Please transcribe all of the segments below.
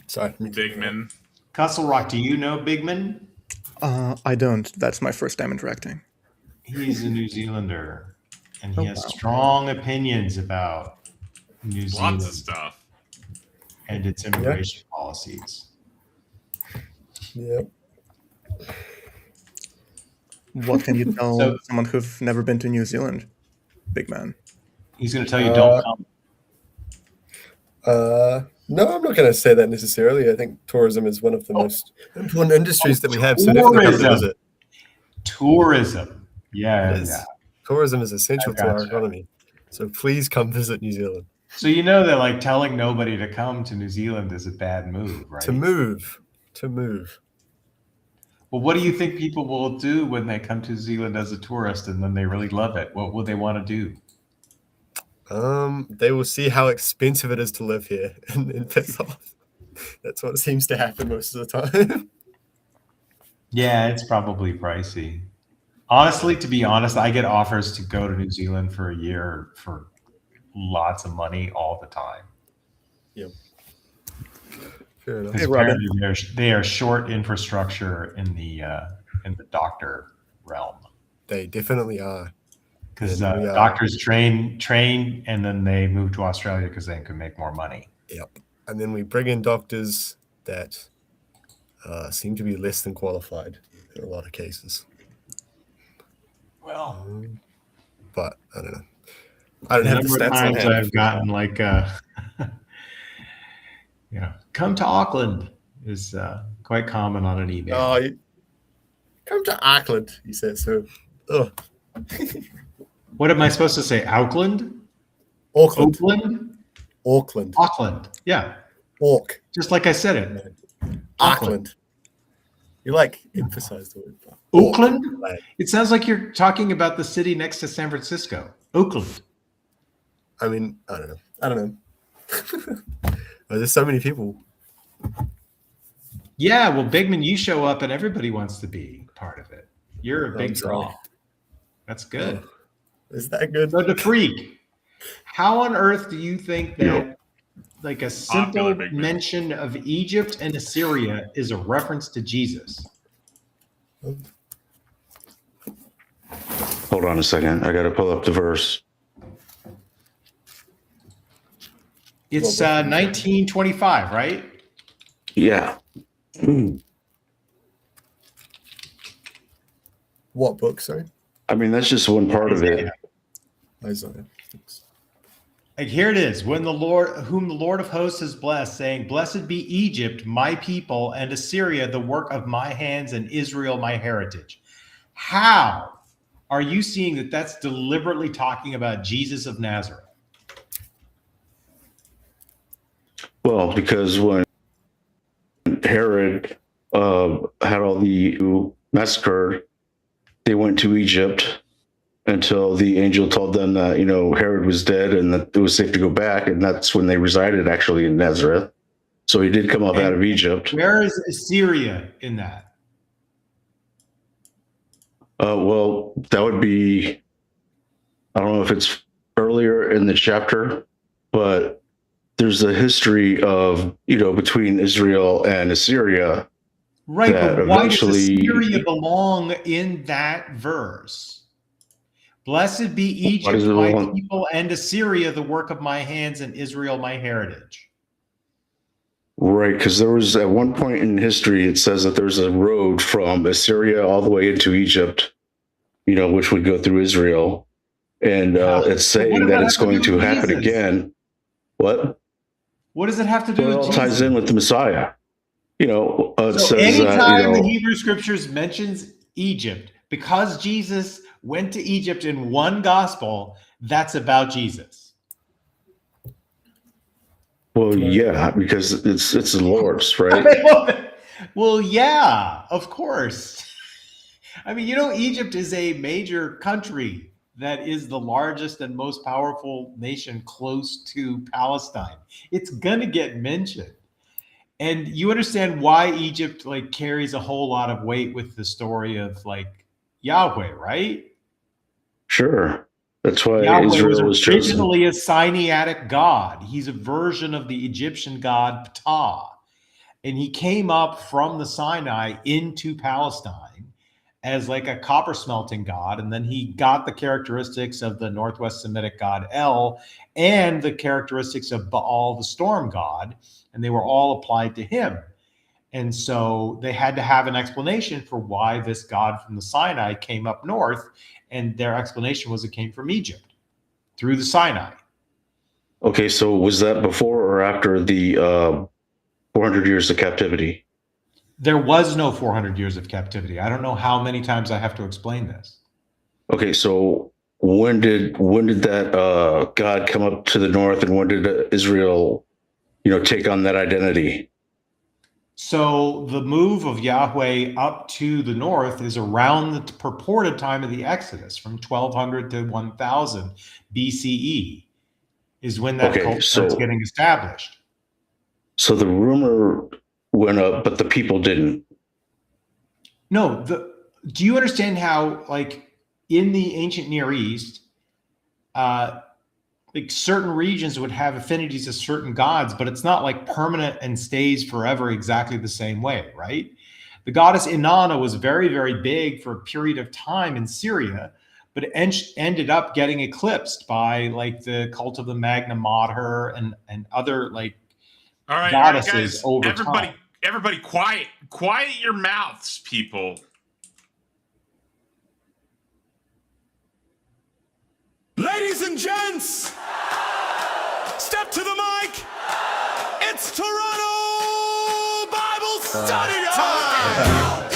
Sorry. Bigman. Castle Rock, do you know Bigman? I don't. That's my first time interacting. He's a New Zealander, and he has wow. strong opinions about New Zealand Lots of stuff. and its immigration policies. Yep. What can you tell So- someone who've never been to New Zealand? Big man. He's going to tell you don't come. No, I'm not going to say that necessarily. I think tourism is one of the most important industries that we have. So definitely come to Tourism. visit. Tourism. Yeah, It is. yeah. Tourism is essential I to our gotcha. economy. So please come visit New Zealand. So you know that like telling nobody to come to New Zealand is a bad move, right? To move. Well, what do you think people will do when they come to New Zealand as a tourist and then they really love it? What will they want to do? They will see how expensive it is to live here and piss off. That's what seems to happen most of the time. Yeah, it's probably pricey. Honestly, to be honest, I get offers to go to New Zealand for a year for lots of money all the time. Yep. Fair enough. Because Hey, Robin. apparently they are short infrastructure in the doctor realm. They definitely are. Because And we are- doctors train, and then they move to Australia because they can make more money. Yep. And then we bring in doctors that seem to be less than qualified in a lot of cases. Well, But I don't know. I don't the have the number of stats on times hand. I've gotten like, come to Auckland is quite common on an email. Oh, come to Auckland, he says. So, What am I supposed to say? Auckland? Auckland. Oakland? Auckland. Auckland. Yeah, Auk. just like I said it. Auckland. You like emphasize the word. Oakland? Auckland. It sounds like you're talking about the city next to San Francisco. Oakland. I mean, I don't know. There's so many people. Yeah, well, Bigman, you show up and everybody wants to be part of it. You're a I'm big sorry. draw. That's good. Is that good? So the freak, how on earth do you think that like a simple Popular Bigman. mention of Egypt and Assyria is a reference to Jesus? Hold on a second. I got to pull up the verse. It's 1925, right? Yeah. What book, sorry? I mean, that's just one part of it. Isaiah. Like here it is. When the Lord, whom the Lord of hosts has blessed, saying, "Blessed be Egypt, my people, and Assyria, the work of my hands, and Israel, my heritage." How are you seeing that that's deliberately talking about Jesus of Nazareth? Well, because when Herod had all the massacred, they went to Egypt until the angel told them that, Herod was dead and that it was safe to go back. And that's when they resided actually in Nazareth. So he did come up out of Egypt. Where is Assyria in that? Well, that would be, I don't know if it's earlier in the chapter, but there's a history of, between Israel and Assyria. Right, that but why does eventually- Assyria belong in that verse? Blessed be Egypt, does it my belong? people, and Assyria, the work of my hands, and Israel, my heritage. Right, because there was at one point in history, it says that there's a road from Assyria all the way into Egypt, which would go through Israel. And it's What saying does that that it's have to going do to with happen Jesus? again. What? What does it have to do Well, it with all Jesus? ties in with the Messiah. It So says, anytime the Hebrew Scriptures mentions Egypt, because Jesus went to Egypt in one gospel, that's about Jesus. well, yeah, because it's the Lord's, right? Well, yeah, of course. I mean, Egypt is a major country that is the largest and most powerful nation close to Palestine. It's going to get mentioned. And you understand why Egypt carries a whole lot of weight with the story of Yahweh, right? Sure. That's why Yahweh Israel was chosen. originally a Sinaitic god. He's a version of the Egyptian god Ptah. and he came up from the Sinai into Palestine as like a copper smelting god. And then he got the characteristics of the Northwest Semitic god El and the characteristics of Baal, the storm god, and they were all applied to him. And so they had to have an explanation for why this god from the Sinai came up north. And their explanation was it came from Egypt through the Sinai. Okay, so was that before or after the 400 years of captivity? There was no 400 years of captivity. I don't know how many times I have to explain this. Okay, so when did that God come up to the north, and when did Israel, take on that identity? So the move of Yahweh up to the north is around the purported time of the Exodus, from 1200 to 1000 BCE, is when that cult starts getting established. So the rumor went up, but the people didn't. No, do you understand how, like, in the ancient Near East, like certain regions would have affinities to certain gods, but it's not like permanent and stays forever exactly the same way, right? The goddess Inanna was very, very big for a period of time in Syria, but it ended up getting eclipsed by like the cult of the Magna Mater and other like goddesses over time. Everybody quiet your mouths, people. Ladies and gents, step to the mic. It's Toronto Bible Study time.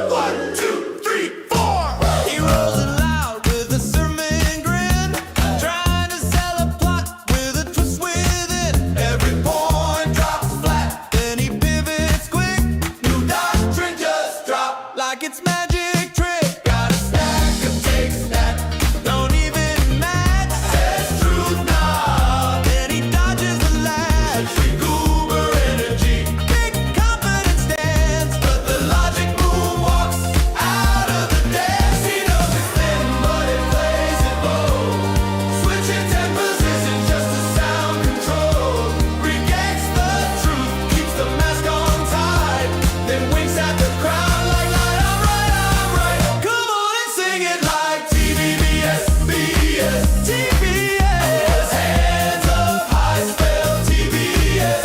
One, two, three, four. He rolls it loud with a sermon grin, trying to sell a plot with a twist within. Every point drops flat, then he pivots quick. New doctrine just dropped like it's magic trick. Got a stack of takes that don't even match. Says truth now, then he dodges the latch. Goober energy, big confidence stance, but the logic boom walks out of the dance. He knows it's thin, but it plays it low. Switching tempers isn't just a sound control. Regains the truth, keeps the mask on tight, then winks at the crowd like I'm right. Come on and sing it like TBS, BS, TBS. Hands up high, spell TBS.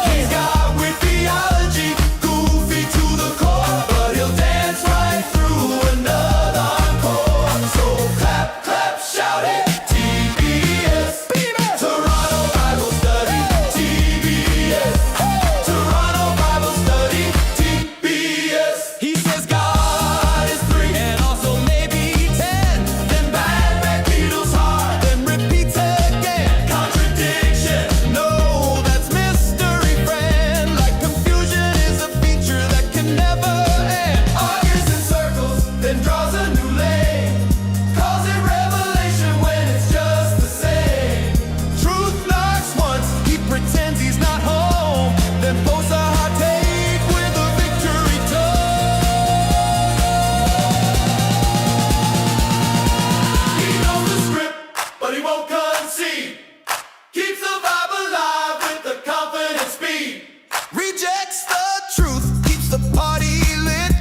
He's got weird theology, goofy to the core, but he'll dance right through another encore. So clap, clap, shout it, TBS. Toronto Bible Study, TBS. Toronto Bible Study, TBS. He says God is three and also maybe 10. Then back Beatles hard, then repeats again. Contradiction, no, that's mystery, friend. Like confusion is a feature that can never end. Argues in circles, then draws a new lane. Calls it revelation when it's just the same. Truth knocks once, he pretends he's not home, then posts a hot take with a victory tone. He knows the script, but he won't concede. Keeps the vibe alive with the confident speed. Rejects the truth, keeps the party lit,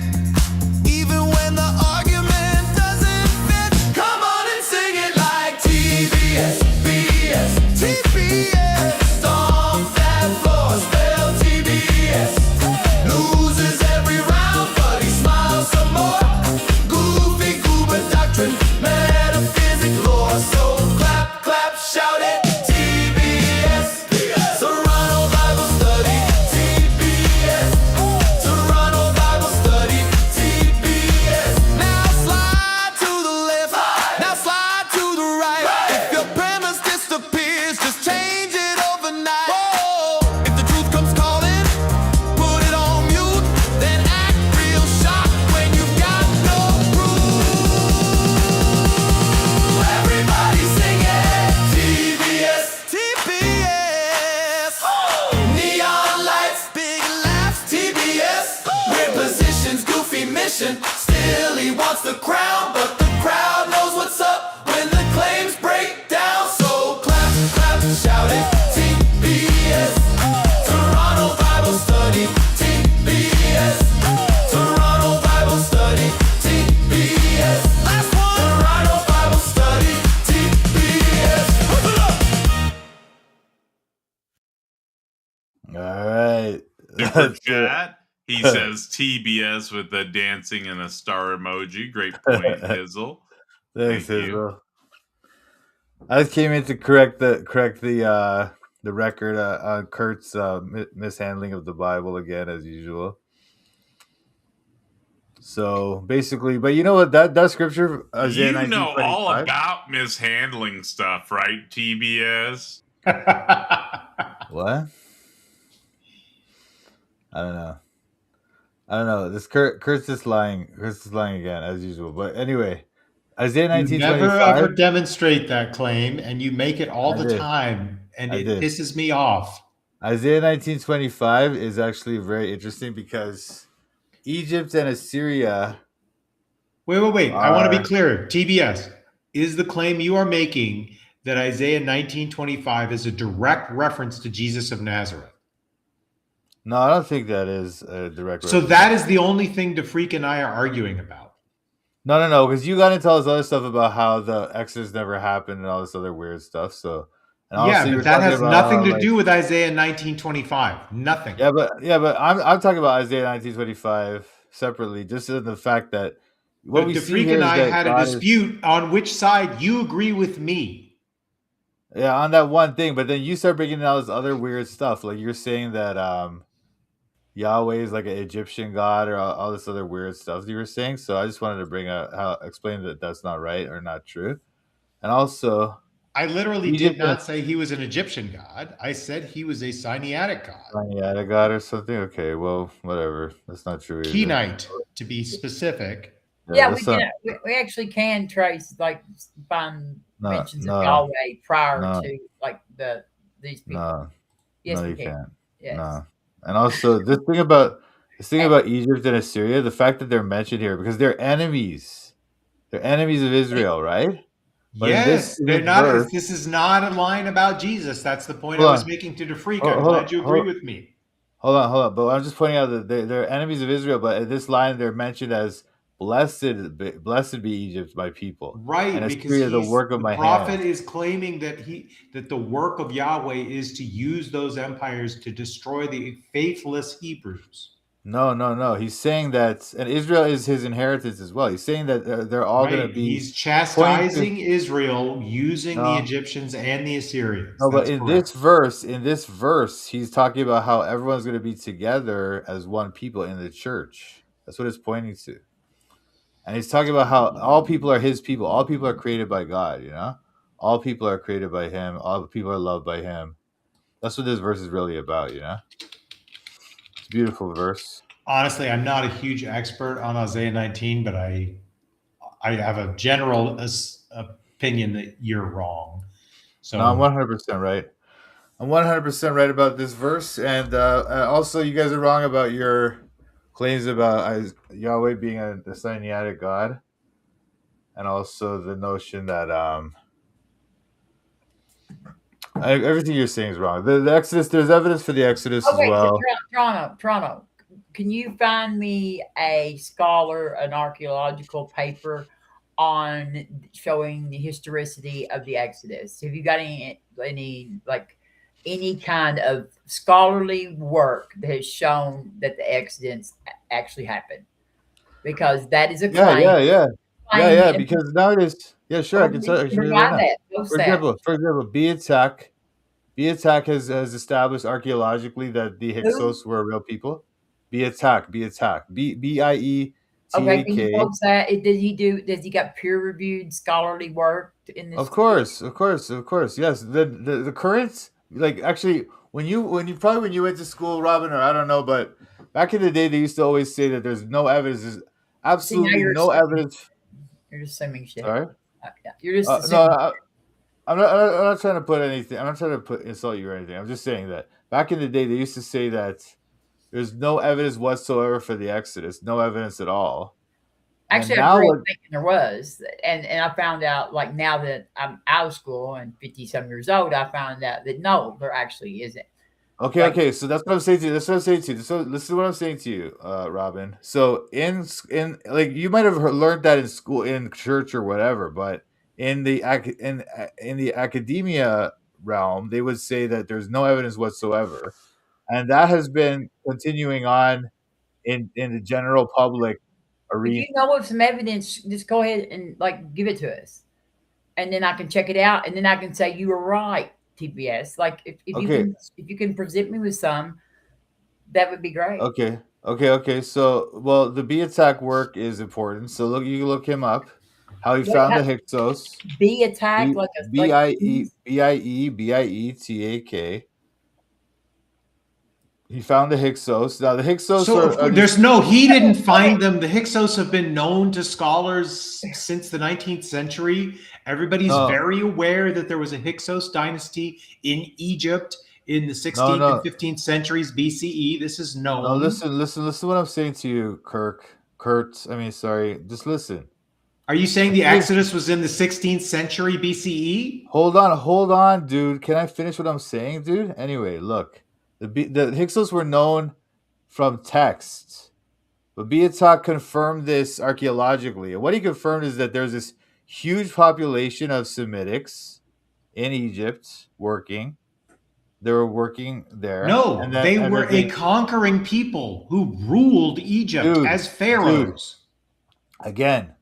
even when the argument doesn't fit. Come on and sing it like TBS, BS, TBS. Stomp that floor, spell TBS. Loses every round, but he smiles some more. Goofy goober doctrine, metaphysic lore. So clap, clap, shout it, TBS. Toronto Bible Study, TBS. Toronto Bible Study, TBS. Now slide to the left, now slide to the right. If your premise disappears, just change it overnight. If the truth comes calling, put it on mute, then act real shocked when you've got no proof. Everybody sing it, TBS, TBS. Neon lights, big laughs, TBS. Weird positions, goofy mission. Still he wants the crown, but the crowd knows what's up when the claims break down. So clap, clap, shout it, TBS. Toronto Bible Study. All right. Super That's it. chat. He says TBS with the dancing and a star emoji. Great point, Hizzle. Thanks, Thank you. Israel. I just came in to correct the record on Kurt's mishandling of the Bible again, as usual. So basically, but you know what? That scripture, Isaiah You know all 19:25. about mishandling stuff, right, TBS? What? I don't know. This Kurt's just lying. Kurt's just lying again, as usual. But anyway, Isaiah You never 19:25. ever demonstrate that claim, and you make it all I the did. time, and I it did. pisses me off. Isaiah 19:25 is actually very interesting because Egypt and Assyria. Wait. I want to be clear. TBS, is the claim you are making that Isaiah 19:25 is a direct reference to Jesus of Nazareth? No, I don't think that is a direct. So that is the only thing DeFreak and I are arguing about. No, because you got into all this other stuff about how the Exodus never happened and all this other weird stuff. So, and Yeah, also you but were that talking has about nothing to like, do with Isaiah 19:25. Nothing. Yeah, but I'm talking about Isaiah 19:25 separately, just in the fact that what But we see DeFreak here and is I that had a God dispute on which side you agree with me. yeah, on that one thing, but then you start bringing in all this other weird stuff, like you're saying that Yahweh is like an Egyptian god or all this other weird stuff you were saying. So I just wanted to explain that that's not right or not true, and also I literally Egypt did not say he was an Egyptian god. I said he was a Sinaitic god. yeah, a god or something. Okay, well, whatever. That's not true either. Kenite, to be specific. Yeah, we that's not- can. We actually can trace, like, find mentions no, of Yahweh prior no. to like these people. No, Yes, no, we you can. can't. Yes. No. And also this thing about Egypt and Assyria, the fact that they're mentioned here because they're enemies. They're enemies of Israel, right? But in Yes, this they're not. verse- This is not a line about Jesus. That's the point I Hold was on. making to DeFreak. Hold- I'm hold- glad you agree hold- with me. Hold on. But I'm just pointing out that they're enemies of Israel, but in this line they're mentioned as blessed be Egypt, my people. Right, And because Assyria, the work of my prophet hands. is claiming that the work of Yahweh is to use those empires to destroy the faithless Hebrews. No. He's saying that, and Israel is his inheritance as well. He's saying that they're all going to be. He's chastising Israel using the Egyptians and the Assyrians. No, but That's in correct. this verse, he's talking about how everyone's going to be together as one people in the church. That's what it's pointing to. And he's talking about how all people are his people. All people are created by God, you know? All people are created by him. All people are loved by him. That's what this verse is really about, you know? It's a beautiful verse. Honestly, I'm not a huge expert on Isaiah 19, but I have a general opinion that you're wrong. So No, I'm 100% right. I'm 100% right about this verse. And also, you guys are wrong about your claims about Yahweh being a Sinaitic God. And also the notion that everything you're saying is wrong. The Exodus, there's evidence for the Exodus as well. Toronto. Can you find me a scholar, an archaeological paper on showing the historicity of the Exodus? Have you got any kind of scholarly work that has shown that the Exodus actually happened? Because that is a claim. Yeah. Because nowadays, sure, I can tell you right now. For example, Beatak has established archaeologically that the Hyksos were real people. Beatak, BIETAK. Okay, can you post that? Does he got peer-reviewed scholarly work in this? Of course. Yes, the current, like, actually, when you went to school, Robin, or I don't know, but back in the day, they used to always say that there's no evidence. There's absolutely no evidence. You're just assuming shit. Sorry? You're just assuming. No, I'm not trying to put anything. I'm not trying to insult you or anything. I'm just saying that back in the day, they used to say that there's no evidence whatsoever for the Exodus. No evidence at all. Actually, I grew up thinking there was. And I found out, like, now that I'm out of school and 50-some years old, I found out that no, there actually isn't. Okay. So that's what I'm saying to you. So this is what I'm saying to you, Robin. So in like, you might have learned that in school, in church, or whatever, but in the academia realm, they would say that there's no evidence whatsoever and that has been continuing on in the general public If arena. you know of some evidence, just go ahead and like give it to us, and then I can check it out, and then I can say you were right, TBS. Like if Okay. you can present me with some, that would be great. Okay. So, well, the B attack work is important. So look, you can look him up. How he What, found the Hyksos. be attacked B like a B I E B I E B I E T A K. He found the Hyksos. Now the Hyksos So are these, there's no, he didn't find them. The Hyksos have been known to scholars since the 19th century. Everybody's No. very aware that there was a Hyksos dynasty in Egypt in the 16th No. and 15th centuries BCE. This is known. No, listen what I'm saying to you, Kurt. I mean, sorry. Just listen. Are you saying the Exodus was in the 16th century BCE? Hold on, dude. Can I finish what I'm saying, dude? Anyway, look. The Hyksos were known from texts, but Beatak confirmed this archaeologically. And what he confirmed is that there's this huge population of Semitics in Egypt working. They were working there. No, they were a conquering people who ruled Egypt as pharaohs. Dude, again,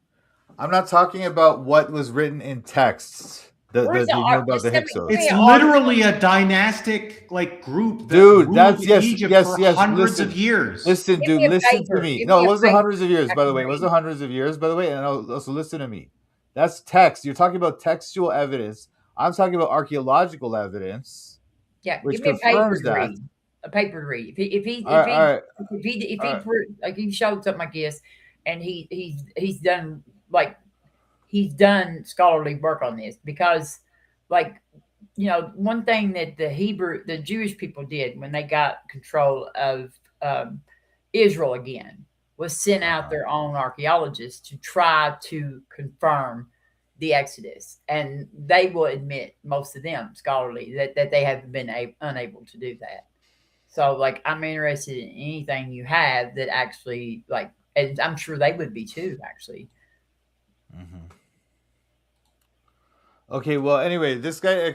I'm not talking about what was written in texts. About the Hyksos. It's literally a dynastic like group that dude, ruled Egypt for hundreds of years. Listen, dude, listen to me. No, it wasn't hundreds of years, by the way. It wasn't hundreds of years, by the way. And also listen to me. That's text. You're talking about textual evidence. I'm talking about archaeological evidence. Yeah, which give me confirms that. A paper to read. If he showed something like this, and he's done scholarly work on this, because like, you know, one thing that the Jewish people did when they got control of Israel again was send out their own archaeologists to try to confirm the Exodus, and they will admit, most of them scholarly, that they have been unable to do that. So like, I'm interested in anything you have that actually, like, and I'm sure they would be too, actually. Mm-hmm. Okay, well, anyway, this guy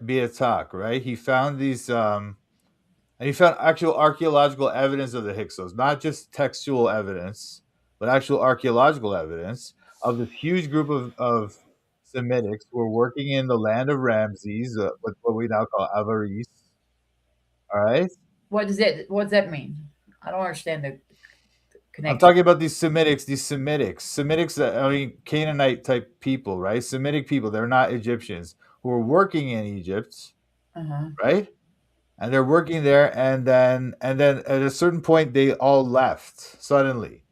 Beatak, right? He found these, and he found actual archaeological evidence of the Hyksos, not just textual evidence, but actual archaeological evidence of this huge group of Semitics who were working in the land of Ramses, what we now call Avaris. All right. What does that mean? I don't understand the connection. I'm talking about these Semitics. Semitics, I mean, Canaanite type people, right? Semitic people. They're not Egyptians who were working in Egypt, right? And they're working there, and then at a certain point, they all left suddenly,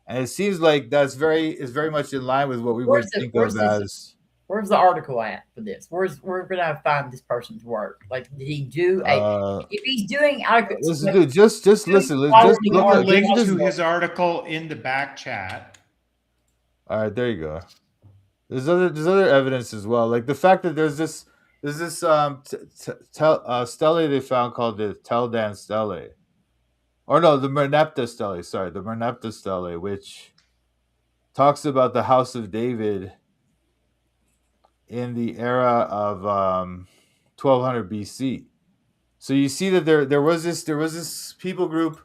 and it seems like is very much in line with what we would think of as. Where's the article at for this? We're gonna find this person's work. Like, did he do if he's doing listen, dude, just listen. Just look at link to his article in the back chat. All right, there you go. There's other evidence as well, like the fact that there's this stele they found called the Teldan stele, or no, the Merneptah stele. Sorry, the Merneptah stele, which talks about the House of David in the era of 1200 BC. So you see that there was this people group,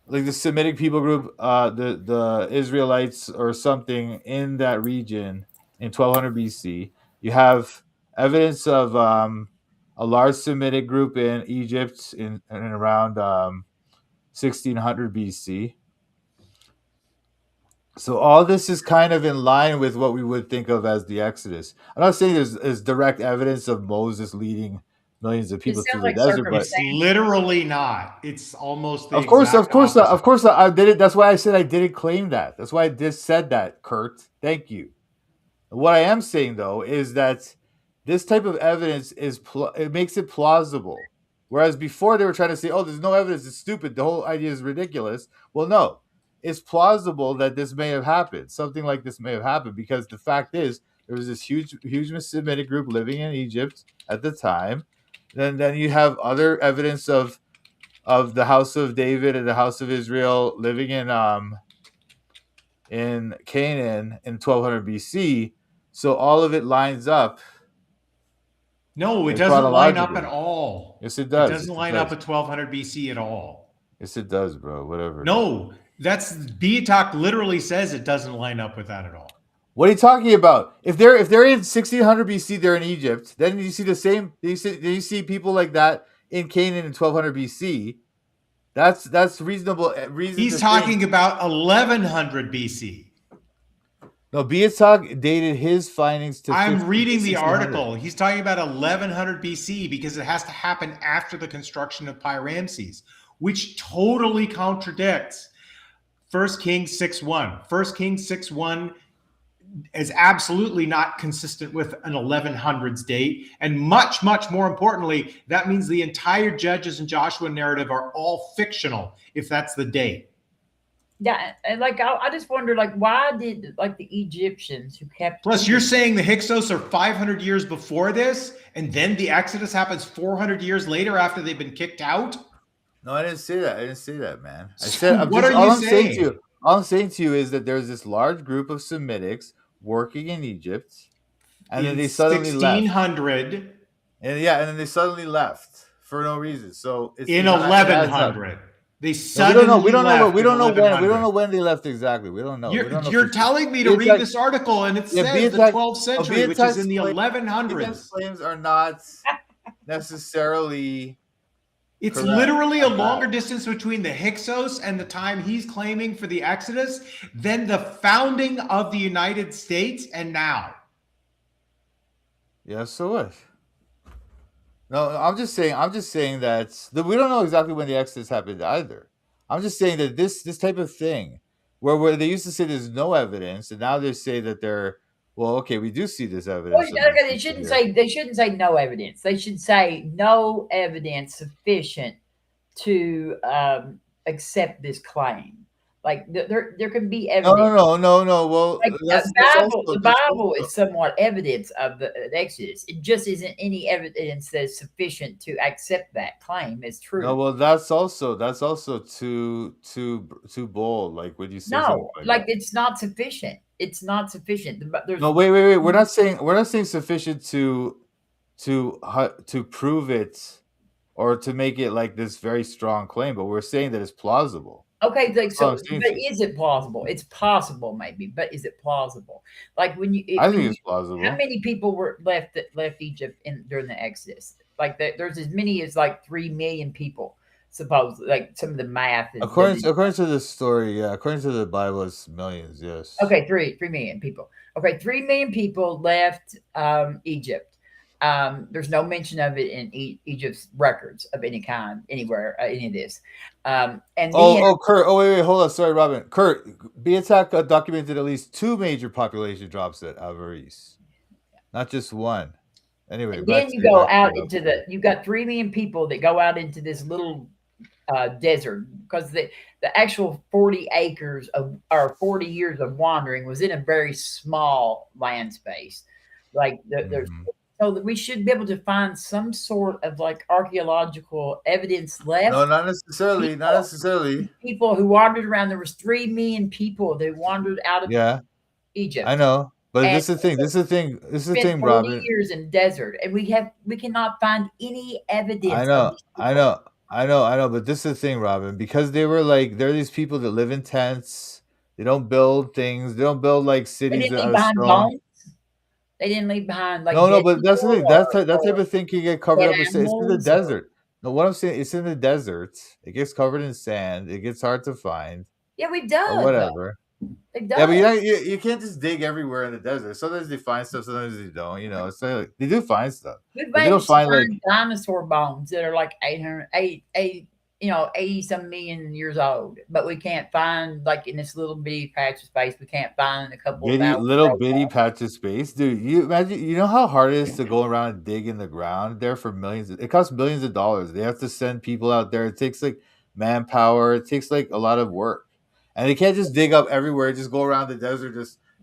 like the Semitic people group, the Israelites or something in that region in 1200 BC. You have evidence of a large Semitic group in Egypt in around 1600 BC. So all this is kind of in line with what we would think of as the Exodus. I'm not saying there's direct evidence of Moses leading millions of people through the desert, but it's literally not. It's almost the of course, opposite. I did it. That's why I said I didn't claim that. That's why I just said that, Kurt. Thank you. What I am saying though is that this type of evidence it makes it plausible. Whereas before they were trying to say, "Oh, there's no evidence. It's stupid. The whole idea is ridiculous." Well, no. It's plausible that this may have happened. Something like this may have happened because the fact is there was this huge Semitic group living in Egypt at the time. Then you have other evidence of the House of David and the House of Israel living in Canaan in 1200 BC. So all of it lines up No, it Like, doesn't line up chronologically. at all. Yes, it It does. doesn't Yes, it line up does. at 1200 BC at all. Yes, it does, bro. Whatever. No, that's Beatok literally says it doesn't line up with that at all. What are you talking about? If they're in 1600 BC, they're in Egypt. Then you see the same. You see people like that in Canaan in 1200 BC. That's reasonable. Reason He's to talking think. about 1100 BC. No, Beatok dated his findings to. I'm 15 reading the 1600. article. He's talking about 1100 BC because it has to happen after the construction of Pi-Ramses, which totally contradicts 1 Kings 6:1. 1 Kings 6:1 is absolutely not consistent with an 1100s date. And much, much more importantly, that means the entire Judges and Joshua narrative are all fictional if that's the date. Yeah, and like I just wonder, like, why did like the Egyptians who kept? Plus, you're saying the Hyksos are 500 years before this, and then the Exodus happens 400 years later after they've been kicked out? No, I didn't say that. I didn't say that, man. I So said. what are all you I'm saying to saying? you. All I'm saying to you is that there's this large group of Semitics working in Egypt, and then In they suddenly left. 1600, And then they suddenly left for no reason. So it's in it adds up. 1100. They No, suddenly we don't know. left We in don't know when. We 1100. don't know when they left exactly. We don't know. We don't know You're for sure. telling me to read Beatok- this article, and it Yeah, says the Beatok- 12th century, which is in the Beatok's 1100s. claims are not necessarily. It's correct. literally a Like that. longer distance between the Hyksos and the time he's claiming for the Exodus than the founding of the United States and now. Yeah. So what? No, I'm just saying that we don't know exactly when the Exodus happened either. I'm just saying that this type of thing, where they used to say there's no evidence, and now they say that okay, we do see this evidence. Well, of okay, these people they shouldn't say no evidence. They should say no evidence sufficient to accept this claim. Like there can be evidence. No. Well, Like the Bible is somewhat evidence of the Exodus. It just isn't any evidence that's sufficient to accept that claim as true. No, well, that's also too bold. Like when you say something like that. it's not sufficient. It's not sufficient. There's No, wait. We're not saying sufficient to prove it or to make it like this very strong claim, but we're saying that it's plausible. okay. Like so, I'm but saying to is it plausible? It's possible, maybe, but is it plausible? Like when you, I think it's plausible. how many people were left Egypt during the Exodus? Like there's as many as like 3 million people. Supposedly, like some of the math. According to the story, yeah. According to the Bible, it's millions. Yes. Okay, 3 million people. Okay, 3 million people left Egypt. There's no mention of it in Egypt's records of any kind anywhere. Any of this. And then, Kurt. Oh, wait, hold on. Sorry, Robin. Kurt, Beatok documented at least 2 major population drops at Avaris, not just one. Anyway, and then you go out into you got 3 million people that go out into this little desert because the actual 40 acres of or 40 years of wandering was in a very small land space. Like there's so that we should be able to find some sort of like archaeological evidence left. No, not necessarily. Not necessarily. People who wandered around. There was 3 million people that wandered out of Egypt. I know. But And this is the thing. This is the thing, 40 Robin. years in desert, and we cannot find any evidence. I know. But this is the thing, Robin. Because there are these people that live in tents. They don't build things. They don't build like They cities didn't that leave are behind strong. bones. They didn't leave behind like No, but that's the thing. That type or of thing can get covered up with sand. It's in the animals desert. No, what I'm saying, it's in the desert. It gets covered in sand. It gets hard to find yeah, we've done or whatever. They've Yeah, done. but you can't just dig everywhere in the desert. Sometimes they find stuff, sometimes they don't. You know, it's like, they do find stuff. We've But they don't managed to find find like dinosaur bones that are like 80 some million years old, but we can't find like in this little bitty patch of space. We can't find a couple of little bitty patch of space, dude. You imagine, you know how hard it is to go around and dig in the ground there for millions. It costs millions of dollars. They have to send people out there. It takes like manpower. It takes like a lot of work, and they can't just dig up everywhere. Just go around the desert.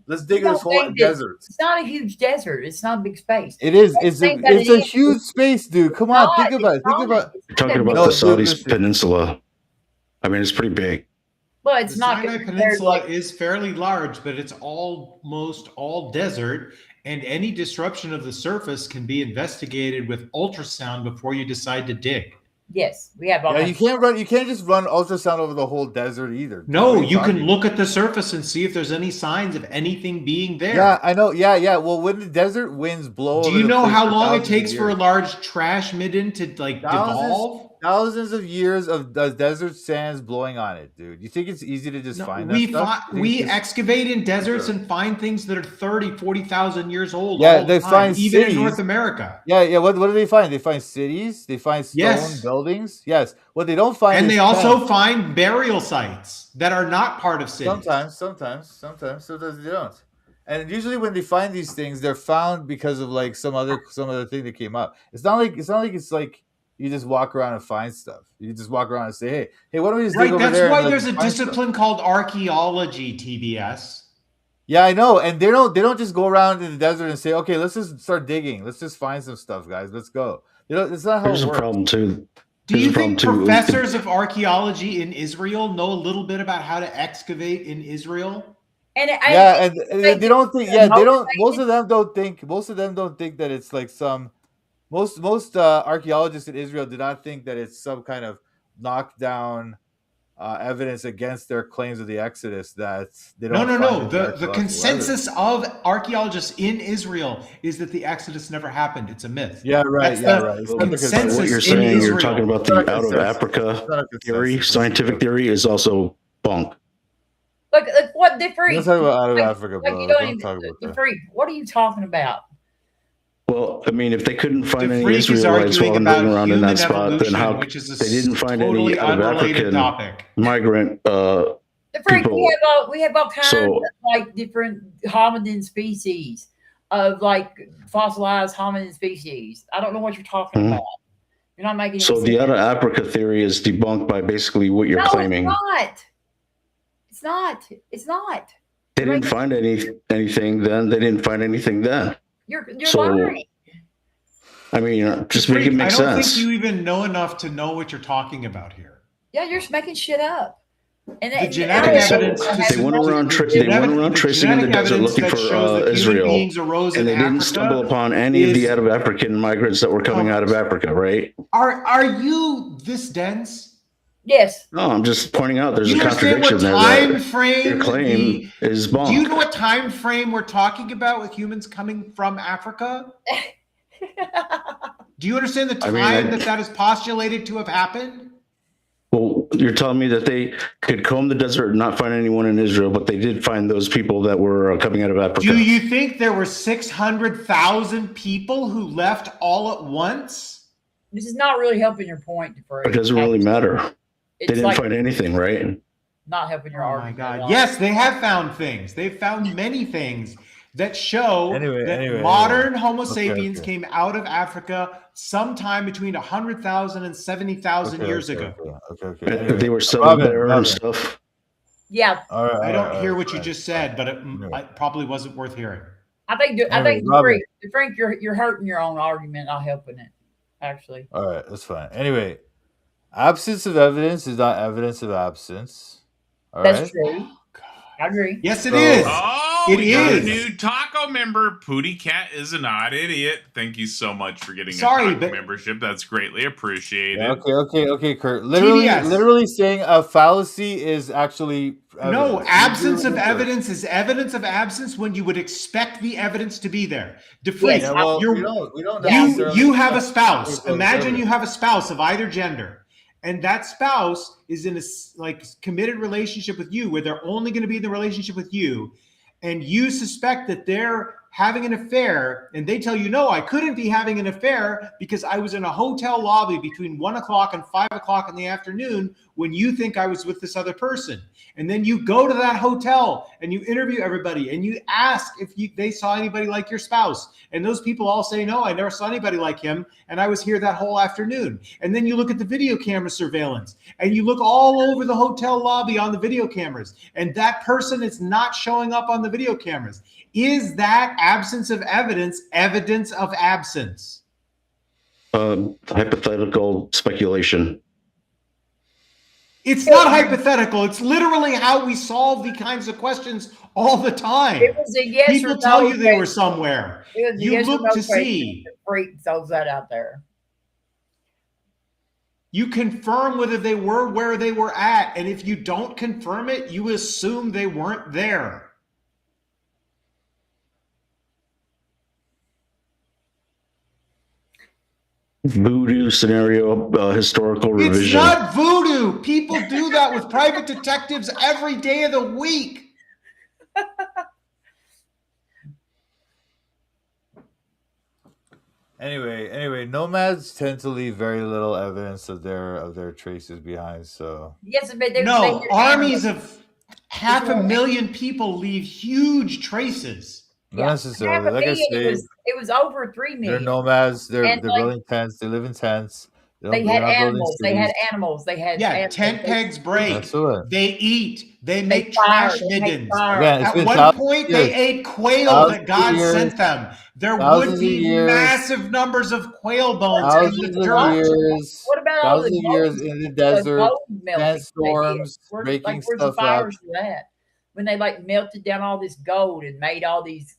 Let's dig this whole desert. It's not a huge desert. It's not a big space. It is. It's a huge space, dude. Come on, think about it. Think about. You're talking about the Saudi Peninsula. I mean, it's pretty big. Well, it's The not Sinai Peninsula is fairly large, but it's almost all desert. And any disruption of the surface can be investigated with ultrasound before you decide to dig. Yes, we have all Yeah, kinds. you can't just run ultrasound over the whole desert either. dude. No, What are you can talking look at the surface and see if there's any signs of anything being there. Yeah, I know. Yeah. Well, when the desert winds blow Do over you the know place how for long it thousands of takes for a years- large trash midden to like devolve? thousands of years of desert sands blowing on it, dude? You think it's easy to just No, find we that stuff? You think we it's just- excavate in deserts and find things that are 30, 40,000 years old Yeah, all they the time, find even in cities. North America. Yeah. What do they find? They find cities. They find stone Yes. buildings. Yes. What they don't find And is they also tents. find burial sites that are not part of cities. Sometimes they don't. And usually when they find these things, they're found because of like some other thing that came up. It's not like it's like you just walk around and find stuff. You just walk around and say, hey, why don't we just dig Right, over that's there? why and, there's a find stuff? discipline called archaeology, TBS. Yeah, I know. And they don't just go around in the desert and say, okay, let's just start digging. Let's just find some stuff, guys. Let's go. It's not how Here's it a works. problem too. Do Here's you a problem think too. professors of archaeology in Israel know a little bit about how to excavate in Israel? And Yeah, and they don't think. Yeah, they don't. motivated. Most of them don't think. Most of them don't think that it's like some. Most archaeologists in Israel do not think that it's some kind of knockdown evidence against their claims of the Exodus that they don't. No. The consensus of archaeologists in Israel is that the Exodus never happened. It's a myth. Yeah, right. That's Yeah, the right. It's not because- consensus What you're in saying, you're Israel. talking about It's not the a out of consensus. Africa It's not a theory, consensus. scientific theory is also bunk. Look, what the freak? Let's talk about out of Like- Africa, Like bro. you Don't don't even, talk about the that. freak. What are you talking about? Well, I mean, if they couldn't find The any freak is Israelites arguing while about digging around in human that spot, then evolution, how which is a they didn't find totally any out of unrelated African topic. migrant The freak. people. We have all kinds So- of like different hominid species of like fossilized hominid species. I don't know what you're talking Mhm. about. You're not making any So sense. the out of Africa theory is debunked by basically what you're No, claiming. it's not. It's not. It's not. They didn't find anything then. They didn't find anything then. You're So, lying. I mean, just The make it freak, make I don't sense. think you even know enough to know what you're talking about here. Yeah, you're just making shit up. And The genetic Okay, so evidence they went around tracing in the desert looking for Israel, and they didn't stumble upon any of the out of African migrants that were coming out of Africa, right? Are you this dense? Yes. No, I'm just pointing out there's Do a you understand what contradiction there. time That frame your claim is bunk. Do you know what time frame we're talking about with humans coming from Africa? Do you understand the time that is postulated to have happened? Well, you're telling me that they could comb the desert and not find anyone in Israel, but they did find those people that were coming out of Africa. Do you think there were 600,000 people who left all at once? This is not really helping your point, DeFrey. It doesn't really matter. They It's didn't like find anything, right? not helping your Oh my argument. at God. all. Yes, they have found things. They've found many things that show that Anyway. modern Homo Okay, sapiens okay. came out of Africa sometime between 100,000 and 70,000 years ago. Okay. And Anyway. they were settled there Robin. and stuff. Yeah, All right. I all don't right, hear all what you right. just said, but it Anyway. probably wasn't worth hearing. I think Anyway, Robin. Frank, you're hurting your own argument, not helping it. Actually, All right, that's fine. Anyway, absence of evidence is not evidence of absence. All right. that's true. I agree. Yes, it So- is. Oh, It we got a is. new taco member. Pootie Cat is an odd idiot. Thank you so much for getting Sorry, a taco but- membership. That's greatly appreciated. Yeah, okay, Kurt. Literally saying a fallacy is actually No, evidence. absence of Kurt. evidence is evidence of absence when you would expect the evidence to be there. DeFreeze, Yes, Yeah, well, you're- we don't you necessarily have a expect spouse. evidence. Imagine you have a spouse of either gender, and that spouse is in a committed relationship with you, where they're only going to be in the relationship with you, and you suspect that they're having an affair, and they tell you, no, I couldn't be having an affair because I was in a hotel lobby between 1 o'clock and 5 o'clock in the afternoon when you think I was with this other person. And then you go to that hotel and you interview everybody and you ask if they saw anybody like your spouse. And those people all say, no, I never saw anybody like him. And I was here that whole afternoon. And then you look at the video camera surveillance and you look all over the hotel lobby on the video cameras. And that person is not showing up on the video cameras. Is that absence of evidence of absence? Hypothetical speculation. It's not hypothetical. It's literally how we solve the kinds of questions all the time. It was a yes People or no tell you they were question. somewhere. It was a You yes or look no to question. see. The freak throws that out there. You confirm whether they were where they were at. And if you don't confirm it, you assume they weren't there. Voodoo scenario, historical revision. It's not voodoo. People do that with private detectives every day of the week. Anyway, nomads tend to leave very little evidence of their traces behind. So Yes, but they No, had armies animals. of 500,000 people leave huge traces. not Yeah, necessarily. 500,000, Like I say, it was over 3 they're million. nomads. They're And, like, building tents. They live in tents. They They're had not building animals. They had cities. animals. They had Yeah, animals. tent pegs break. That's what. They eat. They They make fire. trash They make middens. fire. Again, it's At been one thousands point, of they years. ate quail Thousands that of God years. sent them. There Thousands would of be years. massive numbers of quail bones in Thousands the of dirt. years. What about all the Thousands of years in the desert. gold melting? Sandstorms, breaking Where's the stuff up. fires for that? When they like melted down all this gold and made all these.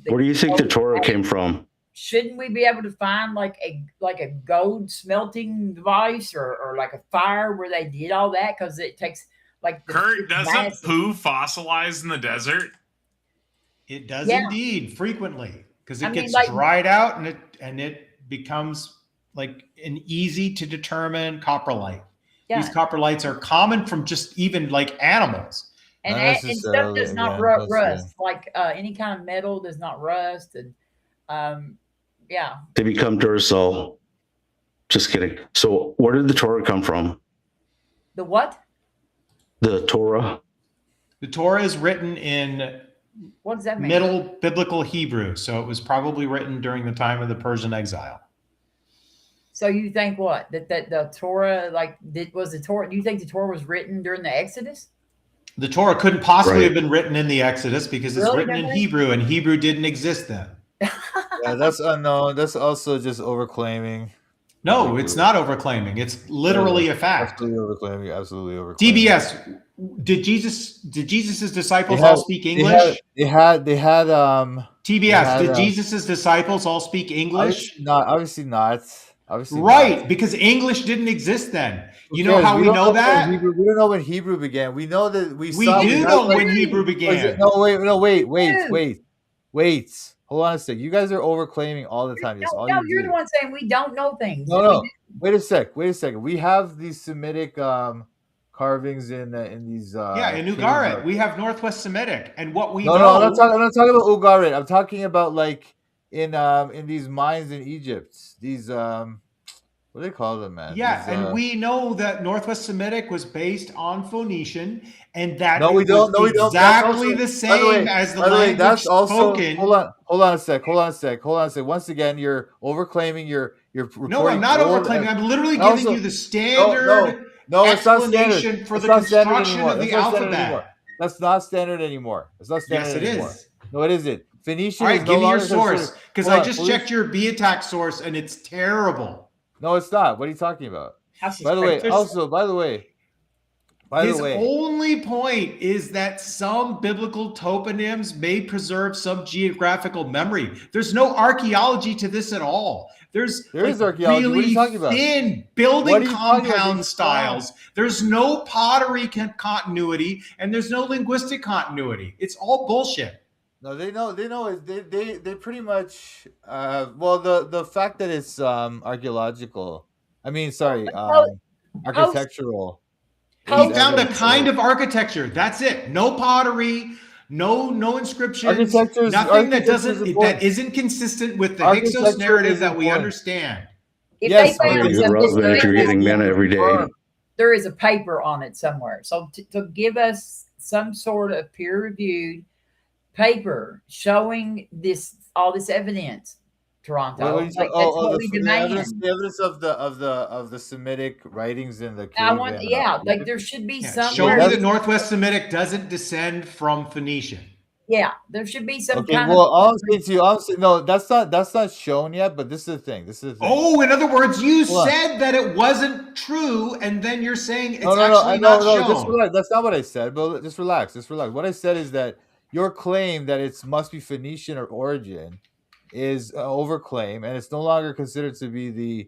Where do you think the Torah came from? Shouldn't we be able to find like a gold smelting device or like a fire where they did all that? Because it takes like Kurt, doesn't massive- poo fossilize in the desert? It does Yeah. indeed frequently because it I mean, gets like- dried out and it becomes like an easy to determine coprolite. Yeah. These coprolites are common from just even like animals. And, Not and stuff necessarily, does not again, that's rust. Like any kind of metal does not rust. And yeah. They become Duracell. Just kidding. So where did the Torah come from? The what? The Torah. The Torah is written in What does that mean? Middle Biblical Hebrew, so it was probably written during the time of the Persian exile. So you think what? That the Torah, was the Torah, do you think the Torah was written during the Exodus? The Torah couldn't possibly Right. have been written in the Exodus because it's Really, written in Dominic? Hebrew, and Hebrew didn't exist then. Yeah, that's unknown. That's also just overclaiming. No, it's not overclaiming. It's literally a fact. Absolutely overclaiming. Absolutely overclaiming. TBS, did Jesus's disciples all speak English? They had TBS, did Jesus's disciples all speak English? Obviously not. Obviously Right, not. because English didn't exist then. Who You know cares? how we know when that? we don't know when Hebrew began. We know that we We saw. do got, know like- when Hebrew Was began. it- No, wait. Hold on a sec. You guys are overclaiming all the time. Yes, all No, you you're do. the one saying we don't know things. No. Wait a second. We have these Semitic carvings in these. Yeah, in caves Ugarit, up- we have Northwest Semitic, and what we No, know. I'm not talking about Ugarit. I'm talking about like in these mines in Egypt. These what do they call them, man? Yeah, These, and we know that Northwest Semitic was based on Phoenician, and that No, it we don't. was No, we don't. exactly That's the also- by the way- same as the by the way, language that's also. spoken. Hold on a sec. Once again, you're overclaiming. You're No, I'm not old- overclaiming. I'm literally and giving also- you the standard No, it's not standard. explanation for It's the not standard construction anymore. of the It's not standard alphabet. anymore. That's not standard anymore. It's not standard Yes, it anymore. is. No, it isn't. Phoenician All is right, no give me your longer source, considered- because Hold I on, just please. checked your B attack source, and it's terrible. No, it's not. What are you talking about? By the way, His only point is that some biblical toponyms may preserve some geographical memory. There's no archaeology to this at all. There is archaeology. What are you really talking about? thin What building are you talking about? compound These styles. There's no pottery continuity, and there's no linguistic continuity. It's all bullshit. No, they know. They pretty much. Well, the fact that it's archaeological. I mean, sorry, architectural. He Oh, found a evidence kind of- of architecture. That's it. No pottery, no inscriptions, Architecture's- nothing that architecture's important. isn't consistent with the Architecture Hyksos narrative is that we important. understand. If Yes, they found It's something, irrelevant if you're getting manna every day. there is a paper on it somewhere. So to give us some sort of peer-reviewed paper showing all this evidence, Toronto. What are you Like, talking- that's what we the demand. evidence of the Semitic writings in the cave. I want, in, like there should be Yeah, some. show me That's- that Northwest Semitic doesn't descend from Phoenician. Yeah, there should be some Okay, kind well, of. I'll say to you, no, that's not shown yet. But this is the thing. This is the thing. Oh, in other words, you Hold on. said that it wasn't true, and then you're saying it's No, actually not shown. just relax. That's not what I said. But just relax. What I said is that your claim that it must be Phoenician or origin is an overclaim, and it's no longer considered to be the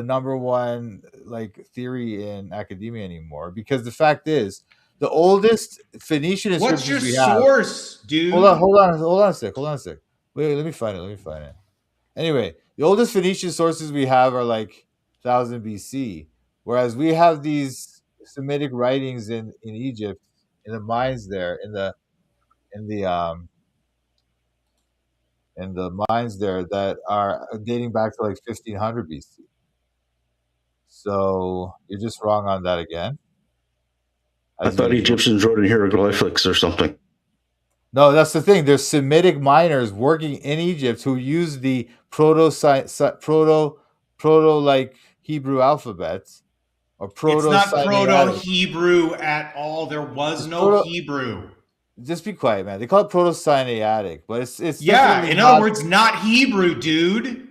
number one like theory in academia anymore. Because the fact is, the oldest Phoenician What's your inscriptions we have. source, dude? Hold on a sec. Wait, let me find it. Anyway, the oldest Phoenician sources we have are like 1000 BC, whereas we have these Semitic writings in Egypt, in the mines there, in the mines there that are dating back to like 1500 BC. So you're just wrong on that again. I thought Egyptians wrote in hieroglyphics or something. No, that's the thing. There's Semitic miners working in Egypt who use the proto like Hebrew alphabet or proto. It's not Proto-Hebrew at all. There was no Hebrew. Just be quiet, man. They call it Proto-Sinaitic, but it's yeah. In other words, not Hebrew, dude.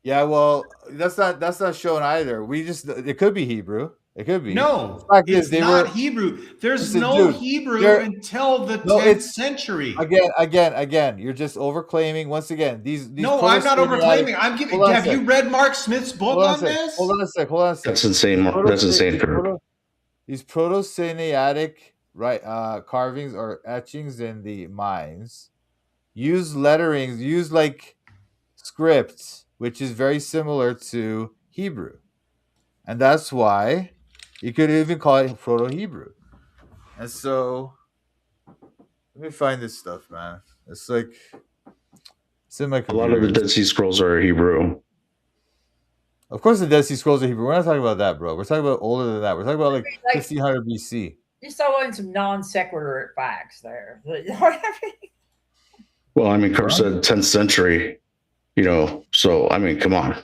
Yeah, well, that's not shown either. It could be Hebrew. It could be. No, it's not Hebrew. There's no Hebrew until the 10th century. Again, you're just overclaiming. Once again, these No, I'm not overclaiming. I'm giving. Have you read Mark Smith's book on this? Hold on a sec. That's insane. That's insane. These Proto-Sinaitic carvings or etchings in the mines use letterings, use like script, which is very similar to Hebrew, and that's why you could even call it Proto-Hebrew. And so, let me find this stuff, man. It's like it's in my computer. A lot of the Dead Sea Scrolls are Hebrew. Of course, the Dead Sea Scrolls are Hebrew. We're not talking about that, bro. We're talking about older than that. We're talking about like 1500 BC. Just throwing some non sequitur facts there. Well, I mean, Carp said 10th century. So I mean, come on.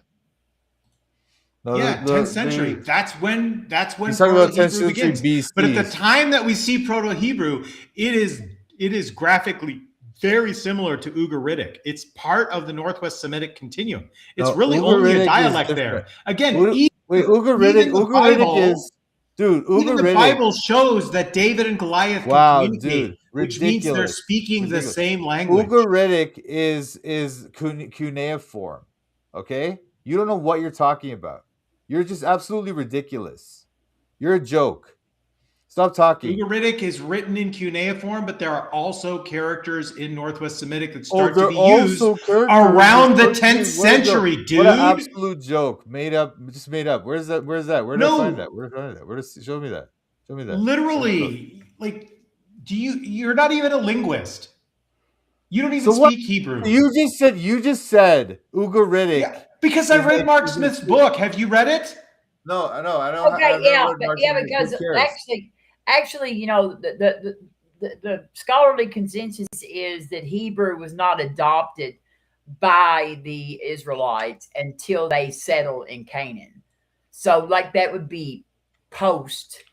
No, yeah, 10th century. That's when he's talking about 10th century begins. BC. But at the time that we see Proto-Hebrew, it is graphically very similar to Ugaritic. It's part of the Northwest Semitic continuum. It's really only a dialect there. Again, Ugaritic is, dude. Even the Bible shows that David and Goliath can communicate, which means they're speaking the same language. Ugaritic is cuneiform. Okay, you don't know what you're talking about. You're just absolutely ridiculous. You're a joke. Stop talking. Ugaritic is written in cuneiform, but there are also characters in Northwest Semitic that start to be used around the 10th century, dude. What an absolute joke. Made up. Where's that? Where did I find that? Show me that. Literally, like, you're not even a linguist. You don't even speak Hebrew. You just said Ugaritic. Yeah, because I read Mark Smith's book. Have you read it? No, I know. I don't. Okay, because actually, the scholarly consensus is that Hebrew was not adopted by the Israelites until they settled in Canaan. So, like, that would be post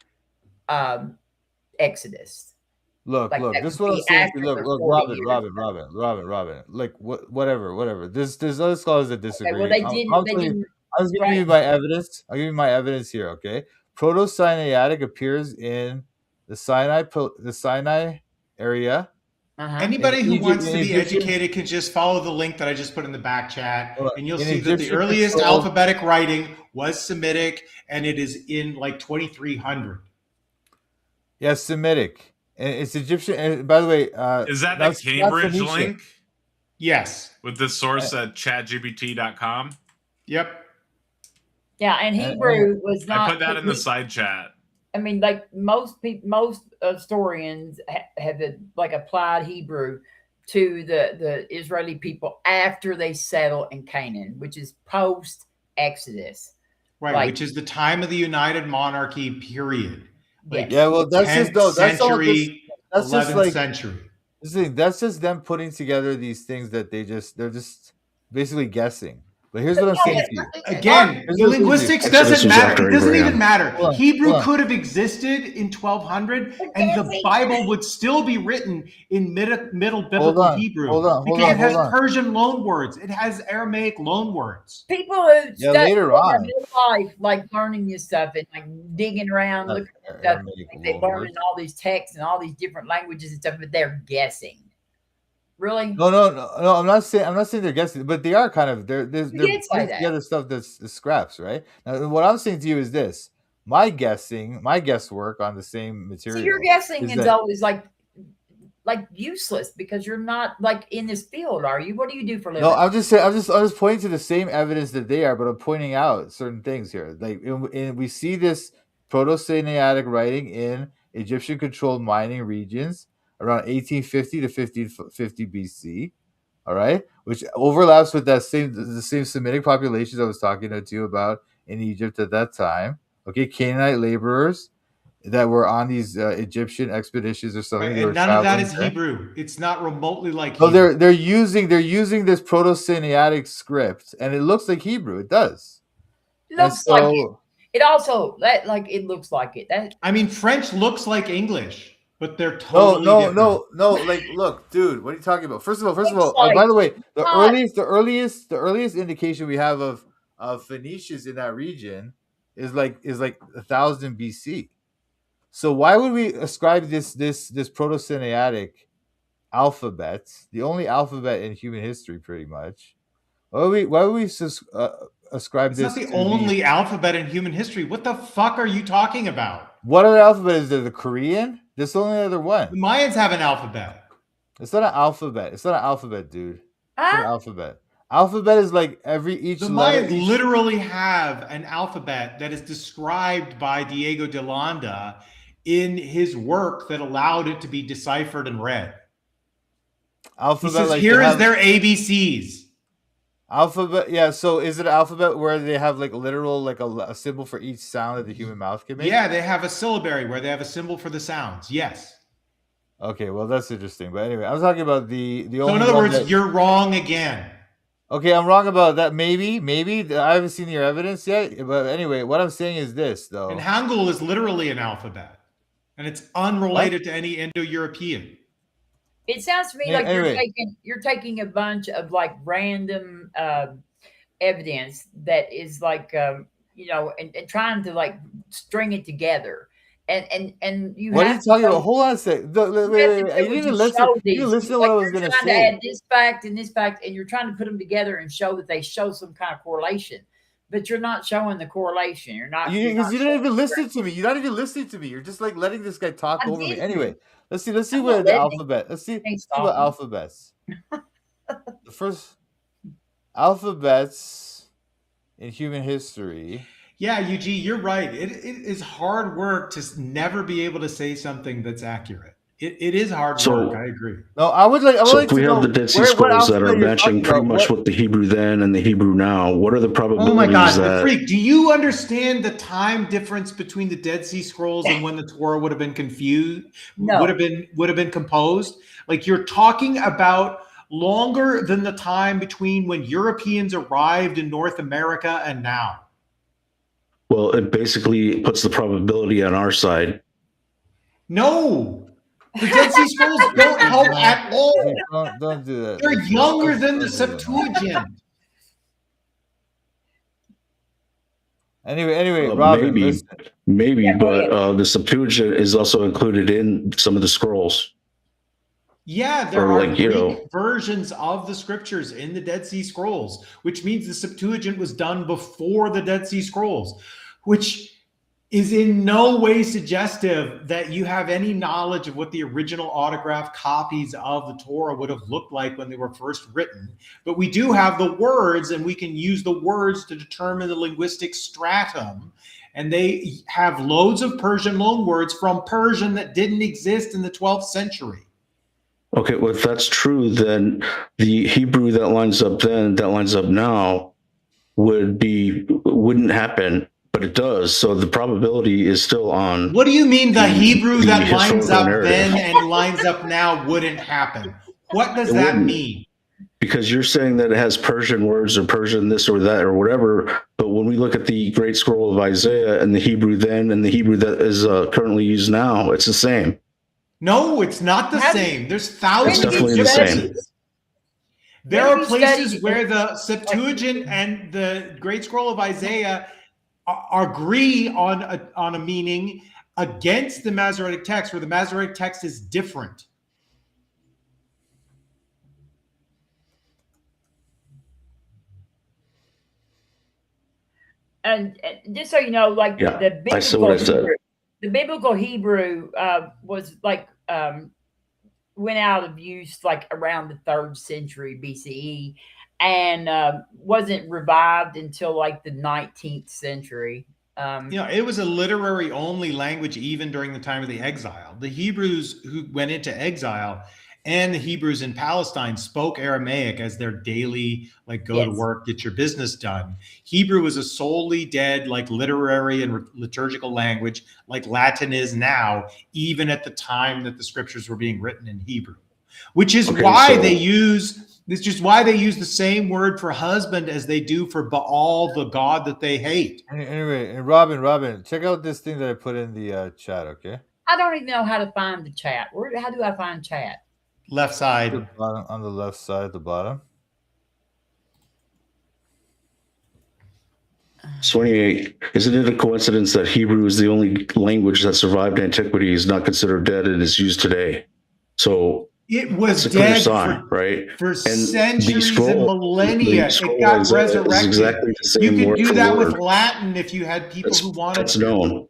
Exodus. Look, this is what I'm saying. Look, Robin. Like, whatever. There's other scholars that disagree. Okay, well, they didn't. I was giving you my evidence. I'll give you my evidence here. Okay, Proto-Sinaitic appears in the Sinai area. Anybody who wants to be educated can just follow the link that I just put in the back chat, and you'll see that the earliest alphabetic writing was Semitic, and it is in like 2300. Yeah, Semitic. And it's Egyptian. And by the way, is that the Cambridge link? Yes. With the source at chatgpt.com? Yep. Yeah, and Hebrew was not. I put that in the side chat. I mean, like most historians have applied Hebrew to the Israeli people after they settle in Canaan, which is post Exodus. Right, which is the time of the United Monarchy period. Like, yeah, well, that's just that's 11th century. That's just them putting together these things that they're just basically guessing. But here's what I'm saying to you. Again, Here's the what I'm saying to you. linguistics Actually, this doesn't was matter. after It doesn't Abraham. even matter. Hold on, Hebrew hold on. could have existed in 1200, and the Bible would still be written in middle biblical Hebrew because it has Persian loan words. It has Aramaic loan words. People who Yeah, study later their on. life, like learning this stuff and like digging around, looking at stuff, they learn in all these texts and all these different languages and stuff, but they're guessing. Really? No. I'm not saying they're guessing, but they are kind of they're putting together stuff that's scraps, right? Now, what I'm saying to you is this: my guesswork on the same material. So your guessing is always like useless because you're not like in this field, are you? What do you do for a living? No, I'm just pointing to the same evidence that they are, but I'm pointing out certain things here. Like we see this Proto-Sinaitic writing in Egyptian-controlled mining regions around 1850 to 1550 BC. All right, which overlaps with the same Semitic populations I was talking to you about in Egypt at that time. Okay, Canaanite laborers that were on these Egyptian expeditions or something. Right, and none of that is Hebrew. It's not remotely like Hebrew. No, they're using this Proto-Sinaitic script, and it looks like Hebrew. It does. Looks like it. It also it looks like it. I mean, French looks like English, but they're totally different. No. Like, look, dude, what are you talking about? First of all, by the way, the earliest indication we have of Phoenicians in that region is like 1000 BC. So why would we ascribe this Proto-Sinaitic alphabet, the only alphabet in human history, pretty much? Why would we ascribe this? It's not the only alphabet in human history. What the fuck are you talking about? What other alphabet is there? The Korean? This is the only other one. The Mayans have an alphabet. It's not an alphabet. It's not an alphabet, dude. It's not an alphabet. Alphabet is like each the letter. Mayans literally have an alphabet that is described by Diego de Landa in his work that allowed it to be deciphered and read. Alphabet. He says, here is their ABCs. Alphabet, yeah. So is it an alphabet where they have like literal a symbol for each sound that the human mouth can make? Yeah, they have a syllabary where they have a symbol for the sounds. Yes. Okay, well that's interesting. But anyway, I was talking about the So in other words, you're wrong again. Okay, I'm wrong about that. Maybe I haven't seen your evidence yet. But anyway, what I'm saying is this, though. And Hangul is literally an alphabet, and it's unrelated to any Indo-European. It sounds to me like you're taking a bunch of like random evidence that is like and trying to like string it together. And you what are you talking about? Hold on a second. Wait. You didn't listen to what I was going to say. To add this fact and this fact, and you're trying to put them together and show that they show some kind of correlation. But you're not showing the correlation. You're not because you didn't even listen to me. You're not even listening to me. You're just like letting this guy talk over me. Anyway, let's see what the alphabet. Let's see what alphabets. The first alphabets in human history. Yeah, Eugene, you're right. It is hard work to never be able to say something that's accurate. It is hard work. I agree. No, I would like. So if we have the Dead Sea Scrolls that are matching pretty much with the Hebrew then and the Hebrew now, what are the probabilities? Oh my God, the freak! Do you understand the time difference between the Dead Sea Scrolls and when the Torah would have been confused? No. Would have been composed? Like you're talking about longer than the time between when Europeans arrived in North America and now. Well, it basically puts the probability on our side. No. The Dead Sea Scrolls don't help at all. Don't do that. They're younger than the Septuagint. Anyway, Robin, maybe, but the Septuagint is also included in some of the scrolls. Yeah, there are Greek versions of the scriptures in the Dead Sea Scrolls, which means the Septuagint was done before the Dead Sea Scrolls, which is in no way suggestive that you have any knowledge of what the original autographed copies of the Torah would have looked like when they were first written. But we do have the words, and we can use the words to determine the linguistic stratum. And they have loads of Persian loan words from Persian that didn't exist in the 12th century. Okay, well, if that's true, then the Hebrew that lines up then, that lines up now, wouldn't happen. But it does, so the probability is still on. What do you mean the Hebrew that lines up then and lines up now wouldn't happen? What does that mean? because you're saying that it has Persian words or Persian this or that or whatever. But when we look at the Great Scroll of Isaiah and the Hebrew then and the Hebrew that is currently used now, it's the same. No, it's not the same. There's thousands of definitely the same. differences. There are places where the Septuagint and the Great Scroll of Isaiah agree on a meaning against the Masoretic text, where the Masoretic text is different. And just so you know, like the biblical Hebrew was like went out of use like around the 3rd century BCE, and wasn't revived until like the 19th century. It was a literary only language even during the time of the exile. The Hebrews who went into exile and the Hebrews in Palestine spoke Aramaic as their daily, like, go to work, get your business done. Hebrew was a solely dead, like, literary and liturgical language, like Latin is now, even at the time that the scriptures were being written in Hebrew, which is why they use the same word for husband as they do for Baal, the god that they hate. Anyway, and Robin, check out this thing that I put in the chat, okay? I don't even know how to find the chat. How do I find chat? Left side. On the left side at the bottom. 28. Isn't it a coincidence that Hebrew is the only language that survived antiquity, is not considered dead, and is used today? So it was dead for centuries and millennia. It got resurrected. Exactly the same you could do that word. with Latin if you had people who wanted that's known.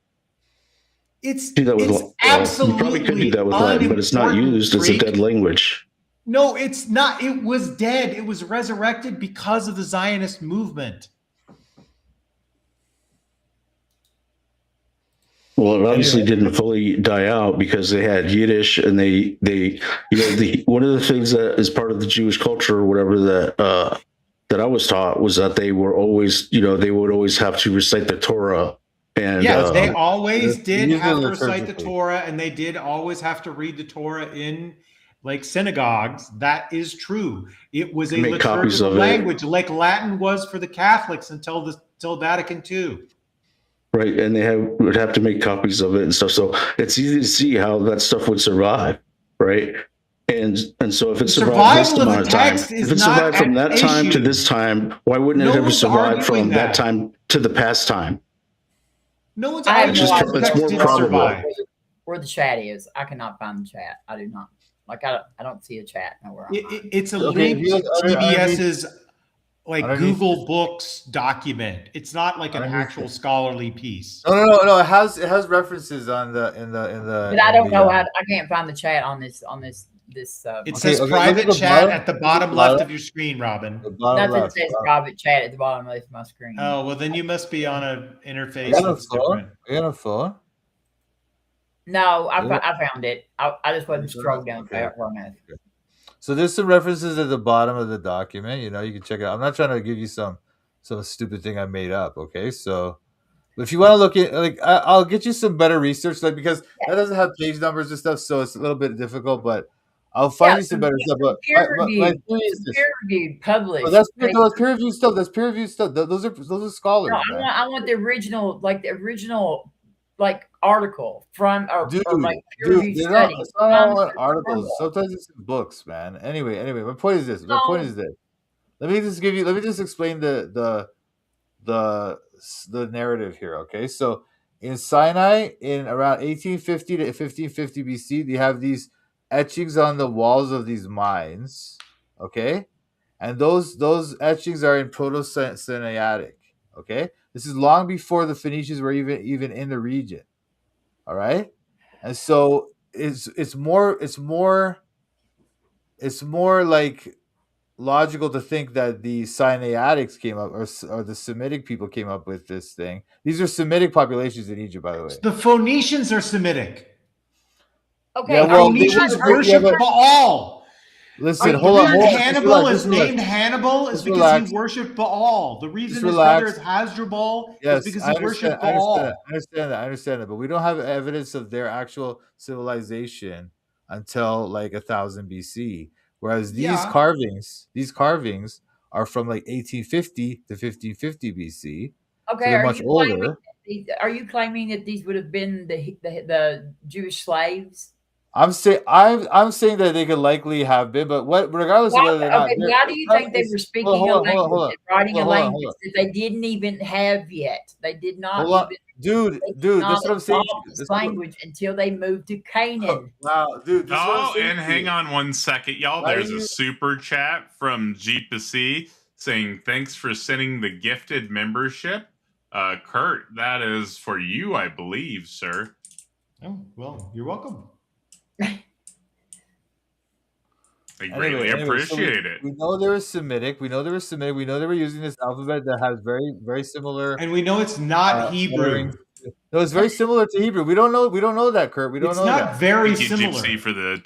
It's you absolutely probably could do that with Latin, but it's not used. It's a dead language. No, it's not. It was dead. It was resurrected because of the Zionist movement. Well, it obviously didn't fully die out because they had Yiddish, and they one of the things that is part of the Jewish culture or whatever that I was taught was that they were always, they would always have to recite the Torah. And they always did have to recite the Torah, and they did always have to read the Torah in like synagogues. That is true. It was a liturgical language, like Latin was for the Catholics until Vatican II. Right, and they would have to make copies of it and stuff. So it's easy to see how that stuff would survive, right? And so if it survived this amount of time, if it survived from that time to this time, why wouldn't it have survived from that time to the past time? No one's arguing it's more probable. Where the chat is, I cannot find the chat. I do not. Like I don't see a chat nowhere. It's a link to TBS's Google Books document. It's not like an actual scholarly piece. No. It has references on in the. But I don't know how. I can't find the chat on this. It says private chat at the bottom left of your screen, Robin. Nothing says private chat at the bottom left of my screen. Oh well, then you must be on an interface that's different. Are you on a phone? No, I found it. I just wasn't scrolling down far enough. So there's some references at the bottom of the document. You can check it out. I'm not trying to give you some stupid thing I made up. Okay, so if you want to look at I'll get you some better research, because that doesn't have page numbers and stuff, so it's a little bit difficult. But I'll find you some better stuff. But peer-reviewed, published. Well, that's peer-reviewed stuff. That's peer-reviewed stuff. Those are scholars. No, I want the original, article from peer-reviewed study. It's not all articles. Sometimes it's in books, man. Anyway, my point is this. Let me just explain the narrative here. Okay, so in Sinai, in around 1850 to 1550 BC, they have these etchings on the walls of these mines. Okay, and those etchings are in Proto-Sinaitic. Okay, this is long before the Phoenicians were even in the region. All right, and so it's more like logical to think that the Sinaitics came up, or the Semitic people came up with this thing. These are Semitic populations in Egypt, by the way. The Phoenicians are Semitic. Okay, yeah, well, Phoenicians worship Baal. Listen, hold on. Hannibal is named Hannibal is because he worshipped Baal. The reason his brother is Hasdrubal is because he worshipped Baal. I understand that, but we don't have evidence of their actual civilization until 1000 BC. Whereas Yeah. these carvings are from like 1850 to 1550 BC. Okay, So they're much older. Are you claiming that these would have been the Jewish slaves? I'm saying that they could likely have been, but regardless of whether they're not, Why do you think they were speaking a language and writing a language that they didn't even have yet? They did not even dude. That's what I'm saying. This language until they moved to Canaan. Wow, dude. And hang on one second, y'all. There's a super chat from G2C saying thanks for sending the gifted membership. Kurt, that is for you, I believe, sir. Oh, well, you're welcome. I greatly appreciate it. We know they were Semitic. We know they were using this alphabet that has very, very similar. And we know it's not Hebrew. No, it's very similar to Hebrew. We don't know that, Kurt. We don't know that. It's not very Thank you, similar. Gypsy, for the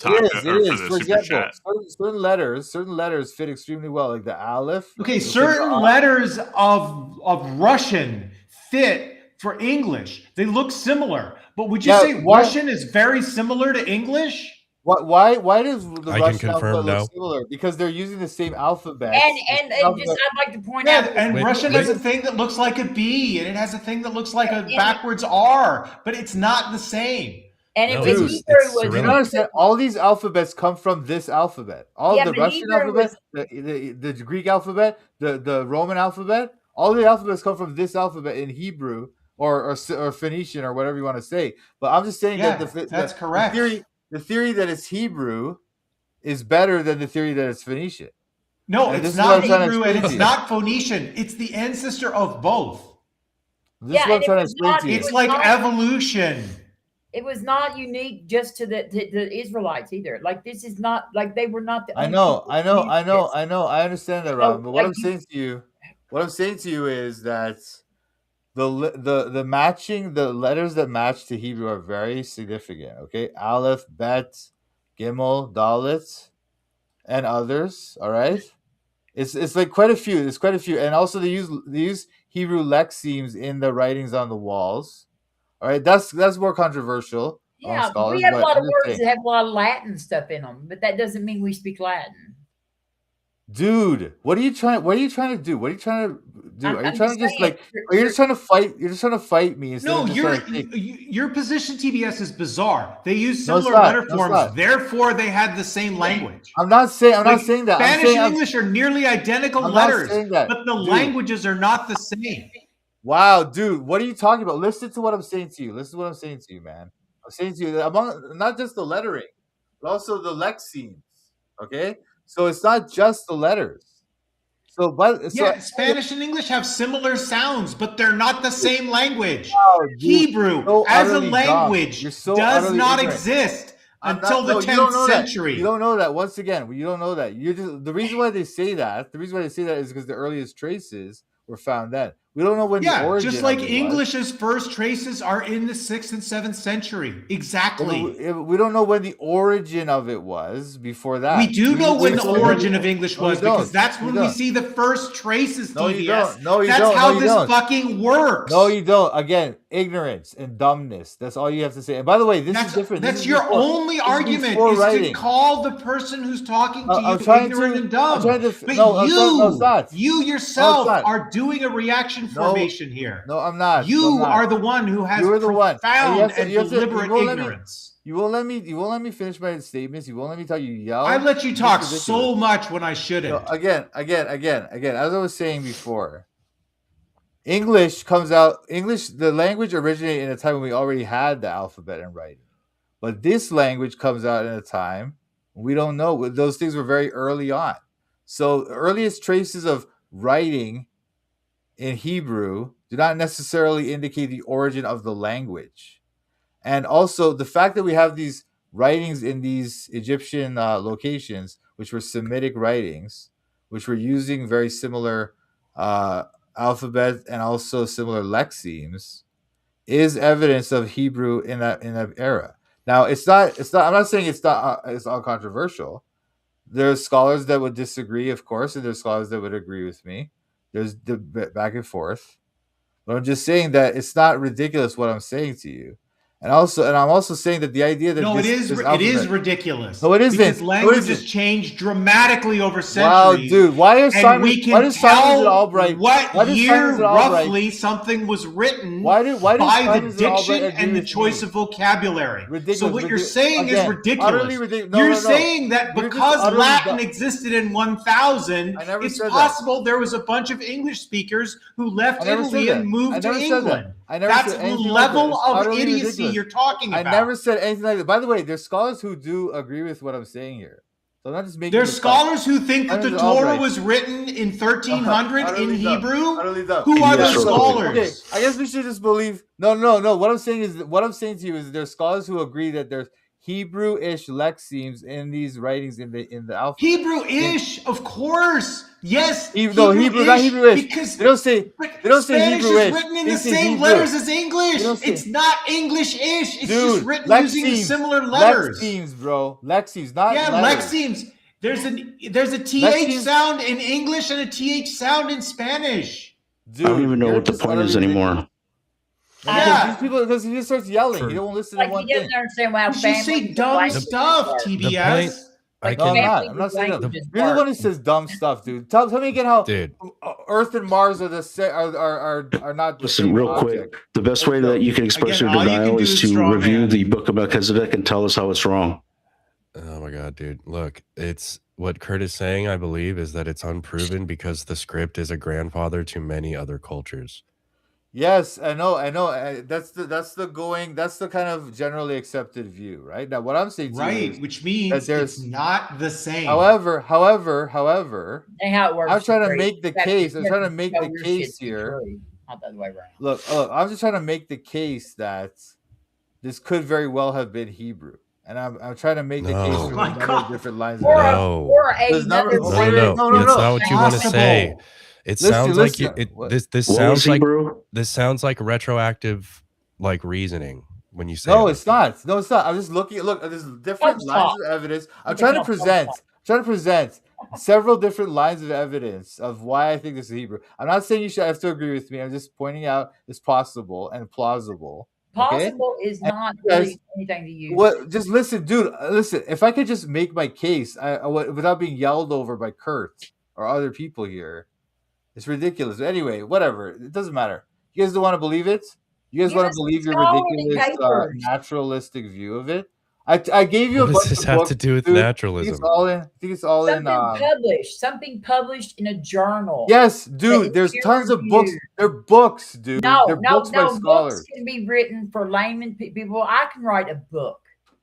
For example, certain letters fit extremely well, like the Aleph. Okay, certain letters of Russian fit for English. They look similar. But would you say Russian is very similar to English? Why does the Russian alphabet no. look similar? Because they're using the same alphabet. And I'd like to point out. And Russian has a thing that looks like a B, and it has a thing that looks like a backwards R, but it's not the same. And you don't understand? All these alphabets come from this alphabet. All the Russian alphabet, the Greek alphabet, the Roman alphabet, all the alphabets come from this alphabet in Hebrew or Phoenician or whatever you want to say. But I'm just saying that's correct. The theory that it's Hebrew is better than the theory that it's Phoenician. No, it's not Hebrew and it's not Phoenician. It's the ancestor of both. This is what I'm trying to explain to you. It's like evolution. It was not unique just to the Israelites either. Like this is not like they were not the. I know. I understand that, Robin. But what I'm saying to you is that the matching, the letters that match to Hebrew are very significant. Okay, Aleph, Bet, Gimel, Dalet, and others. All right, it's like quite a few. There's quite a few, and also they use Hebrew lexemes in the writings on the walls. All right, that's more controversial. Yeah, scholars, we have a lot of words that have a lot of Latin stuff in them, but that doesn't mean we speak Latin. Dude, what are you trying to do? What are you trying to do? Are you trying to just like you're just trying to fight? You're just trying to fight me. No, your position, TBS, is bizarre. They use similar letter forms, therefore they had the same language. I'm not saying that. Spanish and English are nearly identical letters, but the languages are not the same. Wow, dude, what are you talking about? Listen to what I'm saying to you. Listen to what I'm saying to you, man. I'm saying to you that among not just the lettering, but also the lexemes. Okay, so it's not just the letters. Spanish and English have similar sounds, but they're not the same language. Wow, dude, Hebrew as a language does not exist until the 10th century. You don't know that. Once again, you don't know that. The reason why they say that. The reason why they say that is because the earliest traces were found then. We don't know when the origin just like English's first traces are in the 6th and 7th century. Exactly. We don't know when the origin of it was before that. We do know when the origin of English was because that's when we see the first traces, No, you don't. That's how this fucking works. No, you don't. Again, ignorance and dumbness. That's all you have to say. And by the way, this is different. That's your only argument is to call the person who's talking to you ignorant and dumb. But you yourself are doing a reaction formation here. No, I'm not. You are the one who has profound and deliberate ignorance. You won't let me finish my statements. You won't let me tell you yell. I let you talk so much when I shouldn't. No, again. As I was saying before, English comes out. The language originated in a time when we already had the alphabet and writing, but this language comes out in a time we don't know. Those things were very early on. So the earliest traces of writing in Hebrew do not necessarily indicate the origin of the language. And also the fact that we have these writings in these Egyptian locations, which were Semitic writings, which were using very similar alphabet and also similar lexemes, is evidence of Hebrew in that era. Now, it's not. I'm not saying it's uncontroversial. There's scholars that would disagree, of course, and there's scholars that would agree with me. There's back and forth. But I'm just saying that it's not ridiculous what I'm saying to you. And I'm also saying that the idea that No, it is ridiculous. No, it isn't. Because No, it language isn't. has changed dramatically over Wow, centuries. dude, why we can does Simons and tell Albright what year Simons and Albright- roughly something was written why does by the Simons and Albright diction agree and the with choice me? of vocabulary. Ridiculous, So what you're ridiculous. saying Again, is ridiculous. utterly ridiculous. No, You're no, no. saying that You're just because utterly Latin dumb. existed in 1000, I never it's said that. possible there was a bunch of English speakers who left I never Italy said and that. moved I to never said that. England. I never That's said the anything like that. level It's of utterly idiocy ridiculous. you're talking I about. never said anything like that. By the way, there's scholars who do agree with what I'm saying here. So I'm not just making There's this up. scholars who think that the Simons and Torah Albright. was written in 1300 in Utterly dumb. Hebrew. Utterly dumb. Who are Yeah, those so- scholars? Okay, I guess we should just believe. No. What I'm saying to you is there's scholars who agree that there's Hebrew-ish lexemes in these writings in the alphabet. Hebrew-ish, of course. Yes. No, Hebrew, not Hebrew-ish. Because They don't say Spanish Hebrew-ish. is written in They the say same Hebrew. letters as English. They don't say- It's not English-ish. It's Dude, just written lexemes, using similar letters. Lexemes, bro. Lexemes, not Yeah, letters. lexemes. There's a TH Lexemes- sound in English and a TH sound in Spanish. Dude, I don't even know you're what the just point is utterly anymore. ridiculous. Yeah. These people, because he just starts yelling. He don't listen to Like one he thing. doesn't understand why You should say families dumb languages stuff, are- TBS. I Like No, I'm can, not. families I'm not saying that. languages You're the are- one who says dumb stuff, dude. Tell me again how dude. Earth and Mars are are not. the Listen, same real object. quick. The best way that you can express Again, your all you can denial do is is to straw review man. the Book of Melchizedek and tell us how it's wrong. Oh my god, dude. Look, it's what Kurt is saying, I believe, is that it's unproven because the script is a grandfather to many other cultures. Yes, I know. That's the kind of generally accepted view, right? Now, what I'm saying, to you Right, is which means that there's- it's not the same. however, And how it works. I'm trying to is make the that case. you I'm trying to have make know the your case shit to be here. true, not the other way around. Look, I'm just trying to make the case that this could very well have been Hebrew, and I'm trying to make the case No. from Oh a my number God. of different lines. Or, of No. or There's another no- No, wait, no, no, no. no, That's no. not what you want to say. Possible. It Listen, sounds like listen. this What sounds was like Hebrew? this sounds like retroactive like reasoning when you say No, it. it's not. No, it's not. I'm just looking. Look, there's different Let's lines talk. of evidence. I'm Let's trying to talk. present several different lines of evidence of why I think this is Hebrew. I'm not saying you should have to agree with me. I'm just pointing out it's possible and plausible. Okay? Possible is not guys- really anything to use. What? Just listen, dude. Listen. If I could just make my case, without being yelled over by Kurt or other people here, it's ridiculous. Anyway, whatever. It doesn't matter. You guys don't want to believe it. You guys Give want us to believe your scholarly ridiculous papers. naturalistic view of it. I gave you What a does bunch this of have books, to do with dude. naturalism? I think it's all in. Something published in a journal. Yes, That dude. is There's peer tons of books. reviewed. They're books, dude. No, They're no, books by no. scholars, Books can be written for layman people. I can write a book.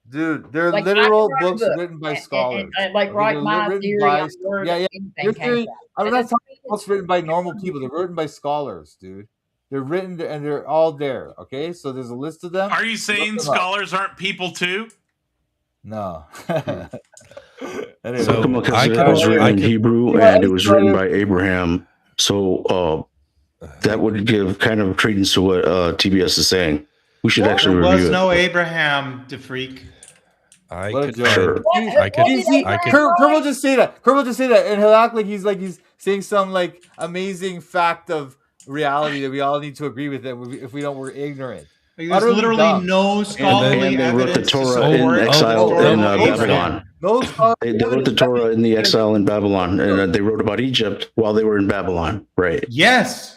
dude. They're Like, I can literal write a books book written by and scholars. like Okay, write they're my written theory by- on where yeah, yeah. anything Your came theory- from. I'm That not doesn't talking mean books it's written by true. normal people. They're written by scholars, dude. They're written and they're all there. Okay, so there's a list of them. Are you saying Look them up. scholars aren't people too? No. The So, Book of Melchizedek I was could- written I in could- Hebrew Yeah, and it was it's written right. by Abraham. So that would give kind of credence to what TBS is saying. We should actually There review was it. no Abraham, DeFreak. I What a could joke. Sure. I could You see, I could Kurt will just say that. Kurt will just say that, and he'll act like he's saying some like amazing fact of reality that we all need to agree with. That if we don't, we're ignorant. There's Utterly literally dumb. no scholarly And they wrote the evidence to Torah in support exile historical in evidence. Babylon. No scholar- They wrote the Torah in the exile in Babylon, and they wrote about Egypt while they were in Babylon. Right. Yes.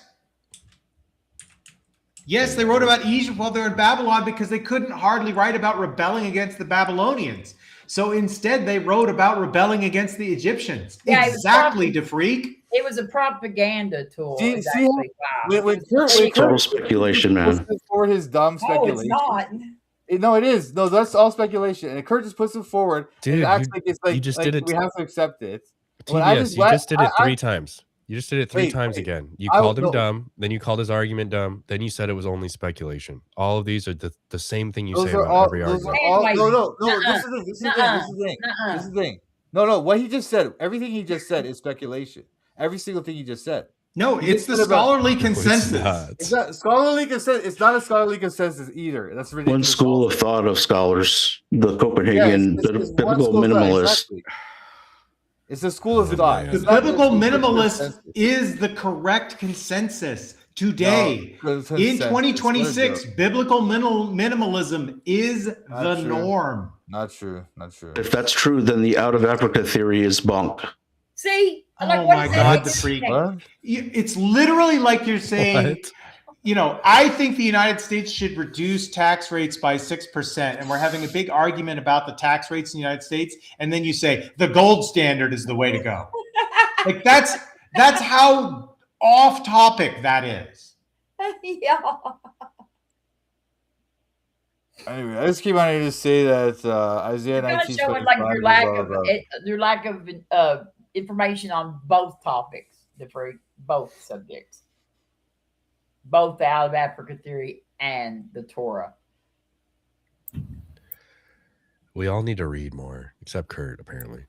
Yes, they wrote about Egypt while they were in Babylon because they couldn't hardly write about rebelling against the Babylonians. So instead, they wrote about rebelling against the Egyptians. Yeah, it was Exactly, DeFreak. It was a propaganda tool. See- is see actually why. When It was Kurt- Total speculation, man. For his dumb No, it's speculation. not. No, it is. No, that's all speculation. And Kurt just puts it forward. Dude, and acts you- like it's you like, just like did it. we have to accept it. When I TBS, you just did it I- 3 times. You just did it 3 Wait, times wait. again. You I called him no. dumb, then you called his argument dumb, then you said it was only speculation. All of these are the same thing you Those say are about all. every Those argument. are all. Anyway, No. nuh-uh, This is the thing. This is the thing. This is the thing. nuh-uh. This is the thing. No. What he just said. Everything he just said is speculation. Every single thing he just said. No, You it's the just said about- scholarly No, it's consensus. not. It's not scholarly consensus. It's not a scholarly consensus either. That's ridiculous. One school of thought of scholars, the Yeah, Copenhagen it's one biblical school of thought, minimalists. exactly. It's a school of Oh, thought. man. The It's not biblical just a minimalist consensus. is the correct consensus. today. No, In consensus. 2026, biblical minimalism is Not the true. norm. Not true. Not true. If that's true, then the out of Africa theory is bunk. See, like, Oh what my is God, that? the freak. What? It's literally like you're saying, I think the United States should reduce tax rates by 6%. And we're having a big argument about the tax rates in the United States. And then you say the gold standard is the way to go. Like that's how off topic that is. Yeah. Anyway, I just keep wanting to say that Isaiah You're kind of 19 showing like your lack of information on both topics, both subjects, both the out of Africa theory and the Torah. We all need to read more, except Kurt, apparently.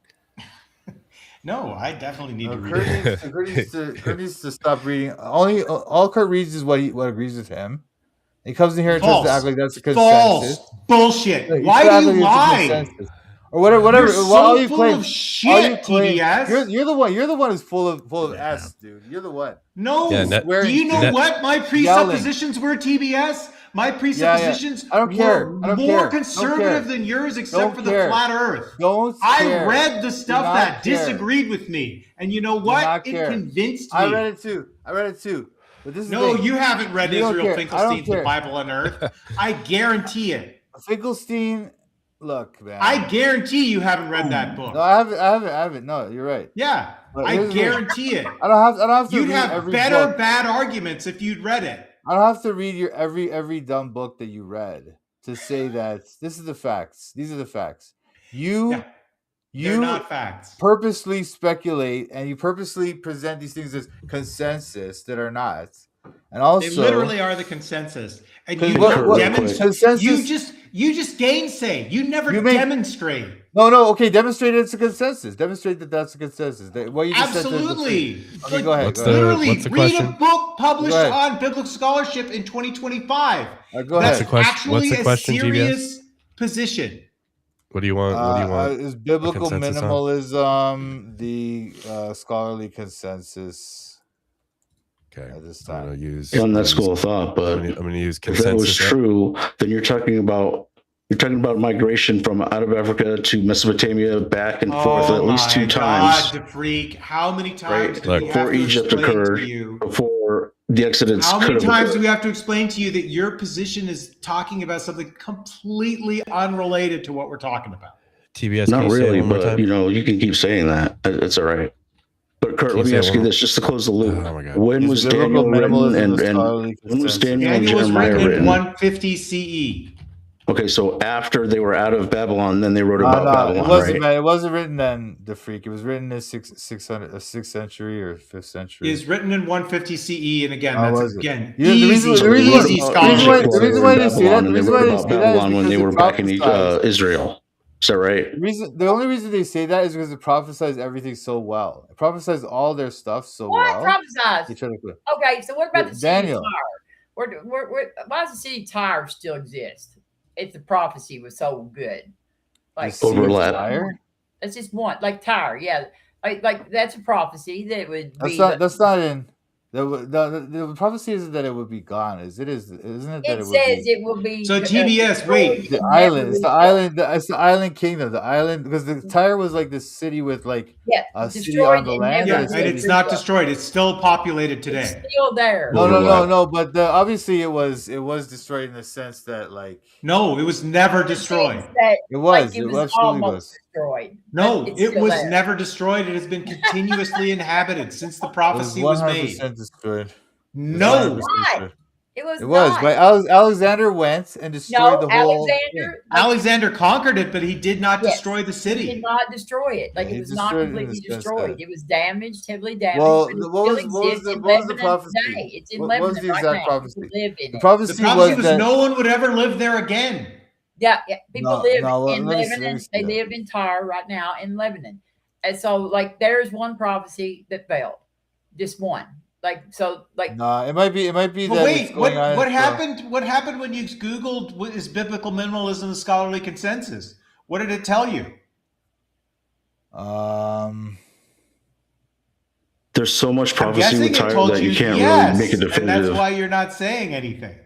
No, I definitely need to read Kurt needs to stop reading. All Kurt reads is what agrees with him. He comes in here and tries to act like that's a consensus. False. Bullshit. Like, Why do you lie? Or whatever. You're so all you full claim, of shit, TBS. You're the one. You're the one who's full of S, dude. You're the one. No. Do you know what my presuppositions were, TBS? My presuppositions I don't care. were more conservative than yours, except for the flat Earth. I read the stuff that disagreed with me, and you know what? It convinced me. I read it too. But this is you haven't read Israel Finkelstein's The Bible on Earth. I guarantee it. Finkelstein, look, man. I guarantee you haven't read that book. No, I haven't. No, you're right. Yeah, I guarantee it. I don't have to. You'd have better bad arguments if you'd read it. I don't have to read your every dumb book that you read to say that this is the facts. These are the facts. They're not facts. Purposely speculate and you purposely present these things as consensus that are not. And also, they literally are the consensus. And you demonstrate. You just gainsay. You never demonstrate. No. Okay, demonstrate it's a consensus. Demonstrate that that's a consensus. What you just absolutely. Said okay, go ahead. Literally, what's the read question? a book published on biblical scholarship in 2025. Go ahead. That's actually a serious position. What do you want? Is biblical minimalism the scholarly consensus? Okay, at this time. On that school of thought, but I'm going to use if that was true, then you're talking about migration from out of Africa to Mesopotamia back and forth at least 2 times. God, the freak! How many times before Egypt occurred, before the Exodus? How many times do we have to explain to you that your position is talking about something completely unrelated to what we're talking about? TBS, not really, but you can keep saying that. It's all right. But Kurt, let me ask you this, just to close the loop. Oh my God. When was Daniel written and when was Daniel and Jeremiah written? 150 CE. Okay, so after they were out of Babylon, then they wrote about Babylon, right? It wasn't written then, the freak. It was written in 6th century or 5th century. It was written in 150 CE, and again, the reason why they say that, Babylon when they were back in Israel. Is that right? The only reason they say that is because it prophesies everything so well. It prophesies all their stuff so well. What prophesies? Okay, so what about the city of Tyre? Why does the city of Tyre still exist? If the prophecy was so good, like overlap. That's just one, like Tyre, yeah. Like that's a prophecy that would be. That's not in. The prophecy isn't that it would be gone. Isn't it? That it says it will be. So TBS, wait, the island. It's the island. It's the island kingdom. The island, because the Tyre was like this city with like a city on the land. Yeah, and it's not destroyed. It's still populated today. It's still there. No. But obviously it was destroyed in the sense that like. No, it was never destroyed. It was. It absolutely was destroyed. No, it was never destroyed. It has been continuously inhabited since the prophecy was made. Destroyed. No, it was. It was. But Alexander went and destroyed the whole. Alexander conquered it, but he did not destroy the city. He did not destroy it. Like it was not completely destroyed. It was damaged, heavily damaged. Well, what was the prophecy? It's in Lebanon. What was the exact prophecy? The prophecy was that no one would ever live there again. Yeah. People live in Lebanon. They live in Tyre right now in Lebanon, and so like there's one prophecy that failed, just one. No, it might be. But wait, what happened? What happened when you Googled what is biblical minimalism the scholarly consensus? What did it tell you? There's so much I'm prophecy guessing with it Tyre told that you you can't yes, really make it and that's definitive. why you're not saying anything.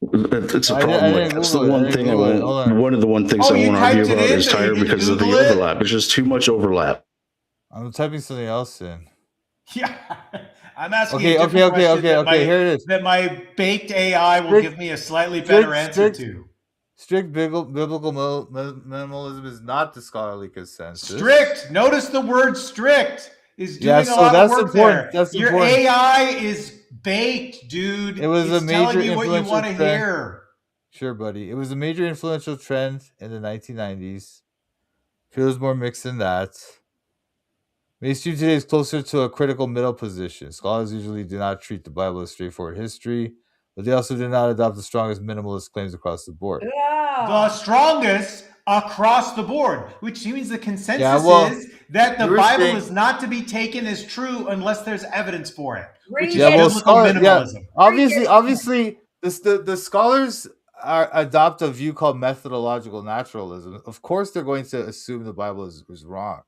It's a I problem. didn't That's the Google it. I one didn't thing I Google it. won't. Hold on. One of the one things Oh, I you won't argue typed it about in is so you Tyre can because of the Google it? overlap. There's just too much overlap. I'm typing something else in. Yeah, I'm asking Okay, a different okay, question that my, here it is. that my baked AI will give me a slightly better answer to. Strict biblical minimalism is not the scholarly consensus. Strict. Notice the word strict is doing so a lot that's of work important. there. That's Your important. AI is baked, dude. It was it's a major telling you what you influential want to trend. hear. Sure, buddy. It was a major influential trend in the 1990s. Feels more mixed than that. Mainstream today is closer to a critical middle position. Scholars usually do not treat the Bible as straightforward history, but they also do not adopt the strongest minimalist claims across the board. The strongest across the board, which means the consensus is that the you were Bible saying- is not to be taken as true unless there's evidence for it. Which is Yeah, well, biblical minimalism. Obviously, the scholars adopt a view called methodological naturalism. Of course, they're going to assume the Bible is wrong.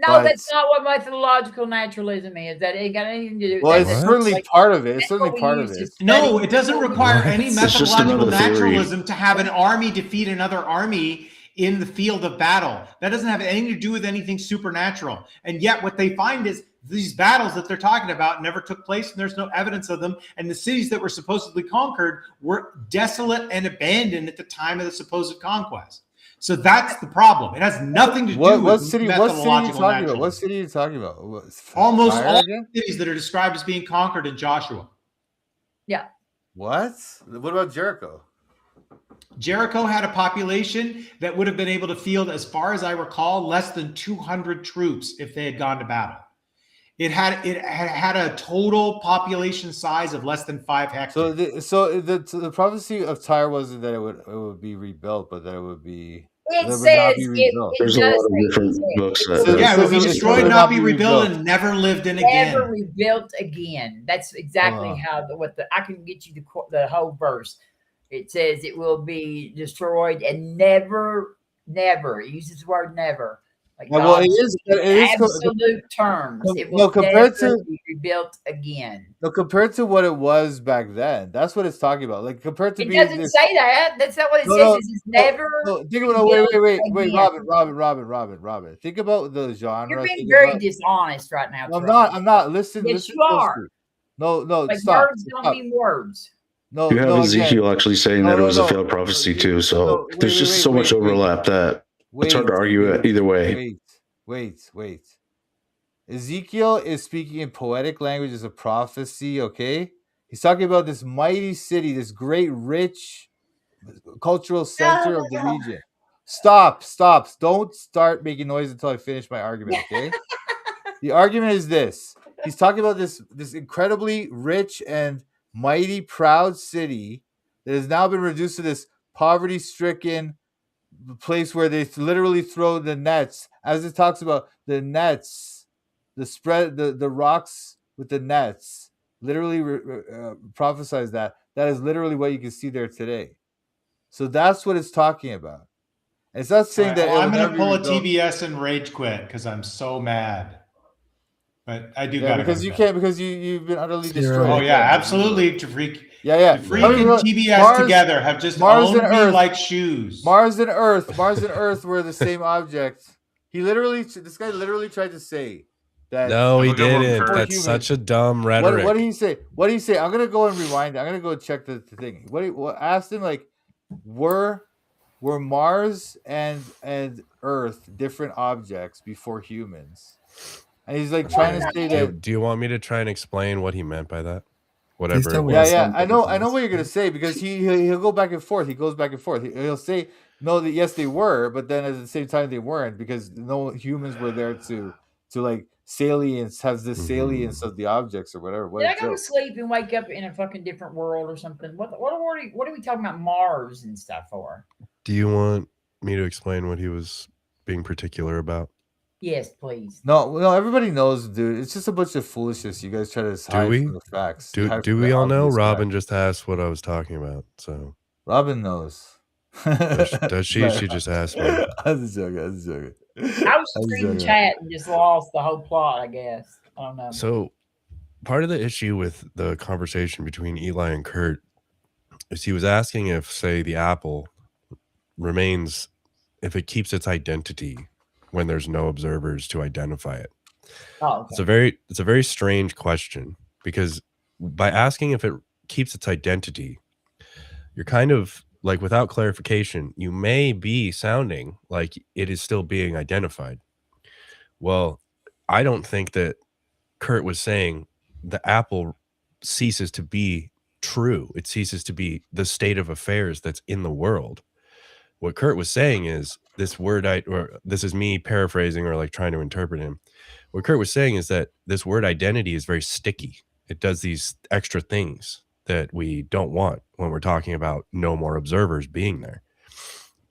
No, But- that's not what methodological naturalism is. That ain't got anything to do. Well, that's it's just certainly like- part of it. It's that's certainly what we part of use to it. study No, it doesn't require people. any It's just methodological another theory. naturalism to have an army defeat another army in the field of battle. That doesn't have anything to do with anything supernatural. And yet what they find is these battles that they're talking about never took place, and there's no evidence of them. And the cities that were supposedly conquered were desolate and abandoned at the time of the supposed conquest. So that's the problem. It has nothing to do What with city? methodological What city are you talking about? naturalism. What city are you talking about? Almost Tyre all again? cities that are described as being conquered in Joshua. Yeah. What? What about Jericho? Jericho had a population that would have been able to field, as far as I recall, less than 200 troops if they had gone to battle. It had a total population size of less than 5 hectares. So the prophecy of Tyre wasn't that it would be rebuilt, but that it would be. It would says not be it rebuilt. There's a does lot of say- different it books says- that. Yeah, it would be says it destroyed, would not not be be rebuilt, rebuilt. and never lived in Never again. rebuilt again. That's exactly how I can get you the whole verse. It says it will be destroyed and never. It uses the word never. Like Yeah, well, God it is absolute terms. It will No, compared never to- be rebuilt again. No, compared to what it was back then, that's what it's talking about. Like compared to It being doesn't say that. That's not what it No, says. no, It's never. No, think about wait, again. Robin. Think about the genre. You're being think very about- dishonest right now. I'm Terrell. not. Listen, Yes, listen you are. closely. No, Like stop. words don't stop. mean words. No, You have no, Ezekiel again. actually saying No, that it no, was no. a failed prophecy too. So No, there's just so much overlap that it's hard to argue it either way. Wait. Ezekiel is speaking in poetic language as a prophecy, okay? He's talking about this mighty city, this great, rich cultural center of the region. Stop. Don't start making noise until I finish my argument, okay? The argument is this. He's talking about this incredibly rich and mighty, proud city that has now been reduced to this poverty-stricken place where they literally throw the nets. As it talks about the nets, the rocks with the nets, literally prophesies that. That is literally what you can see there today. So that's what it's talking about. It's not saying that I'm going never to pull a be rebuilt. TBS and rage quit because I'm so mad. But I do Yeah, gotta because go you to can't, because you've been utterly destroyed. Oh yeah, absolutely. To freak. Yeah. The freak and TBS together have just Mars owned and me Earth. like shoes. Mars and Earth were the same object. This guy literally tried to say that. No, he Look at what didn't. Kurt- That's such a dumb rhetoric. What did he say? I'm gonna go and rewind it. I'm gonna go check the thing. What asked him, like, were Mars and Earth different objects before humans? And he's like trying to say that. Do you want me to try and explain what he meant by that? Whatever. tell it me. was. Yeah. I know what you're gonna say, because he'll go back and forth. He goes back and forth. He'll say no, that yes they were, but then at the same time they weren't, because no humans were there to like salience, has the salience of the objects or whatever. What Did a I go to joke. sleep and wake up in a fucking different world or something? What are we talking about Mars and stuff for? Do you want me to explain what he was being particular about? Yes, please. No, everybody knows, dude. It's just a bunch of foolishness. You guys try to hide we? from the facts. Do we all know? Robin just asked what I was talking about. So Robin knows. does she? She just asked me. I was joking. I was just reading chat and just lost the whole plot, I guess. I don't know. So part of the issue with the conversation between Eli and Kurt is he was asking if, say, the apple remains, if it keeps its identity when there's no observers to identify it. Oh, It's okay. a very strange question, because by asking if it keeps its identity, you're kind of like, without clarification, you may be sounding like it is still being identified. Well, I don't think that Kurt was saying the apple ceases to be true. It ceases to be the state of affairs that's in the world. What Kurt was saying is this word, or this is me paraphrasing or like trying to interpret him. What Kurt was saying is that this word identity is very sticky. It does these extra things that we don't want when we're talking about no more observers being there.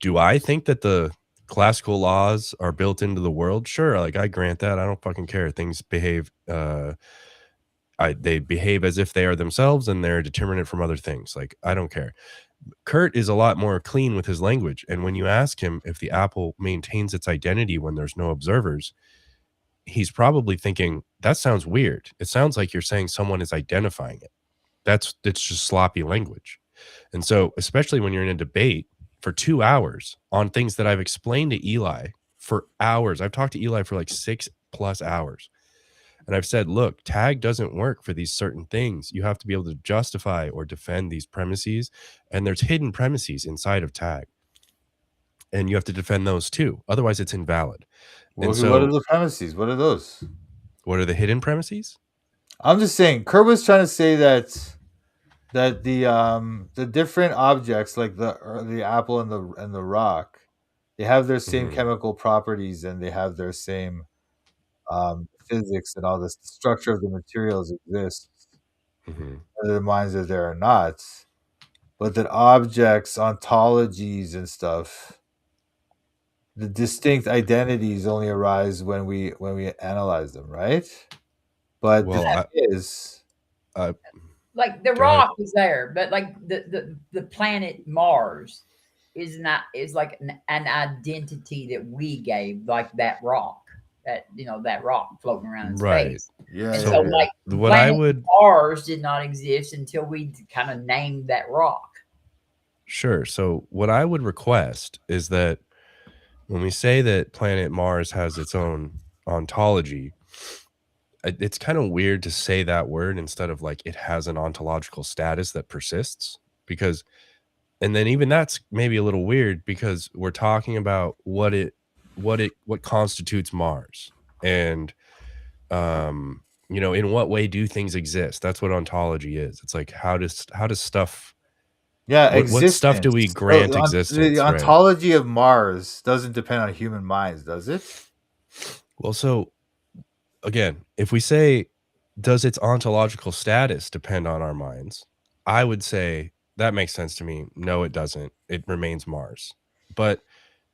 Do I think that the classical laws are built into the world? Sure, like I grant that. I don't fucking care. Things behave they behave as if they are themselves and they're determinate from other things. Like, I don't care. Kurt is a lot more clean with his language. And when you ask him if the apple maintains its identity when there's no observers, he's probably thinking, that sounds weird. It sounds like you're saying someone is identifying it. It's just sloppy language. And so, especially when you're in a debate for 2 hours on things that I've explained to Eli for hours. I've talked to Eli for like 6+ hours. And I've said, look, tag doesn't work for these certain things. You have to be able to justify or defend these premises. And there's hidden premises inside of tag. And you have to defend those too. Otherwise, it's invalid. Well, And so, what are the premises? What are those? What are the hidden premises? I'm just saying, Kurt was trying to say that the different objects, like the apple and the rock, they have their same chemical properties and they have their same physics, and all this. The structure of the materials exists, whether the minds are there or not. But that objects, ontologies, and stuff, the distinct identities only arise when we analyze them, right? But Well, the thing is, like the Go ahead. rock is there, but like the planet Mars is like an identity that we gave, like that rock, that rock floating around in Right. space. yeah, And yeah, so, yeah. like, What I planet would Mars did not exist until we kind of named that rock. Sure. So what I would request is that when we say that planet Mars has its own ontology, it's kind of weird to say that word instead of like it has an ontological status that persists, because, and then even that's maybe a little weird because we're talking about what constitutes Mars, and in what way do things exist? That's what ontology is. It's like how does stuff, Yeah, what stuff do we existence. grant The existence, right? ontology of Mars doesn't depend on human minds, does it? Well, so again, if we say, does its ontological status depend on our minds? I would say that makes sense to me. No, it doesn't. It remains Mars. But,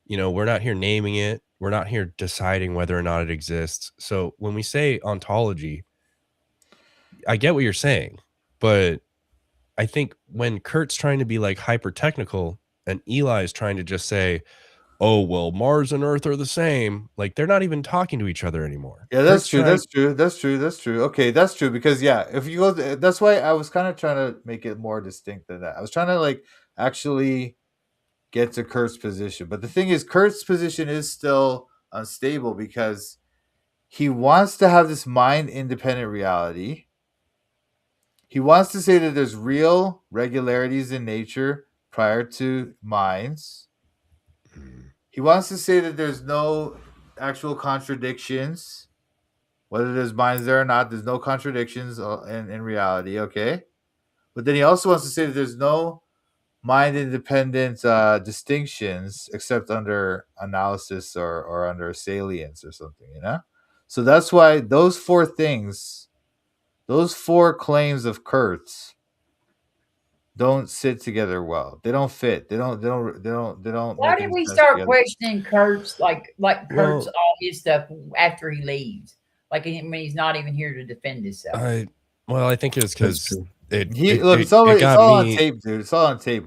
we're not here naming it. We're not here deciding whether or not it exists. So when we say ontology, I get what you're saying, but I think when Kurt's trying to be like hyper technical and Eli is trying to just say, oh, well, Mars and Earth are the same, like they're not even talking to each other anymore. Yeah, that's true. That's true. That's true. That's true. Okay, that's true. Because if you go, that's why I was kind of trying to make it more distinct than that. I was trying to like actually get to Kurt's position, but the thing is, Kurt's position is still unstable because he wants to have this mind independent reality. He wants to say that there's real regularities in nature prior to minds. He wants to say that there's no actual contradictions. Whether there's minds there or not, there's no contradictions in reality, okay? But then he also wants to say that there's no mind-independent distinctions except under analysis or under salience or something, So that's why those four things, those four claims of Kurt's don't sit together well. They don't fit. They don't Why make did any we sense start together. questioning Kurt's like Kurt's Well, all his stuff after he leaves? Like when he's not even here to defend himself. I think it was That's because true. It's all on tape, dude. It's all on tape.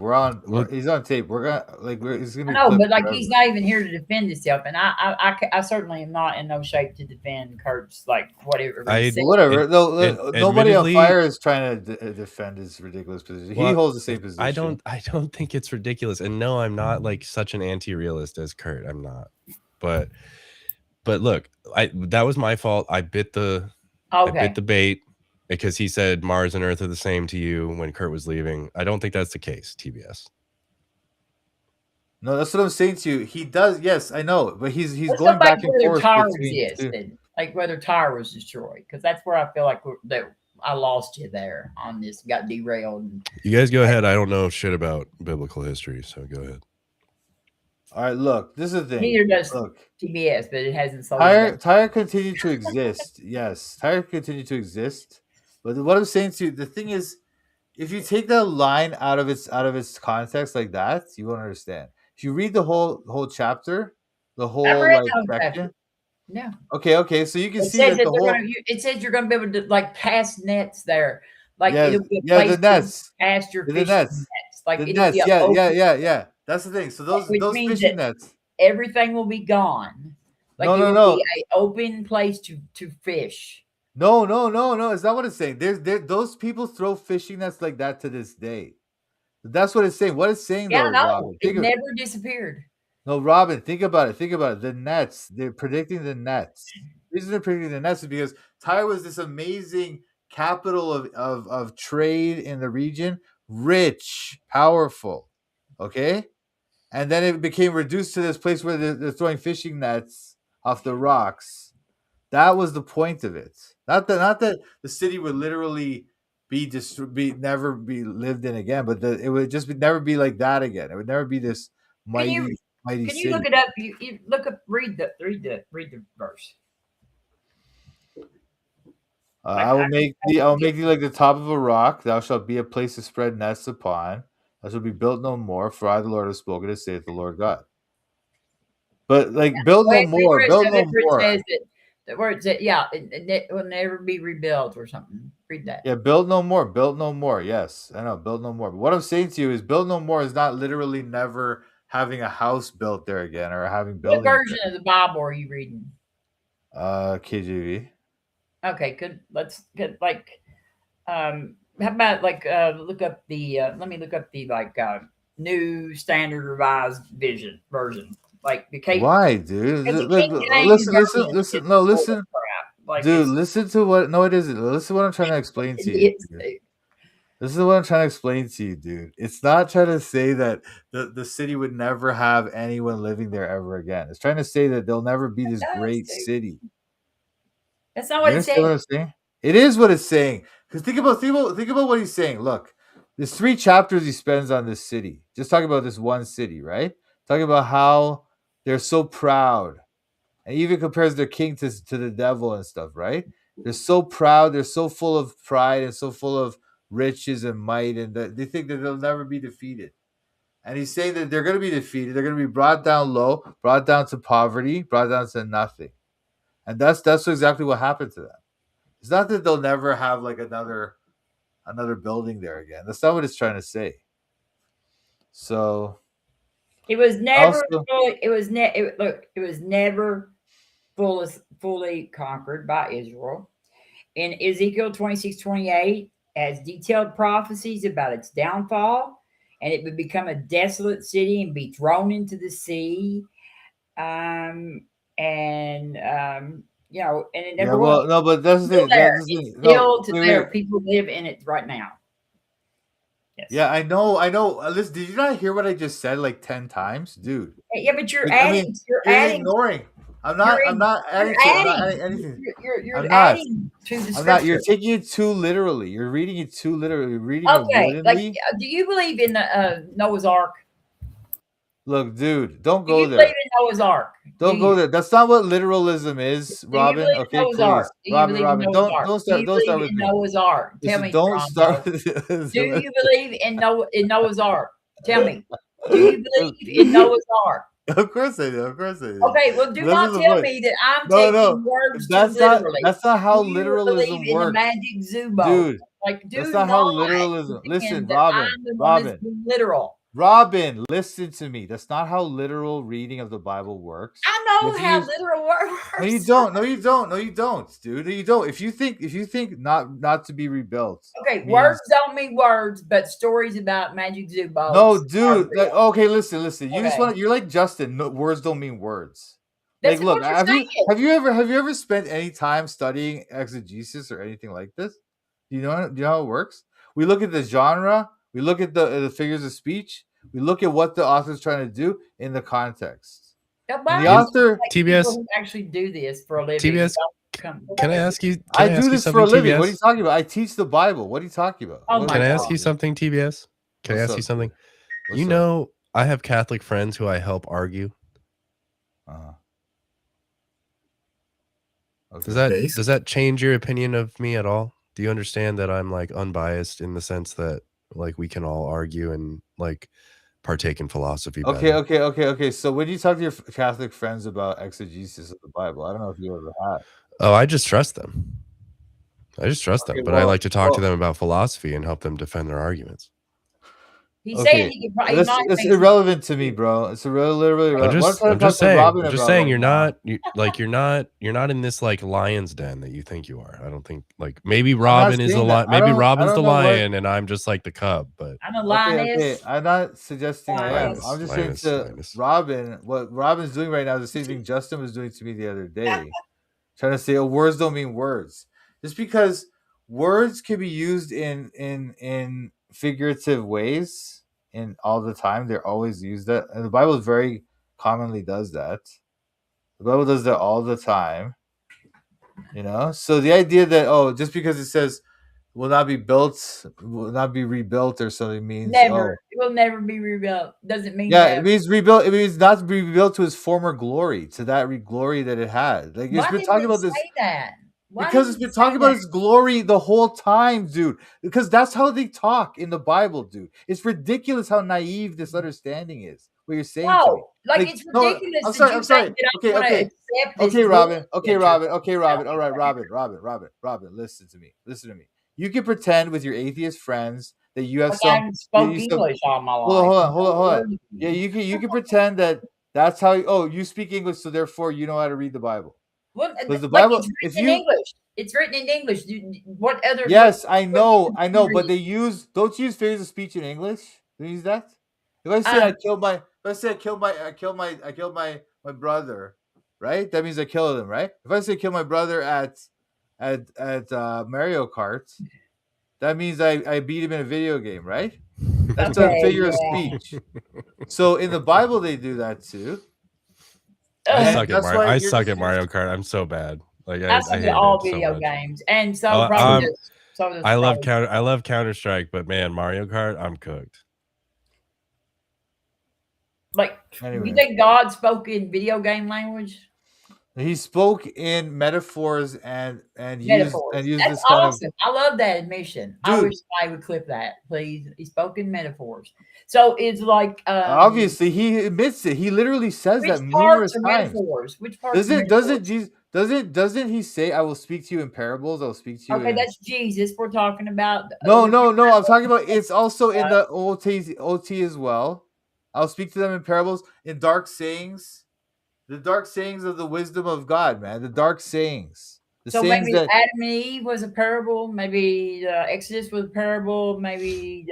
He's on tape. He's gonna be. No, but like he's not even here to defend himself, and I certainly am not in no shape to defend Kurt's like whatever. Whatever. Nobody on fire is trying to defend his ridiculous position. He holds the same position. I don't think it's ridiculous, and no, I'm not like such an anti-realist as Kurt. I'm not, but look, that was my fault. I bit the bait. Because he said Mars and Earth are the same to you when Kurt was leaving. I don't think that's the case, TBS. No, that's what I'm saying to you. He does, yes, I know, but he's going back and forth. Like whether Tyre was destroyed, because that's where I feel like that I lost you there on this, got derailed. You guys go ahead. I don't know shit about biblical history, so go ahead. All right, look, this is the thing. Neither does TBS, but it hasn't sold. Tyre continued to exist. Yes, Tyre continued to exist. But what I'm saying to you, the thing is, if you take that line out of its context like that, you won't understand. If you read the whole chapter, the whole section. No. Okay. So you can see that it says you're going to be able to like pass nets there, like it'll be the nets, past your fishing nets, like the nets. Yeah. That's the thing. So those fishing nets, everything will be gone. Like no. Be an open place to fish. No. It's not what it's saying. Those people throw fishing nets like that to this day. That's what it's saying. What it's saying, though, Robin, it never disappeared. No, Robin, think about it. The nets. They're predicting the nets. The reason they're predicting the nets is because Tyre was this amazing capital of trade in the region, rich, powerful. Okay, and then it became reduced to this place where they're throwing fishing nets off the rocks. That was the point of it. Not that the city would literally never be lived in again, but it would just never be like that again. It would never be this mighty city. Can you look it up? You look up. Read the verse. I will make thee like the top of a rock. Thou shalt be a place to spread nets upon. Thou shalt be built no more. For I, the Lord, have spoken it, saith the Lord God. But build no more. Build no more. The word said, it will never be rebuilt or something. Read that. Yeah, build no more. Build no more. Yes, I know. Build no more. But what I'm saying to you is build no more is not literally never having a house built there again or having buildings. What version of the Bible are you reading? KJV. Okay, good. How about look up the let me look up the New Standard Revised version. Like the K. Why, dude? Listen. No, listen. Dude, listen to what. No, it isn't. Listen to what I'm trying to explain to you. This is what I'm trying to explain to you, dude. It's not trying to say that the city would never have anyone living there ever again. It's trying to say that there'll never be this great city. That's not what it's saying. What I'm saying. It is what it's saying. Because think about what he's saying. Look, there's 3 chapters he spends on this city. Just talking about this one city, right? Talking about how they're so proud, and even compares their king to the devil and stuff, right? They're so proud, they're so full of pride and so full of riches and might, and that they think that they'll never be defeated. And he's saying that they're going to be defeated. They're going to be brought down low, brought down to poverty, brought down to nothing. And that's exactly what happened to them. It's not that they'll never have like another building there again. That's not what it's trying to say. So it was never it was never fully conquered by Israel. In Ezekiel 26:28, has detailed prophecies about its downfall, and it would become a desolate city and be thrown into the sea. And it never was. No, but that's the thing. It's still there. People live in it right now. Yes. Yeah, I know. Listen, did you not hear what I just said like 10 times, dude? Yeah, but you're adding. You're ignoring. I'm not adding anything. You're adding to the scripture. I'm not. You're taking it too literally. You're reading it too literally. You're reading it willingly. Do you believe in the Noah's Ark? Look, dude, don't go there. Do you believe in Noah's Ark? Don't go there. That's not what literalism is, Robin. Okay, please. Robin, don't start with me. Noah's Ark. Tell me. Don't start. Do you believe in Noah's Ark? Tell me. Do you believe in Noah's Ark? Of course I do. Okay, well, do not tell me that I'm taking words too literally. That's not how literalism works. In the magic zoo boat? Dude, Like, do That's not how not literalism. Listen, pretend that Robin, I'm the one that's Robin, being literal. Robin, listen to me. That's not how literal reading of the Bible works. I You know have to how use- literal works. No, you don't. No, you don't. No, you don't, dude. No, you don't. If you think not to be rebuilt. Okay, means- words don't mean words, but stories about magic zoo balls. No, dude. Like, okay, listen. You just Okay. want. You're like Justin. No, words don't mean words. That's Like, look. what you're Have you saying. ever spent any time studying exegesis or anything like this? Do you know how it works? We look at the genre. We look at the figures of speech. We look at what the author's trying to do in the context. Now, And the why author. like TBS people who actually do this for a living. TBS, Come- Can I ask you? Can I ask do you this something, for a living. TBS? What are you talking about? I teach the Bible. What are you talking about? Oh What- my Can I God. ask you something, TBS? Can I What's ask you up, something? dude? What's You up? know, I have Catholic friends who I help argue. Uh-huh. Okay. Does that change your opinion of me at all? Do you understand that I'm like unbiased in the sense that like we can all argue and like partake in philosophy Okay, better? okay. So when you talk to your Catholic friends about exegesis of the Bible, I don't know if you ever have. Oh, I just trust them. Okay, But I well- like to talk to well- them about philosophy and help them defend their arguments. He's Okay, saying he could probably. that's irrelevant to me, bro. It's literally irrelevant. I'm just saying you're not in this like lion's den that you think you are. I don't think like maybe Robin is the saying that. lion. I Maybe don't- I Robin's don't the know what- lion and I'm just like the cub. But I'm a Okay, lioness. I'm not suggesting I am. Lioness. I'm just Lioness, saying to lioness. Robin, what Robin's doing right now is the same thing Justin was doing to me the other day. Trying to say, oh, words don't mean words. Just because words can be used in figurative ways in all the time, they're always used that. And the Bible very commonly does that. The Bible does that all the time. You know? So the idea that, just because it says will not be rebuilt or something means Never. It will never be rebuilt. Doesn't mean yeah, never. it means rebuilt. It means not to be rebuilt to its former glory, to that glory that it had. Like it's Why been did talking it about this say that? Why because did it's it been say talking about that? its glory the whole time, dude. Because that's how they talk in the Bible, dude. It's ridiculous how naive this understanding is. What you're saying to me. No, like it's no, ridiculous. I'm that sorry. you I'm sorry. think that I Okay, wanna okay. accept this Okay, Robin. bullshit. Okay, Robin. Okay, Robin. All right, Robin. Listen to me. You can pretend with your atheist friends that you have Like I haven't spoke you English all my life. Hold on. Yeah, you can pretend that that's how. You speak English, so therefore you know how to read the Bible. Well, Because the like Bible, it's if written in you English. It's written in English. What other? yes, what- I know, what- but they don't use figures of speech in English. They use that. If I say I killed my brother, right? That means I killed him, right? If I say kill my brother at Mario Kart, that means I beat him in a video game, right? That's a Okay, figure of yeah. speech. So in the Bible, they do that too. I And suck at that's Mario. why I you're suck at just- Mario Kart. I'm so bad. Like I I suck hate at all it so video much. games, and so Oh, probably so does I love probably- I love Counter Strike, but man, Mario Kart, I'm cooked. Like, Anyway. you think God spoke in video game language? He spoke in metaphors and Metaphors. used That's this kind awesome. I love that admission. I Dude. wish I would clip that, please. He spoke in metaphors. So it's like obviously he admits it. He literally says which that numerous parts are times. metaphors? Which parts are Doesn't he say I will speak to you in parables? I will speak to you Okay, in... that's Jesus we're talking about. No, I'm talking about it's also in the OT as well. I'll speak to them in parables, in dark sayings. The dark sayings of the wisdom of God, man. The dark sayings. The So sayings maybe that Adam and Eve was a parable. Maybe Exodus was a parable. Maybe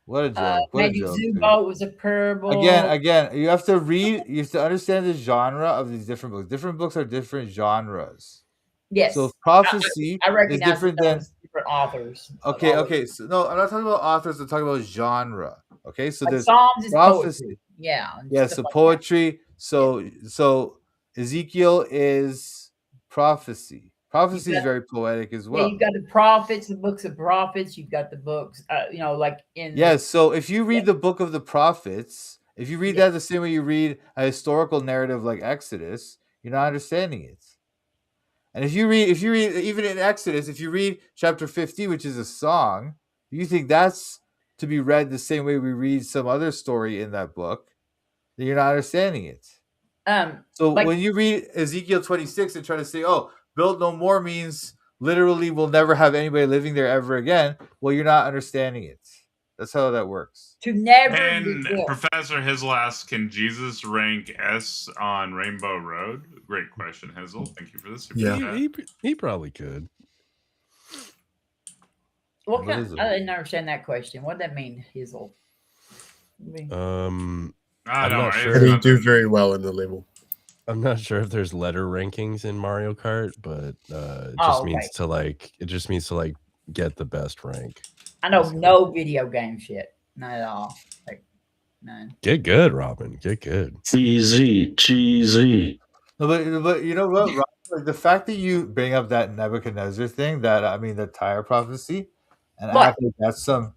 what a joke. What a Magic joke. Zoo Dude. Boat was a parable. Again, you have to understand the genre of these different books. Different books are different genres. Yes. So prophecy I is recognize different that than those different authors. okay. So no, I'm not talking about authors. I'm talking about genre. Okay, so Like there's Psalms is prophecy. poetry. Yeah. and Yeah, stuff so like that. poetry. So Ezekiel is prophecy. Prophecy is got- very poetic as Yeah, well. you've got the prophets, the books of prophets. You've got the books, like in Yes, so if you read the book of the prophets, if you read that the same way you read a historical narrative like Exodus, you're not understanding it. And if you read even in Exodus, if you read chapter 50, which is a song, you think that's to be read the same way we read some other story in that book, then you're not understanding it. So like- when you read Ezekiel 26 and try to say, oh, build no more means literally will never have anybody living there ever again. Well, you're not understanding it. That's how that works. To never And rebuild. Professor Hizzle asks, can Jesus rank S on Rainbow Road? Great question, Hizzle. Thank you for this. Yeah. He probably could. What What kind? is it? I didn't understand that question. What does that mean, Hizzle? I'm I'm not sure. Did he do very well in the level? I'm not sure if there's letter rankings in Mario Kart, but it Oh, just okay. means to like get the best rank. I know basically. no video game shit. Not at all. Like none. Get good, Robin. Get good. cheesy. No, but you know what, Rob? Like, the fact that you bring up that Nebuchadnezzar thing, the tire prophecy, and What? act like that's some.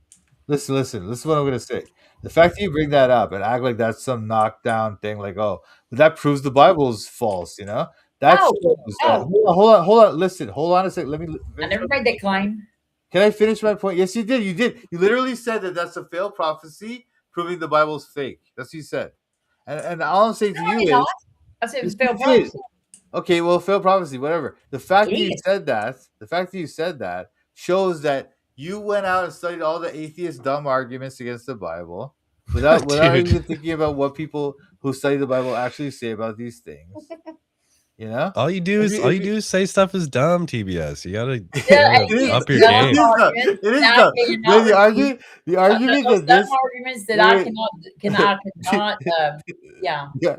Listen. This is what I'm gonna say. The fact that you bring that up and act like that's some knockdown thing, like, oh, but that proves the Bible's false. You know, that No, shows that. no. Hold on. Listen, hold on a second. Let me. I never made that claim. Can I finish my point? Yes, you did. You did. You literally said that that's a failed prophecy, proving the Bible's fake. That's what you said. And all I'm saying to No, I you did is, not. I said it was yes, you failed did. prophecy. Okay, well, failed prophecy, whatever. The fact It that you is. said that shows that you went out and studied all the atheist dumb arguments against the Bible without Dude. even thinking about what people who study the Bible actually say about these things. You know? All you do is say stuff is dumb, TBS. You gotta Yeah, It is up your dumb game. arguments It is that I dumb. cannot The refute. argument Those that dumb this arguments that wait, I wait. cannot Yeah,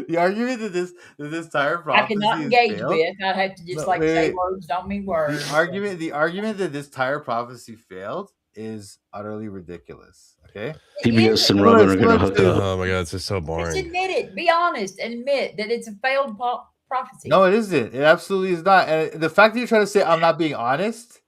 the argument that this tire I prophecy cannot is engage failed. with. I have to just No, say wait. words, don't mean words. The argument that this tire prophecy failed is utterly ridiculous. Okay, TBS and Similar- Robin are going to similar hook to- up. Oh my god, it's just so Just boring. admit it. Be honest and admit that it's a failed prophecy. No, it isn't. It absolutely is not. And the fact that you're trying to say I'm not being honest,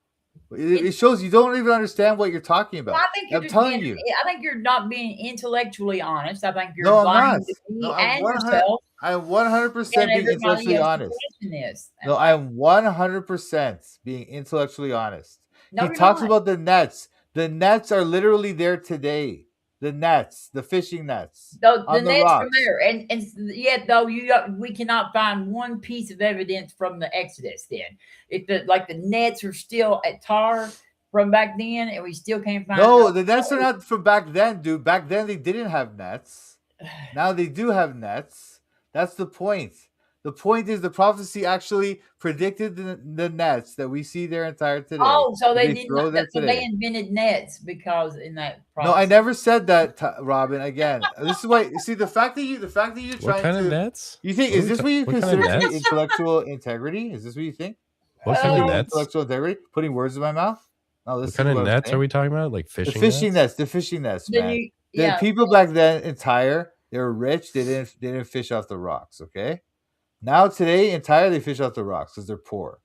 it shows you don't even understand what you're talking about. I think you're I'm just telling being, you. I think you're not being intellectually honest. I think you're No, I'm lying not. to me No, I'm and 100 yourself I'm 100% and being everybody intellectually else honest. in this. No, I'm 100% being intellectually honest. No, He you're talks not. about the nets. The nets are literally there today. The nets, the fishing nets The on the nets rocks. from there, and yet though we cannot find one piece of evidence from the Exodus. Then, if the nets are still at Tar from back then, and we still can't find. No, the nets are not from back then, dude. Back then they didn't have nets. Now they do have nets. That's the point. The point is the prophecy actually predicted the nets that we see there entire today. Oh, so they did throw not. there So today. they invented nets because in that. No, I never said that, Robin. Again, this is why. See, the fact that you're What trying kind to. of nets? You think What is are we this ta- what you what kind of consider to be nets? intellectual integrity? Is this what you think? What kind of Oh. nets? Intellectual integrity? Putting words in my mouth? No, What kind of nets are we talking about? Like The fishing fishing nets? nets. The fishing nets, Then man. you, The yeah. people back then entire they were rich. They didn't fish off the rocks. Okay. Now today, entirely fish off the rocks because they're poor,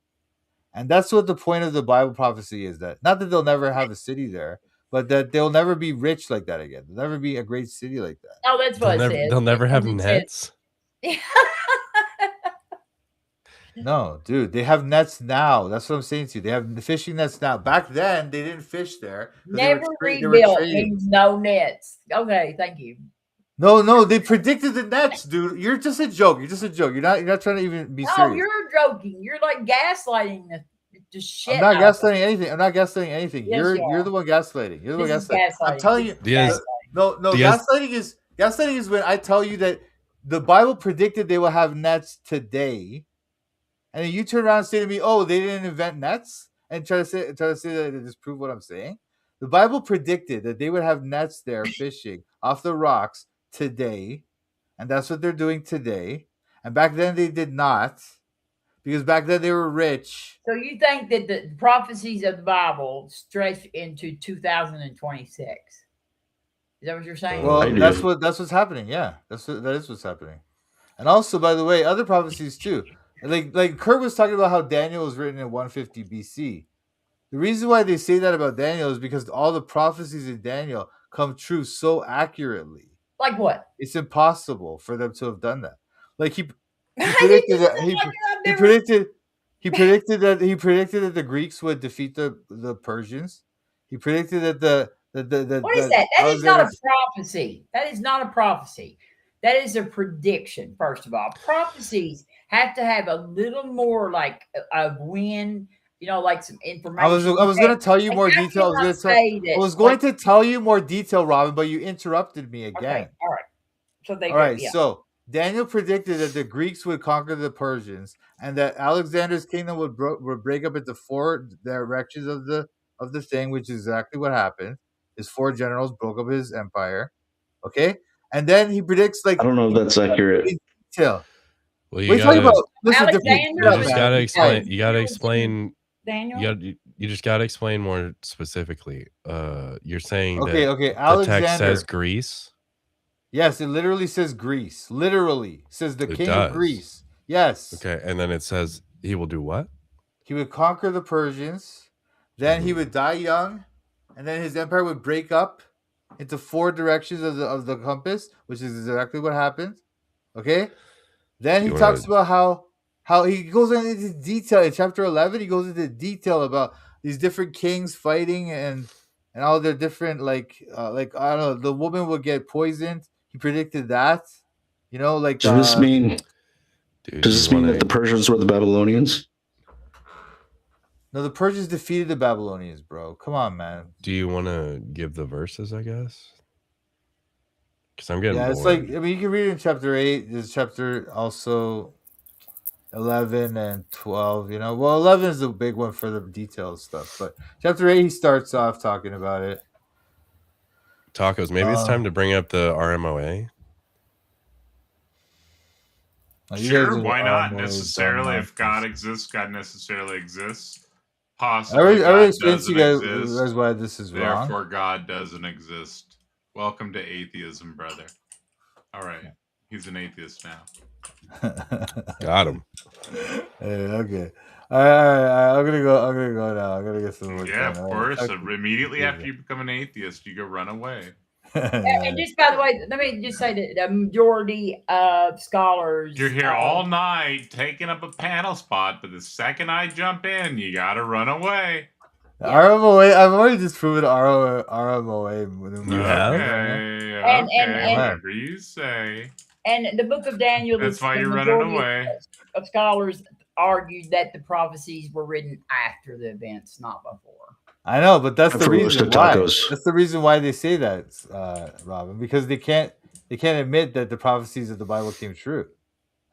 and that's what the point of the Bible prophecy is. That not that they'll never have a city there, but that they'll never be rich like that again. They'll never be a great city like that. Oh, that's what They'll never have nets. No, dude, they have nets now. That's what I'm saying to you. They have the fishing nets now. Back then, they didn't fish there. 'cause Never they were rebuilt trading. means no nets. Okay, thank you. No, they predicted the nets, dude. You're just a joke. You're not trying to even be Oh, serious. you're joking. You're like gaslighting the shit. I'm not out of it. gaslighting anything. I'm not gaslighting anything. Yes, you're you are. you're the one gaslighting. You're the one This is gaslighting. I'm gaslighting. telling you. This is No, Diaz- gaslighting is when I tell you that the Bible predicted they will have nets today, and then you turn around and say to me, "Oh, they didn't invent nets," and try to say that to disprove what I'm saying. The Bible predicted that they would have nets there fishing off the rocks today, and that's what they're doing today. And back then they did not, because back then they were rich. So you think that the prophecies of the Bible stretch into 2026? Is that what you're saying? Well, I do. that's what's happening. Yeah, that is what's happening. And also, by the way, other prophecies too. Like Kurt was talking about how Daniel was written in 150 BC. The reason why they say that about Daniel is because all the prophecies in Daniel come true so accurately. Like what? It's impossible for them to have done that. Like he I predicted didn't that say like I've he never- predicted that the Greeks would defeat the Persians. He predicted that the What is that? That is not a prophecy. That is not a prophecy. That is a prediction, first of all. Prophecies have to have a little more like of when like some information. I was going to tell you more detail. I was going to tell you more detail, Robin, but you interrupted me again. Okay, all right. So all right. So Daniel predicted that the Greeks would conquer the Persians, and that Alexander's kingdom would break up into 4 directions of the thing, which is exactly what happened. His 4 generals broke up his empire. Okay, and then he predicts I don't know if that's accurate. Detail. Well, you just gotta explain. You gotta explain. Daniel. You just gotta explain more specifically. You're saying that Alexander, the text says Greece. Yes, it literally says Greece. Literally says the king of Greece. Yes. Okay, and then it says he will do what? He would conquer the Persians. Then he would die young, and then his empire would break up into 4 directions of the compass, which is exactly what happened. Okay. Then he talks about how he goes into detail in chapter 11. He goes into detail about these different kings fighting and all their different like I don't know. The woman would get poisoned. He predicted that. Does this mean? Does this mean that the Persians were the Babylonians? No, the Persians defeated the Babylonians, bro. Come on, man. Do you want to give the verses? I guess. Because I'm getting bored. It's like, I mean, you can read it in chapter 8. There's chapter also 11 and 12. Well, 11 is the big one for the detailed stuff, but chapter 8 he starts off talking about it. Tacos. Maybe it's time to bring up the RMOA. Sure, why not necessarily? If God exists, God necessarily exists. Possibly, I already explained to you guys why this is wrong. Therefore, God doesn't exist. Welcome to atheism, brother. All right, he's an atheist now. Got him. Okay. All right. I'm gonna go now. I'm gonna get some more. Yeah, of course. Immediately after you become an atheist, you go run away. And just by the way, let me just say that the majority of scholars. You're here all night taking up a panel spot, but the second I jump in, you gotta run away. RMOA. I've already disproven RMOA. You have? Okay, whatever you say. And the book of Daniel. That's why you're running away. Of scholars argued that the prophecies were written after the events, not before. I know, but that's the reason why. That's the reason why they say that, Robin, because they can't admit that the prophecies of the Bible came true.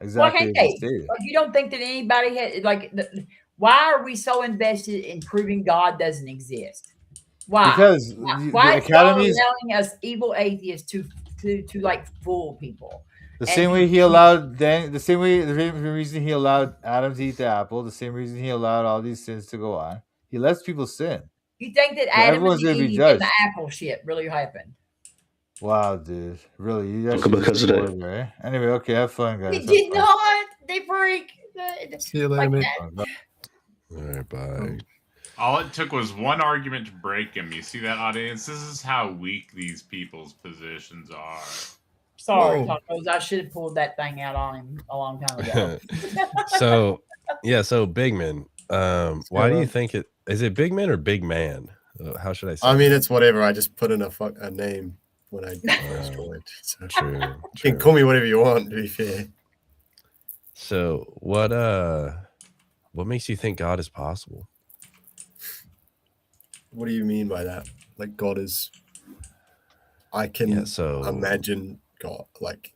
Exactly. Well, you don't think that anybody had why are we so invested in proving God doesn't exist? Why? Because why is God allowing us evil atheists to fool people? The same way he allowed the reason he allowed Adam to eat the apple, the same reason he allowed all these sins to go on. He lets people sin. You think that Adam and Eve and the apple shit really happened? Wow, dude. Really? You because of that. Right? Anyway, okay, have fun, guys. It did not. They freak. See you later, man. All right, bye. All it took was one argument to break him. You see that, audience? This is how weak these people's positions are. Sorry, Tacos. I should have pulled that thing out on him a long time ago. So Bigman. Why do you think it is it Bigman or Big Man? How should I say? I mean, it's whatever. I just put in a name when I joined. So true. You can call me whatever you want, to be fair. So what makes you think God is possible? What do you mean by that? Like God is? I can imagine God. Like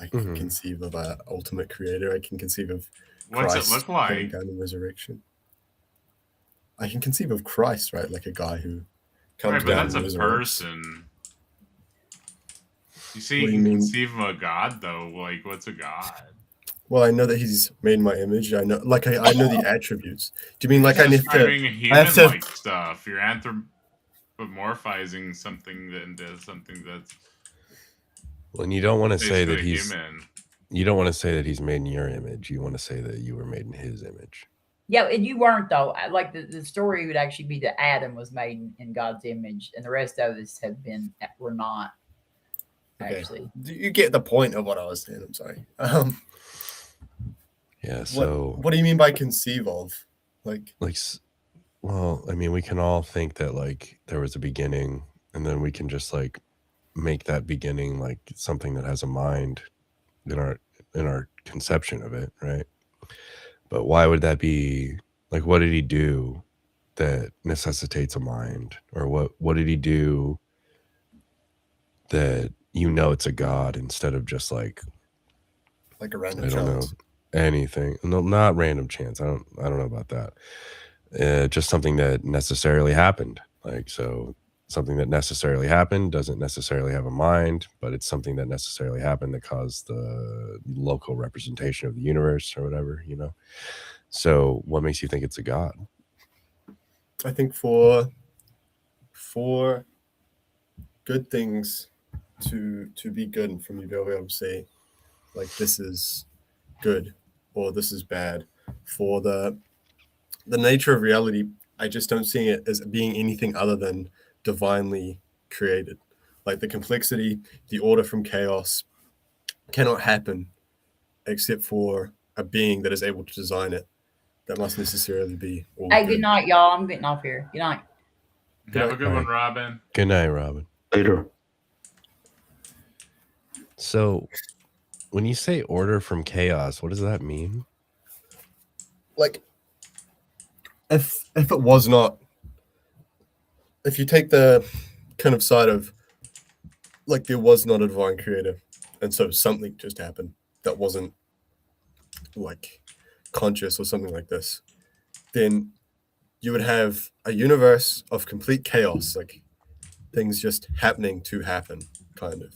I can conceive of an ultimate creator. I can conceive of What's Christ it look like? coming down in resurrection. I can conceive of Christ, right? Like a guy who comes down. But that's a person. You see, you can conceive of a God, though. Like, what's a God? Well, I know that he's made in my image. I know, I know the attributes. Do you mean like I have human-like stuff? You're anthropomorphizing something into something that's. Well, and you don't want to say that he's human. You don't want to say that he's made in your image. You want to say that you were made in his image. Yeah, and you weren't, though. Like the story would actually be that Adam was made in God's image, and the rest of us were not. Actually, you get the point of what I was saying. I'm sorry. Yeah. So, what do you mean by conceive of? Well, I mean, we can all think that like there was a beginning, and then we can just like make that beginning like something that has a mind in our conception of it, right? But why would that be Like, what did he do that necessitates a mind? Or what did he do that it's a god instead of just like a random I don't chance. know, anything. No, not random chance. I don't know about that. Just something that necessarily happened. Like, so something that necessarily happened doesn't necessarily have a mind, but it's something that necessarily happened that caused the local representation of the universe or whatever, you know? So what makes you think it's a god? I think for good things to be good, and for me to be able to say, like, this is good or this is bad, for the nature of reality, I just don't see it as being anything other than divinely created. Like, the complexity, the order from chaos cannot happen except for a being that is able to design it. That must necessarily be all Hey, good. good night, y'all. I'm getting off here. Good night. Have a good one, Robin. Good night, Robin. Later. So when you say order from chaos, what does that mean? Like, if it was not, if you take the kind of side of, like, there was not a divine creator, and so something just happened that wasn't, like, conscious or something like this, then you would have a universe of complete chaos, like things just happening to happen, kind of.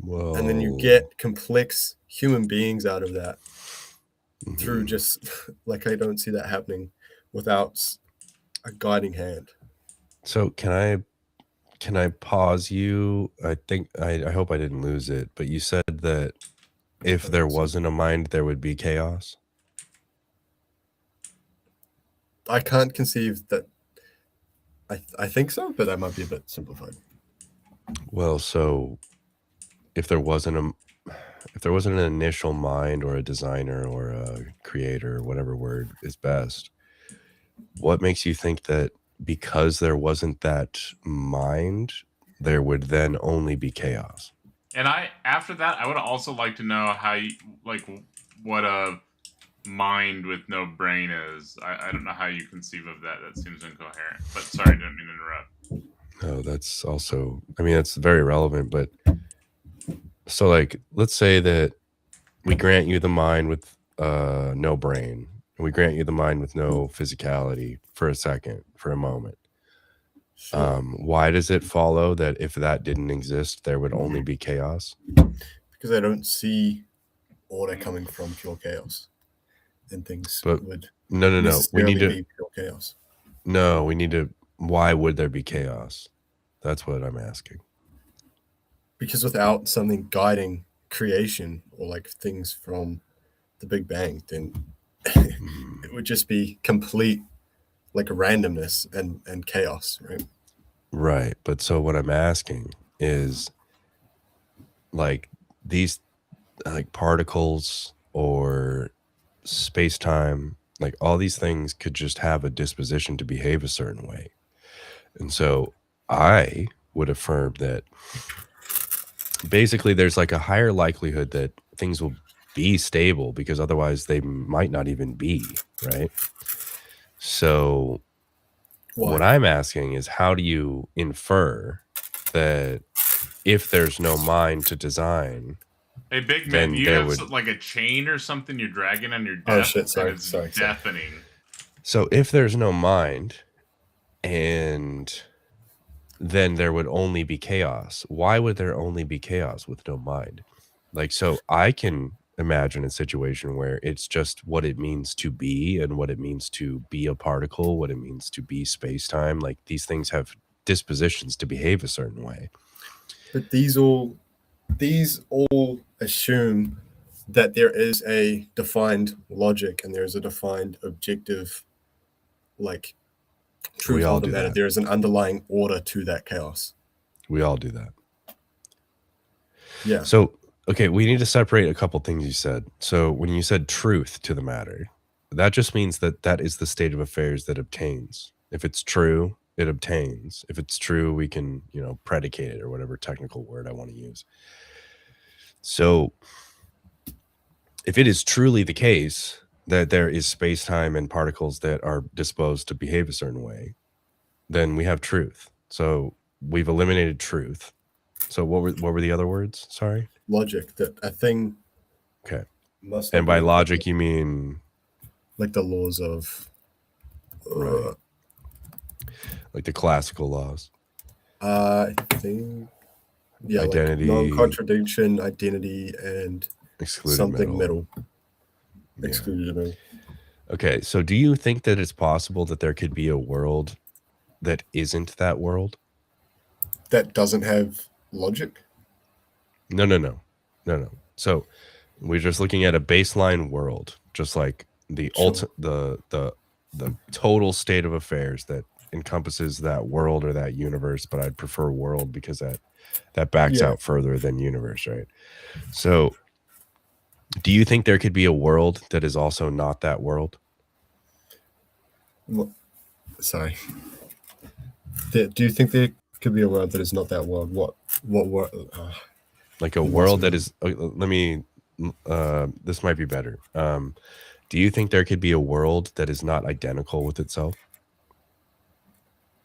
Whoa. And then you get complex human beings out of that through just, like, I don't see that happening without a guiding hand. So can I pause you? I think I hope I didn't lose it, but you said that if there wasn't a mind, there would be chaos. I can't conceive that. I think so, but that might be a bit simplified. Well, so if there wasn't an initial mind or a designer or a creator, whatever word is best, what makes you think that because there wasn't that mind, there would then only be chaos? And after that, I would also like to know how you, like, what a mind with no brain is. I don't know how you conceive of that. That seems incoherent. But sorry, didn't mean to interrupt. No, that's also, I mean, that's very relevant, but so, like, let's say that we grant you the mind with no brain, and we grant you the mind with no physicality for a second, for a moment. Sure. Why does it follow that if that didn't exist, there would only be chaos? Because I don't see order coming from pure chaos, and things would no. We need to be pure chaos. No, we need to. Why would there be chaos? That's what I'm asking. Because without something guiding creation, or like things from the Big Bang, then it would just be complete, like, randomness and chaos, right? Right. But so what I'm asking is, like, these, like, particles or space-time, like, all these things could just have a disposition to behave a certain way. And so I would affirm that basically there's like a higher likelihood that things will be stable, because otherwise they might not even be, right? So what I'm asking is, how do you infer that if there's no mind to design? Hey, Big Man, you have like a chain or something you're dragging on your desk? Oh shit! Sorry, it's deafening. So if there's no mind, and then there would only be chaos. Why would there only be chaos with no mind? Like, so I can imagine a situation where it's just what it means to be, and what it means to be a particle, what it means to be space-time. Like, these things have dispositions to behave a certain way. But these all assume that there is a defined logic and there's a defined objective, like, truth of the matter. There is an underlying order to that chaos. We all do that. Yeah. So, okay, we need to separate a couple things you said. So when you said truth to the matter, that just means that that is the state of affairs that obtains. If it's true, it obtains. If it's true, we can, predicate it, or whatever technical word I want to use. So if it is truly the case that there is space-time and particles that are disposed to behave a certain way, then we have truth. So we've eliminated truth. So what were the other words? Sorry. Logic, that a thing. Okay. Must And not by be logic, you mean like the laws of right, like the classical laws. I think, yeah, Identity, like non-contradiction, identity, and excluded something middle. Yeah. Excluded middle. Okay, so do you think that it's possible that there could be a world that isn't that world? That doesn't have logic? No. So we're just looking at a baseline world, just like the Sure. the total state of affairs that encompasses that world or that universe, but I'd prefer world because that backs Yeah. out further than universe, right? So do you think there could be a world that is also not that world? What? Sorry. Do you think there could be a world that is not that world? What world? Like a world that is, let me, this might be better. Do you think there could be a world that is not identical with itself?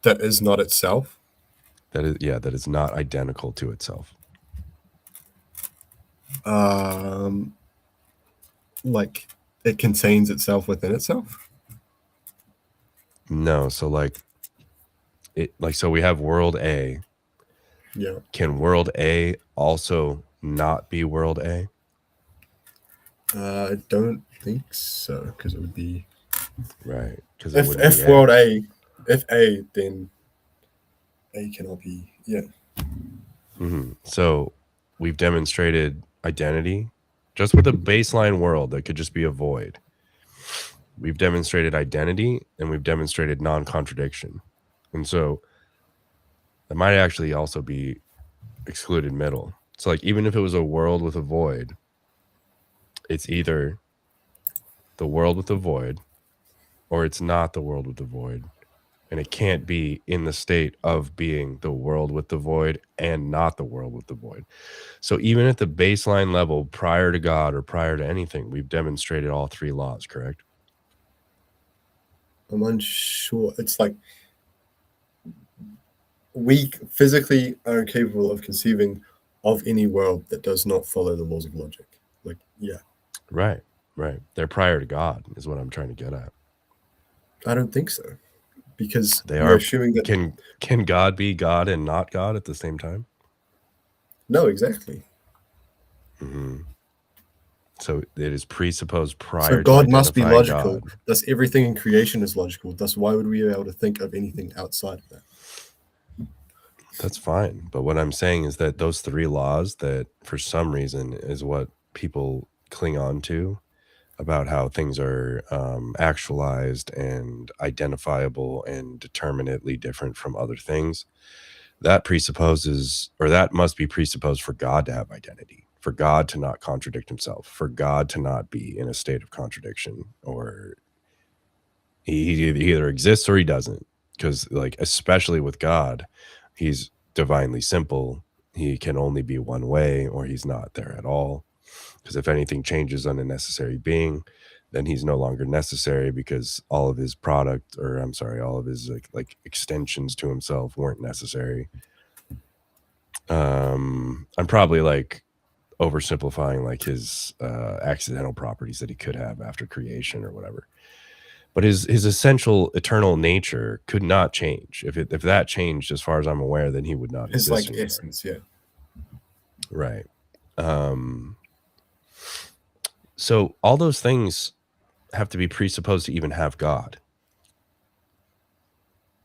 That is not itself? That is not identical to itself. Like it contains itself within itself? No, so so we have world A. Yeah. Can world A also not be world A? I don't think so, because it would be right. Because if world A, if A, then A cannot be. Yeah. Mm-hmm. So we've demonstrated identity just with a baseline world that could just be a void. We've demonstrated identity and we've demonstrated non-contradiction. And so that might actually also be excluded middle. So like even if it was a world with a void, it's either the world with the void or it's not the world with the void. And it can't be in the state of being the world with the void and not the world with the void. So even at the baseline level, prior to God or prior to anything, we've demonstrated all three laws, correct? I'm unsure. It's like we physically are incapable of conceiving of any world that does not follow the laws of logic. Like, yeah. Right. They're prior to God is what I'm trying to get at. I don't think so. Because they you're are assuming that can God be God and not God at the same time? No, exactly. Mm-hmm. So it is presupposed prior. So God to must be logical. God. Thus, everything in creation is logical. Thus, why would we be able to think of anything outside of that? That's fine. But what I'm saying is that those three laws that for some reason is what people cling on to about how things are actualized and identifiable and determinately different from other things. That presupposes, or that must be presupposed for God to have identity, for God to not contradict himself, for God to not be in a state of contradiction, or he either exists or he doesn't. Because like, especially with God, he's divinely simple. He can only be one way or he's not there at all. Because if anything changes on a necessary being, then he's no longer necessary because all of his product, or I'm sorry, all of his like extensions to himself weren't necessary. I'm probably like oversimplifying like his accidental properties that he could have after creation or whatever. But his essential eternal nature could not change. If that changed, as far as I'm aware, then he would not exist. His like anymore. essence, yeah. Right. So all those things have to be presupposed to even have God.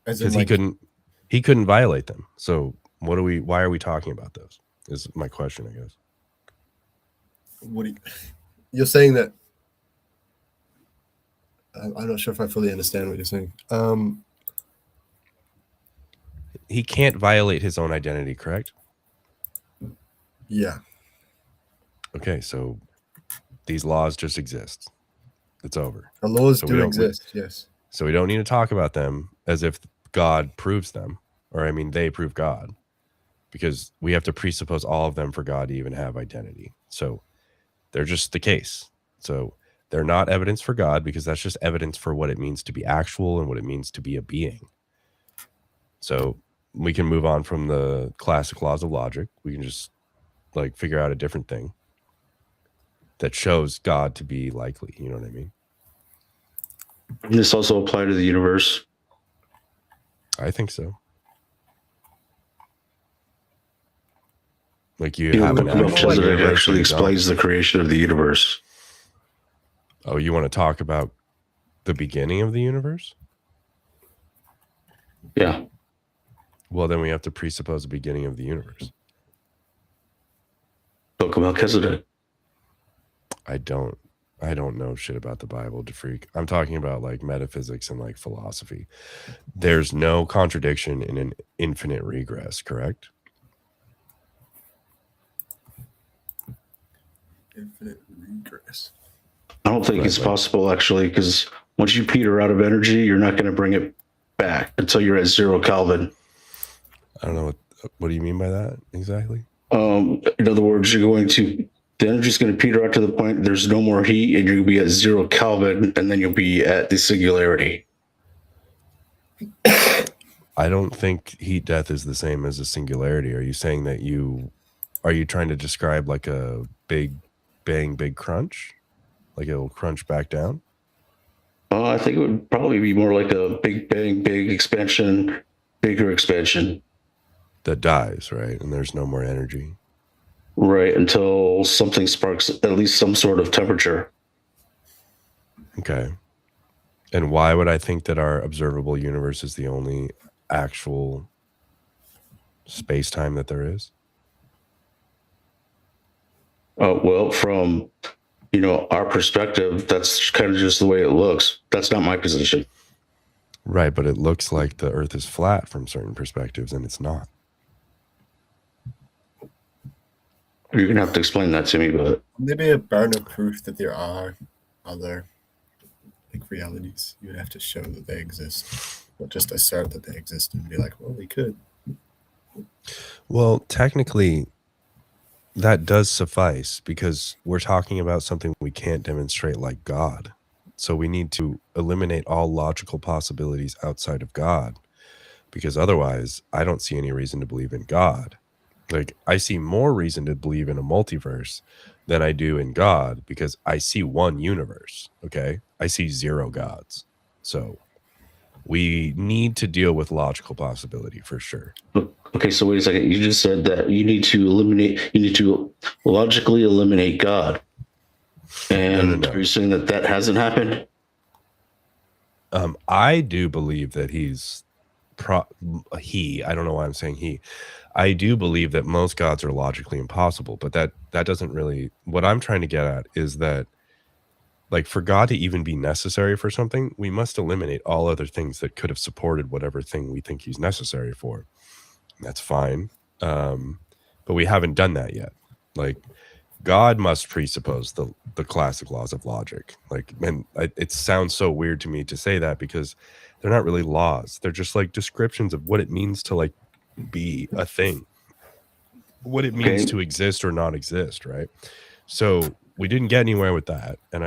Because he couldn't violate them. So why are we talking about those? Is my question, I guess. You're saying that I'm not sure if I fully understand what you're saying. He can't violate his own identity, correct? Yeah. Okay, so these laws just exist. It's over. The laws do exist, yes. So we don't need to talk about them as if God proves them, or I mean, they prove God, because we have to presuppose all of them for God to even have identity. So they're just the case. So They're not evidence for God because that's just evidence for what it means to be actual and what it means to be a being. So we can move on from the classic laws of logic. We can just like figure out a different thing that shows God to be likely. You know what I mean? Can this also apply to the universe? I think so. Like you You know, have an actual Melchizedek universe, actually but you don't. explains the creation of the universe. Oh, you want to talk about the beginning of the universe? Yeah. Well, then we have to presuppose the beginning of the universe. Book of Melchizedek. I don't know shit about the Bible, DeFreak. I'm talking about like metaphysics and like philosophy. There's no contradiction in an infinite regress, correct? Infinite regress. I don't think Right, it's like- possible, actually, because once you peter out of energy, you're not going to bring it back until you're at 0 Kelvin. I don't know what do you mean by that exactly? In other words, the energy's going to peter out to the point there's no more heat, and you'll be at 0 Kelvin, and then you'll be at the singularity. I don't think heat death is the same as a singularity. Are you saying that are you trying to describe like a big bang, big crunch? Like it'll crunch back down? I think it would probably be more like a big bang, big expansion, bigger expansion. That dies, right? And there's no more energy. Right, until something sparks at least some sort of temperature. Okay. And why would I think that our observable universe is the only actual space-time that there is? Well, from our perspective, that's kind of just the way it looks. That's not my position. Right, but it looks like the Earth is flat from certain perspectives, and it's not. You're gonna have to explain that to me, but Maybe a burden of proof that there are other like realities. You would have to show that they exist, or just assert that they exist and be like, well, we could. Well, technically, that does suffice because we're talking about something we can't demonstrate like God. So we need to eliminate all logical possibilities outside of God because otherwise I don't see any reason to believe in God. Like I see more reason to believe in a multiverse than I do in God because I see one universe, okay? I see 0 gods. So we need to deal with logical possibility for sure. okay. So wait a second. You just said that you need to logically eliminate God, and No. are you saying that hasn't happened? I do believe that I don't know why I'm saying he. I do believe that most gods are logically impossible, but that doesn't really, what I'm trying to get at is that like for God to even be necessary for something, we must eliminate all other things that could have supported whatever thing we think he's necessary for. That's fine. But we haven't done that yet. Like God must presuppose the classic laws of logic. Like, and it sounds so weird to me to say that because they're not really laws. They're just like descriptions of what it means to like be a thing, what it means to exist or not exist, right? So we didn't get anywhere with that, and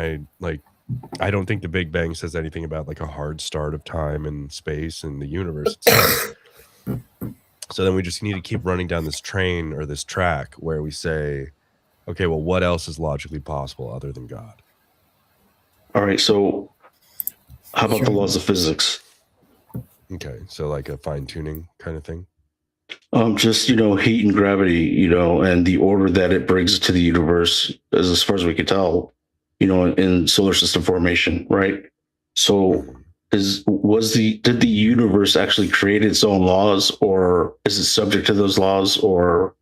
I don't think the Big Bang says anything about like a hard start of time and space and the universe itself. So then we just need to keep running down this train or this track where we say, okay, well, what else is logically possible other than God? All right. So how about the laws of physics? Okay, so like a fine-tuning kind of thing. Just heat and gravity, and the order that it brings to the universe, as far as we can tell, in solar system formation, right? So, did the universe actually create its own laws, or is it subject to those laws, or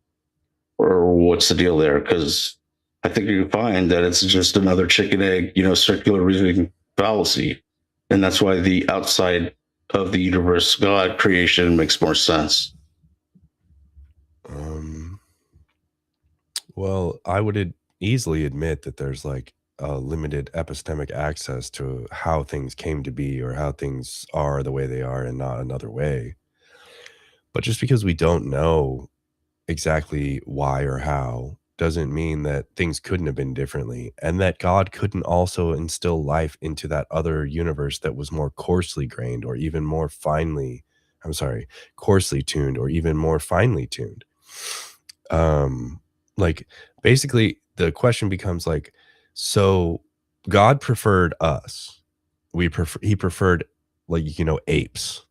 what's the deal there? Because I think you can find that it's just another chicken egg, circular reasoning fallacy, and that's why the outside of the universe, God creation, makes more sense. Well, I would easily admit that there's like a limited epistemic access to how things came to be or how things are the way they are and not another way. But just because we don't know exactly why or how doesn't mean that things couldn't have been differently, and that God couldn't also instill life into that other universe that was more coarsely grained or even more finely, coarsely tuned or even more finely tuned. Like basically the question becomes like, so God preferred us. He preferred, like, you know, apes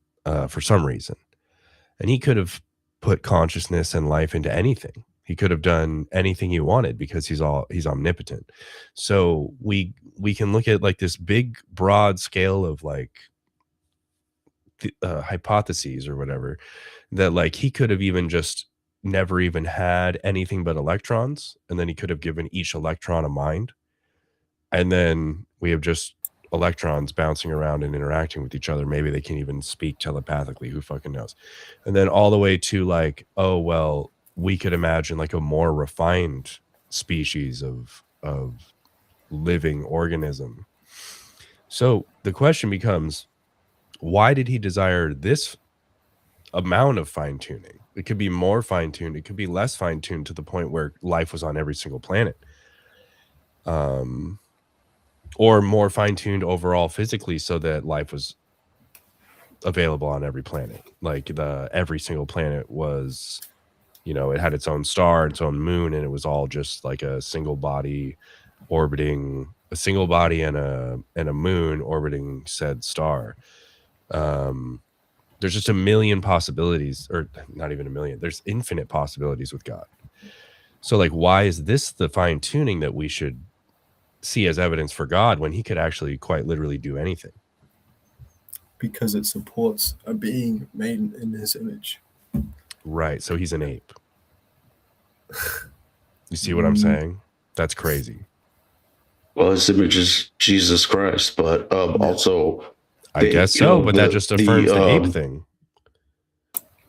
for some reason. And he could have put consciousness and life into anything. He could have done anything he wanted because he's omnipotent. So we can look at like this big broad scale of like hypotheses or whatever, that like he could have even just never even had anything but electrons, and then he could have given each electron a mind, and then we have just electrons bouncing around and interacting with each other. Maybe they can even speak telepathically, who fucking knows. And then all the way to like, oh well, we could imagine like a more refined species of living organism. So the question becomes, why did he desire this amount of fine-tuning? It could be more fine-tuned, it could be less fine-tuned, to the point where life was on every single planet, or more fine-tuned overall physically, so that life was available on every planet. Like every single planet was, you know, it had its own star, its own moon, and it was all just like a single body orbiting, a single body and a moon orbiting said star. There's just a million possibilities, or not even a million. There's infinite possibilities with God. So like, why is this the fine tuning that we should see as evidence for God when he could actually quite literally do anything? Because it supports a being made in his image. Right. So he's an ape. You see what I'm saying? That's crazy. Well, his image is Jesus Christ, but also, I guess so, but that just affirms the ape thing.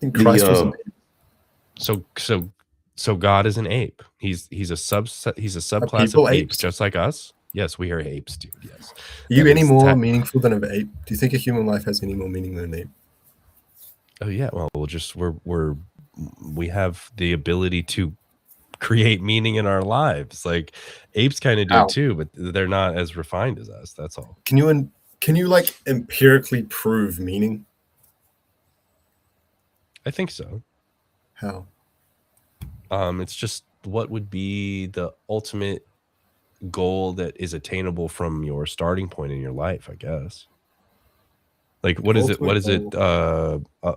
And Christ was an ape. So God is an ape. He's a subclass people of apes, apes? just like us. Yes, we are apes, dude. Yes. Are you That any is more meaningful than an ape? Do you think a human life has any more meaning than an ape? Oh yeah. Well, we have the ability to create meaning in our lives. Like apes kind of do How? too, but they're not as refined as us. That's all. Can you like empirically prove meaning? I think so. How? It's just, what would be the ultimate goal that is attainable from your starting point in your life, I guess. Like what is it?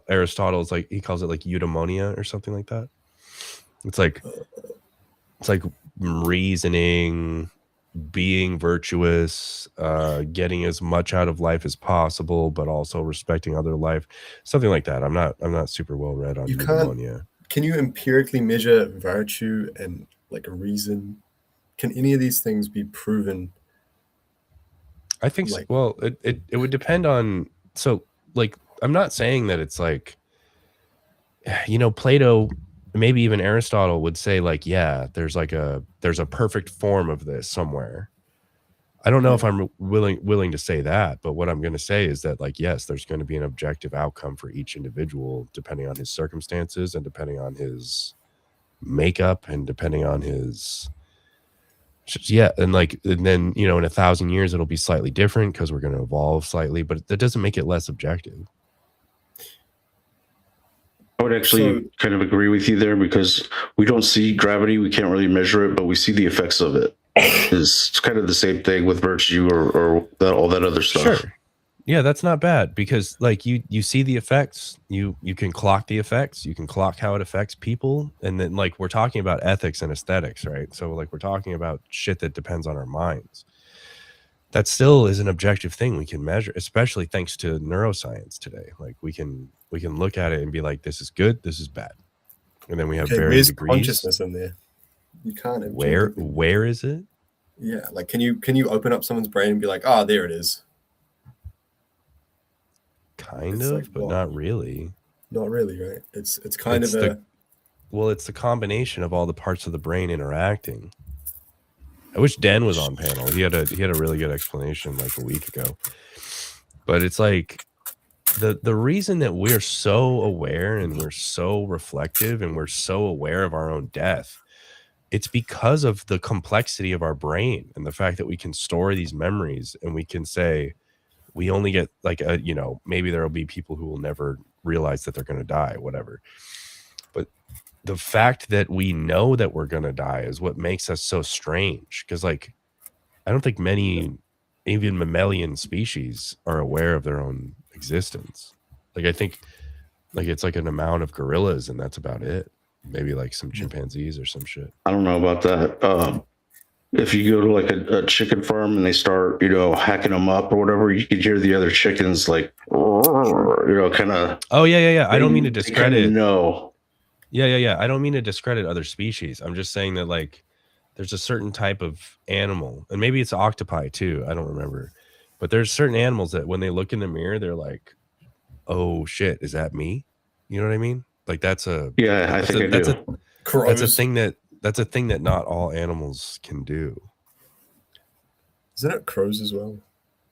Aristotle's like, he calls it like eudaimonia or something like that. It's like reasoning, being virtuous, getting as much out of life as possible, but also respecting other life, something like that. I'm not super well read on eudaimonia. Can you empirically measure virtue and like a reason? Can any of these things be proven? I think so. Well, it would depend on, so like, I'm not saying that it's like, you know, Plato, maybe even Aristotle would say like, yeah, there's a perfect form of this somewhere. I don't know if I'm willing to say that, but what I'm going to say is that, like, yes, there's going to be an objective outcome for each individual, depending on his circumstances and depending on his makeup and depending on his, and then, you know, in 1,000 years it'll be slightly different because we're going to evolve slightly, but that doesn't make it less objective. I would actually kind of agree with you there, because we don't see gravity, we can't really measure it, but we see the effects of it. It's kind of the same thing with virtue or all that other stuff. Sure. Yeah, that's not bad, because like you see the effects, you can clock the effects, you can clock how it affects people, and then like we're talking about ethics and aesthetics, right? So like we're talking about shit that depends on our minds. That still is an objective thing we can measure, especially thanks to neuroscience today. Like we can look at it and be like, this is good, this is bad, and then we have varying degrees. Consciousness in there? You can't. Where is it? Yeah, like can you open up someone's brain and be like, oh, there it is? Kind of, like, but not really. Not really, right? It's kind of it's the combination of all the parts of the brain interacting. I wish Den was on panel. He had a really good explanation like a week ago. But it's like the reason that we're so aware and we're so reflective and we're so aware of our own death it's because of the complexity of our brain and the fact that we can store these memories, and we can say we only get like a, you know, maybe there'll be people who will never realize that they're going to die, whatever. But the fact that we know that we're going to die is what makes us so strange. Because like, I don't think many, even mammalian species, are aware of their own existence. Like, I think like it's like an amount of gorillas, and that's about it. Maybe like some chimpanzees or some shit. I don't know about that. If you go to like a chicken farm and they start, you know, hacking them up or whatever, you could hear the other chickens like, you know, kind of. Oh yeah. I don't mean to They discredit. kinda know. Yeah. I don't mean to discredit other species. I'm just saying that like there's a certain type of animal, and maybe it's octopi too. I don't remember, but there's certain animals that when they look in the mirror, they're like, "Oh shit, is that me?" You know what I mean? Like that's a I think I do. That's a thing that not all animals can do. Isn't it crows as well?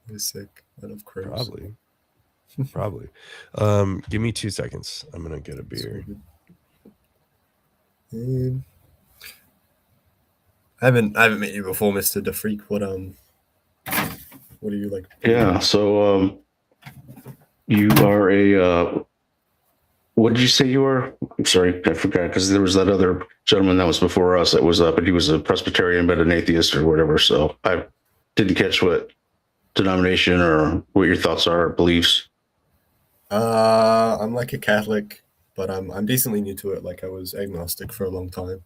They're sick. I love crows. Probably. Give me 2 seconds. I'm gonna get a beer. I haven't met you before, Mr. DeFreak. What are you like? Yeah, so you are a what did you say you were? I'm sorry, I forgot, because there was that other gentleman that was before us that was up, but he was a Presbyterian but an atheist or whatever. So I didn't catch what denomination or what your thoughts are or beliefs. I'm like a Catholic, but I'm decently new to it. Like I was agnostic for a long time,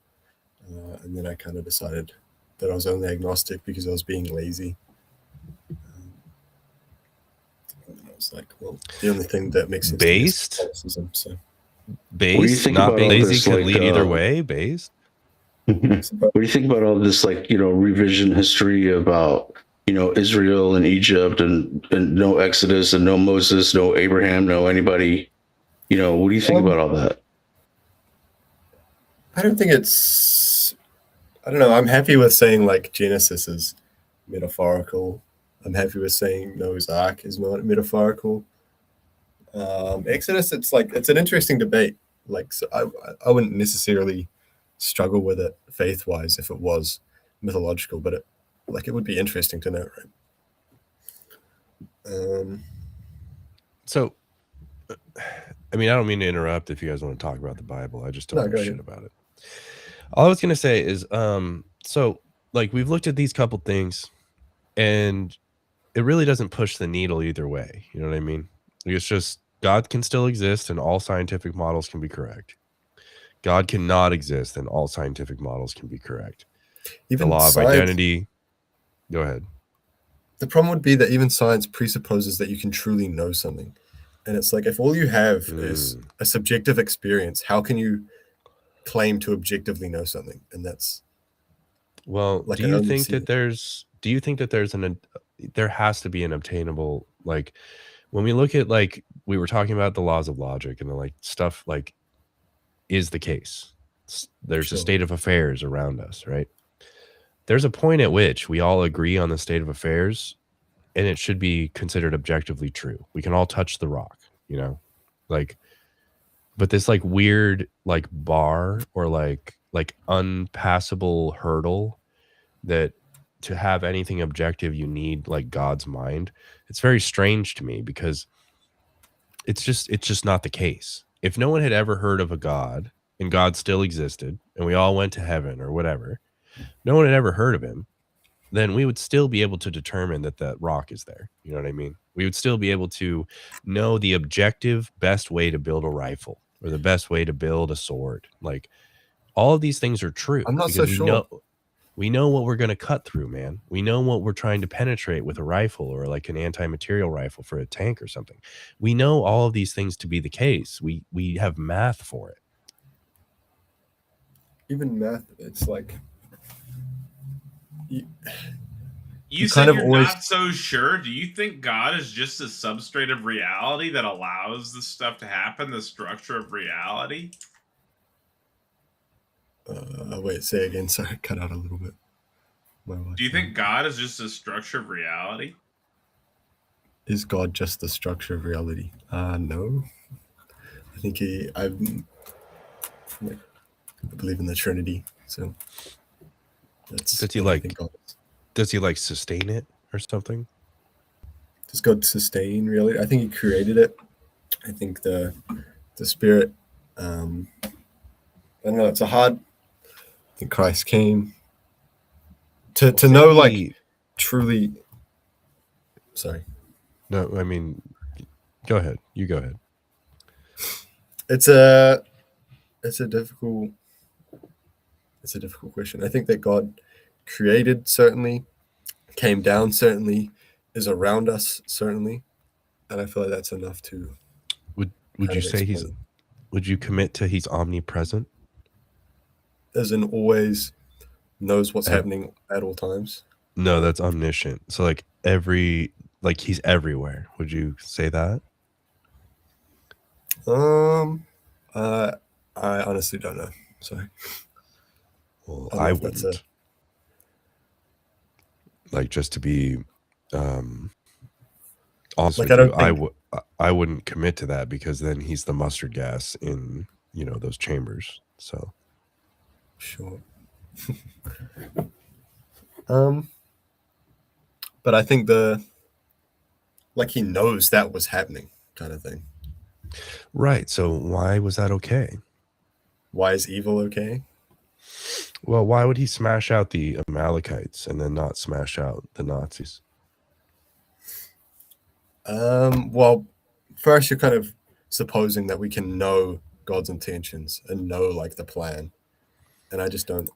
and then I kind of decided that I was only agnostic because I was being lazy. And I was like, well, the only thing that makes sense based, to me is Catholicism. So based, not being lazy could lead either way. Based. What do you think about all this, like, you know, revision history about, you know, Israel and Egypt and no Exodus and no Moses, no Abraham, no anybody? You know, what do you think about all that? I don't think it's. I don't know. I'm happy with saying like Genesis is metaphorical. I'm happy with saying Noah's Ark is metaphorical. Exodus, it's like it's an interesting debate. Like, so I wouldn't necessarily struggle with it faith-wise if it was mythological, but it would be interesting to know, right? So, I mean, I don't mean to interrupt if you guys want to talk about the Bible. I just don't know shit about it. All I was gonna say is, so like we've looked at these couple things, and it really doesn't push the needle either way. You know what I mean? It's just God can still exist, and all scientific models can be correct. God cannot exist, and all scientific models can be correct. Even the law of identity. Go ahead. The problem would be that even science presupposes that you can truly know something. And it's like, if all you have is a subjective experience, how can you claim to objectively know something? And that's well, like, do you think that there has to be an obtainable, like, when we look at, like, we were talking about the laws of logic and the like stuff, like, is the case. There's a state of affairs around us, right? There's a point at which we all agree on the state of affairs, and it should be considered objectively true. We can all touch the rock, you know, like, but this like weird like bar or like unpassable hurdle that to have anything objective you need like God's mind. It's very strange to me because it's just not the case. If no one had ever heard of a God and God still existed and we all went to heaven or whatever, no one had ever heard of him, then we would still be able to determine that that rock is there. You know what I mean? We would still be able to know the objective best way to build a rifle or the best way to build a sword. Like, all of these things are true. I'm not so sure. We know what we're going to cut through, man. We know what we're trying to penetrate with a rifle or like an anti-material rifle for a tank or something. We know all of these things to be the case. We have math for it. Even math, it's like you said you're not so sure. Do you think God is just a substrate of reality that allows this stuff to happen, the structure of reality? Wait, say again. Sorry, cut out a little bit. Do you think God is just a structure of reality? Is God just the structure of reality? No. I think I believe in the Trinity. So That's Does he what I like think God is. does he like sustain it or something? Does God sustain, really? I think he created it. I think the spirit, I don't know, it's a hard, I think Christ came to Say know, like, he- truly. Sorry. No, I mean, go ahead. You go ahead. It's a difficult question. I think that God created, certainly, came down, certainly, is around us, certainly, and I feel like that's enough to Would kind you of say explain. would you commit to he's omnipresent? As in always knows what's Ev- happening at all times. No, that's omniscient. So like he's everywhere. Would you say that? I honestly don't know. Sorry. Well, I don't know I if that's wouldn't. Like, just to be honest Like, with I you, don't think. I wouldn't commit to that, because then he's the mustard gas in, those chambers. So Sure. But I think he knows that was happening, kind of thing. right. So why was that okay? Why is evil okay? Well, why would he smash out the Amalekites and then not smash out the Nazis? Well, first you're kind of supposing that we can know God's intentions and know, like, the plan, and I just don't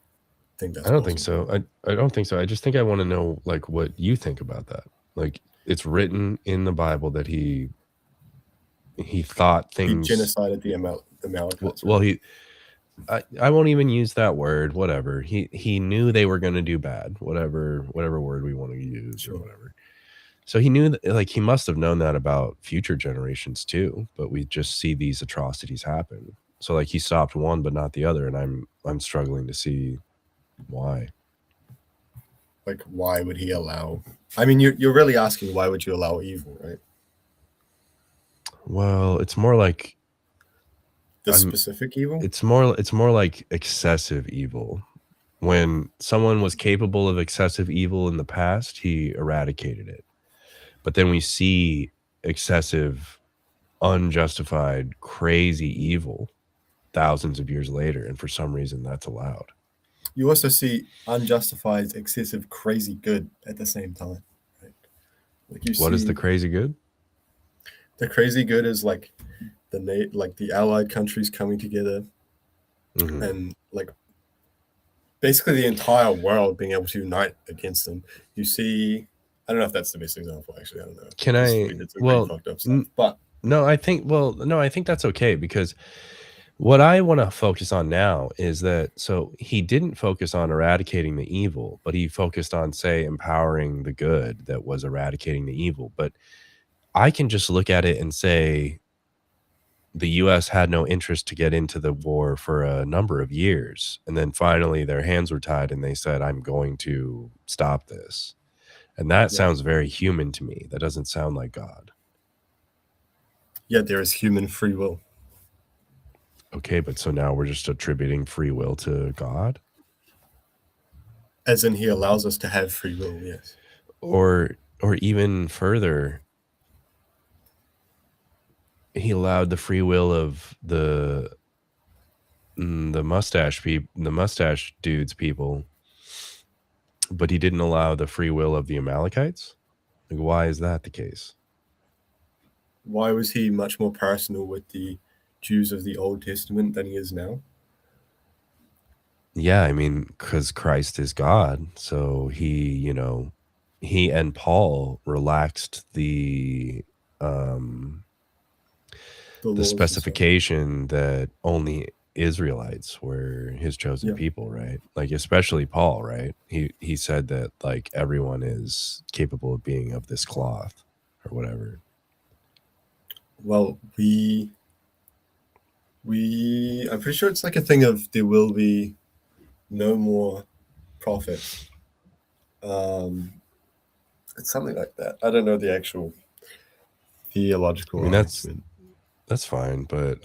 think that's I don't think possible. so. I don't think so. I just think I want to know, like, what you think about that. Like, it's written in the Bible that he thought He things. genocided the Amalekites. Well, I won't even use that word. Whatever. He knew they were going to do bad. Whatever word we want to use, Sure. or whatever. So he knew that, like, he must have known that about future generations too. But we just see these atrocities happen. So, like, he stopped one but not the other, and I'm struggling to see why. Like, why would he allow? I mean, you're really asking, why would you allow evil, right? Well, it's more like Specific evil. it's more like excessive evil. When someone was capable of excessive evil in the past, he eradicated it. But then we see excessive, unjustified, crazy evil thousands of years later, and for some reason that's allowed. You also see unjustified, excessive, crazy good at the same time, right? Like, you What see is the crazy good? the crazy good is like the allied countries coming together, Mhm. and, like, basically the entire world being able to unite against them. You see, I don't know if that's the best example, actually. I don't know. Can Because I- we did some well, pretty fucked up stuff, but No, I think that's okay, because what I want to focus on now is that, so he didn't focus on eradicating the evil, but he focused on, say, empowering the good that was eradicating the evil. But I can just look at it and say the US had no interest to get into the war for a number of years. And then finally their hands were tied and they said, I'm going to stop this. And that sounds very human to me. That doesn't sound like God. yet there is human free will. Okay, but so now we're just attributing free will to God? As in, he allows us to have free will, yes. Or even further, he allowed the free will of the mustache dudes people, but he didn't allow the free will of the Amalekites? Like, why is that the case? Why was he much more personal with the Jews of the Old Testament than he is now? Yeah, I mean, because Christ is God, so he and Paul relaxed the laws and stuff. specification that only Israelites were his chosen people, right? Like, especially Paul, right? He said that, like, everyone is capable of being of this cloth or whatever. Well, I'm pretty sure it's like a thing of there will be no more prophets. It's something like that. I don't know the actual theological argument. That's fine, but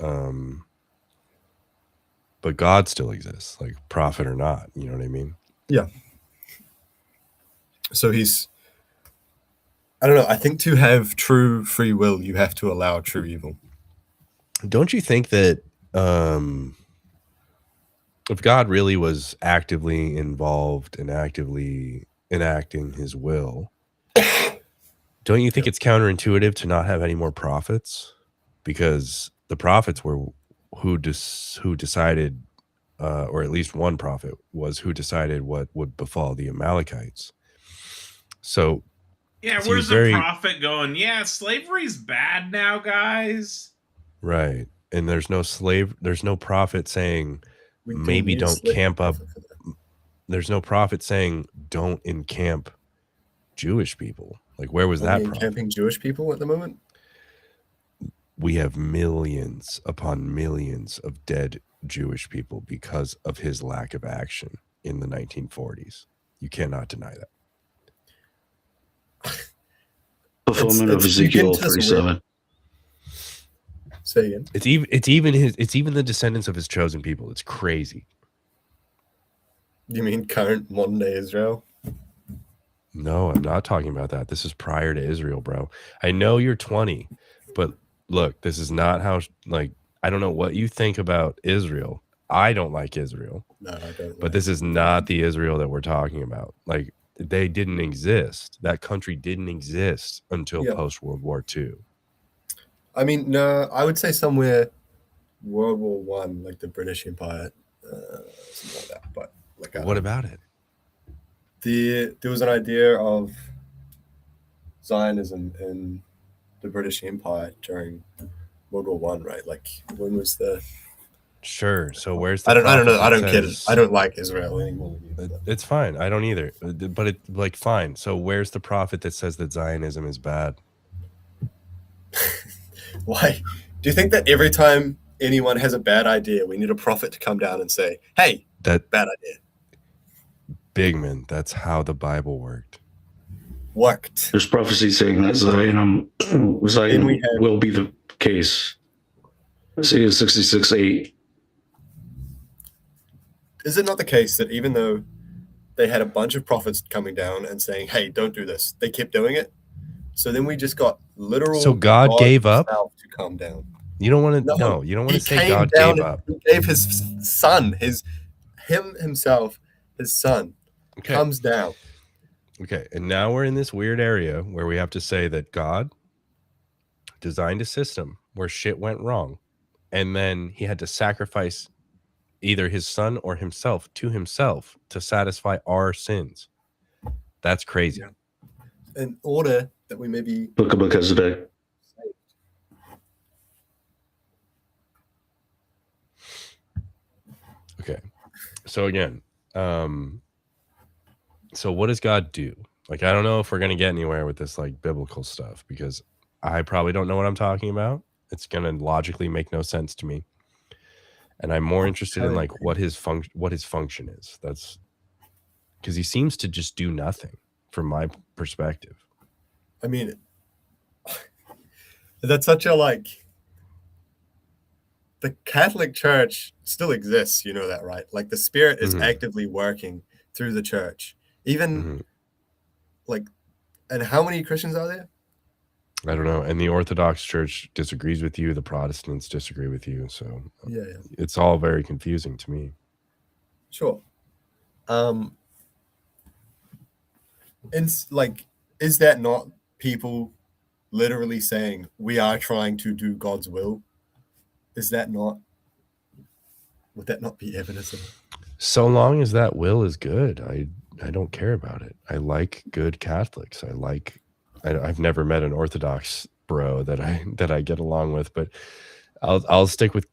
God still exists, like, prophet or not, you know what I mean? Yeah. So he's, I don't know. I think to have true free will, you have to allow true evil. Don't you think that if God really was actively involved and actively enacting his will, don't you think it's counterintuitive to not have any more prophets? Because the prophets were who decided, or at least one prophet was who decided what would befall the Amalekites. So Yeah, he where's was the very prophet going? Yeah, slavery's bad now, guys. right, and there's no prophet saying We do maybe need a don't slave camp up. prophet for that. There's no prophet saying don't encamp Jewish people. Like, where was Are that we prophet? encamping Jewish people at the moment? We have millions upon millions of dead Jewish people because of his lack of action in the 1940s. You cannot deny that. Fulfillment of you get Ezekiel into this weird- 37. Say again. It's even the descendants of his chosen people. It's crazy. You mean current modern day Israel? No, I'm not talking about that. This is prior to Israel, bro. I know you're 20, but look, this is not how, like, I don't know what you think about Israel. I don't like Israel. No, I don't. But this is not the Israel that we're talking about. Like, they didn't exist. That country didn't exist until post World War II. I mean, no, I would say somewhere World War One, like the British Empire, something like that. But like, What about it? There was an idea of Zionism in the British Empire during World War One, right? Like, when was the? Sure. So where's the? I don't know. I don't get it. I don't like Israel anymore. It's fine. I don't either. But it like fine. So where's the prophet that says that Zionism is bad? Why? Do you think that every time anyone has a bad idea, we need a prophet to come down and say, "Hey, that bad idea"? Bigman, that's how the Bible worked. There's prophecy saying that Zion will be the case. Isaiah 66:8. Is it not the case that even though they had a bunch of prophets coming down and saying, "Hey, don't do this," they kept doing it? So then we just got literal. So God gave up to come down. You don't want to. No, you don't want to say God gave up. He gave his son, his son, comes down. Okay, and now we're in this weird area where we have to say that God designed a system where shit went wrong, and then he had to sacrifice either his son or himself to satisfy our sins. That's crazy. Yeah. In order that we maybe Book of Melchizedek. Okay, so again, so what does God do? Like, I don't know if we're going to get anywhere with this like biblical stuff because I probably don't know what I'm talking about. It's going to logically make no sense to me. And I'm more interested in like what his function is. That's because he seems to just do nothing from my perspective. I mean, that's such a like, the Catholic Church still exists, you know that, right? Like the Spirit is actively working through the church. Even like, and how many Christians are there? I don't know. And the Orthodox Church disagrees with you. The Protestants disagree with you. So yeah. It's all very confusing to me. Sure. And like, is that not people literally saying we are trying to do God's will? Is that not? Would that not be evidence of it? So long as that will is good, I don't care about it. I like good Catholics. I've never met an Orthodox bro that I get along with, but I'll stick with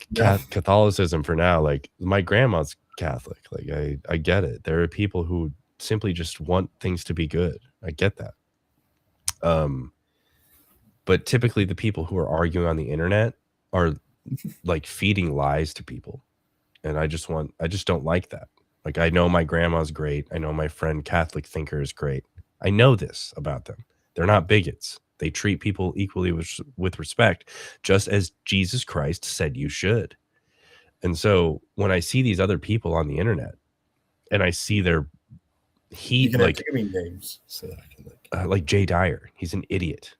Catholicism for now. Like my grandma's Catholic. Like I get it. There are people who simply just want things to be good. I get that. But typically the people who are arguing on the internet are like feeding lies to people. And I just don't like that. Like, I know my grandma's great. I know my friend Catholic thinker is great. I know this about them. They're not bigots. They treat people equally with respect, just as Jesus Christ said you should. And so when I see these other people on the internet and I see their He You can have like to give me names so that I can like Jay Dyer. He's an idiot.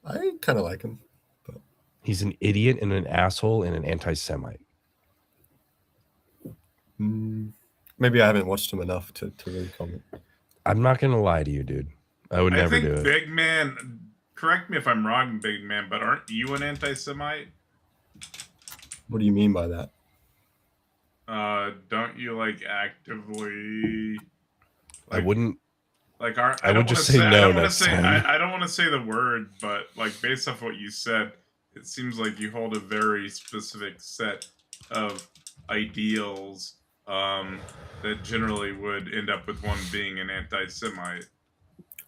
I kind of like him. But He's an idiot and an asshole and an anti-Semite. maybe I haven't watched him enough to really comment. I'm not gonna lie to you, dude. I would never do it. Big Man, correct me if I'm wrong, Big Man, but aren't you an anti-Semite? What do you mean by that? Don't you like actively? I wouldn't. Like, I would just say no next time. I don't want to say the word, but like based off what you said, it seems like you hold a very specific set of ideals that generally would end up with one being an anti-Semite.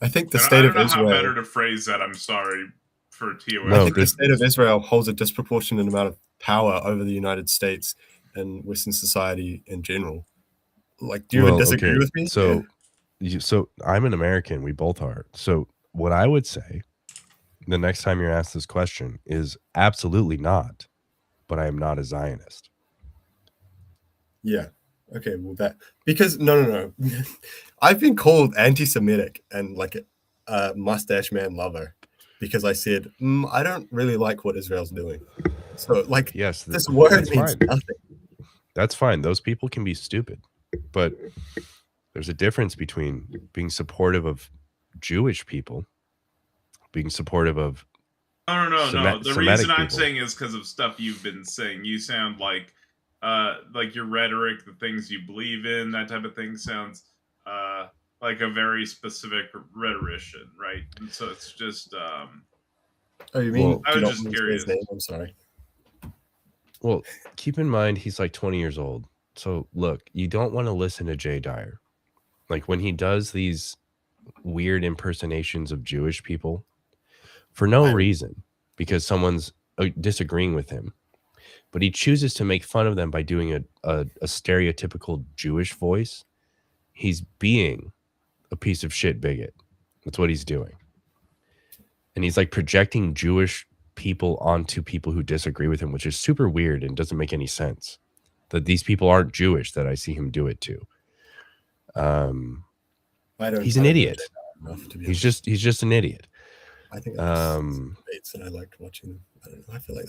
I think the state of I don't know Israel. how better to phrase that. I'm sorry for TOS. I think the state of Israel holds a disproportionate amount of power over the United States and Western society in general. Like, do you even disagree with me? So I'm an American. We both are. So what I would say the next time you're asked this question is absolutely not, but I am not a Zionist. Yeah. Okay. Well, because no. I've been called anti-Semitic and like a mustache man lover because I said I don't really like what Israel's doing. So like, yes, this word means fine. nothing. That's fine. Those people can be stupid, but there's a difference between being supportive of Jewish people, being supportive of No. The Semitic reason I'm people. saying is because of stuff you've been saying. You sound like your rhetoric, the things you believe in, that type of thing sounds like a very specific rhetorician, right? And so it's just. Oh, you mean? I was just curious. His name? I'm sorry. Well, keep in mind he's like 20 years old. So look, you don't want to listen to Jay Dyer. Like when he does these weird impersonations of Jewish people for no reason, because someone's disagreeing with him, but he chooses to make fun of them by doing a stereotypical Jewish voice. He's being a piece of shit bigot. That's what he's doing. And he's like projecting Jewish people onto people who disagree with him, which is super weird and doesn't make any sense. That these people aren't Jewish that I see him do it to. He's an idiot. He's just an idiot. I think debates and I liked watching them. I don't know. I feel like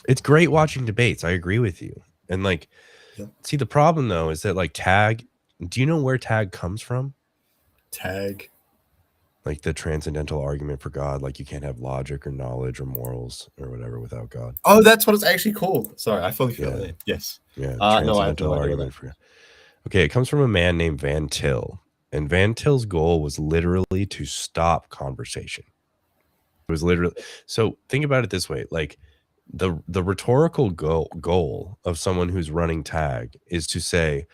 it's great watching debates. I agree with you. And like, see, the problem though is that like tag. Do you know where tag comes from? Tag. Like the transcendental argument for God, like you can't have logic or knowledge or morals or whatever without God. Oh, that's what it's actually called. Sorry, I fully forgot it. Yes. Yeah. No, I have no idea. Okay, it comes from a man named Van Til. And Van Til's goal was literally to stop conversation. It was literally so think about it this way. Like the rhetorical goal of someone who's running tag is to say,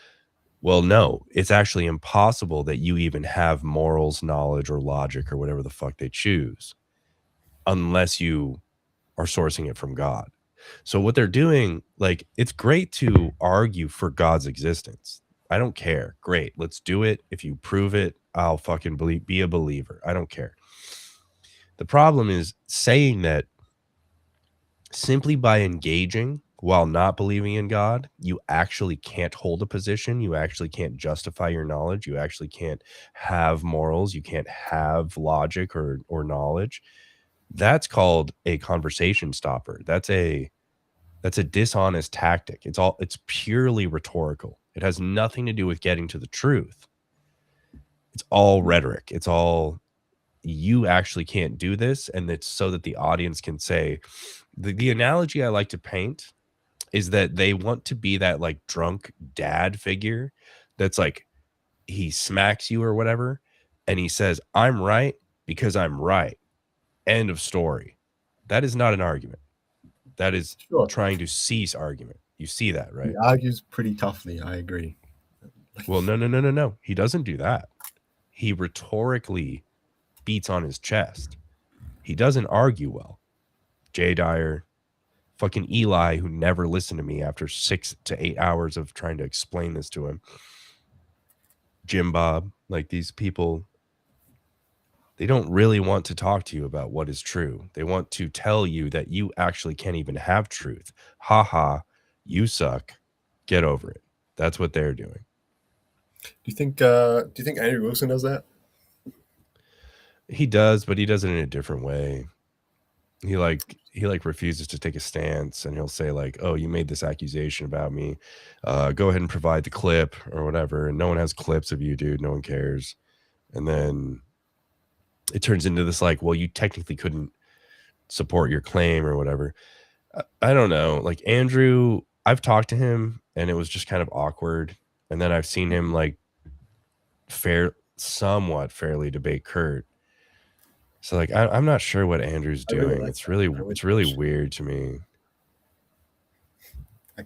well, no, it's actually impossible that you even have morals, knowledge, or logic, or whatever the fuck they choose, unless you are sourcing it from God. So what they're doing, like, it's great to argue for God's existence. I don't care. Great. Let's do it. If you prove it, I'll fucking be a believer. I don't care. The problem is saying that simply by engaging while not believing in God, you actually can't hold a position. You actually can't justify your knowledge. You actually can't have morals. You can't have logic or knowledge. That's called a conversation stopper. That's a dishonest tactic. It's purely rhetorical. It has nothing to do with getting to the truth. It's all rhetoric. It's all, you actually can't do this. And it's so that the audience can say, the analogy I like to paint is that they want to be that like drunk dad figure that's like, he smacks you or whatever. And he says, I'm right because I'm right. End of story. That is not an argument. That is trying to cease argument. You see that, right? He argues pretty toughly. I agree. Well, no. He doesn't do that. He rhetorically beats on his chest. He doesn't argue well. Jay Dyer, fucking Eli, who never listened to me after 6 to 8 hours of trying to explain this to him. Jim Bob, like these people, they don't really want to talk to you about what is true. They want to tell you that you actually can't even have truth. Ha ha, you suck. Get over it. That's what they're doing. Do you think Andrew Wilson does that? He does, but he does it in a different way. He refuses to take a stance, and he'll say like, "Oh, you made this accusation about me. Go ahead and provide the clip or whatever." And no one has clips of you, dude. No one cares. And then it turns into this like, "Well, you technically couldn't support your claim or whatever." I don't know. Like Andrew, I've talked to him, and it was just kind of awkward. And then I've seen him like somewhat fairly debate Kurt. So like I'm not sure what Andrew's I really doing. like It's that. really weird to me.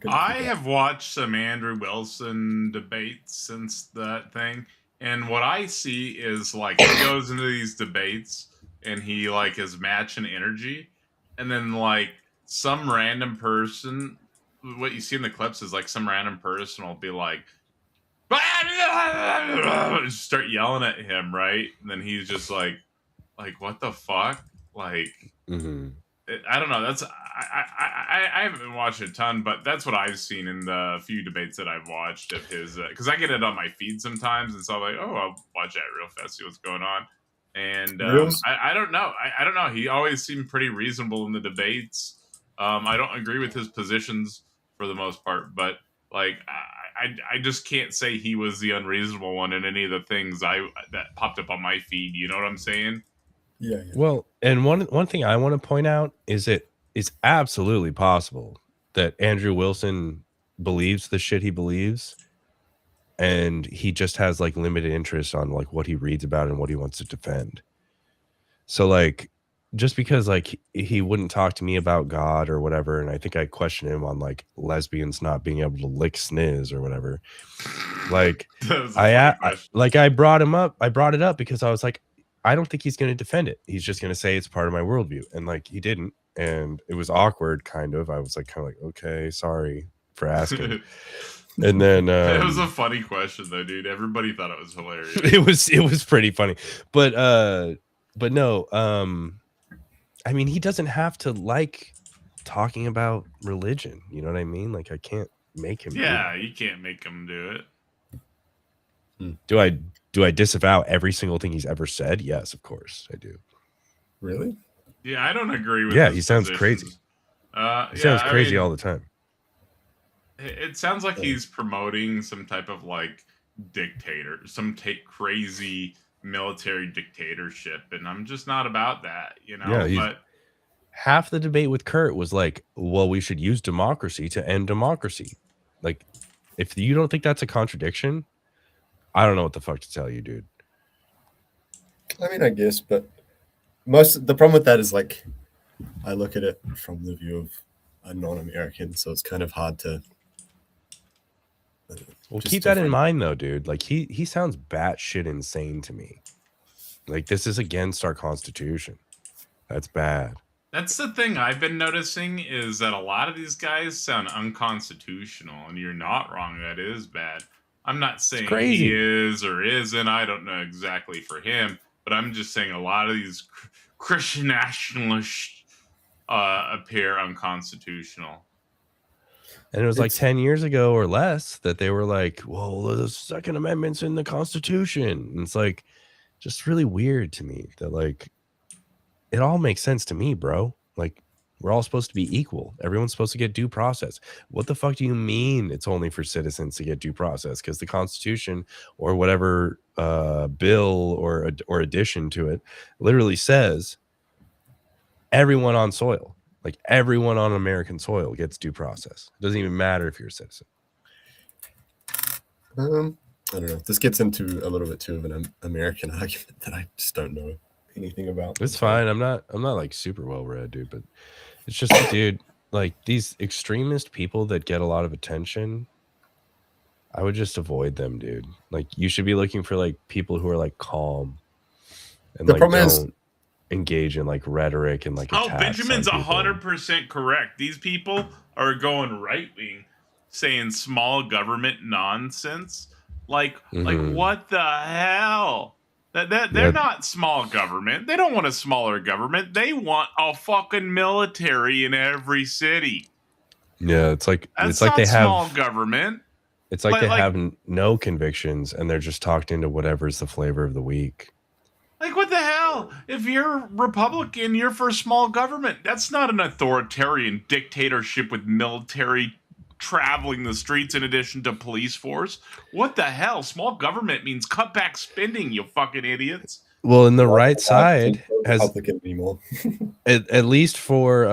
I have watched some Andrew Wilson debates since that thing, and what I see is like he goes into these debates and he like is matching energy, and then like some random person, what you see in the clips is like some random person will be like, just start yelling at him, right? And then he's just like what the fuck, like. I don't know. That's I haven't been watching a ton, but that's what I've seen in the few debates that I've watched of his. Because I get it on my feed sometimes, and so I'm like, oh, I'll watch that real fast, see what's going on. And I don't know. I don't know. He always seemed pretty reasonable in the debates. I don't agree with his positions for the most part, but like I just can't say he was the unreasonable one in any of the things that popped up on my feed. You know what I'm saying? Yeah. Well, and one thing I want to point out is it is absolutely possible that Andrew Wilson believes the shit he believes, and he just has like limited interest on like what he reads about and what he wants to defend. So like just because like he wouldn't talk to me about God or whatever, and I think I questioned him on like lesbians not being able to lick sniz or whatever. Like I brought it up because I was like, I don't think he's going to defend it. He's just going to say it's part of my worldview. And like he didn't. And it was awkward, kind of. I was like, kind of like, okay, sorry for asking. And then it was a funny question though, dude. Everybody thought it was hilarious. It was pretty funny. But no, I mean, he doesn't have to like talking about religion. You know what I mean? Like I can't make him. Yeah, you can't make him do it. Do I disavow every single thing he's ever said? Yes, of course I do. Really? Yeah, I don't agree with. Yeah, he sounds crazy. He sounds crazy all the time. It sounds like he's promoting some type of like dictator, crazy military dictatorship, and I'm just not about that, you know. Yeah, but half the debate with Kurt was like, well, we should use democracy to end democracy. Like, if you don't think that's a contradiction, I don't know what the fuck to tell you, dude. I mean, I guess, but the problem with that is like, I look at it from the view of a non-American, so it's kind of hard to. Well, keep that in mind, though, dude. Like he sounds batshit insane to me. Like this is against our Constitution. That's bad. That's the thing I've been noticing is that a lot of these guys sound unconstitutional, and you're not wrong. That is bad. I'm not saying he is or isn't. I don't know exactly for him, but I'm just saying a lot of these Christian nationalists appear unconstitutional. And it was like 10 years ago or less that they were like, well, the Second Amendment's in the Constitution. And it's like, just really weird to me that like, it all makes sense to me, bro. Like, we're all supposed to be equal. Everyone's supposed to get due process. What the fuck do you mean it's only for citizens to get due process? Because the Constitution or whatever bill or addition to it literally says everyone on soil. Like everyone on American soil gets due process. It doesn't even matter if you're a citizen. I don't know. This gets into a little bit too of an American argument that I just don't know anything about. It's fine. I'm not like super well read, dude, but it's just, dude, like these extremist people that get a lot of attention, I would just avoid them, dude. Like you should be looking for like people who are like calm and like don't engage in like rhetoric and like Benjamin's 100% correct. These people are going right wing, saying small government nonsense. Like what the hell? They're not small government. They don't want a smaller government. They want a fucking military in every city. Yeah, it's like that's they have small government. It's like they have no convictions and they're just talked into whatever's the flavor of the week. Like, what the hell? If you're Republican, you're for small government. That's not an authoritarian dictatorship with military traveling the streets in addition to police force. What the hell? Small government means cut back spending, you fucking idiots. Well, in the right side has Republican anymore. at least for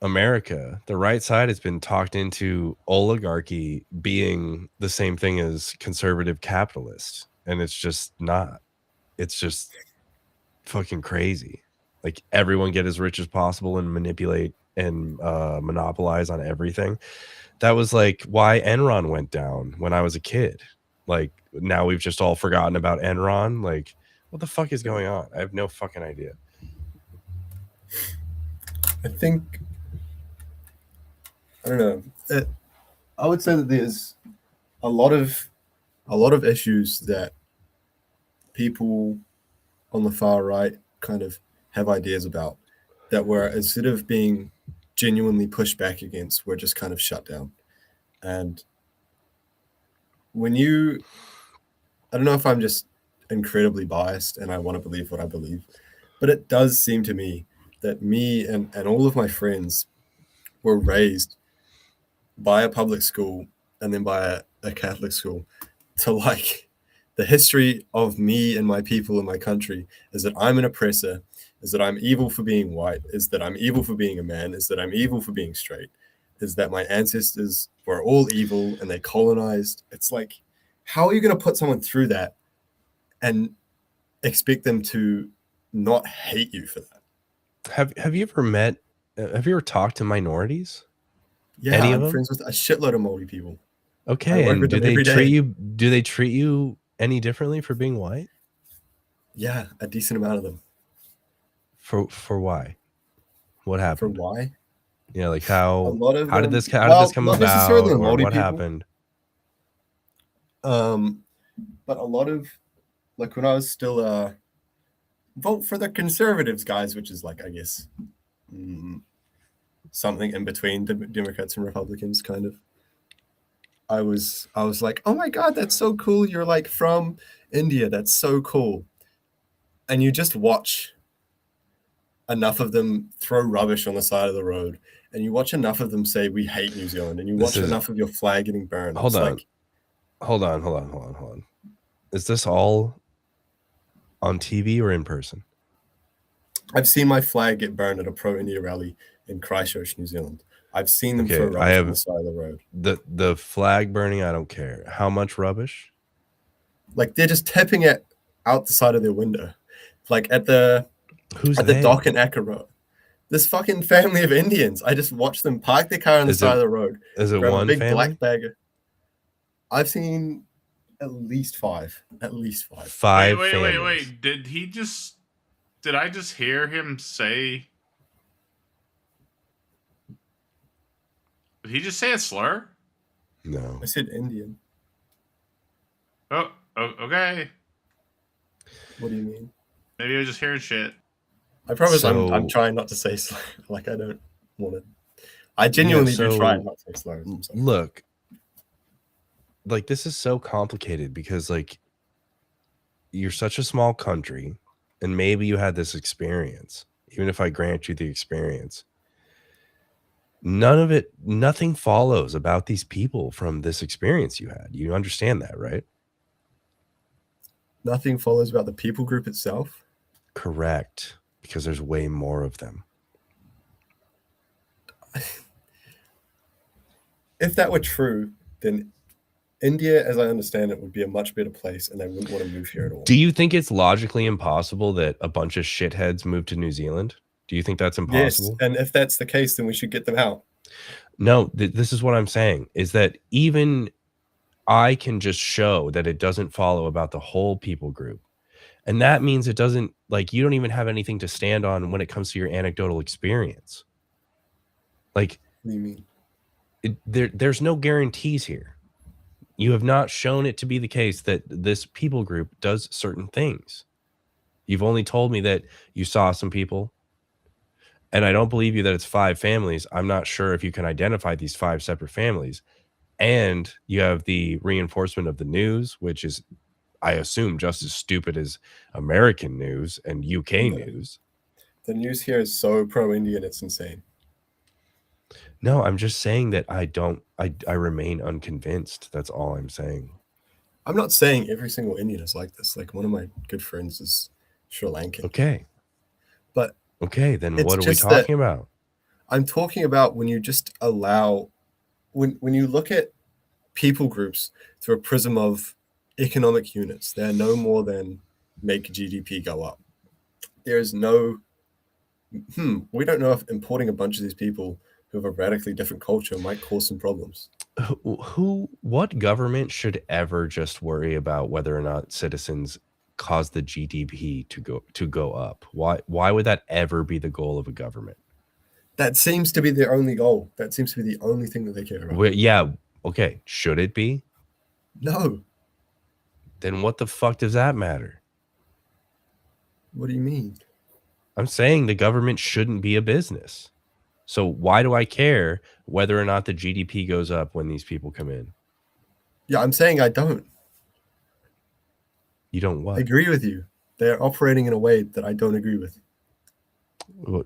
America, the right side has been talked into oligarchy being the same thing as conservative capitalists, and it's just not. It's just fucking crazy. Like, everyone get as rich as possible and manipulate and monopolize on everything. That was like why Enron went down when I was a kid. Like, now we've just all forgotten about Enron. Like, what the fuck is going on? I have no fucking idea. I think, I don't know. I would say that there's a lot of issues that people on the far right kind of have ideas about that were, instead of being genuinely pushed back against, were just kind of shut down. And when I don't know if I'm just incredibly biased and I want to believe what I believe, but it does seem to me that me and all of my friends were raised by a public school and then by a Catholic school to, like, the history of me and my people and my country is that I'm an oppressor, is that I'm evil for being white, is that I'm evil for being a man, is that I'm evil for being straight, is that my ancestors were all evil and they colonized. It's like, how are you going to put someone through that and expect them to not hate you for that? Have you ever talked to minorities? Yeah, Any of I'm them? friends with a shitload of Māori people. Okay, and do they treat you any differently for being white? Yeah, a decent amount of them. For why? What happened? For why? Yeah, like how did this come not about, necessarily the or Māori what people. happened? But a lot of, like, when I was still vote for the conservatives guys, which is like, I guess, something in between Democrats and Republicans, kind of. I was like, oh my God, that's so cool. You're like from India. That's so cool. And you just watch enough of them throw rubbish on the side of the road, and you watch enough of them say we hate New Zealand, and you watch enough of your flag getting burned. Hold on. Is this all on TV or in person? I've seen my flag get burned at a pro-India rally in Christchurch, New Zealand. I've seen them throw rubbish on the side of the road. The flag burning, I don't care. How much rubbish? Like, they're just tipping it out the side of their window. Like at the dock in Akaro. This fucking family of Indians. I just watched them park their car on the side of the road. Is it one big family? Black bag. I've seen at least five. Five wait, families. Did I just hear him say? Did he just say a slur? No. I said Indian. Oh, okay. What do you mean? Maybe I was just hearing shit. I promise I'm trying not to say slur. Like, I don't want to. I genuinely do try not to say slurs. Look, like, this is so complicated because, like, you're such a small country, and maybe you had this experience. Even if I grant you the experience, nothing follows about these people from this experience you had. You understand that, right? Nothing follows about the people group itself? Correct. Because there's way more of them. If that were true, then India, as I understand it, would be a much better place, and they wouldn't want to move here at all. Do you think it's logically impossible that a bunch of shitheads move to New Zealand? Do you think that's impossible? Yes, and if that's the case, then we should get them out. No, this is what I'm saying, is that even I can just show that it doesn't follow about the whole people group. And that means it doesn't, like, you don't even have anything to stand on when it comes to your anecdotal experience. Like, what do you mean? There's no guarantees here. You have not shown it to be the case that this people group does certain things. You've only told me that you saw some people, and I don't believe you that it's 5 families. I'm not sure if you can identify these 5 separate families, And you have the reinforcement of the news, which is, I assume, just as stupid as American news and UK No. news. The news here is so pro-Indian, it's insane. No, I'm just saying that I remain unconvinced. That's all I'm saying. I'm not saying every single Indian is like this. Like, one of my good friends is Sri Lankan. Okay. But okay, then it's what are we just talking about? I'm talking about when you just allow, when you look at people groups through a prism of economic units, they're no more than make GDP go up. There is no, we don't know if importing a bunch of these people who have a radically different culture might cause some problems. What government should ever just worry about whether or not citizens cause the GDP to go up? Why would that ever be the goal of a government? That seems to be their only goal. That seems to be the only thing that they care about. Yeah, okay. Should it be? No. Then what the fuck does that matter? What do you mean? I'm saying the government shouldn't be a business. So why do I care whether or not the GDP goes up when these people come in? Yeah, I'm saying I don't. You don't what? I agree with you. They're operating in a way that I don't agree with. Well,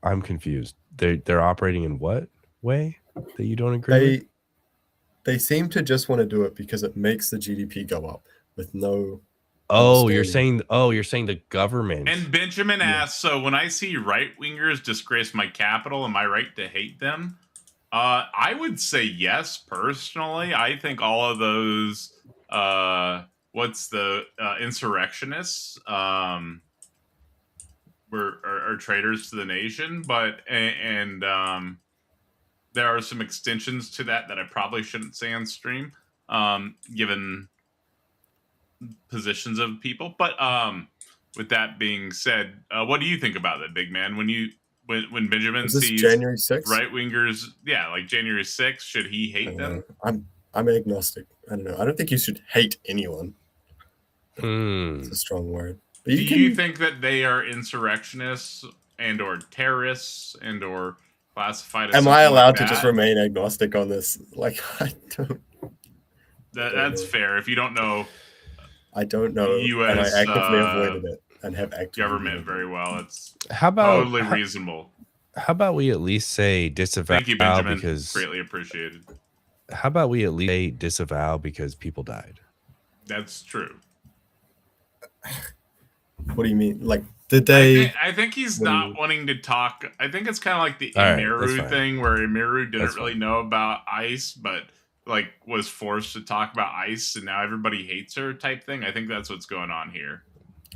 I'm confused. They're operating in what way that you don't agree with? They seem to just want to do it because it makes the GDP go up with no. You're saying the government. And Benjamin asks, so when I see right-wingers disgrace my capital, am I right to hate them? I would say yes, personally. I think all of those, insurrectionists, are traitors to the nation, but there are some extensions to that I probably shouldn't say on stream, given positions of people. But with that being said, what do you think about that, big man? When Benjamin sees January 6th? right wingers, like January 6th, should he hate them? I'm agnostic. I don't know. I don't think you should hate anyone. It's a strong word. But do you think that they are insurrectionists and or terrorists and or classified as? Am I allowed to just remain agnostic on this? Like, I don't. That's fair. If you don't know, I don't know. U.S. and I actively avoided it and have actively government very well. It's totally reasonable. How about we at least say disavow? Thank you, Benjamin. Because greatly appreciated. How about we at least say disavow because people died? That's true. What do you mean? Like, did they? I think he's not wanting to talk. I think it's kind of like the Emiru thing, where Emiru didn't really know about ICE, but like was forced to talk about ICE, and now everybody hates her type thing. I think that's what's going on here.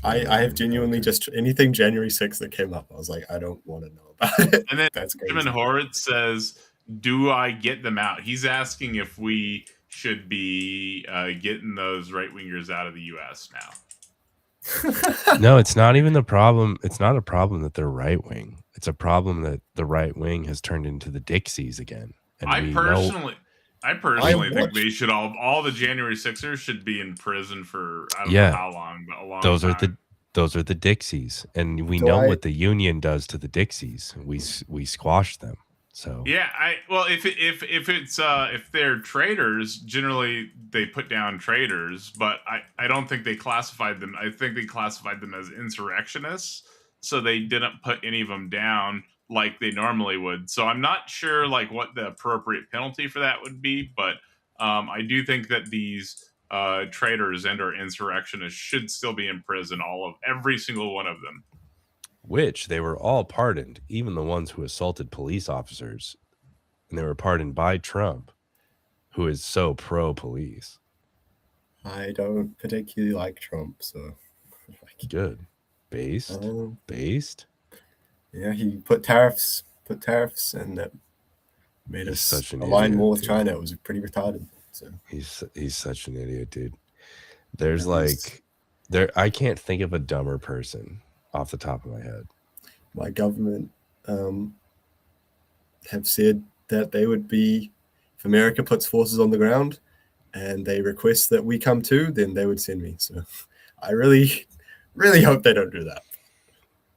I have genuinely just anything January 6th that came up, I was like, I don't want to know about it. And then that's Benjamin Horowitz says, "Do I get them out?" He's asking if we should be getting those right wingers out of the U.S. now. No, it's not even the problem. It's not a problem that they're right wing. It's a problem that the right wing has turned into the Dixies again. And I personally think they should all the January 6ers should be in prison for I don't know how long, but a long time. Those are the Dixies, and we know what the union does to the Dixies. We squash them. So if they're traitors, generally they put down traitors, but I don't think they classified them. I think they classified them as insurrectionists, so they didn't put any of them down like they normally would. So I'm not sure like what the appropriate penalty for that would be, but I do think that these traitors and or insurrectionists should still be in prison, every single one of them. Which they were all pardoned, even the ones who assaulted police officers, and they were pardoned by Trump, who is so pro-police. I don't particularly like Trump, so good. Based. Yeah, he put tariffs, and that made us align more with China. It was pretty retarded. So he's such an idiot, dude. There's I can't think of a dumber person off the top of my head. My government have said that they would be, if America puts forces on the ground and they request that we come too, then they would send me. So I really, really hope they don't do that.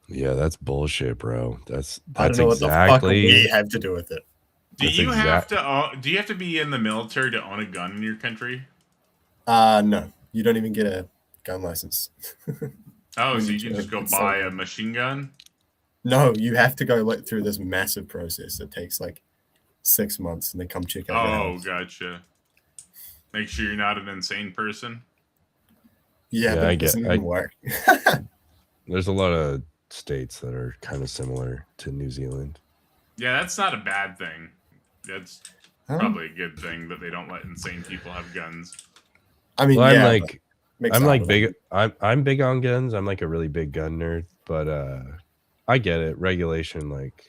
Yeah, that's bullshit, bro. That's I don't know exactly what the fuck we have to do with it. Do That's you have exact- to? Do you have to be in the military to own a gun in your country? No, you don't even get a gun license. Oh, When so you you can just join, go it's so buy a good. machine gun? No, you have to go like through this massive process that takes like 6 months, and they come check out your Oh, house. gotcha. Make sure you're not an insane person. Yeah, Yeah, but I it doesn't get- even work. There's a lot of states that are kind of similar to New Zealand. Yeah, that's not a bad thing. That's Huh? probably a good thing that they don't let insane people have guns. I mean, Well, yeah, I'm but like, makes I'm it like harder big. on I'm big on guns. I'm like a really big gun nerd, but I get it. Regulation, like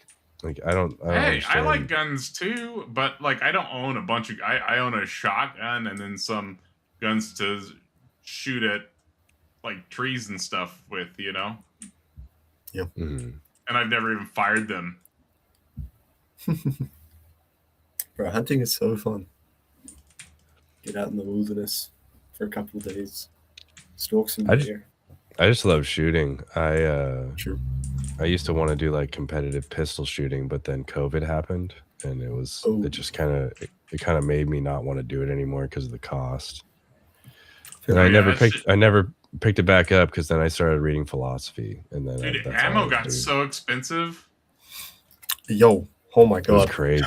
I don't Hey, I understand. like guns too, but like I don't own a bunch of. I own a shotgun and then some guns to shoot at like trees and stuff with, you know. Mhm. And I've never even fired them. Bro, hunting is so fun. Get out in the wilderness for a couple of days, stalk some I just- deer. I just love shooting. True. I used to want to do like competitive pistol shooting, but then COVID happened, and Oh. it just kind of made me not want to do it anymore because of the cost. And Oh, I yeah, never picked it back up because then I started reading philosophy, and then dude, that's all I ammo was got doing. so expensive. Yo, oh my It was god. crazy.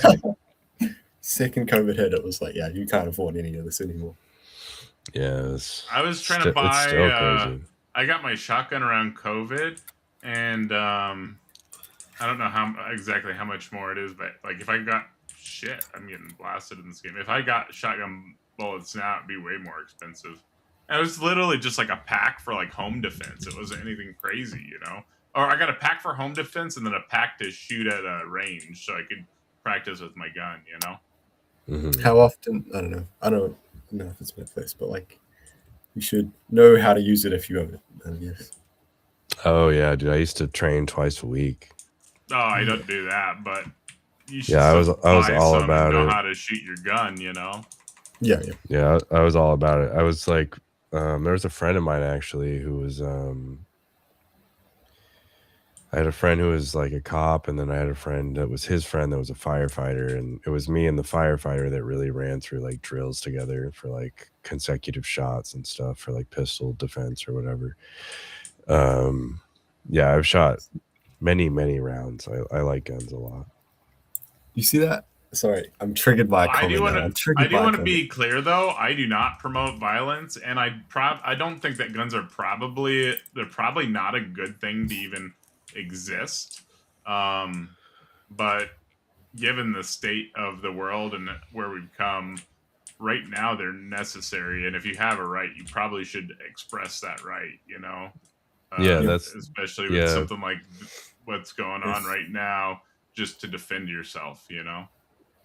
Second COVID hit, it was like, yeah, you can't afford any of this anymore. Yeah, I was trying to it's still buy. crazy. I got my shotgun around COVID, and I don't know exactly how much more it is, but like if I got I'm getting blasted in this game. If I got shotgun bullets now, it'd be way more expensive. And it was literally just like a pack for like home defense. It wasn't anything crazy, you know. Or I got a pack for home defense and then a pack to shoot at a range, so I could practice with my gun, you know. Mhm. How often? I don't know. I don't know if it's my place, but like, you should know how to use it if you own it. I guess. Oh yeah, dude. I used to train twice a week. Oh, I don't do that, but you should Yeah, I still was buy all some and about know it. how to shoot your gun, you know. Yeah. Yeah, I was all about it. I was like, there was a friend of mine actually who was I had a friend who was like a cop, and then I had a friend that was his friend that was a firefighter, and it was me and the firefighter that really ran through like drills together for like consecutive shots and stuff for like pistol defense or whatever. Yeah, I've shot many rounds. I like guns a lot. You see that? Sorry, I'm triggered by a I do comment. want now. I'm to. triggered I do by a want to comment. be clear, though. I do not promote violence, and I don't think that guns are they're probably not a good thing to even exist. But given the state of the world and where we've come, right now they're necessary. And if you have a right, you probably should express that right. You know. Yeah, Especially with something like what's going on right now, just to defend yourself. You know.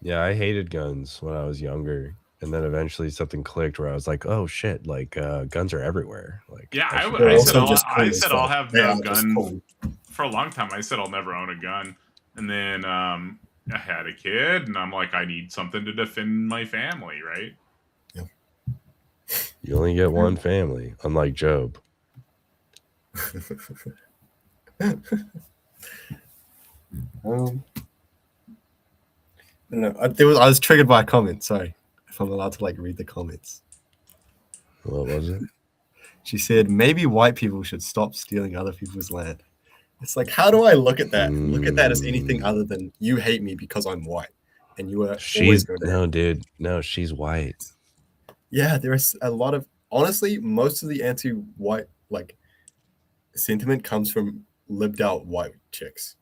Yeah, I hated guns when I was younger, and then eventually something clicked where I was like, "Oh shit! Like guns are everywhere." Like, Yeah, I should They're I own said also one. just cool I as said I'll fuck. have They no are just gun cool. for a long time. I said I'll never own a gun, and then I had a kid, and I'm like, I need something to defend my family, right? You only get one family, unlike Job. I don't know. I was triggered by a comment. Sorry, if I'm allowed to like read the comments. What was it? She said maybe white people should stop stealing other people's land. It's like, how do I look at that? Look at that as anything other than you hate me because I'm white, and you are always going to. No, dude. No, she's white. Yeah, there is a lot of honestly, most of the anti-white like sentiment comes from lived out white chicks.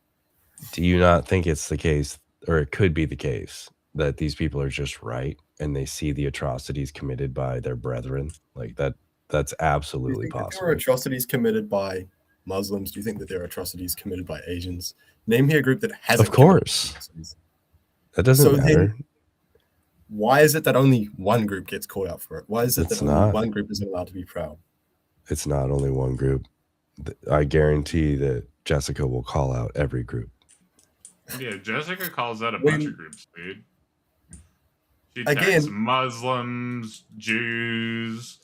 Do you not think it's the case, or it could be the case, that these people are just right and they see the atrocities committed by their brethren? Like that's absolutely Do you think that there possible. are atrocities committed by Muslims? Do you think that there are atrocities committed by Asians? Name me a group that hasn't. Of course. That doesn't So matter. then, why is it that only one group gets called out for it? Why is it It's that only not. one group isn't allowed to be proud? It's not only one group. I guarantee that Jessica will call out every group. Yeah, Jessica calls out a bunch of groups, dude. She attacks Again- Muslims, Jews.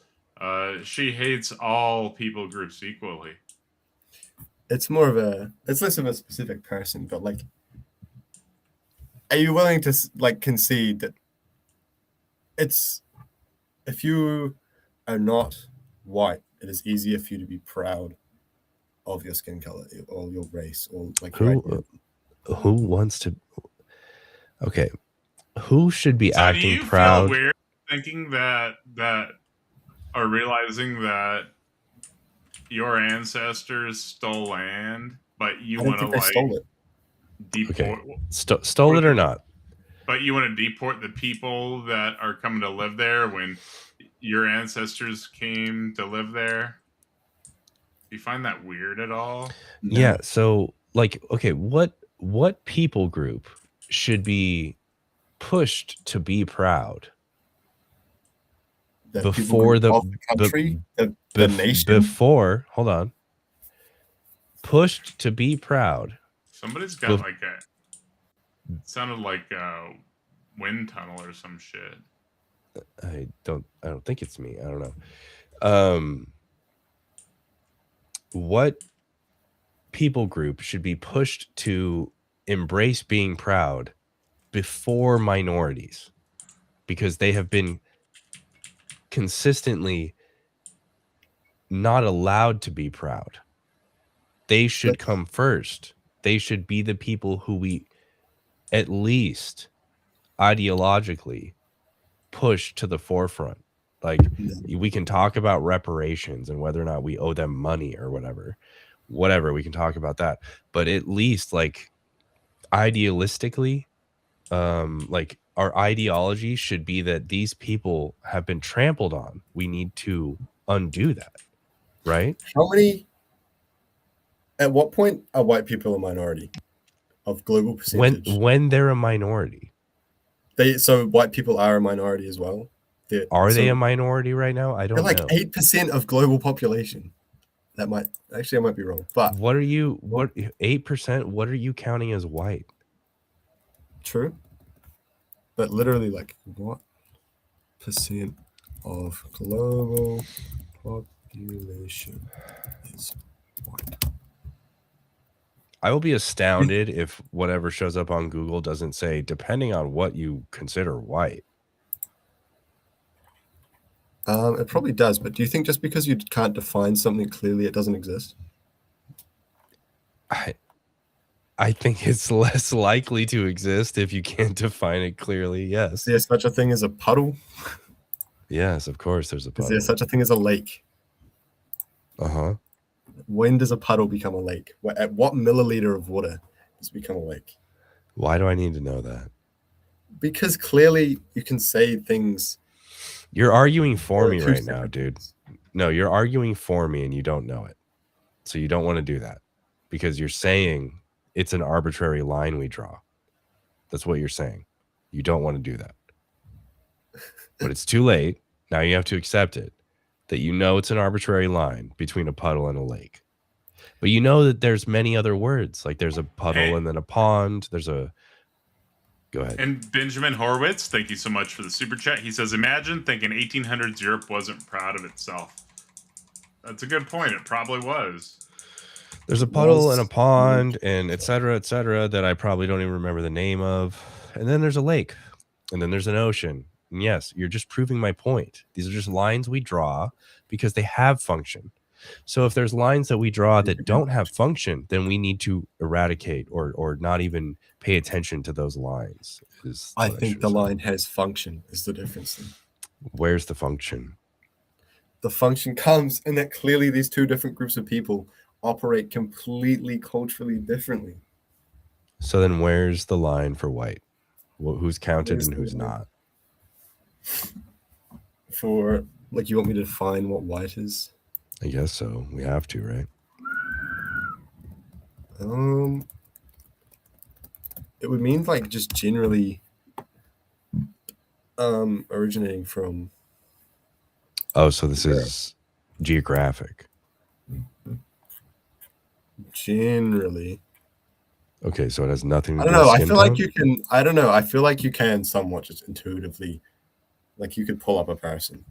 She hates all people groups equally. It's less of a specific person, but like are you willing to like concede that it's if you are not white, it is easier for you to be proud of your skin color or your race or like your idea. Who wants to? Okay, who should be So do acting you proud? feel weird thinking that or realizing that your ancestors stole land, but you I don't want to think they like stole it. deport? Stole it or not? But you want to deport the people that are coming to live there when your ancestors came to live there? Do you find that weird at all? No. Yeah. So, like, okay, what people group should be pushed to be proud The before people of the country, the nation. Before, hold on, pushed to be proud. Somebody's got like a sounded like a wind tunnel or some shit. I don't think it's me. I don't know. What people group should be pushed to embrace being proud before minorities, because they have been consistently not allowed to be proud. They should come first. They should be the people who we at least ideologically push to the forefront. Like, we can talk about reparations and whether or not we owe them money or whatever, we can talk about that. But at least, like, idealistically, like, our ideology should be that these people have been trampled on. We need to undo that, right? At what point are white people a minority of global percentage? When they're a minority. So white people are a minority as well. Are they a minority right now? I don't know. They're like 8% of global population. That might actually, I might be wrong. But what 8%? What are you counting as white? True. But literally, like, what percent of global population is white? I will be astounded if whatever shows up on Google doesn't say, depending on what you consider white. It probably does, but do you think just because you can't define something clearly, it doesn't exist? I think it's less likely to exist if you can't define it clearly. Yes. Is there such a thing as a puddle? Yes, of course there's a puddle. Is there such a thing as a lake? Uh-huh. When does a puddle become a lake? At what milliliter of water does it become a lake? Why do I need to know that? Because clearly you can say things. You're arguing for me right now, dude. No, you're arguing for me and you don't know it. So you don't want to do that because you're saying it's an arbitrary line we draw. That's what you're saying. You don't want to do that. But it's too late. Now you have to accept it, that you know it's an arbitrary line between a puddle and a lake. But you know that there's many other words. Like there's a puddle and then a pond. There's a... Go ahead. And Benjamin Horwitz, thank you so much for the super chat. He says, imagine thinking 1800s Europe wasn't proud of itself. That's a good point. It probably was. There's a puddle and a pond and et cetera, that I probably don't even remember the name of. And then there's a lake. And then there's an ocean. And yes, you're just proving my point. These are just lines we draw because they have function. So if there's lines that we draw that don't have function, then we need to eradicate or not even pay attention to those lines. I think the line has function is the difference. Where's the function? The function comes in that clearly these two different groups of people operate completely culturally differently. So then where's the line for white? Well, who's counted and who's not? For, like, you want me to define what white is? I guess so. We have to, right? It would mean like just generally originating from... Oh, so this is geographic. Generally. Okay, so it has nothing to do I don't know. with I feel like tone? you can... I don't know. I feel like you can somewhat just intuitively... Like, you could pull up a person.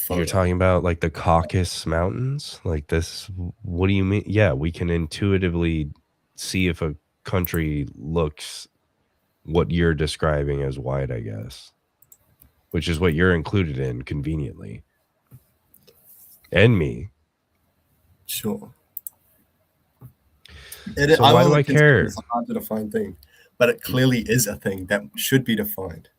You're talking about like the Caucasus Mountains? Like this? What do you mean? Yeah, we can intuitively see if a country looks what you're describing as white, I guess, which is what you're included in conveniently. And me. Sure. So why do I care? It's a hard to define thing, but it clearly is a thing that should be defined.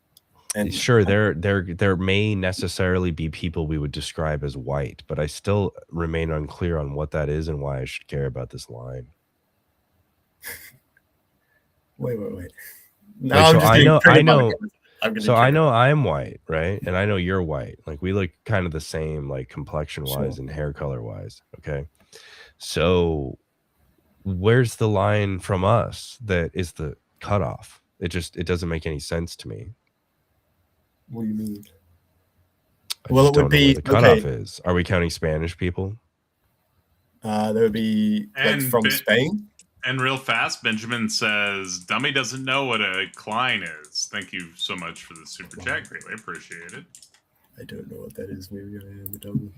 And sure, there may necessarily be people we would describe as white, but I still remain unclear on what that is and why I should care about this line. Wait. No, Like, I'm so just I getting know, triggered by the comments. I know I'm white, right? And I know you're white. Like, we look kind of the same, like complexion wise and hair color wise. Okay. So where's the line from us that is the cutoff? It doesn't make any sense to me. What do you mean? Well, it would be where the cutoff is. Are we counting Spanish people? There would be like from Spain. And real fast, Benjamin says, "Dummy doesn't know what a Klein is." Thank you so much for the super chat. Greatly appreciated. I don't know what that is. Maybe I am a dummy.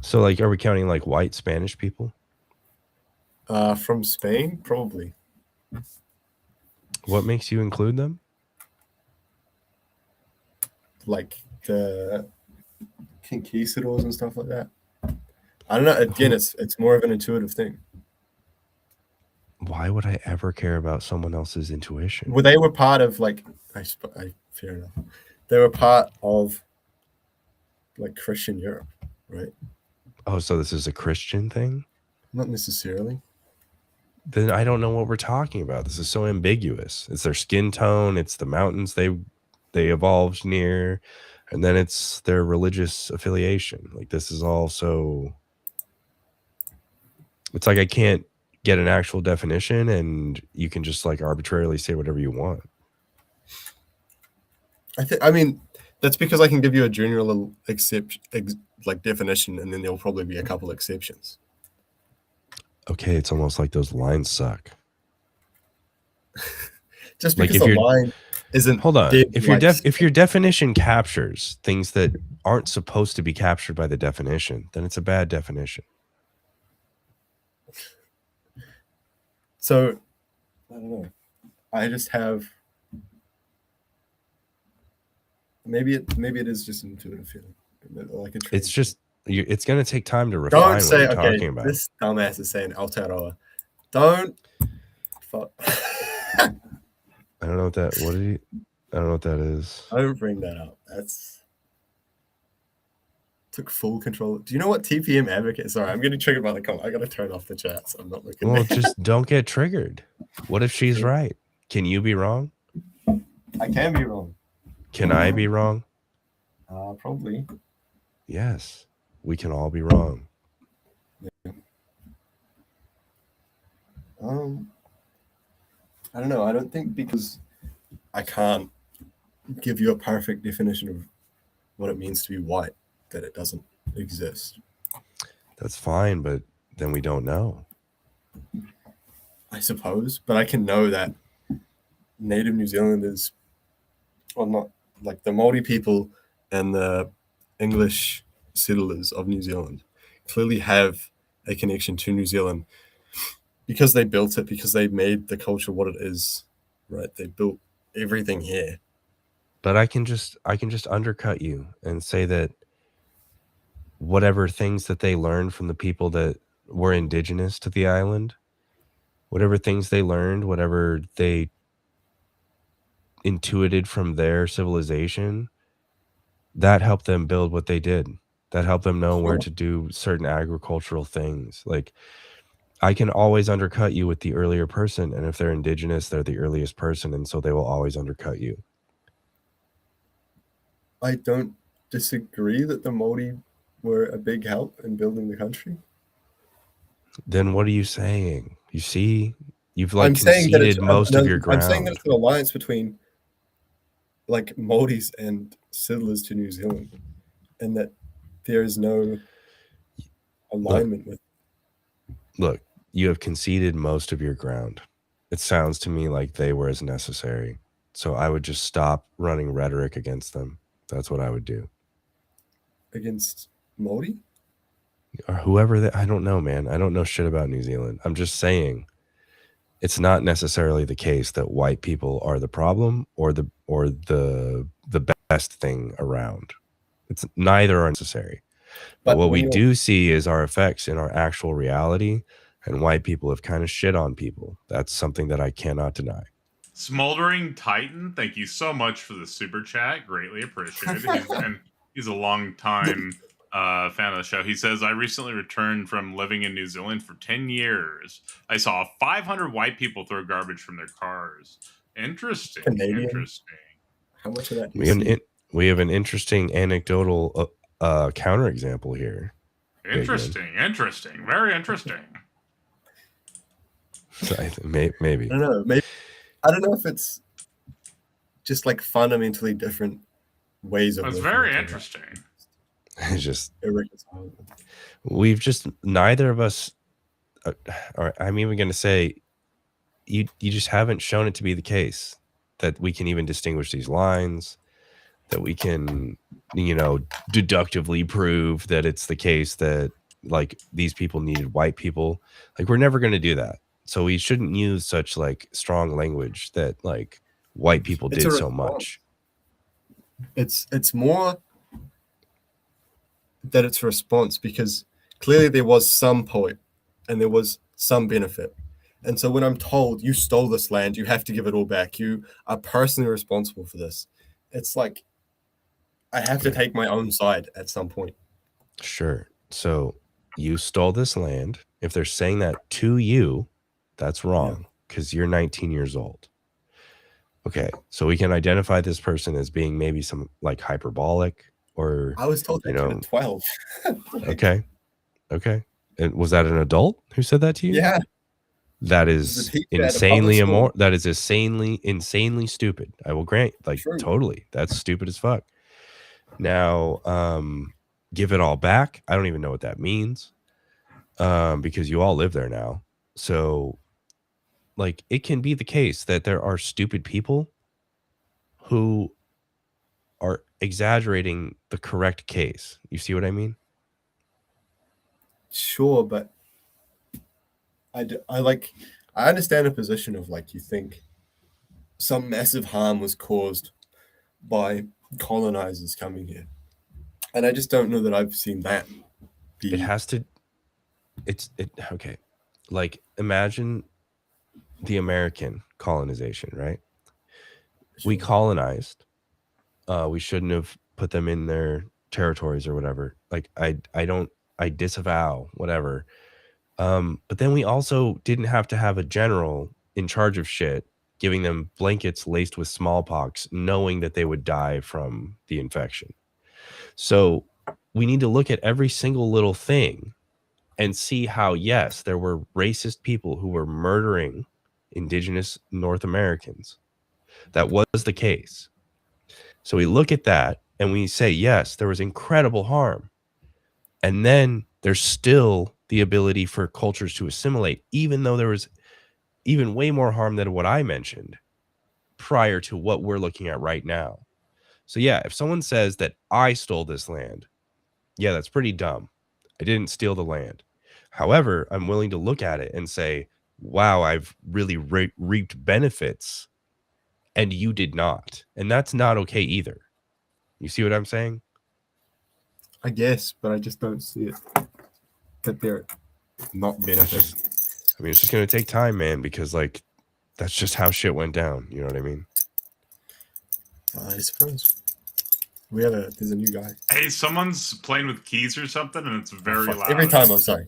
So, like, are we counting like white Spanish people? From Spain, probably. What makes you include them? Like the conquistadors and stuff like that. I don't know. Again, it's more of an intuitive thing. Why would I ever care about someone else's intuition? Well, they were part of like fair enough. They were part of like Christian Europe, right? Oh, so this is a Christian thing? Not necessarily. Then I don't know what we're talking about. This is so ambiguous. It's their skin tone. It's the mountains they evolved near, and then it's their religious affiliation. Like, this is all so. It's like I can't get an actual definition, and you can just like arbitrarily say whatever you want. I mean, that's because I can give you a general like definition, and then there'll probably be a couple exceptions. Okay, it's almost like those lines suck. Just because the line isn't. Hold on. If your definition captures things that aren't supposed to be captured by the definition, then it's a bad definition. So, I don't know. I just have. Maybe it is just an intuitive feeling. Like it's just it's going to take time to refine what you're talking about. This dumbass is saying Aotearoa. Don't. Fuck. I don't know what that. I don't know what that is. Don't bring that up. That's took full control. Do you know what TPM advocate? Sorry, I'm getting triggered by the comment. I gotta turn off the chat, so I'm not looking. Well, just don't get triggered. What if she's right? Can you be wrong? I can be wrong. Can I be wrong? Probably. Yes, we can all be wrong. Yeah. I don't know. I don't think because I can't give you a perfect definition of what it means to be white that it doesn't exist. That's fine, but then we don't know. I suppose, but I can know that native New Zealanders, or not, like the Māori people and the English settlers of New Zealand clearly have a connection to New Zealand because they built it, because they made the culture what it is, right? They built everything here. But I can just undercut you and say that whatever things that they learned from the people that were indigenous to the island, whatever things they learned, whatever they intuited from their civilization, that helped them build what they did. That helped them know where to do certain agricultural things. Like, I can always undercut you with the earlier person, and if they're indigenous, they're the earliest person, and so they will always undercut you. I don't disagree that the Māori were a big help in building the country. Then what are you saying? You see, you've like conceded most of your ground. I'm saying that it's an alliance between like Māoris and settlers to New Zealand, and that there is no alignment with. Look, you have conceded most of your ground. It sounds to me like they were as necessary. So I would just stop running rhetoric against them. That's what I would do. Against Māori? Or whoever I don't know, man. I don't know shit about New Zealand. I'm just saying it's not necessarily the case that white people are the problem or the best thing around. It's neither are necessary. But what we do see is our effects in our actual reality, and white people have kind of shit on people. That's something that I cannot deny. Smoldering Titan, thank you so much for the super chat. Greatly appreciated. He's a long time fan of the show. He says, I recently returned from living in New Zealand for 10 years. I saw 500 white people throw garbage from their cars. Interesting. Canadian? Interesting. How much of that do you see? We have an interesting anecdotal counterexample here. Interesting. Very interesting. Maybe. I don't know. Maybe I don't know if it's just like fundamentally different ways of. It's very interesting. It's just irreconcilable. We've just neither of us. Or I'm even going to say, you just haven't shown it to be the case that we can even distinguish these lines, that we can, deductively prove that it's the case that like these people needed white people. Like we're never going to do that. So we shouldn't use such like strong language that like white people did so much. It's more that it's a response, because clearly there was some point and there was some benefit. And so when I'm told you stole this land, you have to give it all back. You are personally responsible for this. It's like I have to take my own side at some point. Sure. So you stole this land. If they're saying that to you, that's wrong because you're 19 years old. Okay. So we can identify this person as being maybe some like hyperbolic, or I was told that at 12. Okay. And was that an adult who said that to you? Yeah. That is insanely immoral. That is insanely stupid. I will grant, like, totally. That's stupid as fuck. Now, give it all back. I don't even know what that means, because you all live there now. So, like, it can be the case that there are stupid people who are exaggerating the correct case. You see what I mean? Sure, but I understand the position of like, you think some massive harm was caused by colonizers coming here, and I just don't know that I've seen that. It has to. Okay. Like, imagine the American colonization, right? Sure. We colonized. We shouldn't have put them in their territories or whatever. Like, I disavow whatever. But then we also didn't have to have a general in charge of shit giving them blankets laced with smallpox, knowing that they would die from the infection. So we need to look at every single little thing and see how, yes, there were racist people who were murdering indigenous North Americans. That was the case. So we look at that and we say, yes, there was incredible harm. And then there's still the ability for cultures to assimilate, even though there was even way more harm than what I mentioned prior to what we're looking at right now. So yeah, if someone says that I stole this land, yeah, that's pretty dumb. I didn't steal the land. However, I'm willing to look at it and say, wow, I've really reaped benefits and you did not. And that's not okay either. You see what I'm saying? I guess, but I just don't see it. That they're not benefits. I mean, it's just going to take time, man, because like that's just how shit went down. You know what I mean? I suppose. There's a new guy. Hey, someone's playing with keys or something, and it's very loud. Every time, I'm sorry.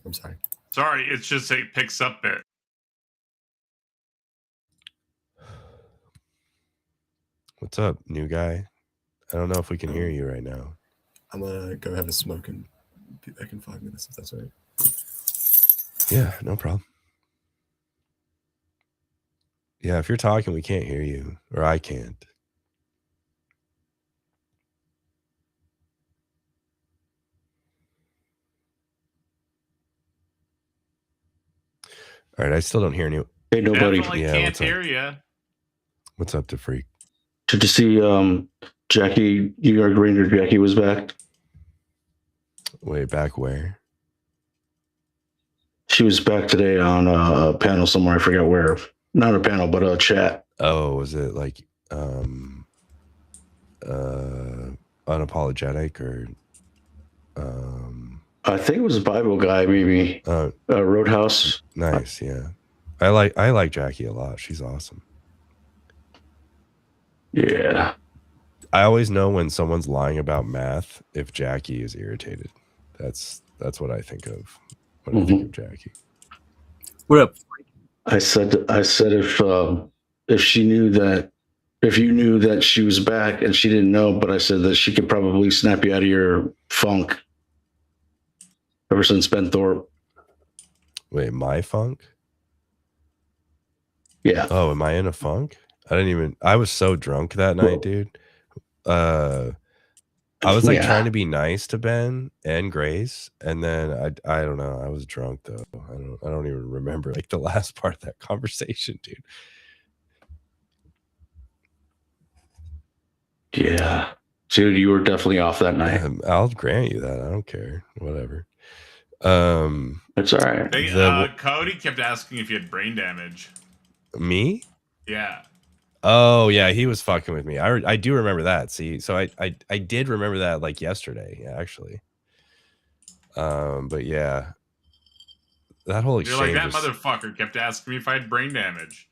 Sorry, it's just it picks up it. What's up, new guy? I don't know if we can hear you right now. I'm gonna go have a smoke and be back in 5 minutes, if that's all right. Yeah, no problem. Yeah, if you're talking, we can't hear you, or I can't. All right, I still don't hear any. Hey, nobody. Definitely can't hear you. What's up, to freak? Did you see Jackie, New York Ranger Jackie was back? Wait, back where? She was back today on a panel somewhere. I forgot where. Not a panel, but a chat. Oh, was it like unapologetic or I think it was a Bible guy, maybe. Roadhouse. Nice, yeah. I like Jackie a lot. She's awesome. Yeah. I always know when someone's lying about math if Jackie is irritated. That's what I think of when I think of Jackie. What up? I said if she knew that, if you knew that she was back and she didn't know, but I said that she could probably snap you out of your funk. Ever since Ben Thorpe. Wait, my funk? Yeah. Oh, am I in a funk? I was so drunk that night, dude. I was like trying to be nice to Ben and Grace, and then I don't know. I was drunk though. I don't even remember like the last part of that conversation, dude. Yeah. Dude, you were definitely off that night. I'll grant you that. I don't care. Whatever. It's all right. Cody kept asking if you had brain damage. Me? Yeah. Oh yeah, he was fucking with me. I do remember that. See, so I did remember that like yesterday, actually. But yeah, that whole exchange. You're like, that motherfucker kept asking me if I had brain damage.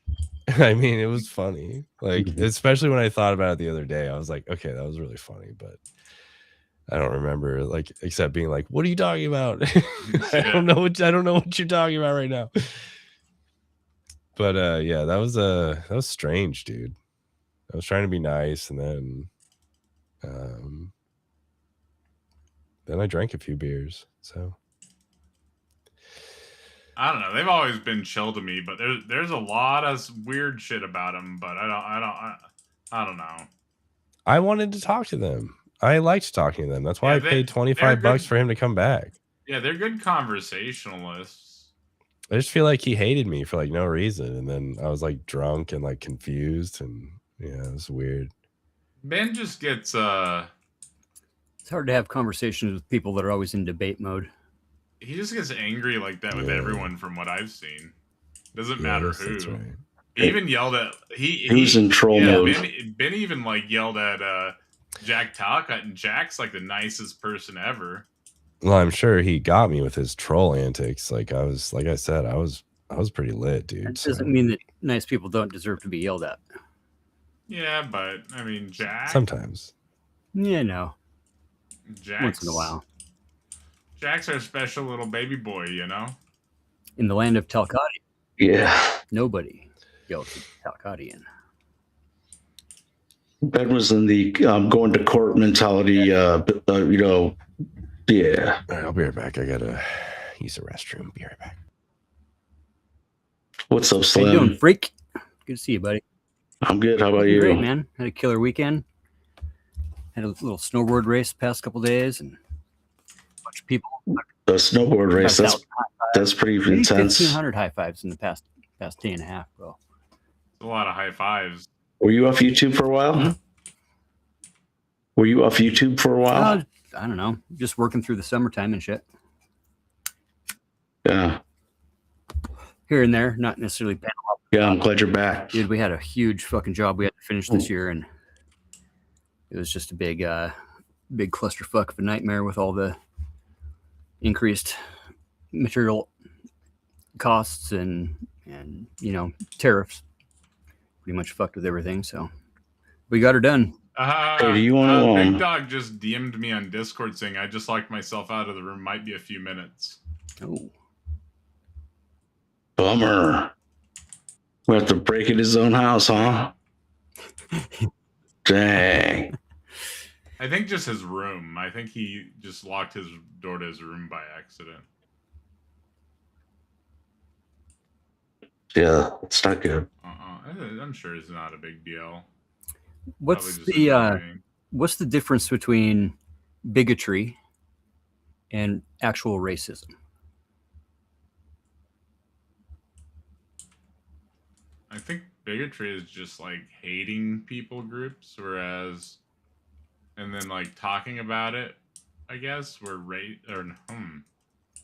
I mean, it was funny, like especially when I thought about it the other day. I was like, okay, that was really funny, but I don't remember like except being like, what are you talking about? I don't know what you're talking about right now. But yeah, that was strange, dude. I was trying to be nice, and then I drank a few beers. So I don't know. They've always been chill to me, but there's a lot of weird shit about them. But I don't know. I wanted to talk to them. I liked talking to them. That's why I paid $25 for him to come back. Yeah, they're good conversationalists. I just feel like he hated me for like no reason, and then I was like drunk and like confused, and yeah, it was weird. Ben just gets It's hard to have conversations with people that are always in debate mode. He just gets angry like that with everyone from what I've seen. Doesn't matter who. That's right. He even yelled at he was in troll mode. Ben even like yelled at Jack Talcott, and Jack's like the nicest person ever. Well, I'm sure he got me with his troll antics. Like I said, I was pretty lit, dude. That doesn't mean that nice people don't deserve to be yelled at. Yeah, but I mean, Jack. Sometimes. Yeah, no. Once in a while. Jack's our special little baby boy, you know. In the land of Talcotty. Yeah. Nobody yells at Talcottian. Ben was in the going to court mentality. You know. Yeah. All right, I'll be right back. I gotta use the restroom. Be right back. What's up, Slim? How you doing, freak? Good to see you, buddy. I'm good. How about you? Great, man. Had a killer weekend. Had a little snowboard race the past couple days, and a bunch of people. The snowboard race. That's pretty intense. 1,500 high fives in the past day and a half, bro. A lot of high fives. Were you off YouTube for a while? Mm-hmm. Were you off YouTube for a while? I don't know. Just working through the summertime and shit. Yeah. Here and there, not necessarily panel up. Yeah, I'm glad you're back. Dude, we had a huge fucking job we had to finish this year, and it was just a big clusterfuck of a nightmare with all the increased material costs and you know, tariffs. Pretty much fucked with everything, so we got her done. Hey, do you want Big Dog just DM'd me on Discord saying I just locked myself out of the room. Might be a few minutes. Oh, bummer. We have to break in his own house, huh? Dang. I think just his room. I think he just locked his door to his room by accident. Yeah, it's not good. I'm sure it's not a big deal. what's the difference between bigotry and actual racism? I think bigotry is just like hating people groups, whereas, and then like talking about it, I guess, we're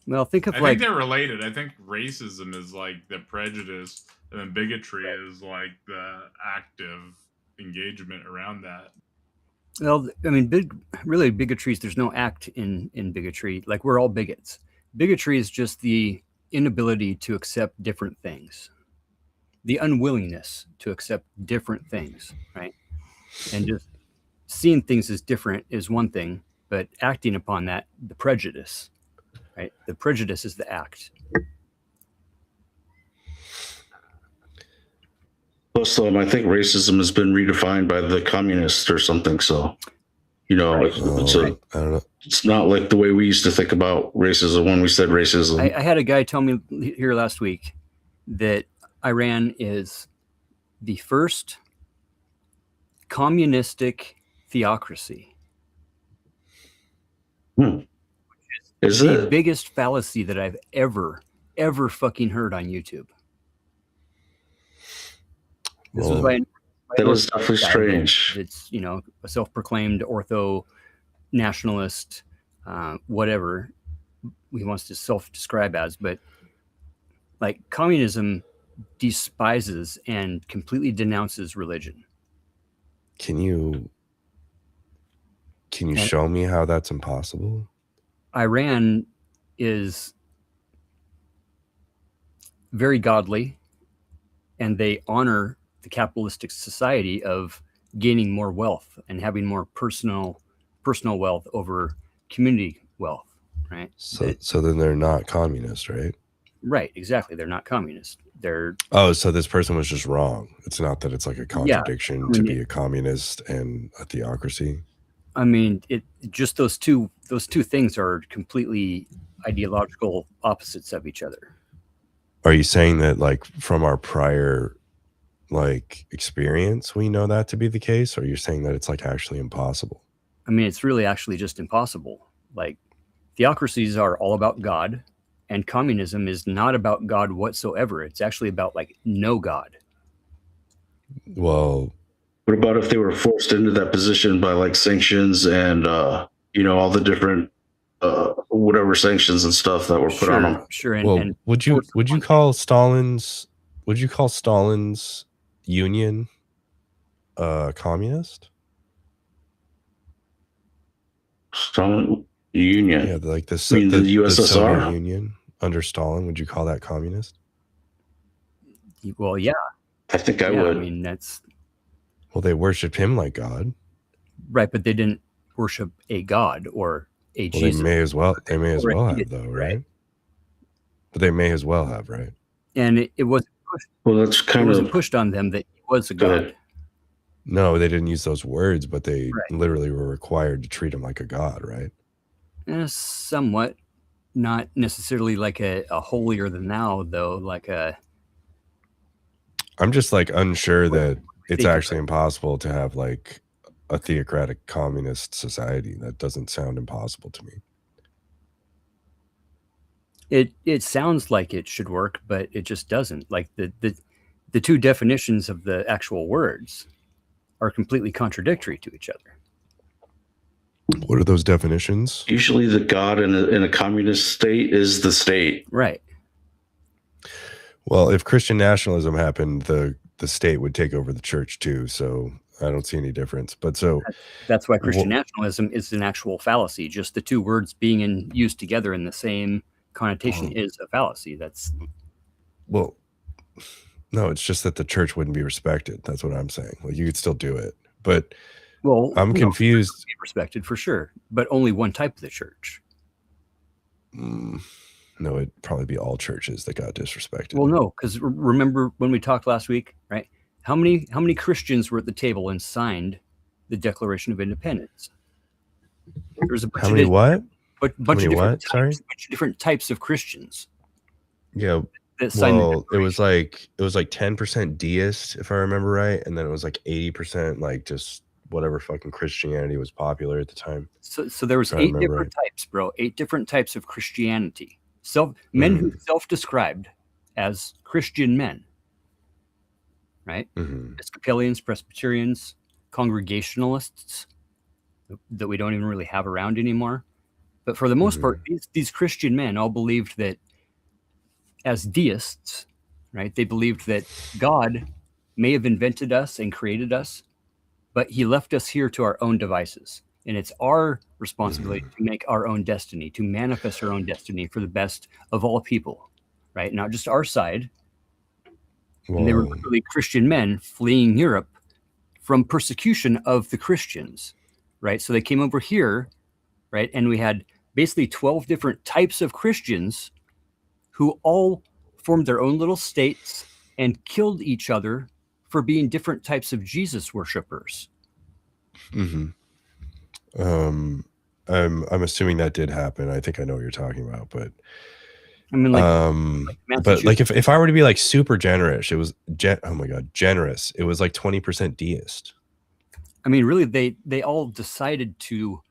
Well, think of I like think they're related. I think racism is like the prejudice, and then bigotry is like the active engagement around that. well, I mean, really bigotry. There's no act in bigotry. Like we're all bigots. Bigotry is just the inability to accept different things, the unwillingness to accept different things, right? And just seeing things as different is one thing, but acting upon that, the prejudice, right? The prejudice is the act. Plus, I think racism has been redefined by the communists or something. So, Right. I don't know. It's not like the way we used to think about racism when we said racism. I had a guy tell me here last week that Iran is the first communistic theocracy. Is the it? biggest fallacy that I've ever fucking heard on YouTube. This was by that is definitely strange. It's, you know, a self-proclaimed ortho nationalist, whatever he wants to self-describe as, but like communism despises and completely denounces religion. Can you show me how that's impossible? Iran is very godly, and they honor the capitalistic society of gaining more wealth and having more personal wealth over community wealth, right? So then they're not communist, right? Right, exactly. They're not communist. They're so this person was just wrong. It's not that it's like a contradiction to be a communist and a theocracy. I mean, it just those two things are completely ideological opposites of each other. Are you saying that like from our prior like experience we know that to be the case, or you're saying that it's like actually impossible? I mean, it's really actually just impossible. Like theocracies are all about God, and communism is not about God whatsoever. It's actually about like no God. Well, what about if they were forced into that position by like sanctions and all the different whatever sanctions and stuff that were put on them? Sure. And would you call Stalin's union communist? Stalin Union. Yeah, like the USSR? the Soviet Union under Stalin. Would you call that communist? Well, yeah. I think I would. I mean, that's... Well, they worshipped him like God. Right, but they didn't worship a God or a Jesus. They may as well have, though, right? But they may as well have, right? And it wasn't pushed. Well, that's kind wasn't pushed on them that he was a God. No, they didn't use those words, but they literally were required to treat him like a God, right? Somewhat. Not necessarily like a holier than thou, though. Like a... I'm just like unsure that it's actually impossible to have like a theocratic communist society. That doesn't sound impossible to me. It sounds like it should work, but it just doesn't. Like the two definitions of the actual words are completely contradictory to each other. What are those definitions? Usually the God in a communist state is the state. Right. Well, if Christian nationalism happened, the state would take over the church too. So I don't see any difference. But so that's why Christian nationalism is an actual fallacy. Just the two words being used together in the same connotation is a fallacy. That's... Well, no, it's just that the church wouldn't be respected. That's what I'm saying. Like you could still do it, but I'm confused. Be respected for sure, but only one type of the church. No, it'd probably be all churches that got disrespected. Well, no, because remember when we talked last week, right? How many Christians were at the table and signed the Declaration of Independence? There was a bunch of what? Bunch of different types of Christians. Yeah. Well, it was like 10% deist, if I remember right, and then it was like 80% like just whatever fucking Christianity was popular at the time. So there was 8 different types, bro. 8 different types of Christianity. Men who self-described as Christian men, right? Episcopalians, Presbyterians, Congregationalists that we don't even really have around anymore, But for the most part, these Christian men all believed that as deists, right? They believed that God may have invented us and created us, but he left us here to our own devices. And it's our responsibility to make our own destiny, to manifest our own destiny for the best of all people, right? Not just our side. And they were literally Christian men fleeing Europe from persecution of the Christians, right? So they came over here, right? And we had basically 12 different types of Christians who all formed their own little states and killed each other for being different types of Jesus worshipers. I'm assuming that did happen. I think I know what you're talking about, but I mean, but like if I were to be like super generous, it was oh my god, generous. It was like 20% deist. I mean, really, they all decided to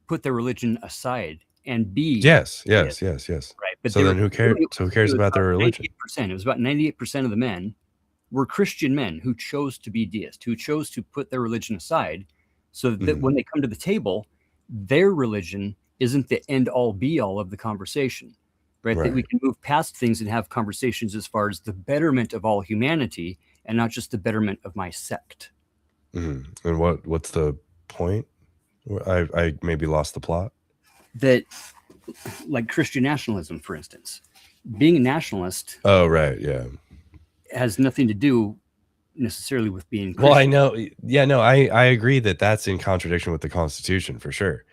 put their religion aside and be yes. Right, But so then who cares? So who cares about their religion? 98%. It was about 98% of the men were Christian men who chose to be deist, who chose to put their religion aside, so that when they come to the table, their religion isn't the end all be all of the conversation. Right? That we can move past things and have conversations as far as the betterment of all humanity and not just the betterment of my sect. And what's the point? I maybe lost the plot. That, like Christian nationalism, for instance, being a nationalist. Oh, right. Yeah. Has nothing to do necessarily with being Christian. Well, I know. Yeah, no, I agree that that's in contradiction with the Constitution for sure.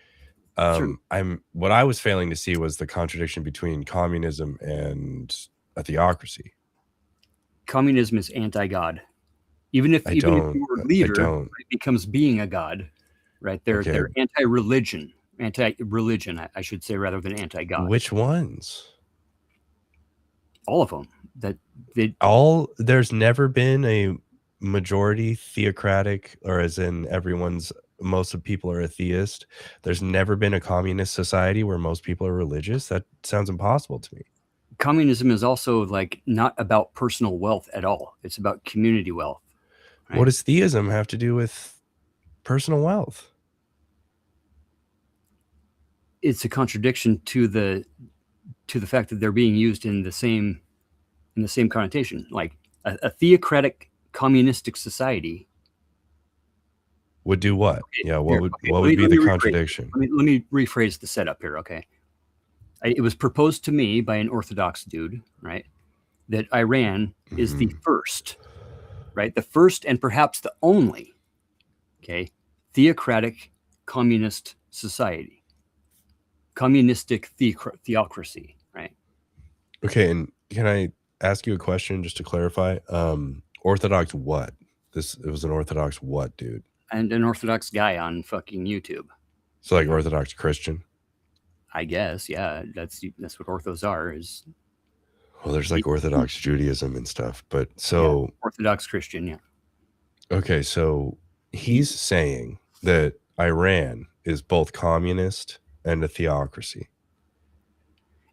What I was failing to see was the contradiction between communism and a theocracy. Communism is anti-God. Even if your leader becomes being a god, right? They're anti-religion. Anti-religion, I should say, rather than anti-God. Which ones? All of them. There's never been a majority theocratic, or as in most of people are atheist. There's never been a communist society where most people are religious. That sounds impossible to me. Communism is also like not about personal wealth at all. It's about community wealth. Right? What does theism have to do with personal wealth? It's a contradiction to the fact that they're being used in the same connotation. Like a theocratic communistic society would do what? Yeah, what would be the contradiction? Let me rephrase the setup here, okay? It was proposed to me by an Orthodox dude, right? That Iran is the first, right? The first and perhaps the only, okay, theocratic communist society. Communistic theocracy, right? Okay, and can I ask you a question just to clarify? Orthodox what? It was an Orthodox what, dude? And an Orthodox guy on fucking YouTube. So like Orthodox Christian? I guess, yeah. That's what orthos are. Is well, there's like Orthodox Judaism and stuff, but so yeah, Orthodox Christian, yeah. Okay, so he's saying that Iran is both communist and a theocracy.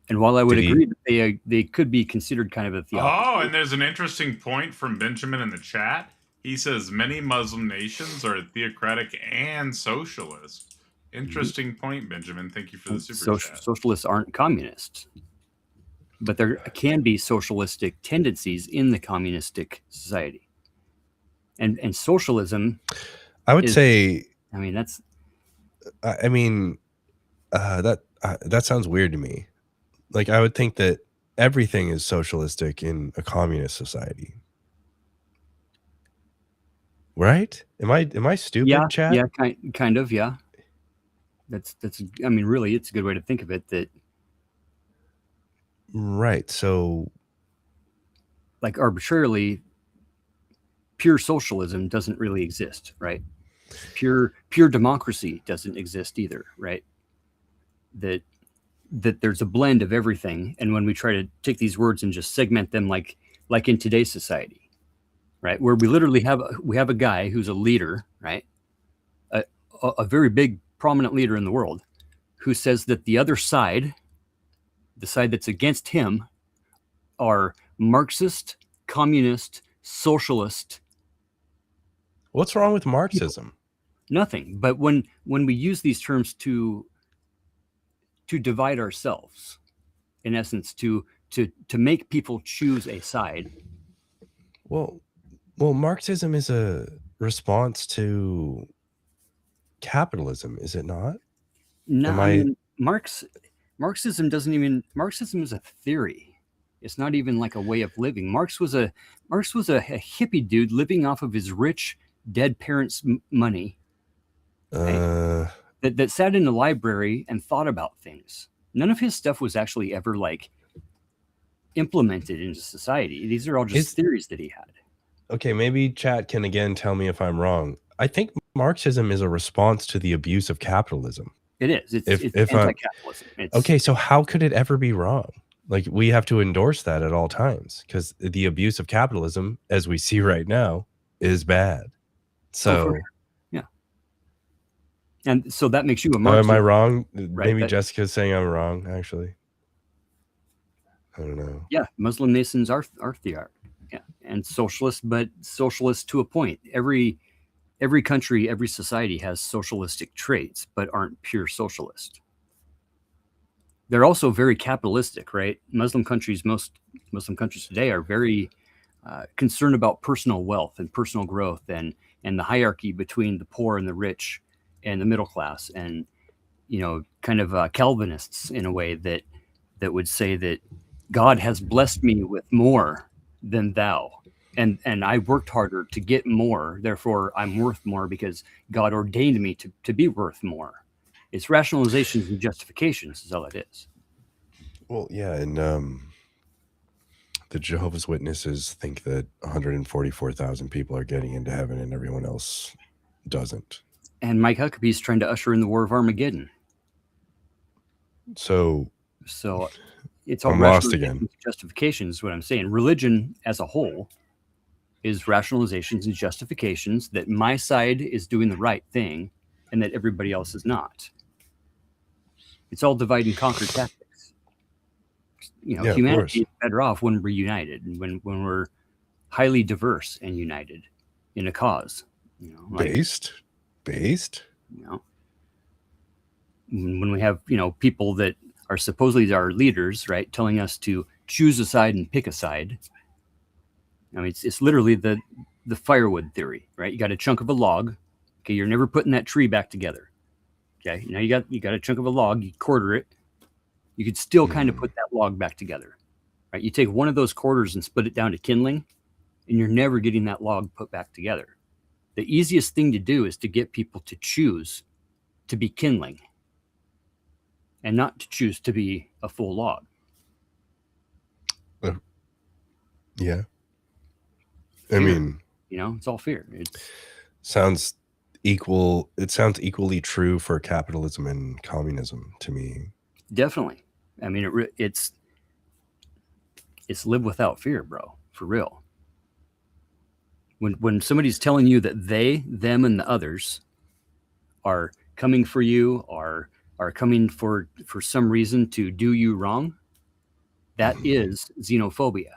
And while I would agree that they could be considered kind of a theocracy. Oh, and there's an interesting point from Benjamin in the chat. He says many Muslim nations are theocratic and socialist. Interesting point, Benjamin. Thank you for the super chat. Socialists aren't communists, but there can be socialistic tendencies in the communistic society. And socialism, I would say. I mean, that's. I mean, that sounds weird to me. Like I would think that everything is socialistic in a communist society. Right? Am I stupid, yeah, Chad? Yeah, kind of, yeah. That's I mean, really, it's a good way to think of it. That right. So, like arbitrarily, pure socialism doesn't really exist, right? Pure democracy doesn't exist either, right? That there's a blend of everything, and when we try to take these words and just segment them, like in today's society, right, where we literally have a guy who's a leader, right, a very big prominent leader in the world, who says that the other side, the side that's against him, are Marxist, communist, socialist. What's wrong with Marxism? Nothing. But when we use these terms to divide ourselves, in essence, to make people choose a side. Well, Marxism is a response to capitalism, is it not? No, Am I I- mean, Marxism is a theory. It's not even like a way of living. Marx was a hippie dude living off of his rich dead parents' money. That sat in the library and thought about things. None of his stuff was actually ever like implemented into society. These are all just theories that he had. Okay, maybe chat can again tell me if I'm wrong. I think Marxism is a response to the abuse of capitalism. It is. It's if I'm- anti-capitalism. Okay, so how could it ever be wrong? Like, we have to endorse that at all times, because the abuse of capitalism, as we see right now, is bad. So, for sure. Yeah. And so that makes you a am Marxist. I wrong? Right, Maybe that- Jessica's saying I'm wrong, actually. I don't know. Yeah, Muslim Masons are theocratic. Yeah, and socialist, but socialist to a point. Every country, every society has socialistic traits, but aren't pure socialist. They're also very capitalistic, right? Most Muslim countries today are very concerned about personal wealth and personal growth, and the hierarchy between the poor and the rich and the middle class, and kind of Calvinists in a way that would say that God has blessed me with more than thou, and I worked harder to get more, therefore I'm worth more because God ordained me to be worth more. It's rationalizations and justifications is all it is. Well, yeah, and the Jehovah's Witnesses think that 144,000 people are getting into heaven and everyone else doesn't. And Mike Huckabee's trying to usher in the War of Armageddon. So it's all I'm lost rationalizations again. and justifications is what I'm saying. Religion as a whole is rationalizations and justifications that my side is doing the right thing and that everybody else is not. It's all divide and conquer tactics. Yeah, of humanity course. is better off when we're united and when we're highly diverse and united in a cause. Based? When we have people that are supposedly our leaders, right, telling us to choose a side and pick a side. I mean, it's literally the firewood theory, right? You got a chunk of a log. Okay, you're never putting that tree back together. Okay, you got a chunk of a log. You quarter it. You could still kind of put that log back together, right? You take one of those quarters and split it down to kindling, and you're never getting that log put back together. The easiest thing to do is to get people to choose to be kindling and not to choose to be a full log. Yeah. Fear. I mean, it's all fear. It sounds equally true for capitalism and communism to me. definitely. I mean, it's live without fear, bro. For real. When somebody's telling you that they, them, and the others are coming for you, are coming for some reason to do you wrong, that is xenophobia.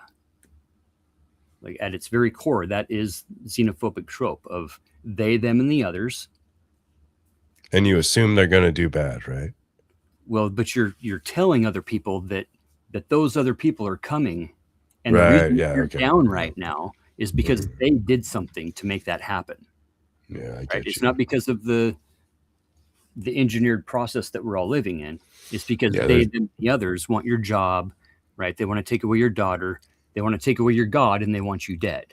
Like at its very core, that is xenophobic trope of they, them, and the others. And you assume they're going to do bad, right? Well, but you're telling other people that those other people are coming, and Right, the reason yeah, you're okay. down right now is because they did something to make that happen. Yeah, I get Right? It's you. not because of the engineered process that we're all living in. It's because Yeah, they, them, the others want your job, right? They want to take away your daughter. They want to take away your God, and they want you dead.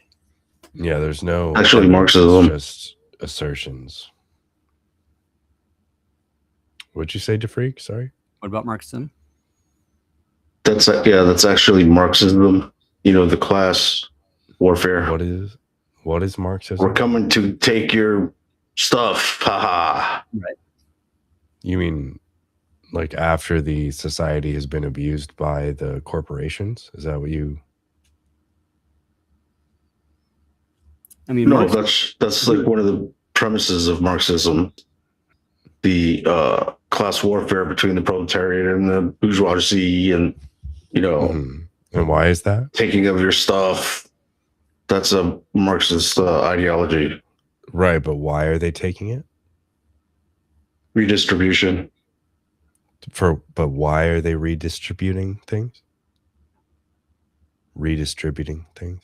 Yeah, there's no Actually, evidence, Marxism. just assertions. What'd you say, DeFreak? Sorry. What about Marxism? That's actually Marxism. The class warfare. What is Marxism? We're coming to take your stuff. Haha. Right. You mean like after the society has been abused by the corporations? Is that what you? I mean, No, Marx- that's like one of the premises of Marxism. The class warfare between the proletariat and the bourgeoisie, and Mhm. And why is that? taking of your stuff. That's a Marxist ideology. Right, but why are they taking it? Redistribution. But why are they redistributing things? Redistributing things?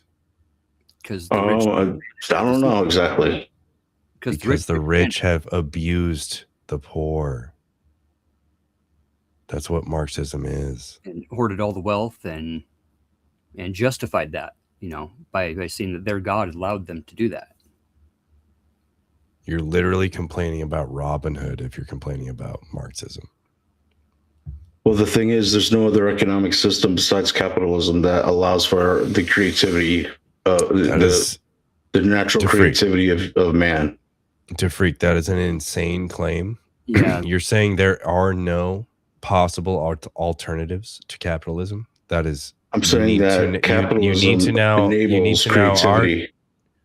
Because I don't know exactly. Because the rich have abused the poor. That's what Marxism is. And hoarded all the wealth and justified that, by saying that their God allowed them to do that. You're literally complaining about Robin Hood if you're complaining about Marxism. Well, the thing is, there's no other economic system besides capitalism that allows for the creativity, the natural creativity of man. DeFreak, that is an insane claim. Yeah. You're saying there are no possible alternatives to capitalism? That is... I'm saying that capitalism enables creativity.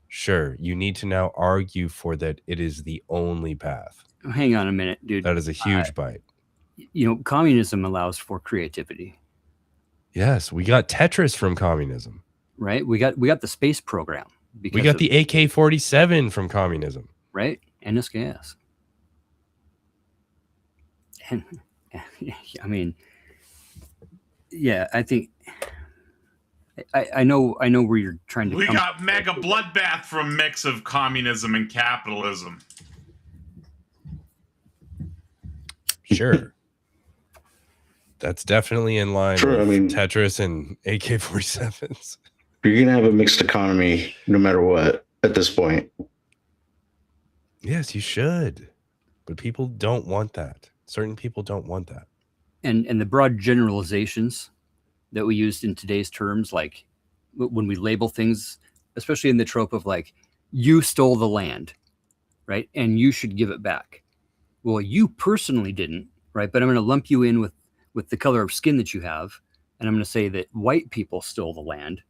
Sure, you need to now argue for that it is the only path. Hang on a minute, dude. That is a huge bite. Communism allows for creativity. Yes, we got Tetris from communism. Right? We got the space program. We got the AK-47 from communism. Right? NSKS. And I mean, yeah, I think I know where you're trying to We got Mega Bloodbath from mix of communism and capitalism. Sure. That's definitely in line with Tetris and AK-47s. You're going to have a mixed economy no matter what at this point. Yes, you should. But people don't want that. Certain people don't want that. And the broad generalizations that we used in today's terms, like when we label things, especially in the trope of like, you stole the land, right? And you should give it back. Well, you personally didn't, right? But I'm going to lump you in with the color of skin that you have. And I'm going to say that white people stole the land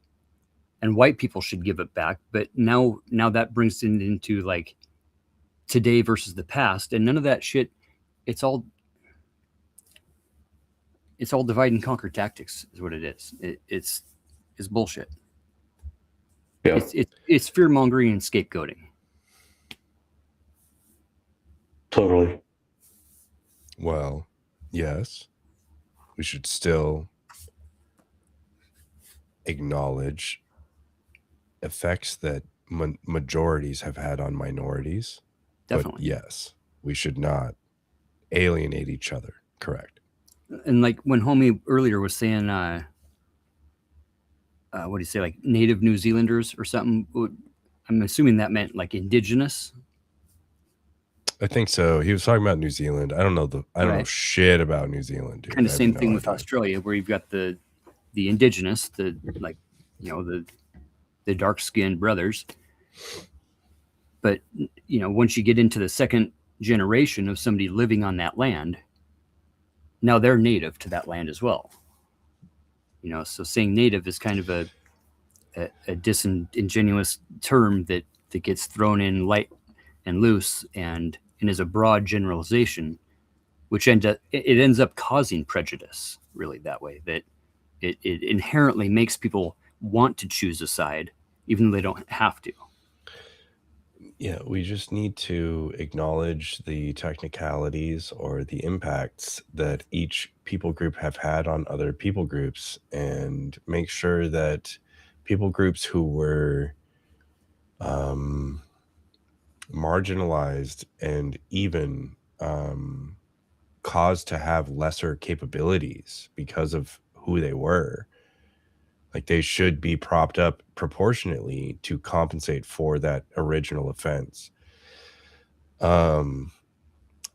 and white people should give it back. But now that brings it into like today versus the past. And none of that shit, it's all divide and conquer tactics is what it is. It's bullshit. Yeah. It's fear mongering and scapegoating. Totally. Well, yes. We should still acknowledge effects that majorities have had on minorities. Definitely. But yes, we should not alienate each other. Correct. And like when homie earlier was saying, what do you say, like native New Zealanders or something? I'm assuming that meant like indigenous. I think so. He was talking about New Zealand. I don't know shit about New Zealand, dude. Kind of same thing with Australia, where you've got the indigenous, the dark skinned brothers. But once you get into the second generation of somebody living on that land, now they're native to that land as well. So saying native is kind of a disingenuous term that gets thrown in light and loose and is a broad generalization, which ends up causing prejudice really that way, that it inherently makes people want to choose a side, even though they don't have to. Yeah, we just need to acknowledge the technicalities or the impacts that each people group have had on other people groups and make sure that people groups who were marginalized and even caused to have lesser capabilities because of who they were, like they should be propped up proportionately to compensate for that original offense. And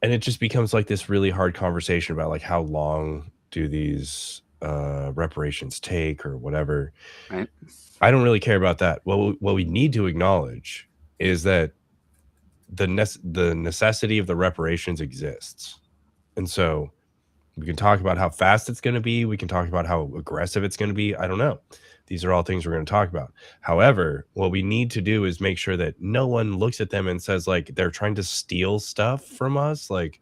it just becomes like this really hard conversation about like how long do these reparations take or whatever. Right. I don't really care about that. What we need to acknowledge is that the necessity of the reparations exists. And so we can talk about how fast it's going to be. We can talk about how aggressive it's going to be. I don't know. These are all things we're going to talk about. However, what we need to do is make sure that no one looks at them and says like they're trying to steal stuff from us. Like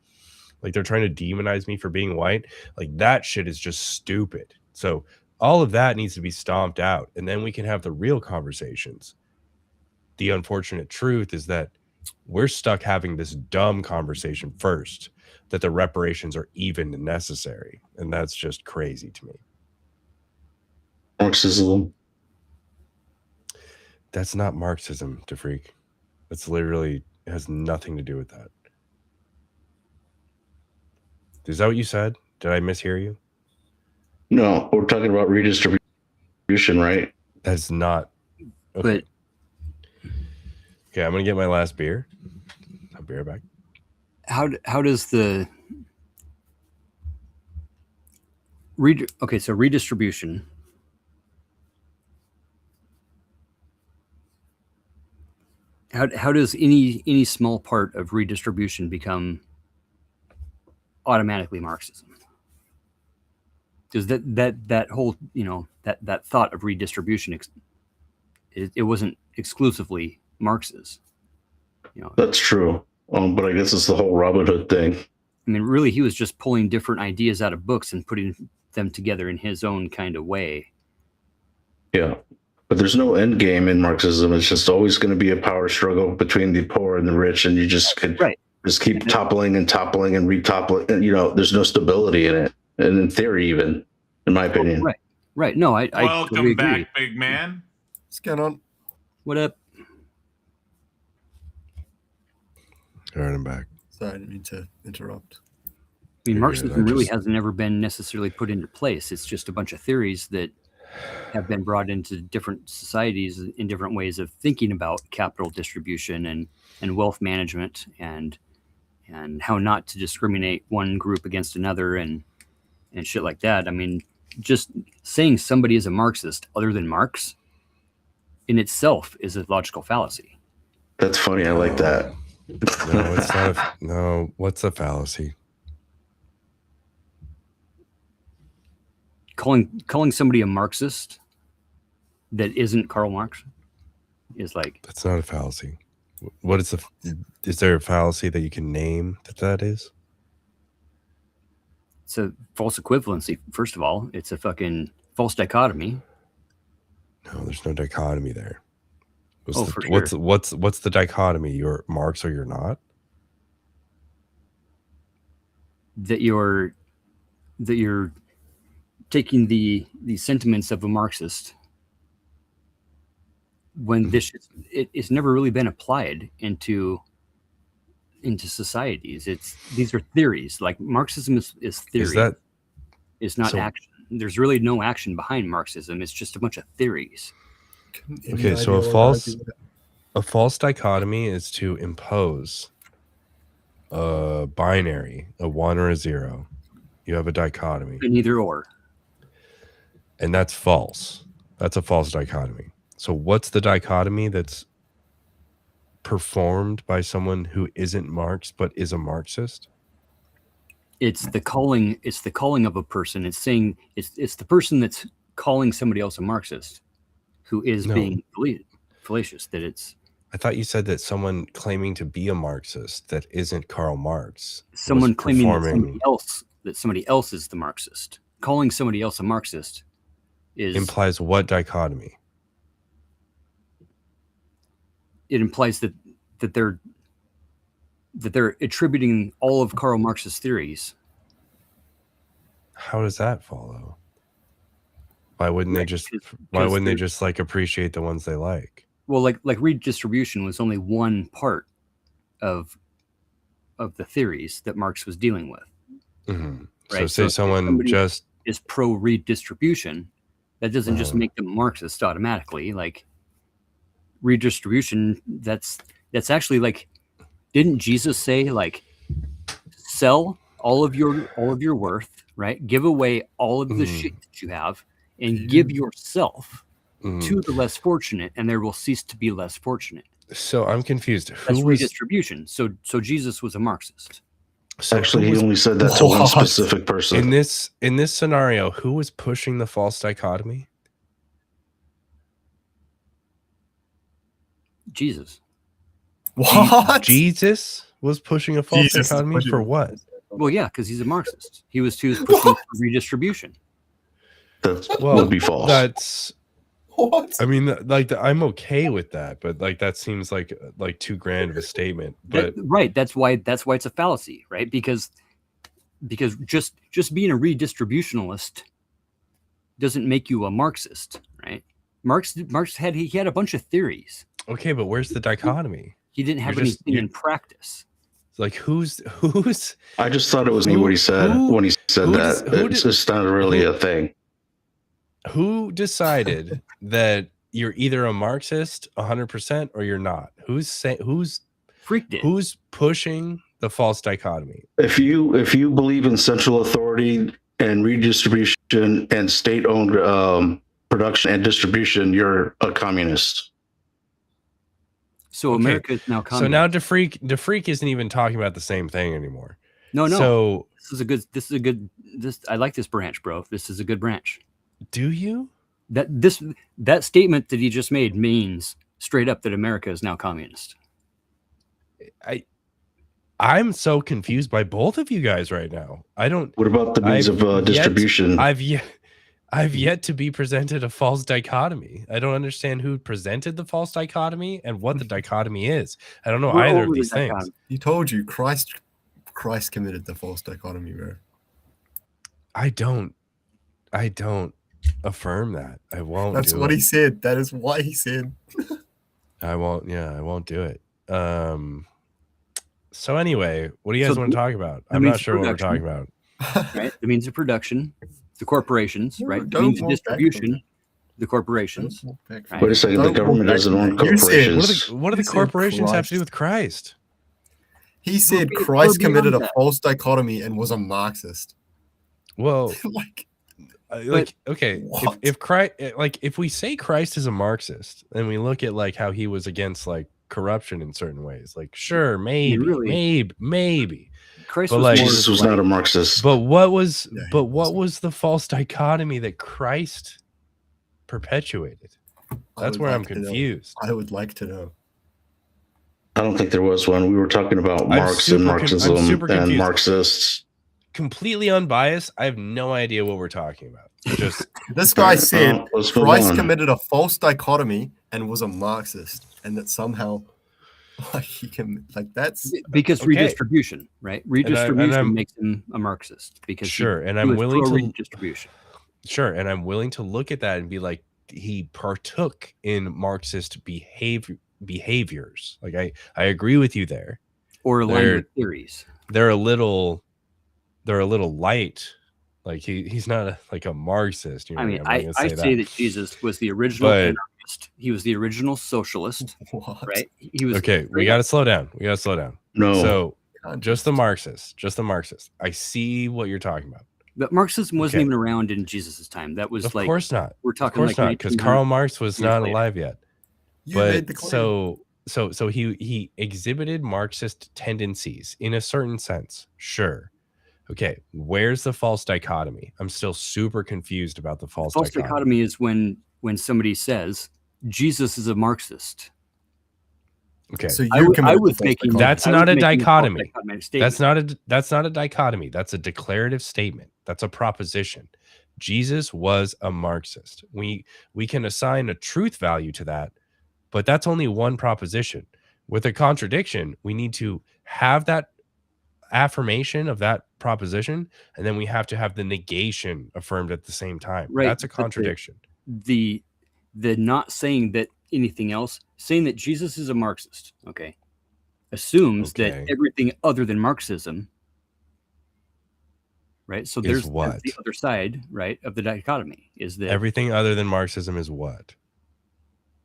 they're trying to demonize me for being white. Like that shit is just stupid. So all of that needs to be stomped out. And then we can have the real conversations. The unfortunate truth is that We're stuck having this dumb conversation first that the reparations are even necessary. And that's just crazy to me. Marxism. That's not Marxism, DeFreak. That's literally has nothing to do with that. Is that what you said? Did I mishear you? No, we're talking about redistribution, right? That's not. Okay. Okay, I'm gonna get my last beer. I'll be right back. How does the so redistribution. How does any small part of redistribution become automatically Marxism? Because that whole that thought of redistribution it wasn't exclusively Marx's. That's true. But I guess it's the whole Robin Hood thing. I mean, really, he was just pulling different ideas out of books and putting them together in his own kind of way. Yeah. But there's no end game in Marxism. It's just always going to be a power struggle between the poor and the rich, and you just could just keep toppling and retoppling. And, there's no stability in it, and in theory, even, in my opinion. Right. No, I welcome totally back, agree. big man. What's going on? What up? All right, I'm back. Sorry, I didn't mean to interrupt. I mean, Marxism really hasn't ever been necessarily put into place. It's just a bunch of theories that have been brought into different societies in different ways of thinking about capital distribution and wealth management and how not to discriminate one group against another and shit like that. I mean, just saying somebody is a Marxist other than Marx in itself is a logical fallacy. That's funny. I like that. No, it's not. No, what's a fallacy? Calling somebody a Marxist that isn't Karl Marx is like... That's not a fallacy. What is is there a fallacy that you can name that is? It's a false equivalency, first of all. It's a fucking false dichotomy. No, there's no dichotomy there. For sure. What's the dichotomy? You're Marx or you're not? That you're taking the sentiments of a Marxist when it's never really been applied into societies. These are theories. Like Marxism is theory. It's not action. There's really no action behind Marxism. It's just a bunch of theories. Okay, so a false dichotomy is to impose a binary, a 1 or a 0. You have a dichotomy. An either or. And that's false. That's a false dichotomy. So what's the dichotomy that's performed by someone who isn't Marx but is a Marxist? It's the calling of a person. It's saying it's the person that's calling somebody else a Marxist who is being fallacious. That it's... I thought you said that someone claiming to be a Marxist that isn't Karl Marx. Someone claiming that somebody else is the Marxist. Calling somebody else a Marxist implies what dichotomy? It implies that they're attributing all of Karl Marx's theories. How does that follow? Why wouldn't they just like appreciate the ones they like? Well, like redistribution was only one part of the theories that Marx was dealing with. Mm-hmm. Right? So say someone just is pro redistribution, that doesn't just make them Marxist automatically. Like redistribution, that's actually like, didn't Jesus say like sell all of your worth, right? Give away all of the shit that you have and give yourself to the less fortunate, and there will cease to be less fortunate. So I'm confused. That's redistribution. So Jesus was a Marxist. So actually, he only said that to one specific person. In this scenario, who was pushing the false dichotomy? Jesus. What? Jesus was pushing a false dichotomy for what? Well, yeah, because he's a Marxist. He was pushing redistribution. That would be false. That's What? I mean, I'm okay with that, but like that seems like too grand of a statement. But right, that's why it's a fallacy, right? Because just being a redistributionalist doesn't make you a Marxist, right? Marx had a bunch of theories. okay, but where's the dichotomy? He didn't have anything in practice. Like who's? I just thought it was me what he said when he said that. It's just not really a thing. Who decided that you're either a Marxist 100% or you're not? Who's freaked it? Who's pushing the false dichotomy? If you believe in central authority and redistribution and state-owned production and distribution, you're a communist. So America is now communist. So now DeFreak isn't even talking about the same thing anymore. No. So this is a good. I like this branch, bro. This is a good branch. Do you? That statement that he just made means straight up that America is now communist. I'm so confused by both of you guys right now. I don't. What about the means of distribution? I've yet to be presented a false dichotomy. I don't understand who presented the false dichotomy and what the dichotomy is. I don't know either of these things. He told you Christ committed the false dichotomy, bro. I don't affirm that. I won't. That's what he said. That is what he said. I won't. Yeah, I won't do it. So anyway, what do you guys want to talk about? I'm not sure what we're talking about. Right, the means of production, the corporations, right? The means of distribution, the corporations. Right? Wait a second, the government doesn't own corporations. What do the corporations have to do with Christ? He said Christ committed a false dichotomy and was a Marxist. Well, okay, if Christ, if we say Christ is a Marxist, and we look at like how he was against like corruption in certain ways, like sure, maybe. Christ was Jesus was not a Marxist. But what was the false dichotomy that Christ perpetuated? That's where I'm confused. I would like to know. I don't think there was one. We were talking about Marx and Marxism and Marxists. Completely unbiased. I have no idea what we're talking about. Just this guy said Christ committed a false dichotomy and was a Marxist, and that somehow he can that's because redistribution, right? Redistribution makes him a Marxist because sure, and I'm willing to redistribution. Sure, and I'm willing to look at that and be like, he partook in Marxist behaviors. Like I agree with you there. Or aligned with theories. They're a little light. Like he's not a Marxist. You know, I say that Jesus was the original anarchist. He was the original socialist. What? Right? He was okay. We got to slow down. No. So just the Marxist. I see what you're talking about. But Marxism wasn't even around in Jesus's time. That was of course not. We're talking of course not, because Karl Marx was not alive yet. But so he exhibited Marxist tendencies in a certain sense. Sure. Okay, where's the false dichotomy? I'm still super confused about the false dichotomy. False dichotomy is when somebody says Jesus is a Marxist. Okay, so I was making that's not a dichotomy. That's not a dichotomy. That's a declarative statement. That's a proposition. Jesus was a Marxist. We can assign a truth value to that, but that's only one proposition. With a contradiction, we need to have that affirmation of that proposition, and then we have to have the negation affirmed at the same time. Right. That's a contradiction. The not saying that anything else, saying that Jesus is a Marxist, okay, assumes that everything other than Marxism, right? So there's the other side, right, of the dichotomy is that everything other than Marxism is what?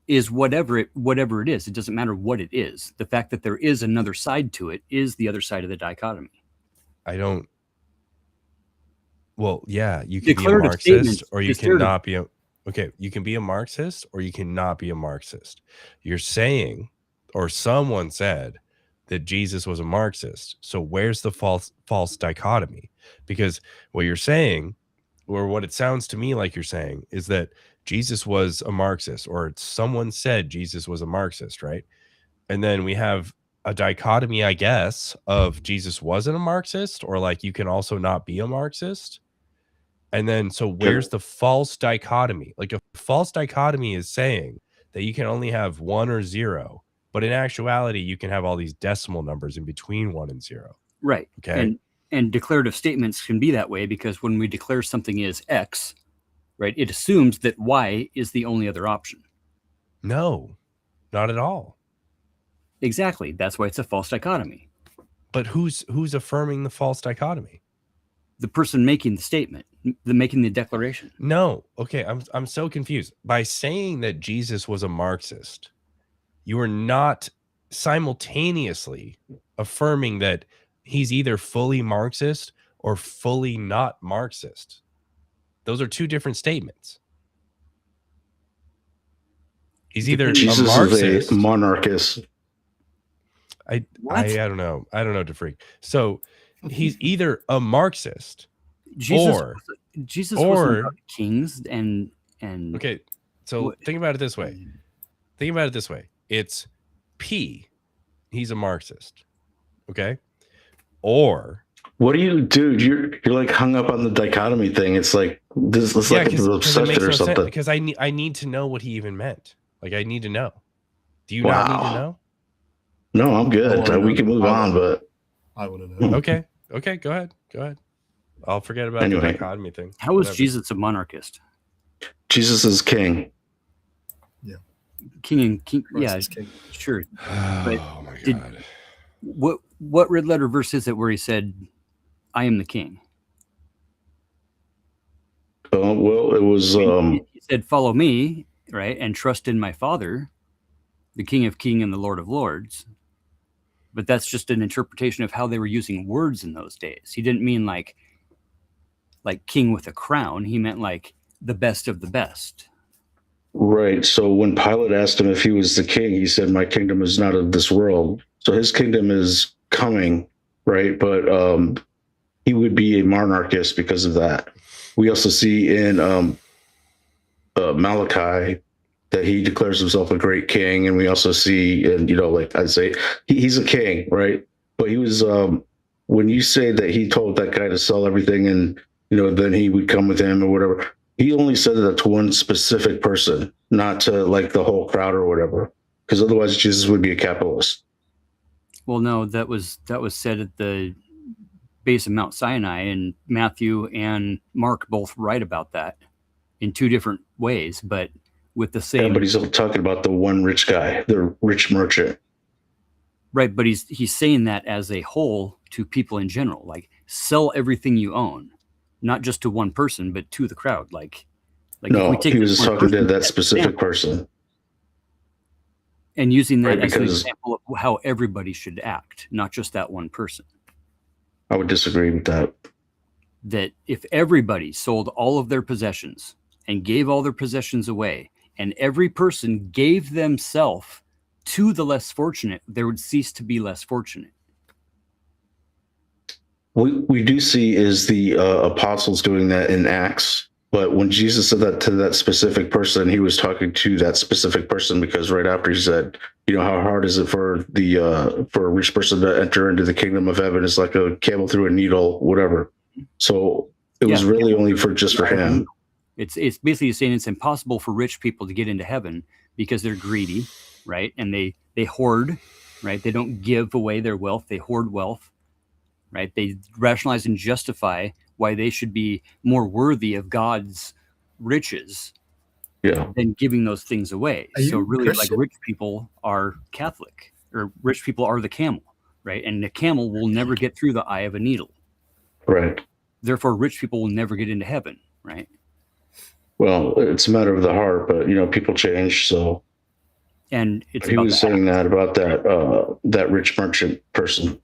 Is whatever it is. It doesn't matter what it is. The fact that there is another side to it is the other side of the dichotomy. Well, yeah, you can be a Marxist or you cannot be you can be a Marxist or you cannot be a Marxist. You're saying, or someone said, that Jesus was a Marxist. So where's the false dichotomy? Because what you're saying, or what it sounds to me like you're saying, is that Jesus was a Marxist, or someone said Jesus was a Marxist, right? And then we have a dichotomy, I guess, of Jesus wasn't a Marxist, or like you can also not be a Marxist. And then, so where's the false dichotomy? Like a false dichotomy is saying that you can only have 1 or 0, but in actuality, you can have all these decimal numbers in between 1 and 0. Right. Okay. And declarative statements can be that way because when we declare something is X, right, it assumes that Y is the only other option. No, not at all. Exactly. That's why it's a false dichotomy. But who's affirming the false dichotomy? The person making the statement, making the declaration. No. Okay, I'm so confused. By saying that Jesus was a Marxist, you are not simultaneously affirming that he's either fully Marxist or fully not Marxist. Those are two different statements. He's either Jesus a Marxist. is a monarchist. I don't know. I don't know, DeFreak. So he's either a Marxist Jesus or wasn't about kings and okay. So think about it this way. Think about it this way. It's P. He's a Marxist. Okay. Or what do you, dude? You're like hung up on the dichotomy thing. It's like this. It's like an obsession or something. Because I need to know what he even meant. Like I need to know. Do you not need to know? No, I'm good. We can move on, but I want to know. Okay. Okay. Go ahead. Go ahead. I'll forget about the dichotomy thing. How is Jesus a monarchist? Jesus is king. Yeah. King and king. Yeah, king. Sure. But oh my God. What red letter verse is it where he said, "I am the king"? Well, it was. He said, "Follow me," right, and trust in my Father, the King of Kings and the Lord of Lords. But that's just an interpretation of how they were using words in those days. He didn't mean like king with a crown. He meant like the best of the best. Right. So when Pilate asked him if he was the king, he said, "My kingdom is not of this world." So his kingdom is coming, right? But he would be a monarchist because of that. We also see in Malachi that he declares himself a great king, and we also see, and like I'd say, he's a king, right? But he was when you say that he told that guy to sell everything, and then he would come with him or whatever. He only said that to one specific person, not to like the whole crowd or whatever, because otherwise Jesus would be a capitalist. Well, no, that was said at the base of Mount Sinai, and Matthew and Mark both write about that in two different ways, but with the same. Yeah, but he's talking about the one rich guy, the rich merchant. Right, but he's saying that as a whole to people in general, like sell everything you own, not just to one person, but to the crowd. Like no, he was talking to that specific person. And using that as an example of how everybody should act, not just that one person. I would disagree with that. That if everybody sold all of their possessions and gave all their possessions away, and every person gave themselves to the less fortunate, there would cease to be less fortunate. We do see is the apostles doing that in Acts. But when Jesus said that to that specific person, he was talking to that specific person, because right after he said, how hard is it for a rich person to enter into the kingdom of heaven? It's like a camel through a needle, whatever. So it was really only for him. It's basically saying it's impossible for rich people to get into heaven because they're greedy, right? And they hoard, right? They don't give away their wealth. They hoard wealth, right? They rationalize and justify why they should be more worthy of God's riches than giving those things away. So really, like, rich people are Catholic, or rich people are the camel, right? And the camel will never get through the eye of a needle. Right. Therefore, rich people will never get into heaven, right? Well, it's a matter of the heart, but people change. So, and it's he was saying that about that rich merchant person.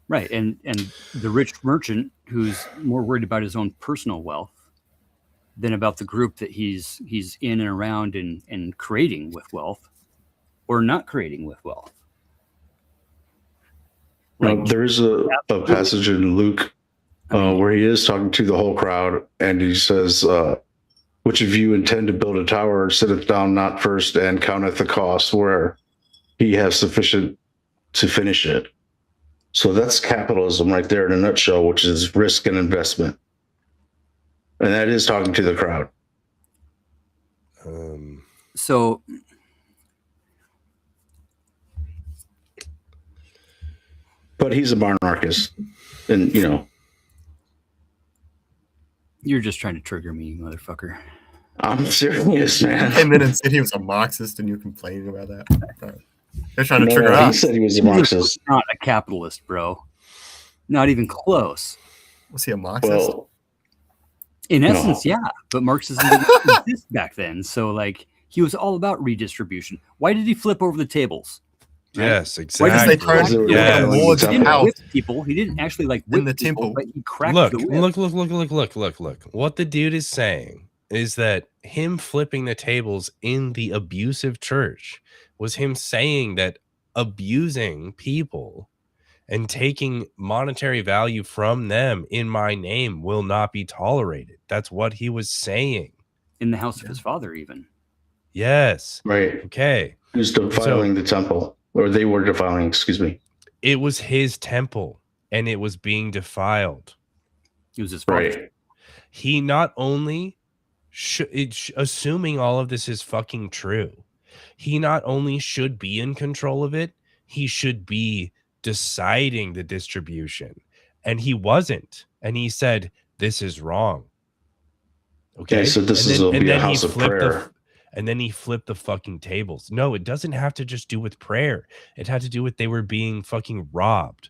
Right, and the rich merchant who's more worried about his own personal wealth than about the group that he's in and around and creating with wealth, or not creating with wealth. Like, there's a passage in Luke where he is talking to the whole crowd, and he says, "Which of you intend to build a tower, sitteth down not first and counteth the cost, where he has sufficient to finish it?" So that's capitalism right there in a nutshell, which is risk and investment. And that is talking to the crowd. So But he's a monarchist. And, you know, you're just trying to trigger me, motherfucker. I'm serious, man. Came in and said he was a Marxist, and you're complaining about that. They're trying to No, trigger he us. said he was a Jesus Marxist. was not a capitalist, bro. Not even close. Was he a Marxist? Well, In No. essence, yeah. But Marxism didn't exist back then. So, like, he was all about redistribution. Why did he flip over the tables? Right? Yes, Why Because exactly. they tried to Yes. get lords He of didn't house. whip people. He didn't actually like whip the people, temple. but he cracked Look, the whip. look. What the dude is saying is that him flipping the tables in the abusive church was him saying that abusing people and taking monetary value from them in my name will not be tolerated. That's what he was saying. In the house of his father, even. Yes. right. Okay. He was defiling the temple, or they were defiling, excuse me. It was his temple and it was being defiled. It was his father's. Right. He not only assuming all of this is fucking true, he not only should be in control of it, he should be deciding the distribution, and he wasn't. And he said, "This is wrong." Okay, Yeah, so this will be a house of prayer. And then he flipped the fucking tables. No, it doesn't have to just do with prayer. It had to do with they were being fucking robbed.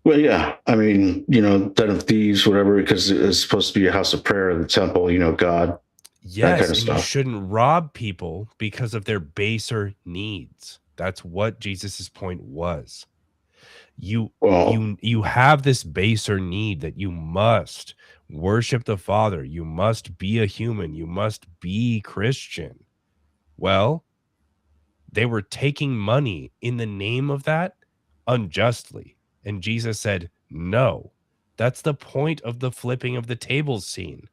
Well, yeah. I mean, you know, den of thieves, whatever, because it's supposed to be a house of prayer, the temple, you know, God. Yes, kind of and you stuff. shouldn't rob people because of their baser needs. That's what Jesus's point was. You have this baser need that you must worship the Father. You must be a human. You must be Christian. Well, they were taking money in the name of that unjustly. And Jesus said, no, that's the point of the flipping of the tables scene.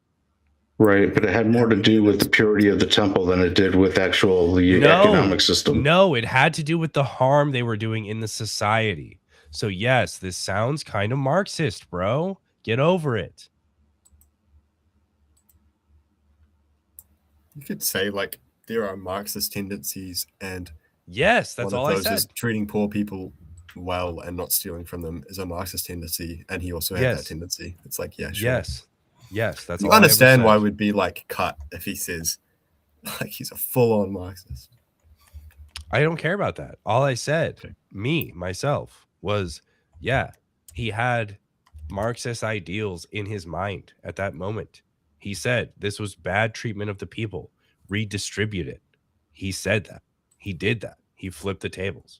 Right, but it had more to do with the purity of the temple than it did with the economic system. No, it had to do with the harm they were doing in the society. So yes, this sounds kind of Marxist, bro. Get over it. You could say like there are Marxist tendencies, and yes, that's all I said. Is treating poor people well and not stealing from them is a Marxist tendency, and he also had that tendency. It's like, yeah, sure. Yes, that's you all understand why we'd be like cut if he says like he's a full-on Marxist. I don't care about that. All I said, myself, was he had Marxist ideals in his mind at that moment. He said this was bad treatment of the people. Redistribute it. He said that. He did that. He flipped the tables.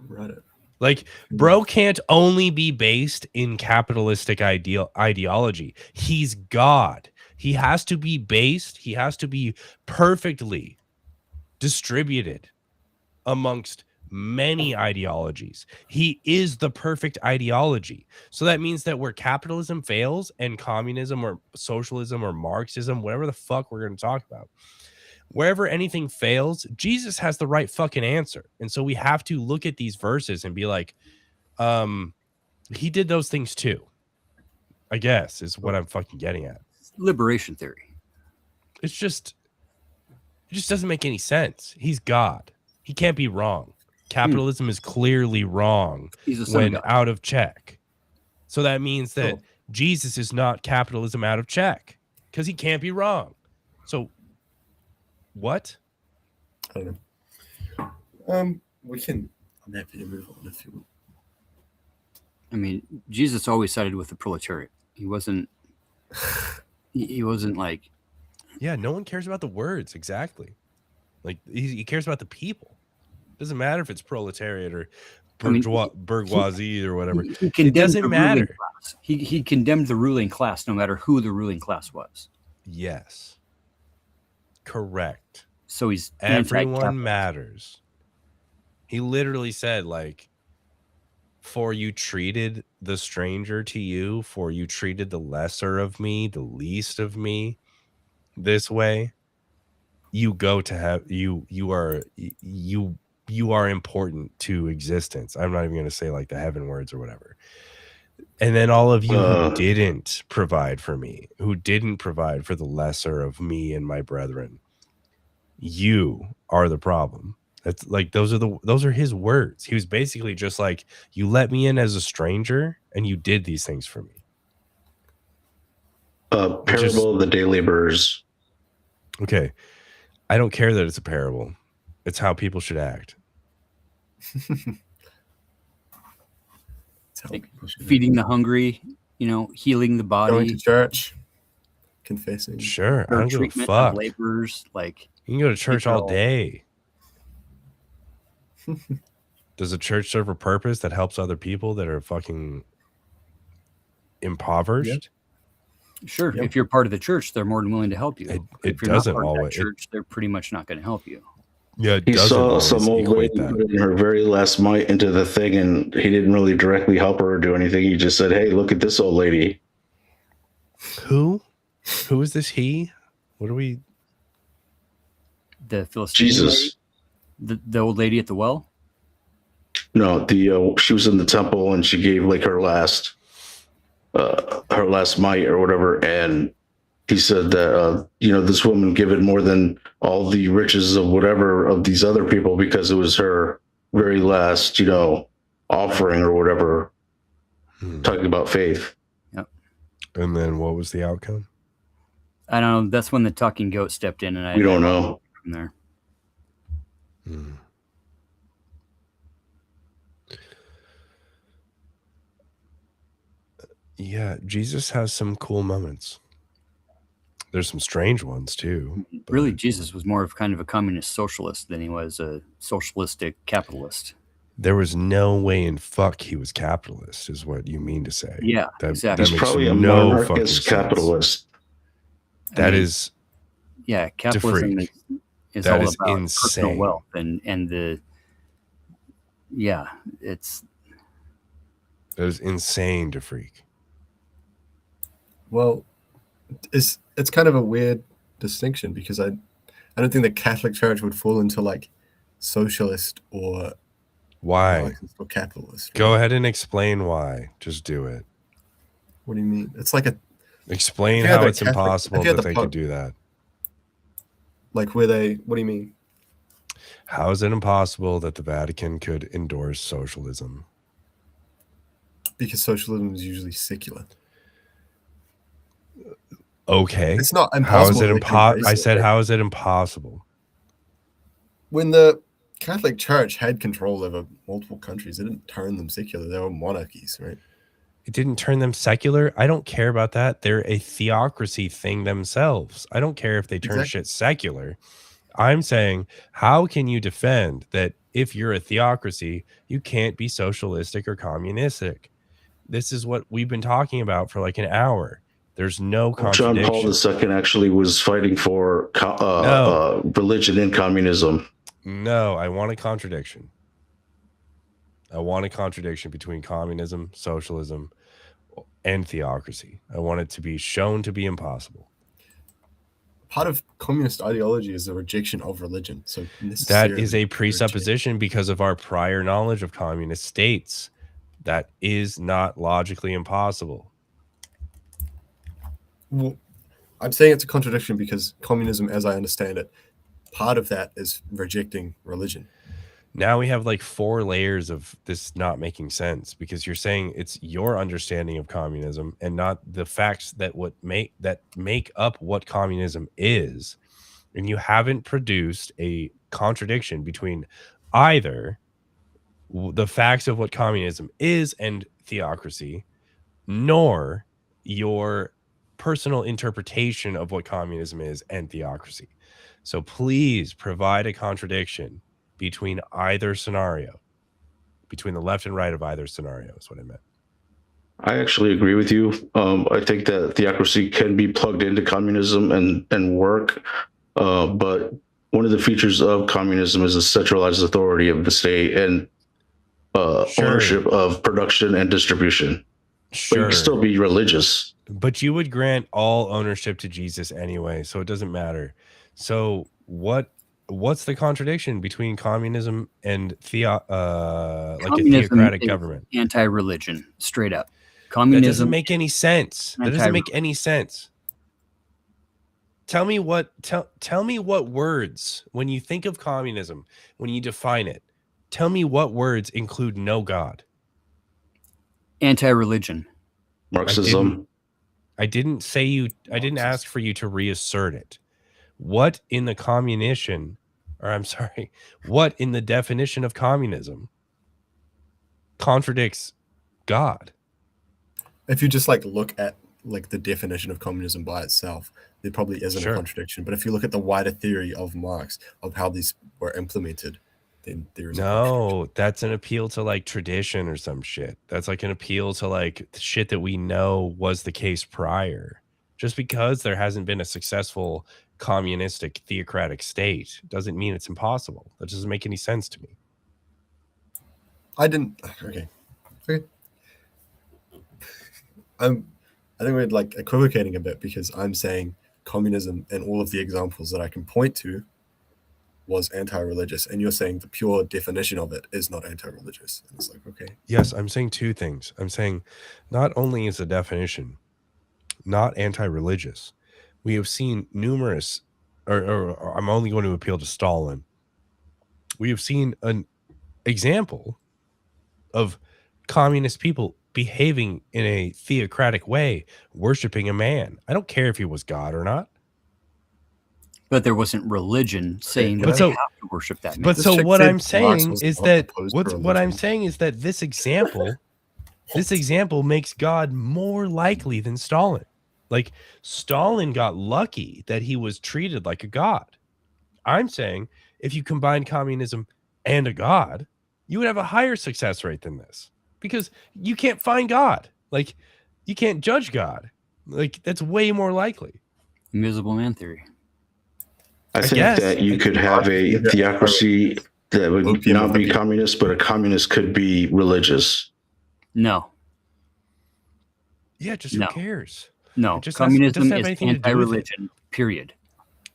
Right. Like, bro can't only be based in capitalistic ideology. He's God. He has to be based. He has to be perfectly distributed amongst many ideologies. He is the perfect ideology. So that means that where capitalism fails and communism or socialism or Marxism, whatever the fuck we're going to talk about, wherever anything fails, Jesus has the right fucking answer. And so we have to look at these verses and be like, he did those things too, I guess, is what I'm fucking getting at. Liberation theory. It just doesn't make any sense. He's God. He can't be wrong. Capitalism is clearly wrong when out of check. So that means that Jesus is not capitalism out of check because he can't be wrong. So what? I don't know. I'm happy to move on if you want. I mean, Jesus always sided with the proletariat. He wasn't like, yeah, no one cares about the words. Exactly. Like he cares about the people. Doesn't matter if it's proletariat or bourgeoisie or whatever. It doesn't matter. He condemned the ruling class, no matter who the ruling class was. Yes. Correct. So he's everyone matters. He literally said, like, for you treated the stranger to you, for you treated the lesser of me, the least of me this way, you go to have you you are important to existence. I'm not even going to say like the heaven words or whatever. And then all of you who didn't provide for me, who didn't provide for the lesser of me and my brethren, you are the problem. That's like those are his words. He was basically just like, you let me in as a stranger and you did these things for me. Parable of the day laborers. Okay. I don't care that it's a parable. It's how people should act. Feeding the hungry, healing the body, going to church, confessing. Sure, I don't give a treatment fuck. of laborers, like You can go to church all day. Does a church serve a purpose that helps other people that are fucking impoverished? Sure. If you're part of the church, they're more than willing to help you. It if you're doesn't not part always. of that church, they're pretty much not going to help you. Yeah, it He doesn't saw always some old lady equate that. put in her very last mite into the thing, and he didn't really directly help her or do anything. He just said, "Hey, look at this old lady." Who is this he? What are we? The Philistine Jesus. lady? The old lady at the well? No, she was in the temple and she gave like her last mite or whatever, and he said that this woman gave it more than all the riches of whatever of these other people because it was her very last offering or whatever. Talking about faith. Yep. And then what was the outcome? I don't know. That's when the talking goat stepped in, and We don't know from there. Yeah, Jesus has some cool moments. There's some strange ones too. Really, Jesus was more of kind of a communist socialist than he was a socialistic capitalist. There was no way in fuck he was capitalist, is what you mean to say. Yeah, exactly. He's probably a monarchist capitalist. Is capitalism is that all is about insane. personal wealth and it's that is insane to freak. Well, it's kind of a weird distinction because I don't think the Catholic Church would fall into like socialist or why or capitalist. Right? Go ahead and explain why. Just do it. What do you mean? It's like explain how it's impossible that they could do that. Like what do you mean? How is it impossible that the Vatican could endorse socialism? Because socialism is usually secular. Okay. It's not impossible. How is it impossible? I said, how is it impossible? When the Catholic Church had control over multiple countries, it didn't turn them secular. They were monarchies, right? It didn't turn them secular. I don't care about that. They're a theocracy thing themselves. I don't care if they turn shit secular. I'm saying, how can you defend that if you're a theocracy, you can't be socialistic or communistic? This is what we've been talking about for like an hour. There's no contradiction. John Paul II actually was fighting for religion and communism. No, I want a contradiction. I want a contradiction between communism, socialism, and theocracy. I want it to be shown to be impossible. Part of communist ideology is the rejection of religion. So that is a presupposition because of our prior knowledge of communist states. That is not logically impossible. Well, I'm saying it's a contradiction because communism, as I understand it, part of that is rejecting religion. Now we have like 4 layers of this not making sense because you're saying it's your understanding of communism and not the facts that make up what communism is. And you haven't produced a contradiction between either the facts of what communism is and theocracy, nor your personal interpretation of what communism is and theocracy. So please provide a contradiction between either scenario, between the left and right of either scenario is what I meant. I actually agree with you. I think that theocracy can be plugged into communism and work, but one of the features of communism is the centralized authority of the state and ownership of production and distribution. But you can still be religious. But you would grant all ownership to Jesus anyway, so it doesn't matter. So what What's the contradiction between communism and like a Communism theocratic is government? anti-religion, straight up. That Communism doesn't make any sense. That doesn't make any sense. Tell me what words, when you think of communism, when you define it, tell me what words include no God. Anti-religion. Marxism. I didn't ask for you to reassert it. What in the what in the definition of communism contradicts God? If you just like look at like the definition of communism by itself, there probably isn't a contradiction. But if you look at the wider theory of Marx of how these were implemented, then there is no. That's an appeal to like tradition or some shit. That's like an appeal to like shit that we know was the case prior. Just because there hasn't been a successful communistic theocratic state doesn't mean it's impossible. That doesn't make any sense to me. Okay. I think we're like equivocating a bit because I'm saying communism and all of the examples that I can point to was anti-religious, and you're saying the pure definition of it is not anti-religious. And it's like, okay. Yes, I'm saying two things. I'm saying not only is the definition not anti-religious, we have seen numerous, or I'm only going to appeal to Stalin. We have seen an example of communist people behaving in a theocratic way, worshiping a man. I don't care if he was God or not. But there wasn't religion saying that they have to worship that man. But so what I'm saying is that what I'm saying is that this example makes God more likely than Stalin. Like Stalin got lucky that he was treated like a god. I'm saying if you combine communism and a god, you would have a higher success rate than this because you can't find God. Like you can't judge God. Like that's way more likely. Invisible man theory. I think that you could have a theocracy that would not be communist, but a communist could be religious. No. Yeah, just who cares? No, communism is anti-religion, period.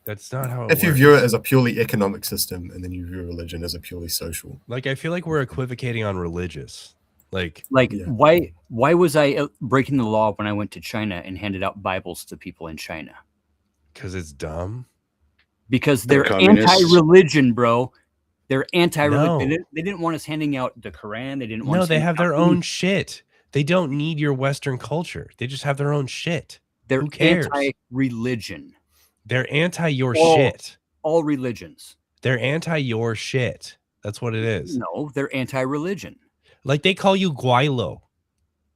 That's not how it works. If you view it as a purely economic system and then you view religion as a purely social. Like, I feel like we're equivocating on religious. Why was I breaking the law when I went to China and handed out Bibles to people in China? Because it's dumb. Because they're anti-religion, bro. They're anti-religion. No. They didn't want us handing out the Quran. They didn't want. No, they have their own shit. They don't need your Western culture. They just have their own shit. They're Who cares? Anti-religion. They're anti your shit. All religions. They're anti your shit. That's what it is. No, they're anti-religion. Like they call you Guaylo.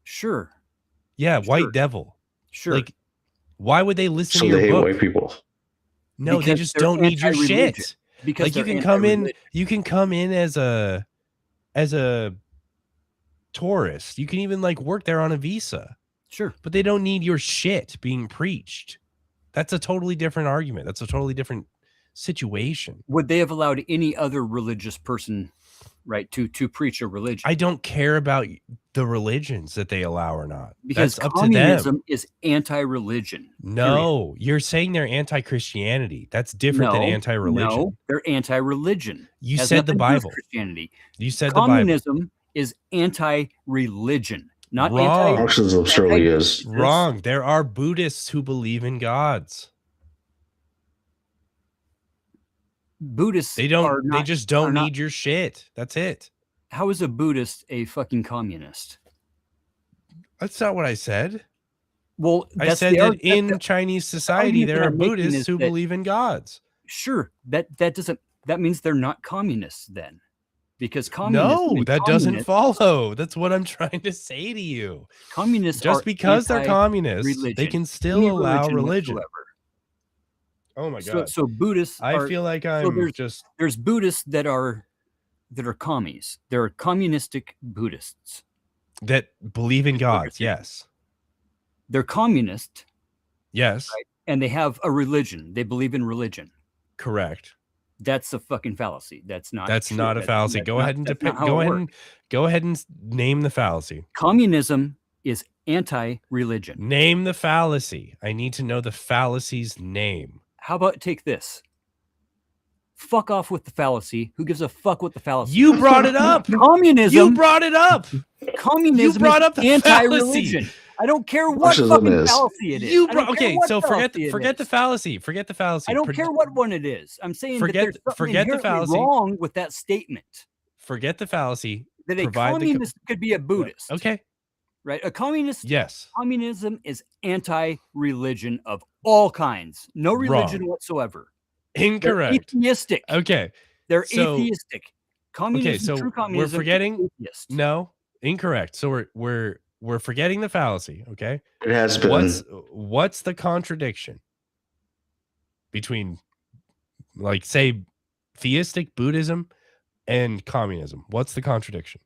Sure. Yeah, white devil. Sure. Like, why would they listen to So your they hate book? white people. No, they just don't need your shit. Because like you can come in as a tourist. You can even like work there on a visa. Sure. But they don't need your shit being preached. That's a totally different argument. That's a totally different situation. Would they have allowed any other religious person, right, to preach a religion? I don't care about the religions that they allow or not. Because that's up communism to them. Is anti-religion. No, period. You're saying they're anti-Christianity. That's different than anti-religion. No, they're anti-religion. You said the Bible. Christianity. You said communism the Bible. Is anti-religion. Not wrong. Marxism surely is wrong. There are Buddhists who believe in gods. Buddhists they just don't need your shit. That's it. How is a Buddhist a fucking communist? That's not what I said. Well, I said that in Chinese society there are Buddhists who believe in gods. Sure, that means they're not communists then. Because communism that doesn't follow. That's what I'm trying to say to you. Communists just because they're communists, they can still allow religion. Oh my god! So Buddhists. I feel like there's Buddhists that are commies. There are communistic Buddhists that believe in gods. Yes, they're communist. Yes, right? And they have a religion. They believe in religion. Correct. That's a fucking fallacy. That's not a fallacy. Go ahead and name the fallacy. Communism is anti-religion. Name the fallacy. I need to know the fallacy's name. How about take this? Fuck off with the fallacy. Who gives a fuck what the fallacy? You brought it up. Communism. You brought it up. Communism. You brought is up the anti-religion. fallacy. I don't care what Marxism fucking is. fallacy it is. You I don't care okay? what So forget fallacy it forget the is. fallacy. Forget the fallacy. I don't care what one it is. I'm saying that there's something forget the inherently fallacy. wrong with that statement. Forget the fallacy. That a Provide the communist could be a Buddhist. Okay. Right? A communist. Yes. Communism is anti-religion of all kinds. No religion Wrong. whatsoever. Incorrect. They're atheistic. Okay. They're So- atheistic. Communism, Okay, so true we're communism, forgetting. atheist. No, incorrect. So we're forgetting the fallacy. Okay. It has been. What's the contradiction between, like, say, theistic Buddhism and communism? What's the contradiction?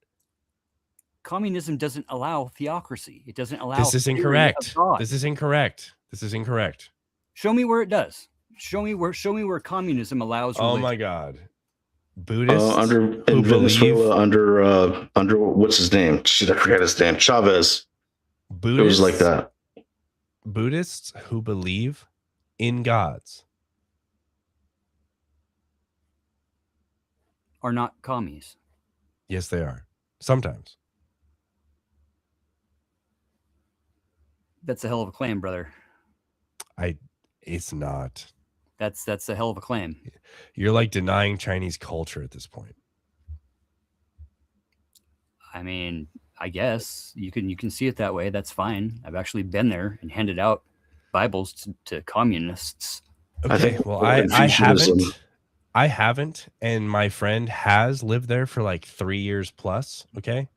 Communism doesn't allow theocracy. It doesn't allow. This is theory of incorrect. God. This is incorrect. This is incorrect. Show me where it does. Show me where communism allows. Oh Religion. my God. Buddhists Under who in Venezuela, believe under what's his name? Shit, I forgot his name. Chavez. Buddhists, It was like that. Buddhists who believe in gods. Are not commies. Yes, they are. Sometimes. That's a hell of a claim, brother. It's not. That's a hell of a claim. You're like denying Chinese culture at this point. I mean, I guess you can see it that way. That's fine. I've actually been there and handed out Bibles to communists. Okay, well, I haven't, and my friend has lived there for like 3 years plus. Okay,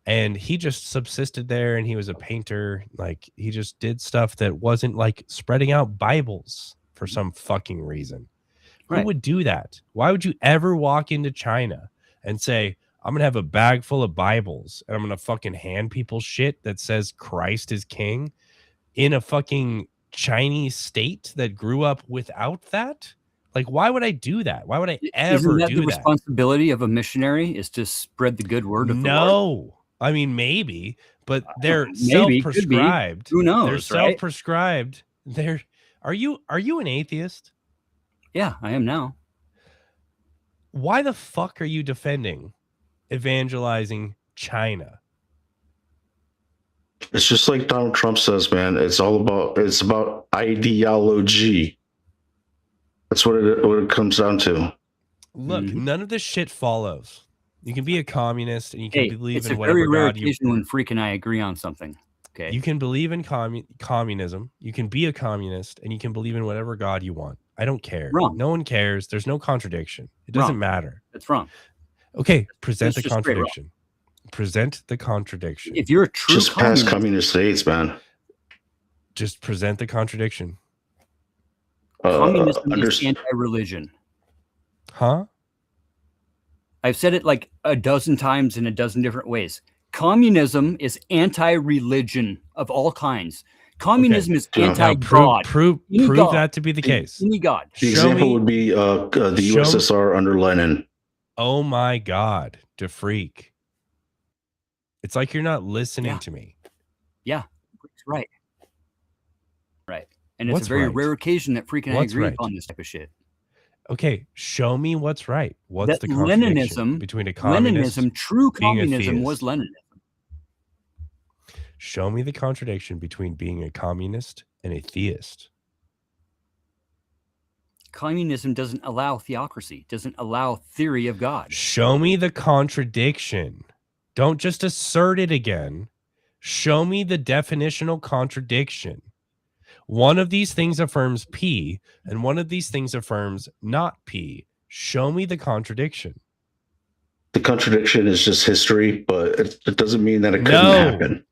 and he just subsisted there, and he was a painter. Like, he just did stuff that wasn't like spreading out Bibles for some fucking reason. Right. Who would do that? Why would you ever walk into China and say, I'm gonna have a bag full of Bibles and I'm gonna fucking hand people shit that says Christ is king in a fucking Chinese state that grew up without that? Like, why would I do that? Why would I ever Isn't that do the that? responsibility of a missionary is to spread the good word of the Lord? No, I mean, maybe, but they're Maybe, could be. self-prescribed. Who knows? They're right? self-prescribed. Are you an atheist? Yeah, I am now. Why the fuck are you defending evangelizing China? It's just like Donald Trump says, man. It's about ideology. That's what it comes down to. Look, Mhm. none of this shit follows. You can be a communist and you can Hey, believe it's in a whatever very rare God you. occasion when Freak and I agree on something. Okay. You can believe in communism. You can be a communist and you can believe in whatever God you want. I don't care. Wrong. No one cares. There's no contradiction. It doesn't Wrong. matter. That's wrong. Okay, present That's the just straight wrong. contradiction. Present the contradiction. If you're a true Just past communist, communist states, man. Just present the contradiction. communism is anti-religion. Huh? I've said it like a dozen times in a dozen different ways. Communism is anti-religion of all kinds. Communism is Now, anti-God. Prove Any God. that to be the case. Any God. The Show example me- would be the show- USSR under Lenin. Oh my God, DeFreak. It's like you're not listening Yeah. to me. Yeah, right. Right. And it's What's a very right? rare occasion that Freak and I What's agree right? upon this type of shit. Okay, show me what's right. What's That the contradiction Leninism- between a communist? Leninism, true being a communism was theist? Leninism. Show me the contradiction between being a communist and a theist. Communism doesn't allow theocracy, doesn't allow theory of God. Show me the contradiction. Don't just assert it again. Show me the definitional contradiction. One of these things affirms P, and one of these things affirms not P. Show me the contradiction. The contradiction is just history, but it doesn't mean that it couldn't No. happen.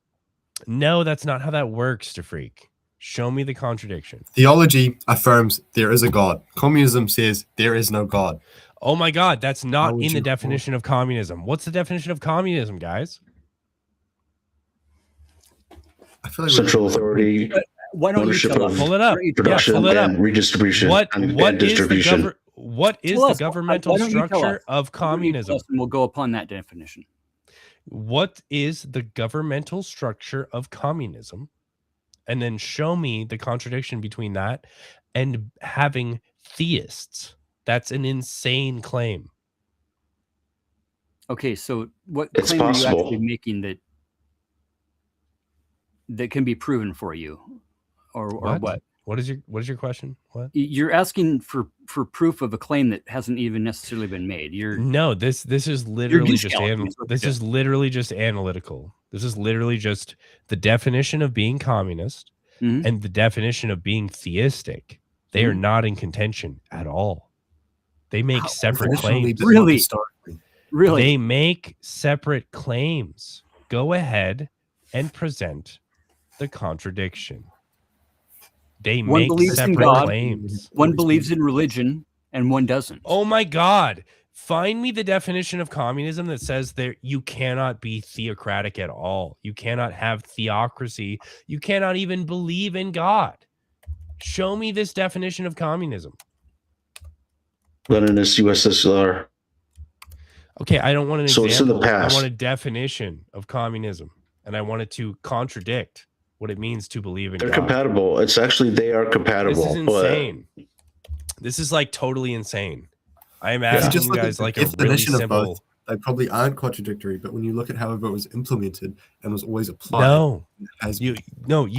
No, that's not how that works, DeFreak. Show me the contradiction. Theology affirms there is a God. Communism says there is no God. Oh my God, that's How not would in the you- definition of communism. What's the definition of communism, guys? I feel like Central authority, Why don't you Ownership tell of- us? Pull it up. Why don't you tell us? production, pull it up. and redistribution. What and is the distribution. what is Tell the us. governmental Why don't you tell structure us? of Why don't you tell communism? us and we'll go upon that definition. What is the governmental structure of communism? And then show me the contradiction between that and having theists. That's an insane claim. Okay, so what It's claim are you possible. actually making that can be proven for you, or what? What is your question? What? You're asking for proof of a claim that hasn't even necessarily been made. No, this is literally just this is literally just analytical. This is literally just the definition of being communist and the definition of being theistic. They are not in contention at all. They make separate claims. Really? Really? They make separate claims. Go ahead and present the contradiction. They One make believes in separate God, claims. one believes in religion, and one doesn't. Oh my God. Find me the definition of communism that says that you cannot be theocratic at all. You cannot have theocracy. You cannot even believe in God. Show me this definition of communism. Leninist USSR. Okay, I don't want an So example. it's in the past. I want a definition of communism, and I want it to contradict what it means to believe in They're God. compatible. It's actually, they are compatible. This is insane. This is like totally insane. I am asking you guys like a really definition of simple. both, they probably aren't contradictory, but when you look at however it was implemented and was always applied, No, as you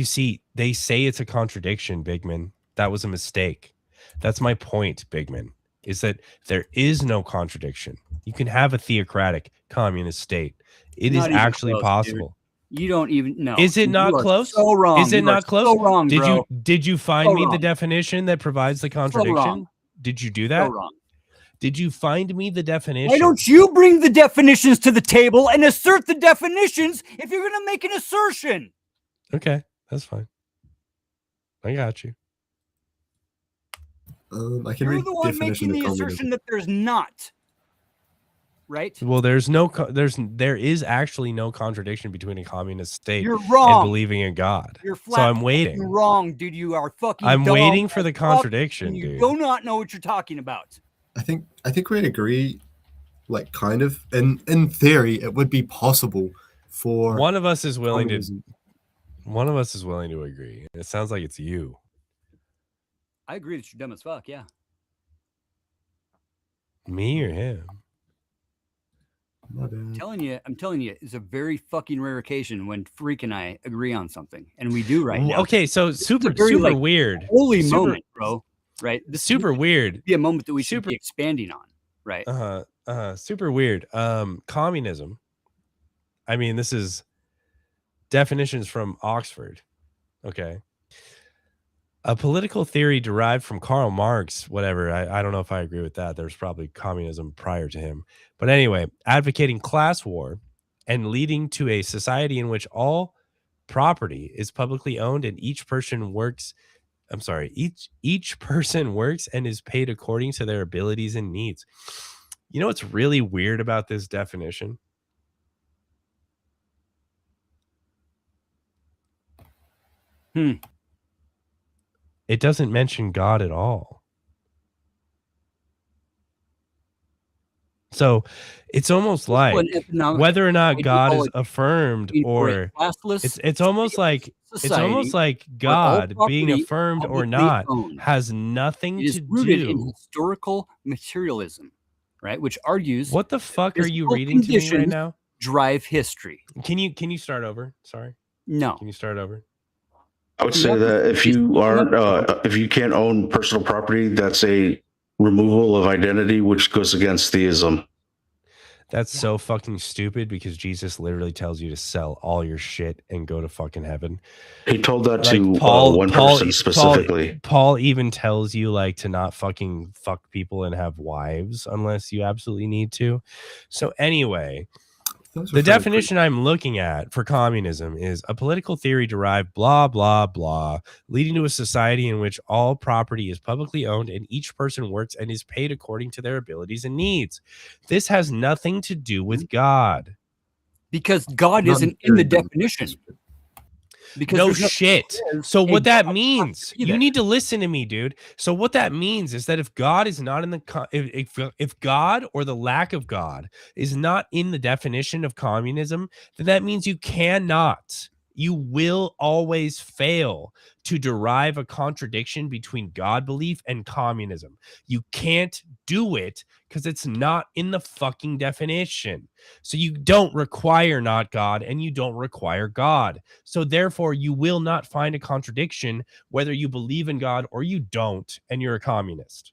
see, they say it's a contradiction, Bigman. That was a mistake. That's my point, Bigman, is that there is no contradiction. You can have a theocratic communist state. It is Not even actually close, possible. Dude. You don't even know. Is it not You are close? So wrong. Is it You are not close? So wrong, bro. Did you find So me the wrong. definition that provides the contradiction? wrong. Did you do that? So wrong. Did you find me the definition? Why don't you bring the definitions to the table and assert the definitions if you're going to make an assertion? Okay, that's fine. I got you. I can You're read the one definition making of the communism. assertion that there's not. Right? Well, there is actually no contradiction between a communist state You're wrong. and believing in God. You're So I'm flat waiting. wrong, dude. You are fucking I'm dumb waiting for the as fuck, contradiction, and you dude. do not know what you're talking about. I think we agree, like kind of in theory, it would be possible for One of us is willing communism. to agree. It sounds like it's you. I agree that you're dumb as fuck, yeah. Me or him? My bad. I'm telling you, it's a very fucking rare occasion when Freak and I agree on something, and we do right now. Okay, so This is super a very, super like, weird. Holy Super- moment, bro. Right? This Super would weird. be a moment that we should Super- be expanding on, right? Super weird. Communism. I mean, this is definitions from Oxford. Okay. A political theory derived from Karl Marx, whatever. I don't know if I agree with that. There's probably communism prior to him. But anyway, advocating class war and leading to a society in which all property is publicly owned and each person works and is paid according to their abilities and needs. You know what's really weird about this definition? It doesn't mention God at all. So it's almost like whether or not God is affirmed, or it's almost like God being affirmed or not has nothing It is to rooted in do. historical materialism, right? Which argues What the fuck are you physical reading to me right conditions now? drive history. Can you start over? Sorry. No. Can you start over? I would say that if you aren't, if you can't own personal property, that's a removal of identity, which goes against theism. That's so fucking stupid because Jesus literally tells you to sell all your shit and go to fucking heaven. He told that Like, to one person specifically. Paul even tells you like to not fucking fuck people and have wives unless you absolutely need to. So anyway, the definition I'm looking at for communism is a political theory derived blah, blah, blah, leading to a society in which all property is publicly owned and each person works and is paid according to their abilities and needs. This has nothing to do with God. Because God isn't in the definition. Because No there's no- shit. So what that means, you need to listen to me, dude. So what that means is that if God is not in the if God or the lack of God is not in the definition of communism, then that means you cannot You will always fail to derive a contradiction between God belief and communism. You can't do it because it's not in the fucking definition. So you don't require not God and you don't require God. So therefore, you will not find a contradiction whether you believe in God or you don't, and you're a communist.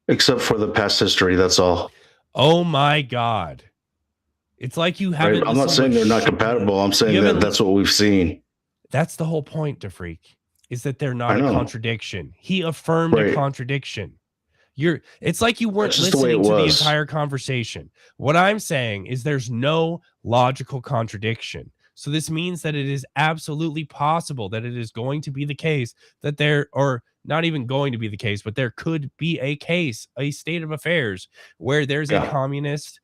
Except for the past history, that's all. Oh my God. It's like you haven't. Right? I'm not saying they're not compatible. I'm saying that that's what we've seen. That's the whole point, DeFreak, is that they're not a contradiction. He affirmed a contradiction. It's like you weren't listening to the entire conversation. What I'm saying is there's no logical contradiction. So this means that it is absolutely possible that it is going to be the case that there, or not even going to be the case, but there could be a case, a state of affairs where there's a communist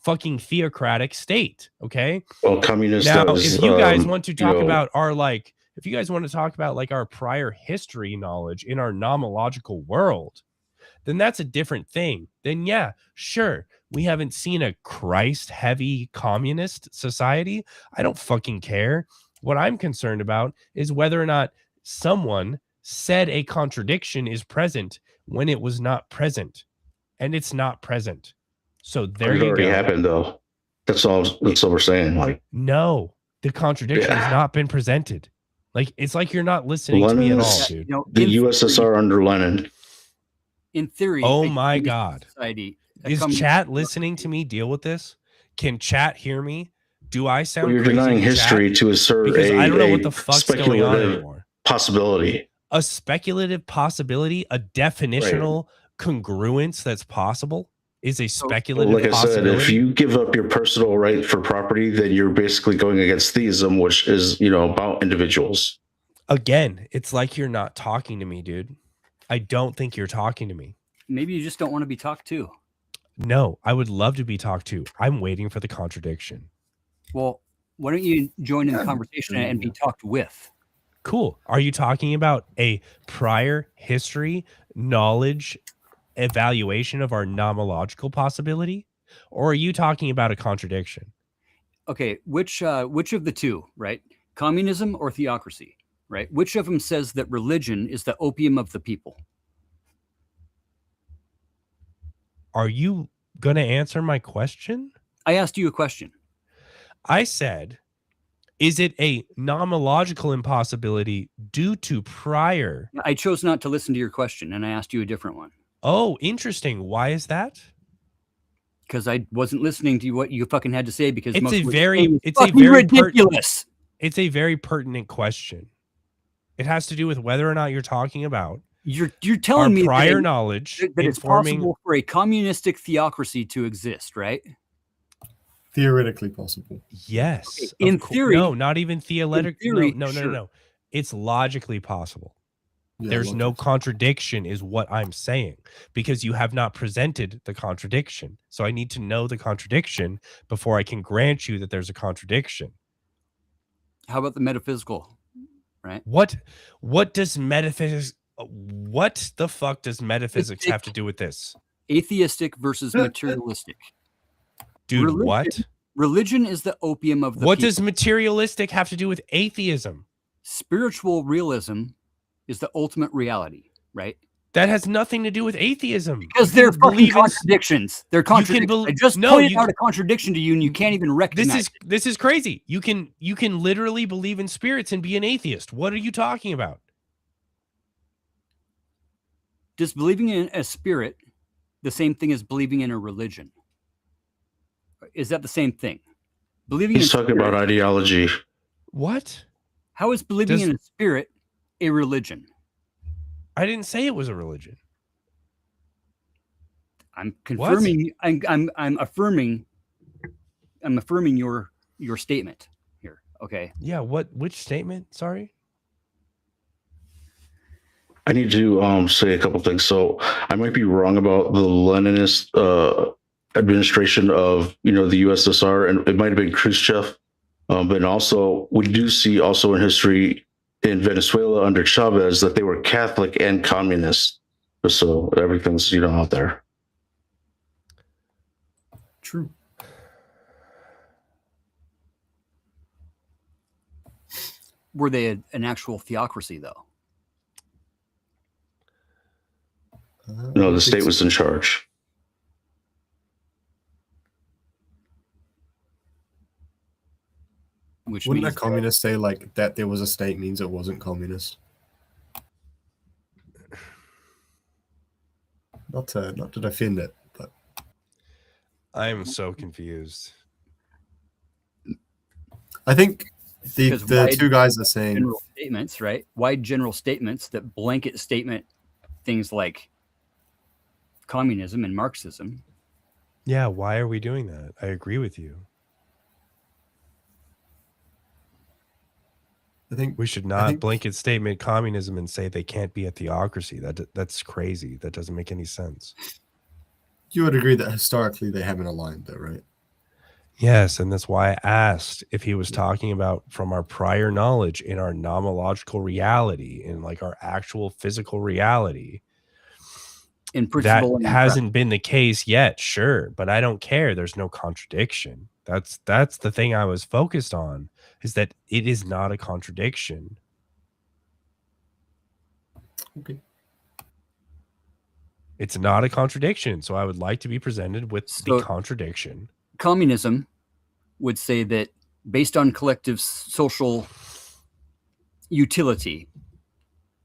fucking theocratic state. Okay. Well, communist. Now, if you guys want to talk about if you guys want to talk about like our prior history knowledge in our nomological world, then that's a different thing. Then yeah, sure. We haven't seen a Christ heavy communist society. I don't fucking care. What I'm concerned about is whether or not someone said a contradiction is present when it was not present, and it's not present. So there you go. It already happened though. That's all we're saying. Like, no, the contradiction has not been presented. Like, it's like you're not listening to me at all, dude. The USSR under Lenin. In theory. Oh my God. Is chat listening to me deal with this? Can chat hear me? Do I sound you're crazy denying history to assert because I don't know what the fuck's going on anymore. Possibility. A speculative possibility, a definitional congruence that's possible is a speculative possibility. Like I said, if you give up your personal right for property, then you're basically going against theism, which is, about individuals. Again, it's like you're not talking to me, dude. I don't think you're talking to me. Maybe you just don't want to be talked to. No, I would love to be talked to. I'm waiting for the contradiction. Well, why don't you join in the conversation and be talked with? Cool. Are you talking about a prior history, knowledge, evaluation of our nomological possibility? Or are you talking about a contradiction? Okay, which of the two, right? Communism or theocracy, right? Which of them says that religion is the opium of the people? Are you going to answer my question? I asked you a question. I said, is it a nomological impossibility due to prior? I chose not to listen to your question, and I asked you a different one. Oh, interesting. Why is that? Because I wasn't listening to what you fucking had to say. Because it's a very ridiculous. It's a very pertinent question. It has to do with whether or not you're talking about. You're telling me prior knowledge that it's possible for a communistic theocracy to exist, right? Theoretically possible. Yes. Okay. In theory. No, not even theoretically. No. It's logically possible. Yeah, there's no contradiction is what I'm saying, because you have not presented the contradiction. So I need to know the contradiction before I can grant you that there's a contradiction. How about the metaphysical, right? What does metaphysics, what the fuck does metaphysics have to do with this? Atheistic versus materialistic. Dude, what? Religion is the opium of the What people. does materialistic have to do with atheism? Spiritual realism is the ultimate reality, right? That has nothing to do with atheism. Because they're fucking contradictions. They're contradictions. I just pointed out a contradiction to you, and you can't even recognize this is crazy. You can literally believe in spirits and be an atheist. What are you talking about? Does believing in a spirit the same thing as believing in a religion? Is that the same thing? He's talking about ideology. What? How is believing in a spirit a religion? I didn't say it was a religion. I'm confirming. I'm affirming. I'm affirming your statement here. Okay. Yeah. Which statement? Sorry. I need to say a couple things. So I might be wrong about the Leninist administration of the USSR, and it might have been Khrushchev, but also we do see also in history in Venezuela under Chavez that they were Catholic and communist. So everything's out there. True. were they an actual theocracy though? No, the state was in charge. Which Wouldn't a means communist say like that there was a state means it wasn't communist? Not to defend it, but I'm so confused. I think the Because wide two guys are saying general statements, right? Wide general statements that blanket statement things like communism and Marxism. Yeah, why are we doing that? I agree with you. I think We should not blanket statement communism and say they can't be a theocracy. That's crazy. That doesn't make any sense. you would agree that historically they haven't aligned though, right? Yes, and that's why I asked if he was talking about from our prior knowledge in our nomological reality, in like our actual physical reality. In principle, that hasn't been the case yet, sure, but I don't care. There's no contradiction. That's the thing I was focused on, is that it is not a contradiction. Okay. It's not a contradiction, so I would like to be presented with the contradiction. Communism would say that based on collective social utility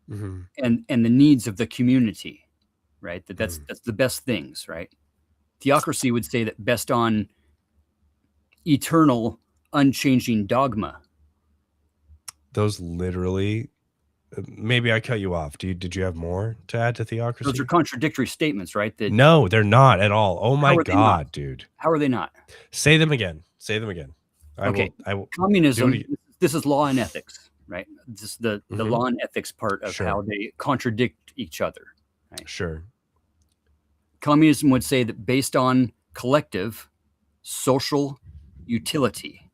and the needs of the community, right? That's the best things, right? Theocracy would say that based on eternal, unchanging dogma. Those literally, maybe I cut you off. Did you have more to add to theocracy? Those are contradictory statements, right? That no, they're not at all. Oh my God, dude. How are they not? Say them again. Say them again. I will. Communism, this is law and ethics, right? This is the law and ethics part of how they contradict each other. Right? Sure. Communism would say that based on collective social utility,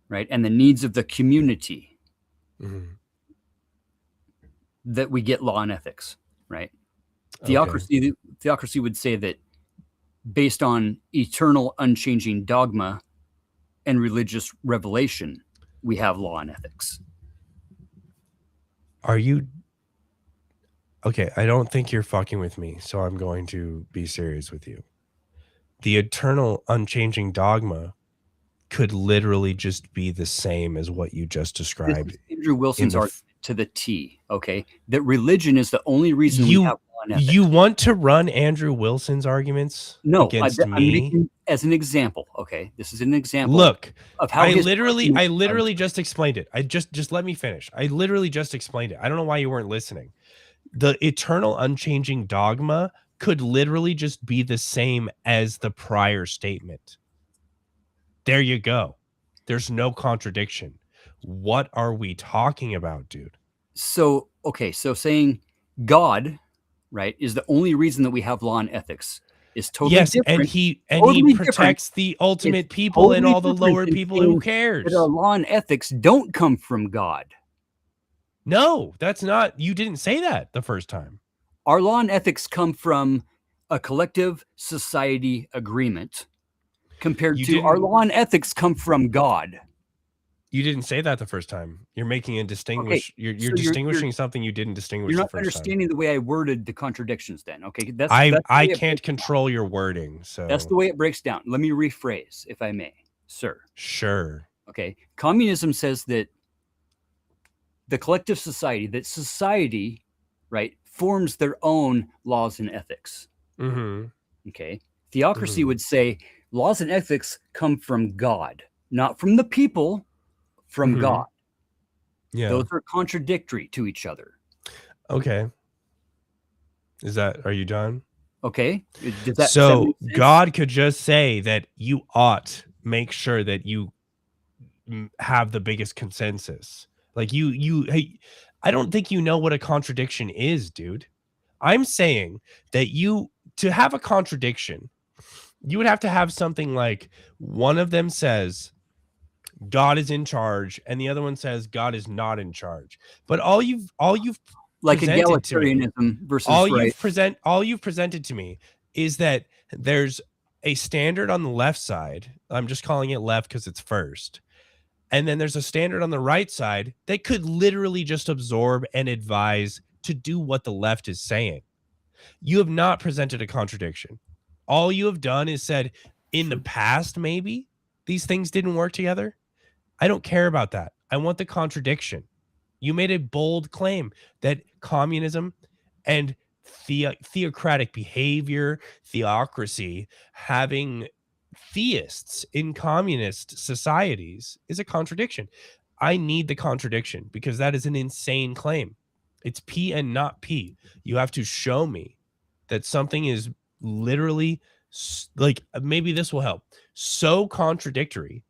right, and the needs of the community, that we get law and ethics, right? Theocracy would say that based on eternal, unchanging dogma and religious revelation, we have law and ethics. Are you okay? I don't think you're fucking with me, so I'm going to be serious with you. The eternal, unchanging dogma could literally just be the same as what you just described. This is Andrew Wilson's argument to the T, okay? That religion is the only reason we have law and ethics. You want to run Andrew Wilson's arguments against me? I'm making as an example, okay? This is an example. Look, of how I literally just explained it. I just let me finish. I literally just explained it. I don't know why you weren't listening. The eternal, unchanging dogma could literally just be the same as the prior statement. There you go. There's no contradiction. What are we talking about, dude? So, okay, so saying God, right, is the only reason that we have law and ethics is totally different. And he protects the ultimate people and all the lower people. Who cares? That our law and ethics don't come from God. No, that's not. You didn't say that the first time. Our law and ethics come from a collective society agreement compared to our law and ethics come from God. You didn't say that the first time. You're making a distinguish. Okay, you're distinguishing something you didn't distinguish. You're not the first understanding the way I worded the contradictions. Then, okay, that's I can't control your wording, so that's the way it breaks down. Let me rephrase, if I may, sir. Sure. Okay, communism says that the collective society, right, forms their own laws and ethics. Okay, theocracy would say laws and ethics come from God, not from the people. From God. Yeah. Those are contradictory to each other. Okay. Are you done? Okay. Does that God could just say that you ought make sure that you have the biggest consensus. Like hey, I don't think you know what a contradiction is, dude. I'm saying that to have a contradiction, you would have to have something like one of them says God is in charge, and the other one says God is not in charge. But all you've like egalitarianism versus all you've presented to me is that there's a standard on the left side. I'm just calling it left because it's first, And then there's a standard on the right side that could literally just absorb and advise to do what the left is saying. You have not presented a contradiction. All you have done is said, in the past, maybe these things didn't work together. I don't care about that. I want the contradiction. You made a bold claim that communism and theocratic behavior, theocracy, having theists in communist societies is a contradiction. I need the contradiction because that is an insane claim. It's P and not P. You have to show me that something is literally like, maybe this will help, so contradictory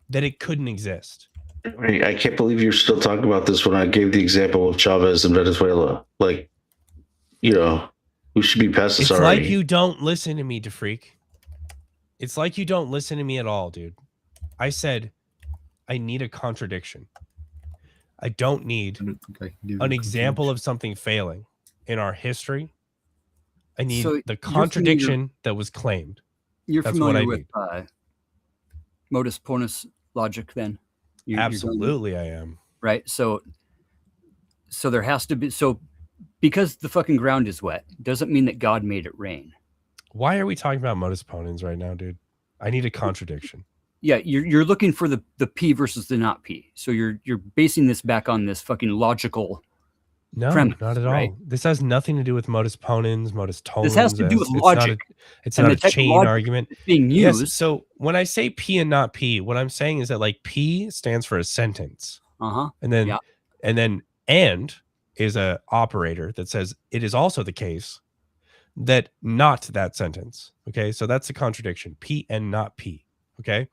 that it couldn't exist. I can't believe you're still talking about this when I gave the example of Chavez in Venezuela. Like, you know, we should be past this It's already. like you don't listen to me, DeFreak. It's like you don't listen to me at all, dude. I said I need a contradiction. I don't need an example of something failing in our history. I need the contradiction that was claimed. You're That's familiar what I with modus ponens logic, then? Absolutely, I am. Right. So there has to be, because the fucking ground is wet doesn't mean that God made it rain. Why are we talking about modus ponens right now, dude? I need a contradiction. Yeah, you're looking for the P versus the not P. So you're basing this back on this fucking logical premise, not at right? all. This has nothing to do with modus ponens, modus ponens. This has to do with logic. It's not a chain argument being used. Yes, so when I say P and not P, what I'm saying is that like P stands for a sentence. And then and is a operator that says it is also the case that not that sentence. Okay, so that's the contradiction. P and not P. Okay.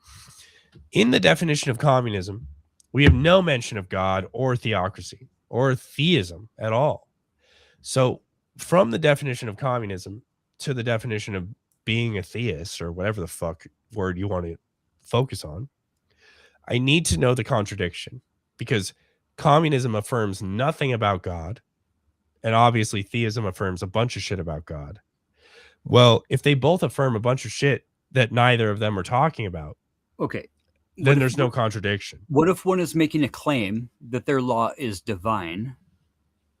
In the definition of communism, we have no mention of God or theocracy or theism at all. So from the definition of communism to the definition of being a theist, or whatever the fuck word you want to focus on, I need to know the contradiction, because communism affirms nothing about God. And obviously theism affirms a bunch of shit about God. Well, if they both affirm a bunch of shit that neither of them are talking about, okay, then there's no contradiction. What if one is making a claim that their law is divine,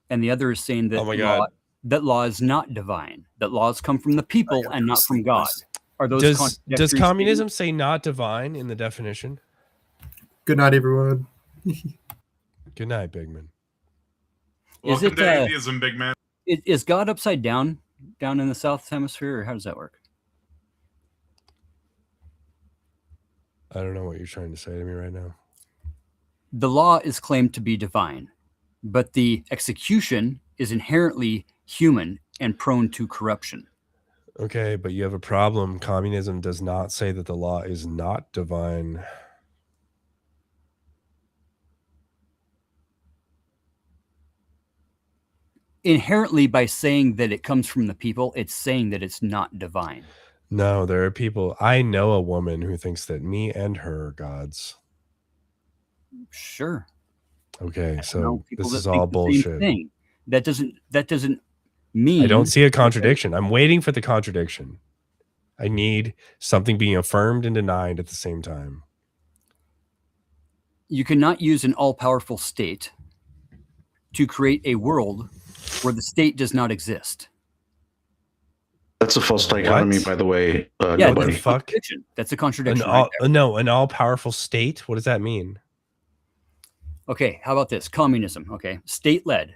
and the other is saying that that law is not divine, that laws come from the people and not from God? Are those does communism say not divine in the definition? Good night, everyone. Good night, big man. Welcome to atheism, big man. Is God upside down in the South Hemisphere, or how does that work? I don't know what you're trying to say to me right now. The law is claimed to be divine, but the execution is inherently human and prone to corruption. Okay, but you have a problem. Communism does not say that the law is not divine. Inherently, by saying that it comes from the people, it's saying that it's not divine. No, there are people. I know a woman who thinks that me and her are gods. Sure. Okay, so this is all bullshit. That doesn't mean. I don't see a contradiction. I'm waiting for the contradiction. I need something being affirmed and denied at the same time. You cannot use an all-powerful state to create a world where the state does not exist. That's a false dichotomy, by the way. Yeah, that's a contradiction. An all-powerful state? What does that mean? Okay, how about this? Communism, okay? State-led,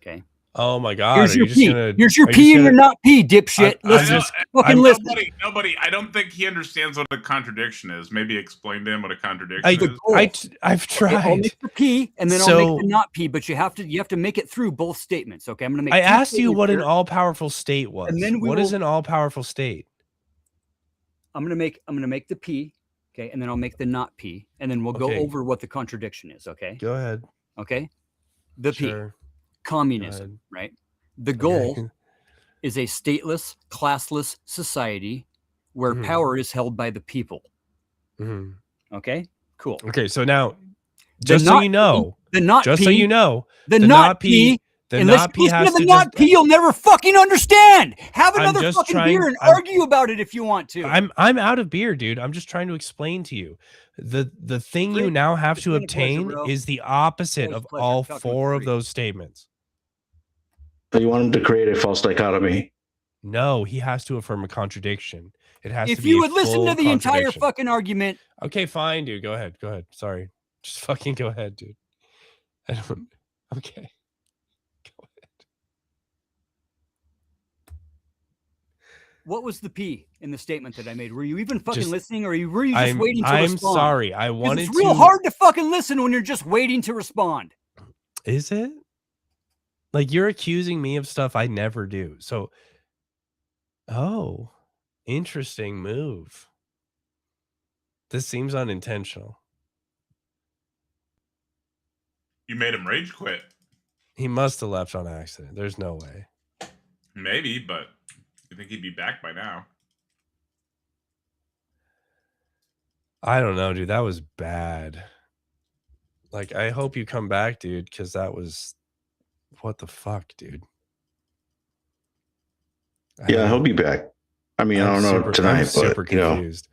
okay? Oh my God. Here's your P. Here's your P and your not P, dipshit. Listen. Nobody, I don't think he understands what a contradiction is. Maybe explain to him what a contradiction is. I've tried. Okay, I'll make the P and then I'll make the not P, but you have to make it through both statements. Okay, I'm gonna make. I asked you what an all-powerful state was. And then what is an all-powerful state? I'm gonna make the P, okay, and then I'll make the not P, and then we'll go over what the contradiction is. Okay. Go ahead. Okay. The P. Communism, right? The goal is a stateless, classless society where power is held by the people. Okay, cool. Okay, so now, just so you know, the not just P, so you know, the not P The Unless not you P listen has to the to not just. P, you'll never fucking understand. Have I'm another just fucking trying- beer and I'm- argue about it if you want to. I'm out of beer, dude. I'm just trying to explain to you. The thing you Rick, now have it's to been a pleasure, obtain bro. is the opposite Always a of pleasure all talking with four of Rick. those statements. So you want him to create a false dichotomy. No, he has to affirm a contradiction. It has to If be you a would listen to full the entire contradiction. fucking argument, Okay, fine, dude. Go ahead. Go ahead. Sorry. Just fucking go ahead, dude. I don't. Okay. Go ahead. what was the P in the statement that I made? Were you even fucking Just- listening, or were you just waiting to I'm respond? sorry. I Because wanted it's real to. hard to fucking listen when you're just waiting to respond. Is it? Like you're accusing me of stuff I never do. So, oh, interesting move. This seems unintentional. You made him rage quit. He must have left on accident. There's no way. Maybe, but you think he'd be back by now? I don't know, dude. That was bad. Like, I hope you come back, dude, because that was what the fuck, dude. Yeah, he'll be back. I mean, I don't know tonight, I'm super but you know, confused.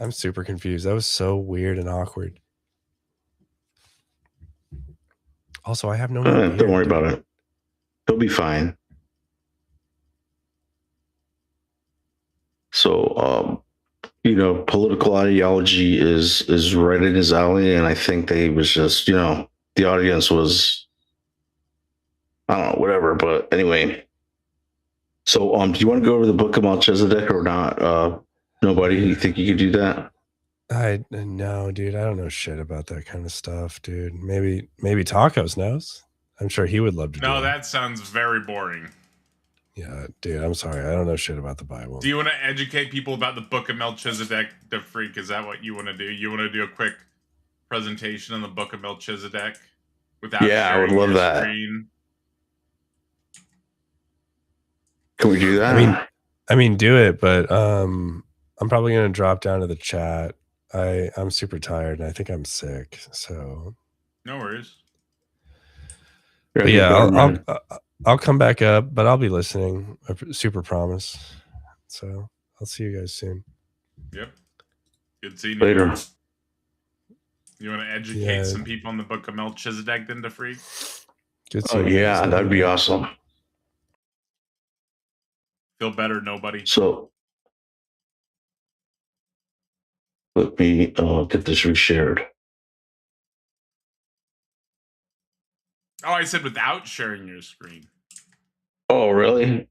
I'm super confused. That was so weird and awkward. Also, I have no more beer, don't worry dude. about it. He'll be fine. So, you know, political ideology is right in his alley, and I think they was just, you know, the audience was, I don't know, whatever. But anyway, so do you want to go over the Book of Melchizedek or not? Nobody, you think you could do that? No, dude. I don't know shit about that kind of stuff, dude. Maybe Tacos knows. I'm sure he would love to do No, it. that sounds very boring. Yeah, dude. I'm sorry. I don't know shit about the Bible. Do you want to educate people about the Book of Melchizedek, the freak? Is that what you want to do? You want to do a quick presentation on the Book of Melchizedek without Yeah, I would sharing love your that. screen? Can we do that? I mean, do it, but I'm probably gonna drop down to the chat. I'm super tired and I think I'm sick. So No worries. but yeah, I'll come back up, but I'll be listening. I super promise. So I'll see you guys soon. Yep. Good seeing Later. you. You want to educate some people on the Book of Melchizedek, then, the freak? Good Oh seeing you yeah, guys. that'd be awesome. Feel better, nobody. So let me get this reshared. Oh, I said without sharing your screen. Oh, really?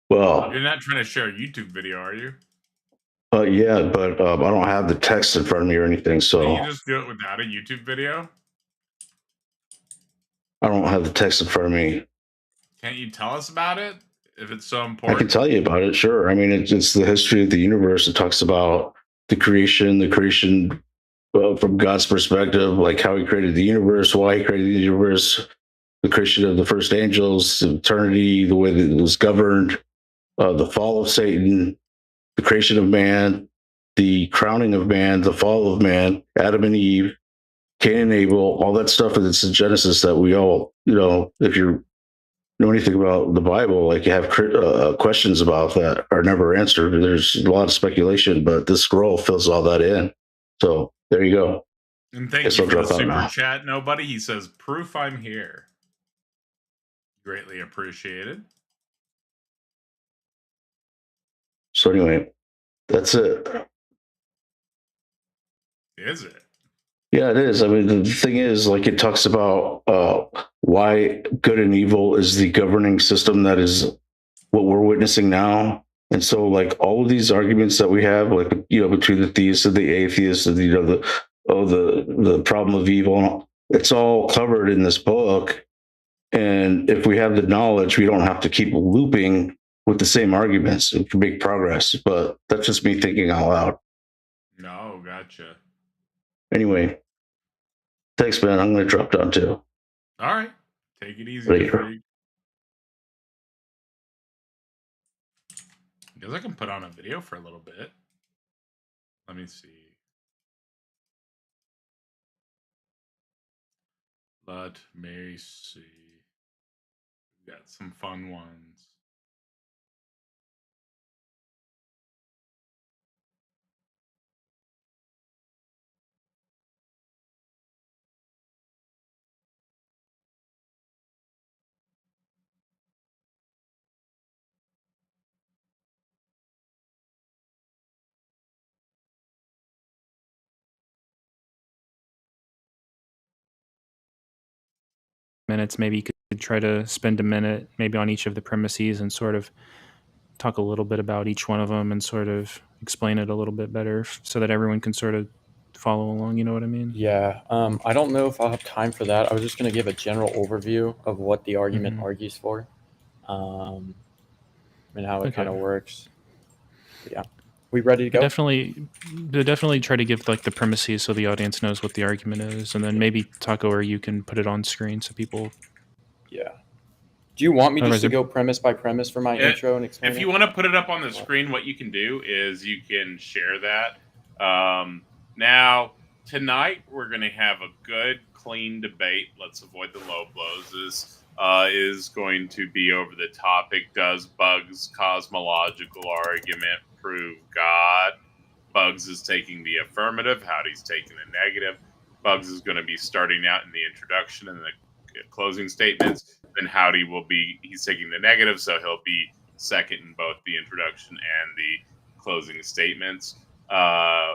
Well, You're not trying to share a YouTube video, are you? yeah, but I don't have the text in front of me or anything, Can so you just do it without a YouTube video? I don't have the text in front of me. Can't you tell us about it if it's so I important? can tell you about it, sure. I mean, it's the history of the universe. It talks about the creation from God's perspective, like how He created the universe, why He created the universe, the creation of the first angels, eternity, the way that it was governed, the fall of Satan, the creation of man, the crowning of man, the fall of man, Adam and Eve, Cain and Abel, all that stuff. It's in Genesis that we all, you know, if you know anything about the Bible, like you have questions about that are never answered. There's a lot of speculation, but this scroll fills all that in. So there you go. And thank Guess you I'll for the drop out super now. chat, nobody. He says, proof I'm here. Greatly appreciated. So anyway, that's it. Is it? Yeah, it is. I mean, the thing is, like, it talks about why good and evil is the governing system that is what we're witnessing now. And so, like, all of these arguments that we have, like, you know, between the theists and the atheists, and you know, the problem of evil, it's all covered in this book. And if we have the knowledge, we don't have to keep looping with the same arguments. We can make progress. But that's just me thinking out loud. No, gotcha. Anyway, thanks, man. I'm going to drop down too. All right. Take it easy, Later. freak. I guess I can put on a video for a little bit. Let me see. Let me see. Got some fun ones. Minutes, maybe you could try to spend a minute maybe on each of the premises and sort of talk a little bit about each one of them and sort of explain it a little bit better so that everyone can sort of follow along. You know what I mean? Yeah. I don't know if I'll have time for that. I was just going to give a general overview of what the argument Mhm. argues for, and how it kind of works. But yeah. We ready to go? Definitely try to give like the premises so the audience knows what the argument is, and then maybe Taco or you can put it on screen so people. Yeah. Do you want me Otherwise just to it- go premise by premise for my intro and explain If it? you want to put it up on the screen, what you can do is you can share that. Now, tonight, we're going to have a good, clean debate. Let's avoid the low blows. This is going to be over the topic, does Bugs' cosmological argument prove God? Bugs is taking the affirmative. Howdy's taking the negative. Bugs is going to be starting out in the introduction and the closing statements. Then Howdy he's taking the negative, so he'll be second in both the introduction and the closing statements.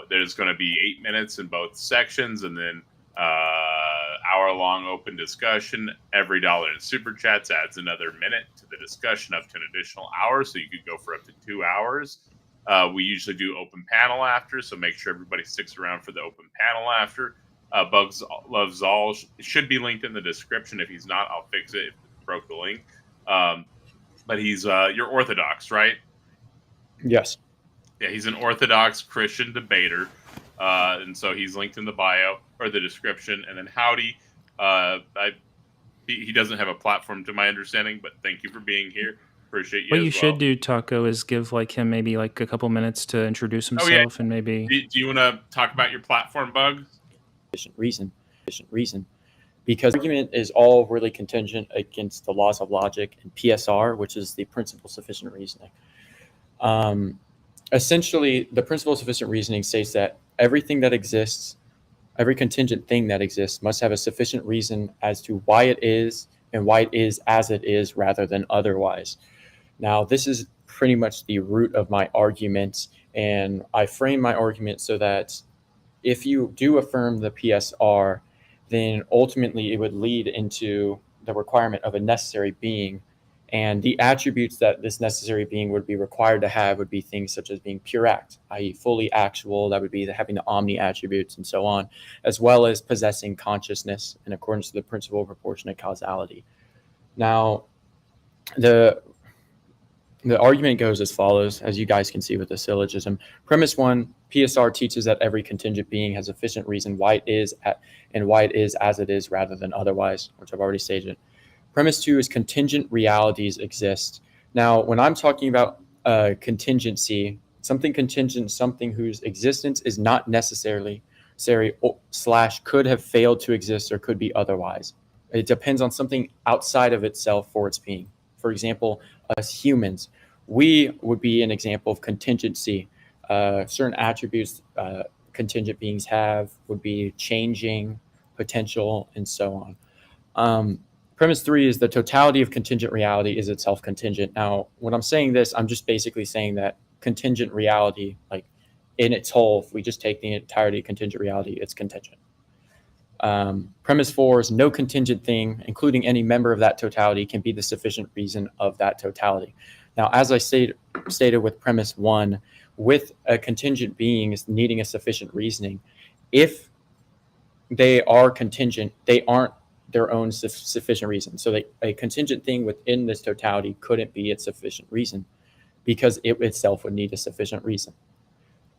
There's going to be 8 minutes in both sections, and then hour-long open discussion. Every dollar in super chats adds another minute to the discussion, up to an additional hour, so you could go for up to 2 hours. We usually do open panel after, so make sure everybody sticks around for the open panel after. Bugs Loves All should be linked in the description. If he's not, I'll fix it if it broke the link. But he's you're Orthodox, right? Yes. Yeah, he's an Orthodox Christian debater, and so he's linked in the bio or the description. And then Howdy, he doesn't have a platform to my understanding, but thank you for being here. Appreciate you. What you should do, Taco, is give like him maybe like a couple minutes to introduce himself and maybe. Do you want to talk about your platform, Bugs? Reason, because argument is all really contingent against the laws of logic and PSR, which is the principle of sufficient reasoning. Essentially, the principle of sufficient reasoning states that everything that exists, every contingent thing that exists, must have a sufficient reason as to why it is and why it is as it is rather than otherwise. Now, this is pretty much the root of my argument, and I frame my argument so that if you do affirm the PSR, then ultimately it would lead into the requirement of a necessary being. And the attributes that this necessary being would be required to have would be things such as being pure act, i.e. fully actual, that would be having the omni attributes and so on, as well as possessing consciousness in accordance to the principle of proportionate causality. Now, the argument goes as follows, as you guys can see with the syllogism. Premise 1, PSR teaches that every contingent being has sufficient reason why it is and why it is as it is rather than otherwise, which I've already stated. Premise 2 is contingent realities exist. Now, when I'm talking about contingency, something contingent, something whose existence is not necessarily / could have failed to exist or could be otherwise. It depends on something outside of itself for its being. For example, us humans, we would be an example of contingency. Certain attributes contingent beings have would be changing, potential, and so on. Premise 3 is the totality of contingent reality is itself contingent. Now, when I'm saying this, I'm just basically saying that contingent reality, like in its whole, if we just take the entirety of contingent reality, it's contingent. Premise 4 is no contingent thing, including any member of that totality, can be the sufficient reason of that totality. Now, as I stated with premise 1, with a contingent being needing a sufficient reasoning, if they are contingent, they aren't their own sufficient reason. So a contingent thing within this totality couldn't be its sufficient reason because it itself would need a sufficient reason.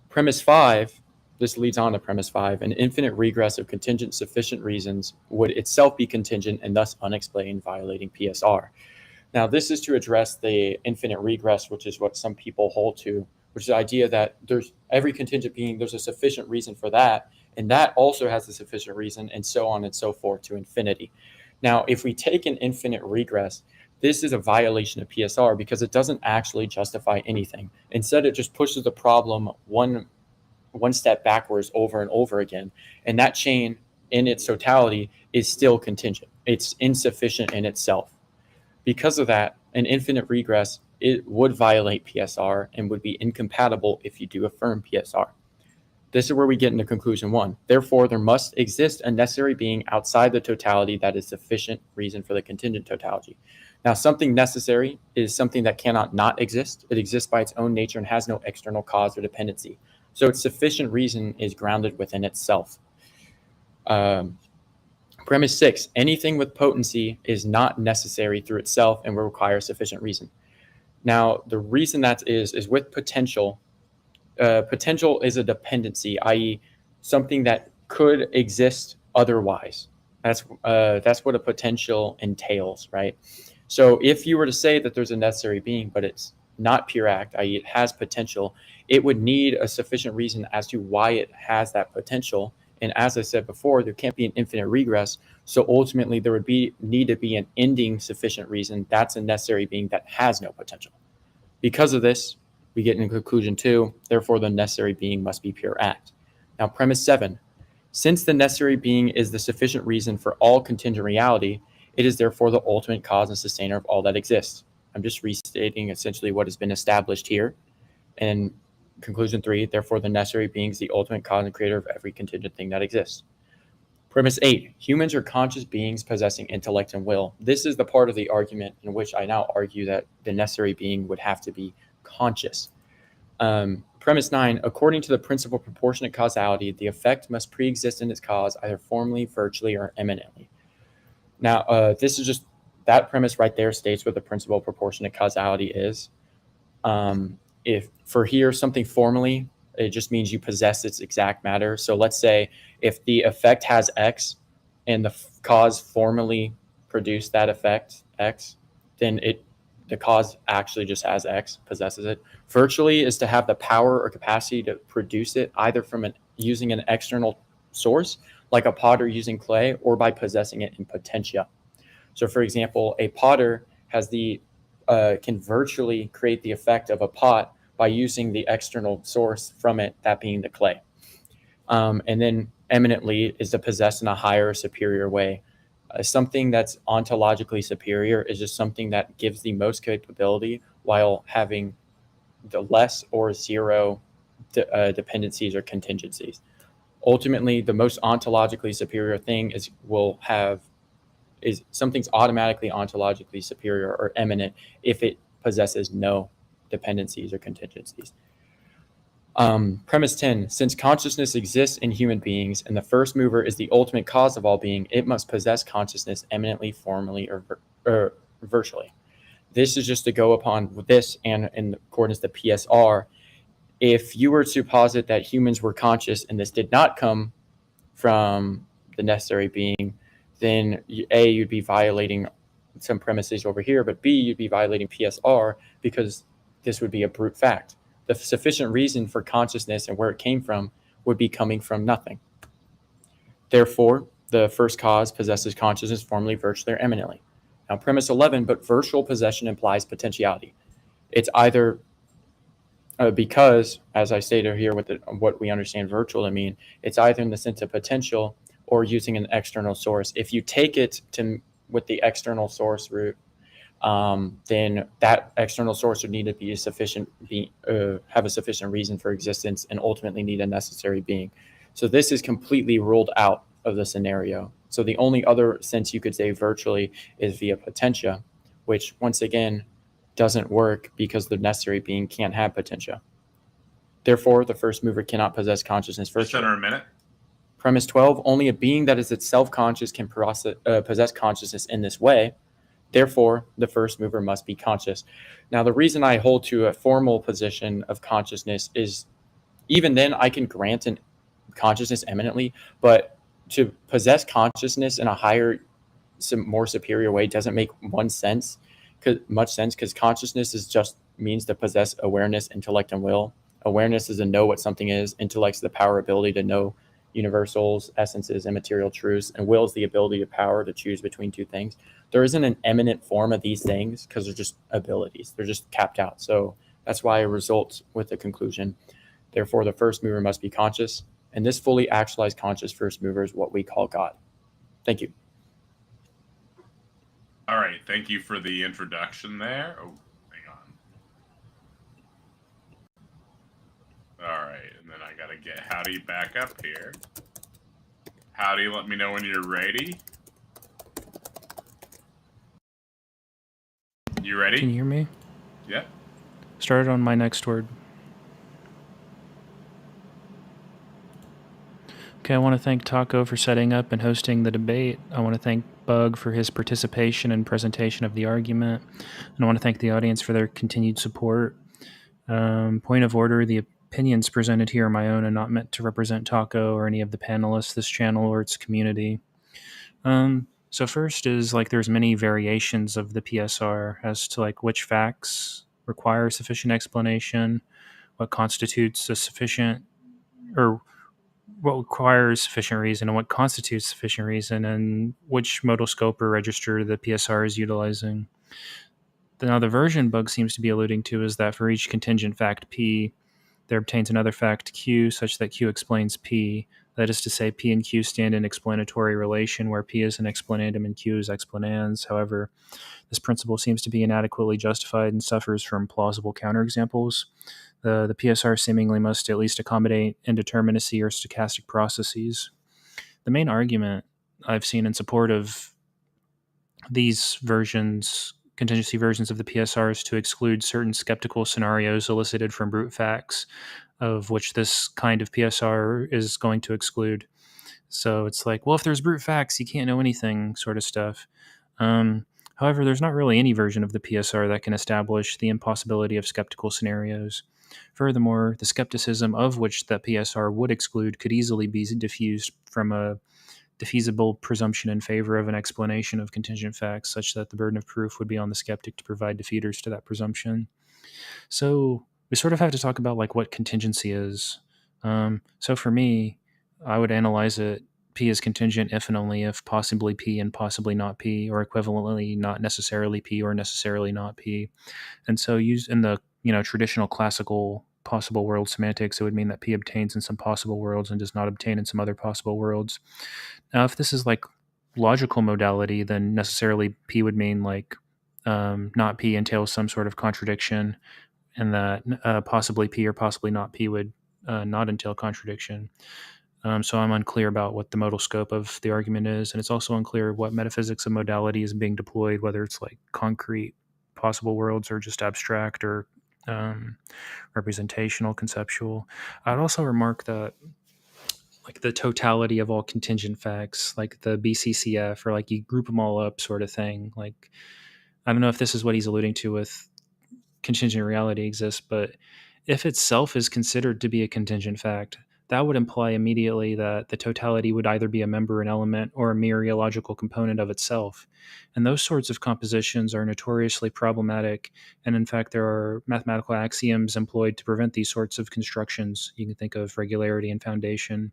Premise 5, this leads on to premise 5, an infinite regress of contingent sufficient reasons would itself be contingent and thus unexplained, violating PSR. Now, this is to address the infinite regress, which is what some people hold to, which is the idea that there's every contingent being, there's a sufficient reason for that, and that also has a sufficient reason, and so on and so forth to infinity. Now, if we take an infinite regress, This is a violation of PSR because it doesn't actually justify anything. Instead, it just pushes the problem one step backwards over and over again. And that chain in its totality is still contingent. It's insufficient in itself. Because of that, an infinite regress, it would violate PSR and would be incompatible if you do affirm PSR. This is where we get into conclusion 1. Therefore, there must exist a necessary being outside the totality that is sufficient reason for the contingent totality. Now, something necessary is something that cannot not exist. It exists by its own nature and has no external cause or dependency. So its sufficient reason is grounded within itself. Premise 6, anything with potency is not necessary through itself and will require sufficient reason. Now, the reason that is with potential. Potential is a dependency, i.e. something that could exist otherwise. That's what a potential entails, right? So if you were to say that there's a necessary being, but it's not pure act, i.e. it has potential, it would need a sufficient reason as to why it has that potential. And as I said before, there can't be an infinite regress. So ultimately there would need to be an ending sufficient reason. That's a necessary being that has no potential. Because of this, we get into conclusion 2, therefore the necessary being must be pure act. Now, premise 7, since the necessary being is the sufficient reason for all contingent reality, it is therefore the ultimate cause and sustainer of all that exists. I'm just restating essentially what has been established here. And conclusion 3, therefore the necessary being is the ultimate cause and creator of every contingent thing that exists. Premise 8, humans are conscious beings possessing intellect and will. This is the part of the argument in which I now argue that the necessary being would have to be conscious. Premise 9, according to the principle of proportionate causality, the effect must pre-exist in its cause either formally, virtually, or immanently. Now, this is just that premise right there states what the principle of proportionate causality is. If for here something formally, it just means you possess its exact matter. So let's say if the effect has X and the cause formally produced that effect X, then the cause actually just has X, possesses it. Virtually is to have the power or capacity to produce it either from using an external source, like a potter using clay, or by possessing it in potentia. So for example, a potter has can virtually create the effect of a pot by using the external source from it, that being the clay. And then eminently is to possess in a higher, superior way. Something that's ontologically superior is just something that gives the most capability while having the less or zero dependencies or contingencies. Ultimately, the most ontologically superior thing is something's automatically ontologically superior or eminent if it possesses no dependencies or contingencies. Premise 10, since consciousness exists in human beings and the first mover is the ultimate cause of all being, it must possess consciousness eminently, formally, or virtually. This is just to go upon this and in accordance to PSR. If you were to posit that humans were conscious and this did not come from the necessary being, then A, you'd be violating some premises over here, but B, you'd be violating PSR because this would be a brute fact. The sufficient reason for consciousness and where it came from would be coming from nothing. Therefore, the first cause possesses consciousness formally, virtually, or eminently. Now, premise 11, but virtual possession implies potentiality. It's either because, as I stated here with what we understand virtual to mean, it's either in the sense of potential or using an external source. If you take it with the external source route, then that external source would need to be have a sufficient reason for existence and ultimately need a necessary being. So this is completely ruled out of the scenario. So the only other sense you could say virtually is via potentia, which once again doesn't work because the necessary being can't have potentia. Therefore, the first mover cannot possess consciousness virtually. Just under a minute. Premise 12, only a being that is itself conscious can possess consciousness in this way. Therefore, the first mover must be conscious. Now, the reason I hold to a formal position of consciousness is even then I can grant an consciousness eminently, but to possess consciousness in a higher, more superior way doesn't make much sense because consciousness is just means to possess awareness, intellect, and will. Awareness is to know what something is. Intellect is the power ability to know, universals, essences, immaterial truths, and will is the ability of power to choose between two things. There isn't an eminent form of these things because they're just abilities. They're just capped out. So that's why it results with the conclusion. Therefore, the first mover must be conscious, and this fully actualized conscious first mover is what we call God. Thank you. All right. Thank you for the introduction there. Oh, hang on. All right. And then I got to get Howdy back up here. Howdy, let me know when you're ready. You ready? Can you hear me? Yeah. Started on my next word. Okay, I want to thank Taco for setting up and hosting the debate. I want to thank Bug for his participation and presentation of the argument. And I want to thank the audience for their continued support. Point of order, the opinions presented here are my own and not meant to represent Taco or any of the panelists, this channel, or its community. So first is like there's many variations of the PSR as to like which facts require sufficient explanation, what constitutes a sufficient or what requires sufficient reason and what constitutes sufficient reason and which modal scope or register the PSR is utilizing. Now the version Bug seems to be alluding to is that for each contingent fact P, there obtains another fact Q such that Q explains P. That is to say, P and Q stand in explanatory relation where P is an explanandum and Q is explanans. However, this principle seems to be inadequately justified and suffers from plausible counterexamples. The PSR seemingly must at least accommodate indeterminacy or stochastic processes. The main argument I've seen in support of these versions, contingency versions of the PSR, is to exclude certain skeptical scenarios elicited from brute facts, of which this kind of PSR is going to exclude. So it's like, well, if there's brute facts, you can't know anything sort of stuff. However, there's not really any version of the PSR that can establish the impossibility of skeptical scenarios. Furthermore, the skepticism of which the PSR would exclude could easily be diffused from a defeasible presumption in favor of an explanation of contingent facts, such that the burden of proof would be on the skeptic to provide defeaters to that presumption. So we sort of have to talk about like what contingency is. So for me, I would analyze it. P is contingent if and only if possibly P and possibly not P, or equivalently not necessarily P or necessarily not P. And so used in the traditional classical possible world semantics, it would mean that P obtains in some possible worlds and does not obtain in some other possible worlds. Now, if this is like logical modality, then necessarily P would mean like not P entails some sort of contradiction, and that possibly P or possibly not P would not entail contradiction. So I'm unclear about what the modal scope of the argument is, and it's also unclear what metaphysics of modality is being deployed, whether it's like concrete possible worlds or just abstract or representational, conceptual. I'd also remark that like the totality of all contingent facts, like the BCCF, or like you group them all up sort of thing. Like, I don't know if this is what he's alluding to with contingent reality exists, but if itself is considered to be a contingent fact, that would imply immediately that the totality would either be a member, an element, or a mere illogical component of itself. And those sorts of compositions are notoriously problematic. And in fact, there are mathematical axioms employed to prevent these sorts of constructions. You can think of regularity and foundation.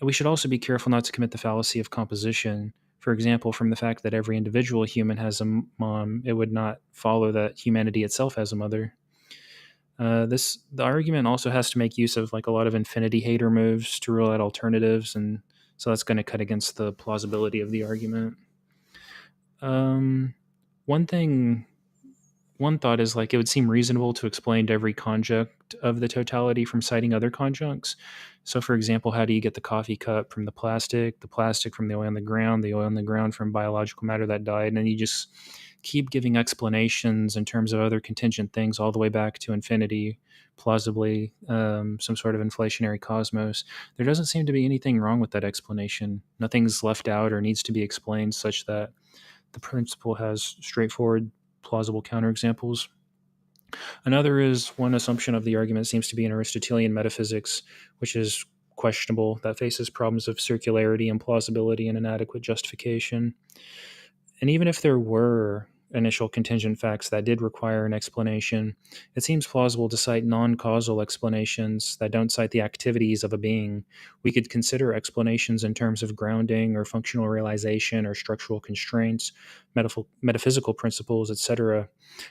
We should also be careful not to commit the fallacy of composition. For example, from the fact that every individual human has a mom, it would not follow that humanity itself has a mother. The argument also has to make use of like a lot of infinity hater moves to rule out alternatives, and so that's going to cut against the plausibility of the argument. One thought is like it would seem reasonable to explain every conjunct of the totality from citing other conjuncts. So, for example, how do you get the coffee cup from the plastic from the oil on the ground from biological matter that died, and then you just keep giving explanations in terms of other contingent things all the way back to infinity, plausibly some sort of inflationary cosmos. There doesn't seem to be anything wrong with that explanation. Nothing's left out or needs to be explained such that the principle has straightforward, plausible counterexamples. Another is one assumption of the argument seems to be in Aristotelian metaphysics, which is questionable, that faces problems of circularity, implausibility, and inadequate justification. And even if there were initial contingent facts that did require an explanation, it seems plausible to cite non-causal explanations that don't cite the activities of a being. We could consider explanations in terms of grounding or functional realization or structural constraints, metaphysical principles, etc.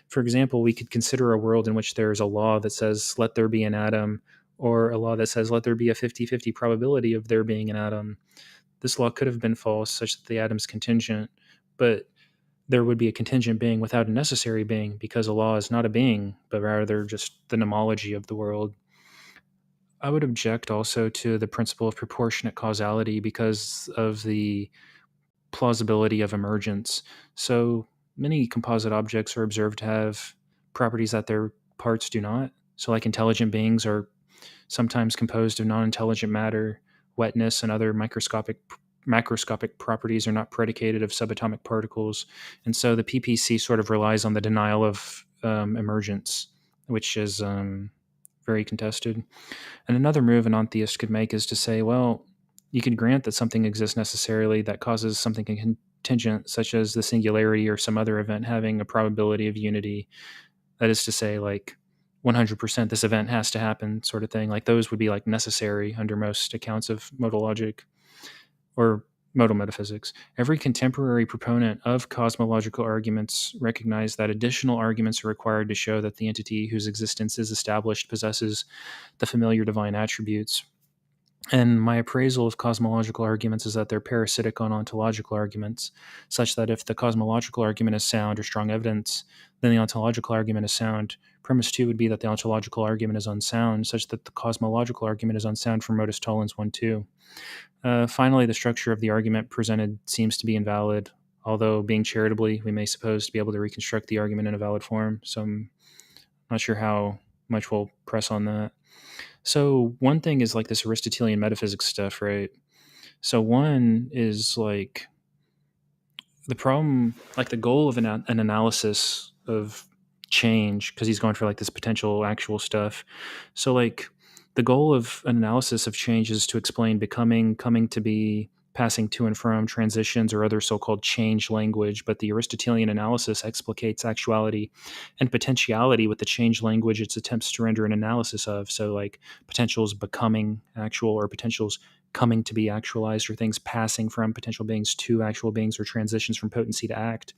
For example, we could consider a world in which there is a law that says, let there be an atom, or a law that says, let there be a 50-50 probability of there being an atom. This law could have been false, such that the atom's contingent, but there would be a contingent being without a necessary being, because a law is not a being, but rather just the nomology of the world. I would object also to the principle of proportionate causality because of the plausibility of emergence. So many composite objects are observed to have properties that their parts do not. So, like intelligent beings are sometimes composed of non-intelligent matter. Wetness and other macroscopic properties are not predicated of subatomic particles. And so the PPC sort of relies on the denial of emergence, which is very contested. And another move a non-theist could make is to say, well, you can grant that something exists necessarily that causes something contingent, such as the singularity or some other event having a probability of unity. That is to say, like 100% this event has to happen sort of thing. Like those would be like necessary under most accounts of modal logic or modal metaphysics. Every contemporary proponent of cosmological arguments recognize that additional arguments are required to show that the entity whose existence is established possesses the familiar divine attributes. And my appraisal of cosmological arguments is that they're parasitic on ontological arguments, such that if the cosmological argument is sound or strong evidence, then the ontological argument is sound. Premise 2 would be that the ontological argument is unsound, such that the cosmological argument is unsound from Modus Tollens 1-2. Finally, the structure of the argument presented seems to be invalid, although being charitably, we may suppose to be able to reconstruct the argument in a valid form. So I'm not sure how much we'll press on that. So one thing is like this Aristotelian metaphysics stuff, right? So one is like the problem, like the goal of an analysis of change, because he's going for like this potential actual stuff. So like the goal of an analysis of change is to explain becoming, coming to be, passing to and from, transitions, or other so-called change language. But the Aristotelian analysis explicates actuality and potentiality with the change language it attempts to render an analysis of. So like potentials becoming actual, or potentials coming to be actualized, or things passing from potential beings to actual beings, or transitions from potency to act.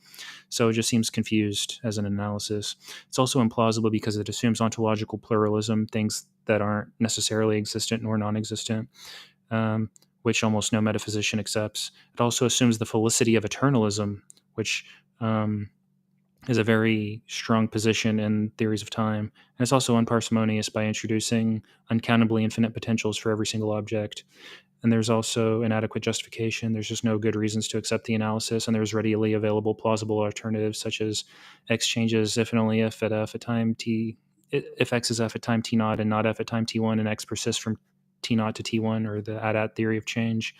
So it just seems confused as an analysis. It's also implausible because it assumes ontological pluralism, things that aren't necessarily existent nor non-existent, which almost no metaphysician accepts. It also assumes the felicity of eternalism, which is a very strong position in theories of time. And it's also unparsimonious by introducing uncountably infinite potentials for every single object. And there's also inadequate justification. There's just no good reasons to accept the analysis, and there's readily available plausible alternatives such as x changes if and only if at f at time t, if x is f at time t naught and not f at time t1, and x persists from t naught to t1, or the at theory of change.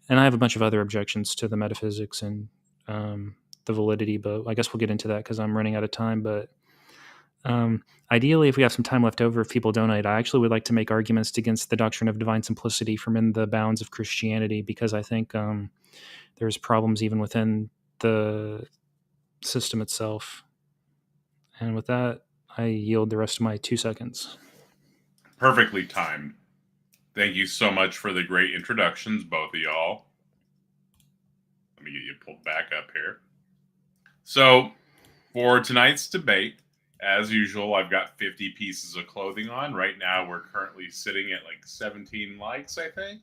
And I have a bunch of other objections to the metaphysics and the validity, but I guess we'll get into that because I'm running out of time. But ideally, if we have some time left over, if people donate, I actually would like to make arguments against the doctrine of divine simplicity from in the bounds of Christianity, because I think there's problems even within the system itself. And with that, I yield the rest of my 2 seconds. Perfectly timed. Thank you so much for the great introductions, both of y'all. Let me get you pulled back up here. So, for tonight's debate, as usual, I've got 50 pieces of clothing on. Right now, we're currently sitting at like 17 likes, I think.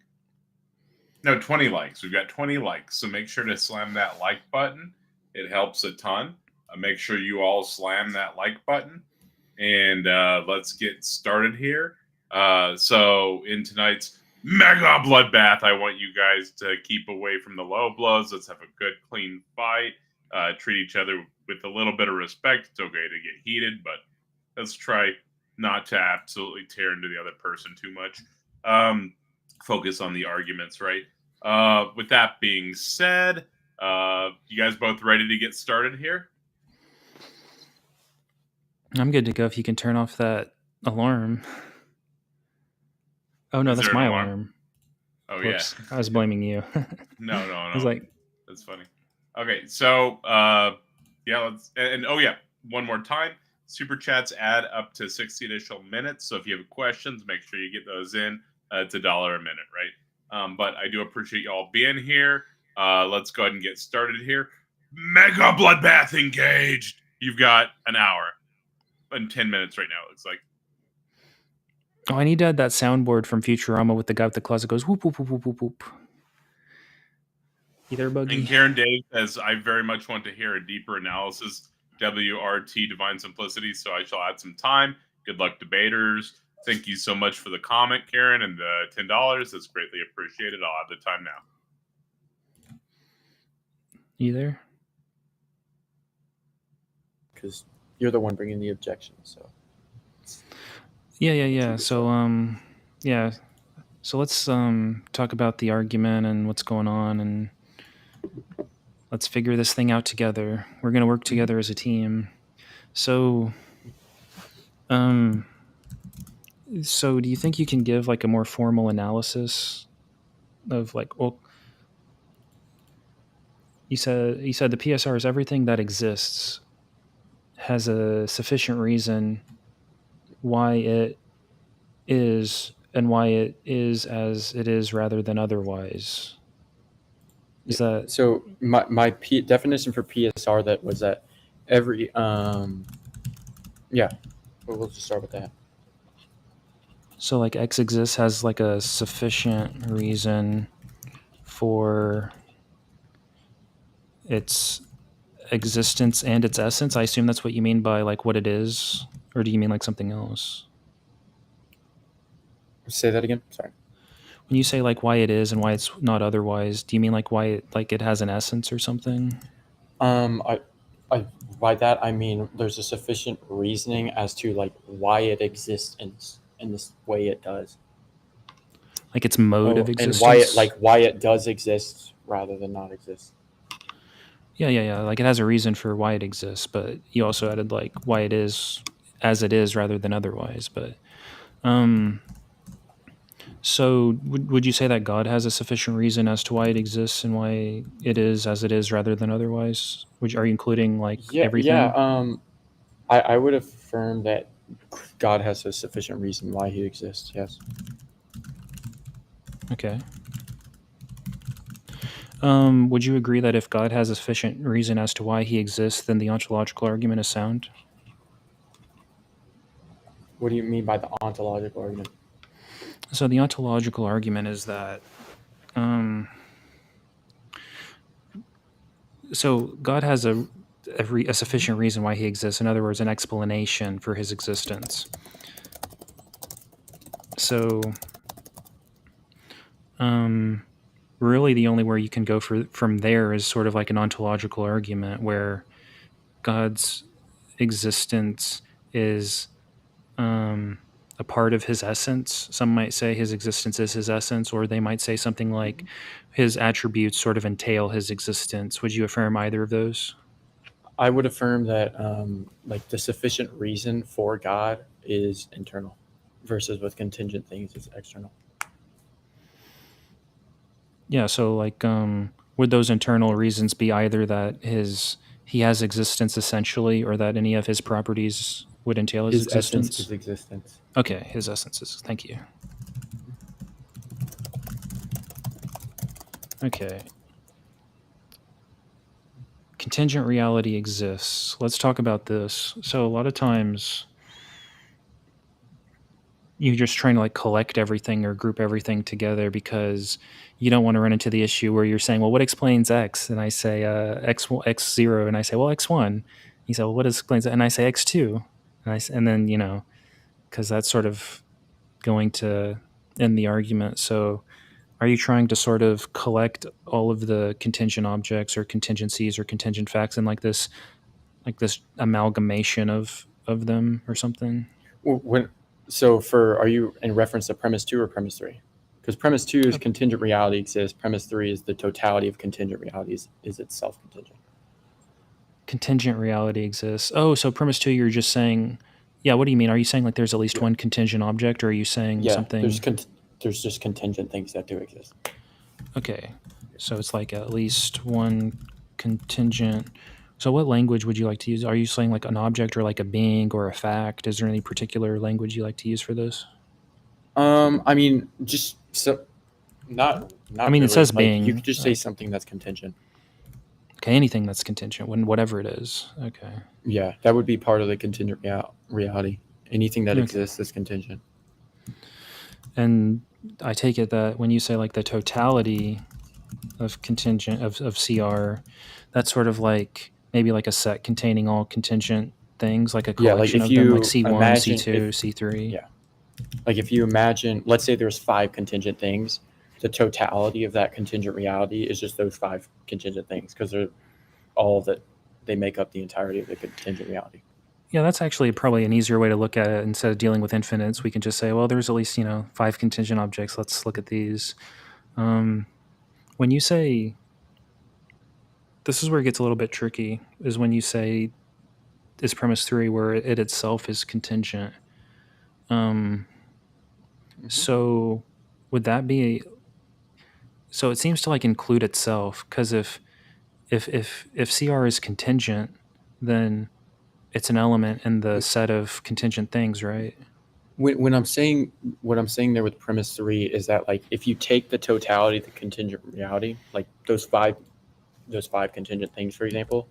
No, 20 likes. We've got 20 likes. So make sure to slam that like button. It helps a ton. Make sure you all slam that like button. And let's get started here. So in tonight's mega bloodbath, I want you guys to keep away from the low blows. Let's have a good, clean fight. Treat each other with a little bit of respect. It's okay to get heated, but let's try not to absolutely tear into the other person too much. Focus on the arguments, right? With that being said, you guys both ready to get started here? I'm good to go if you can turn off that alarm. Oh, no, that's my alarm. Oh, whoops. yeah. I was blaming you. No. I was like, that's funny. Okay, so Yeah, and oh yeah, one more time. Super chats add up to 60 additional minutes. So if you have questions, make sure you get those in. It's $1 a minute, right? But I do appreciate y'all being here. Let's go ahead and get started here. Mega Bloodbath engaged. You've got an hour and 10 minutes right now, it looks like. Oh, I need to add that soundboard from Futurama with the guy with the closet goes whoop, whoop, whoop, whoop, whoop, whoop. You there, Buggy? And Karen Dave says, I very much want to hear a deeper analysis. WRT Divine Simplicity, so I shall add some time. Good luck, debaters. Thank you so much for the comment, Karen, and the $10. That's greatly appreciated. I'll add the time now. You there? Because you're the one bringing the objection, so. Yeah. So, yeah. So let's talk about the argument and what's going on, and let's figure this thing out together. We're going to work together as a team. So, so do you think you can give like a more formal analysis of like, well, you said the PSR is everything that exists has a sufficient reason why it is and why it is as it is rather than otherwise. Is that so? My definition for PSR that was that every yeah, we'll just start with that. so? Like X exists has like a sufficient reason for its existence and its essence. I assume that's what you mean by like what it is, or do you mean like something else? Say that again. Sorry. When you say like why it is and why it's not otherwise, do you mean like why it has an essence or something? I by that I mean there's a sufficient reasoning as to like why it exists in this way it does. Like its mode of existence, and why it does exist rather than not exist. Yeah. Like it has a reason for why it exists, but you also added like why it is as it is rather than otherwise. But so would you say that God has a sufficient reason as to why it exists and why it is as it is rather than otherwise? Are you including like everything? Yeah. I would affirm that God has a sufficient reason why he exists. Yes. Okay. Would you agree that if God has a sufficient reason as to why he exists, then the ontological argument is sound? What do you mean by the ontological argument? So the ontological argument is that so God has a sufficient reason why he exists. In other words, an explanation for his existence. So really the only where you can go from there is sort of like an ontological argument where God's existence is a part of his essence. Some might say his existence is his essence, or they might say something like his attributes sort of entail his existence. Would you affirm either of those? I would affirm that like the sufficient reason for God is internal versus with contingent things is external. Yeah, so like would those internal reasons be either that he has existence essentially, or that any of his properties would entail his existence? Essence is existence. Okay, his essence is. Thank you. Okay. Contingent reality exists. Let's talk about this. So a lot of times you're just trying to like collect everything or group everything together because you don't want to run into the issue where you're saying, well, what explains X? And I say X0, and I say, well, X1. You say, well, what explains that? And I say X2. And then, because that's sort of going to end the argument. So are you trying to sort of collect all of the contingent objects or contingencies or contingent facts in like this amalgamation of them or something? Are you in reference to premise 2 or premise 3? Because premise 2 is contingent reality exists. Premise 3 is the totality of contingent realities is itself contingent. Contingent reality exists. Oh, so premise 2, you're just saying, yeah, what do you mean? Are you saying like there's at least one contingent object, or are you saying something? There's just contingent things that do exist. Okay, so it's like at least one contingent So what language would you like to use? Are you saying like an object or like a being or a fact? Is there any particular language you like to use for this? I mean, just so not I mean, it really. says Like you being. could just say something that's contingent. Okay, anything that's contingent, whatever it is. Okay. Yeah, that would be part of the contingent reality. Anything that Okay. exists is contingent. And I take it that when you say like the totality of contingent of CR, that's sort of like maybe like a set containing all contingent things, like a Yeah, like collection if of them, like you C1, imagine C2, if C3. yeah, like if you imagine, let's say there's 5 contingent things, the totality of that contingent reality is just those 5 contingent things because they're all that they make up the entirety of the contingent reality. Yeah, that's actually probably an easier way to look at it. Instead of dealing with infinites, we can just say, well, there's at least 5 contingent objects. Let's look at these. When you say, this is where it gets a little bit tricky, is when you say is premise 3 where it itself is contingent. So would that be? So it seems to like include itself, because if CR is contingent, then it's an element in the set of contingent things, right? When I'm saying what I'm saying there with premise 3 is that like if you take the totality of the contingent reality, like those five contingent things, for example,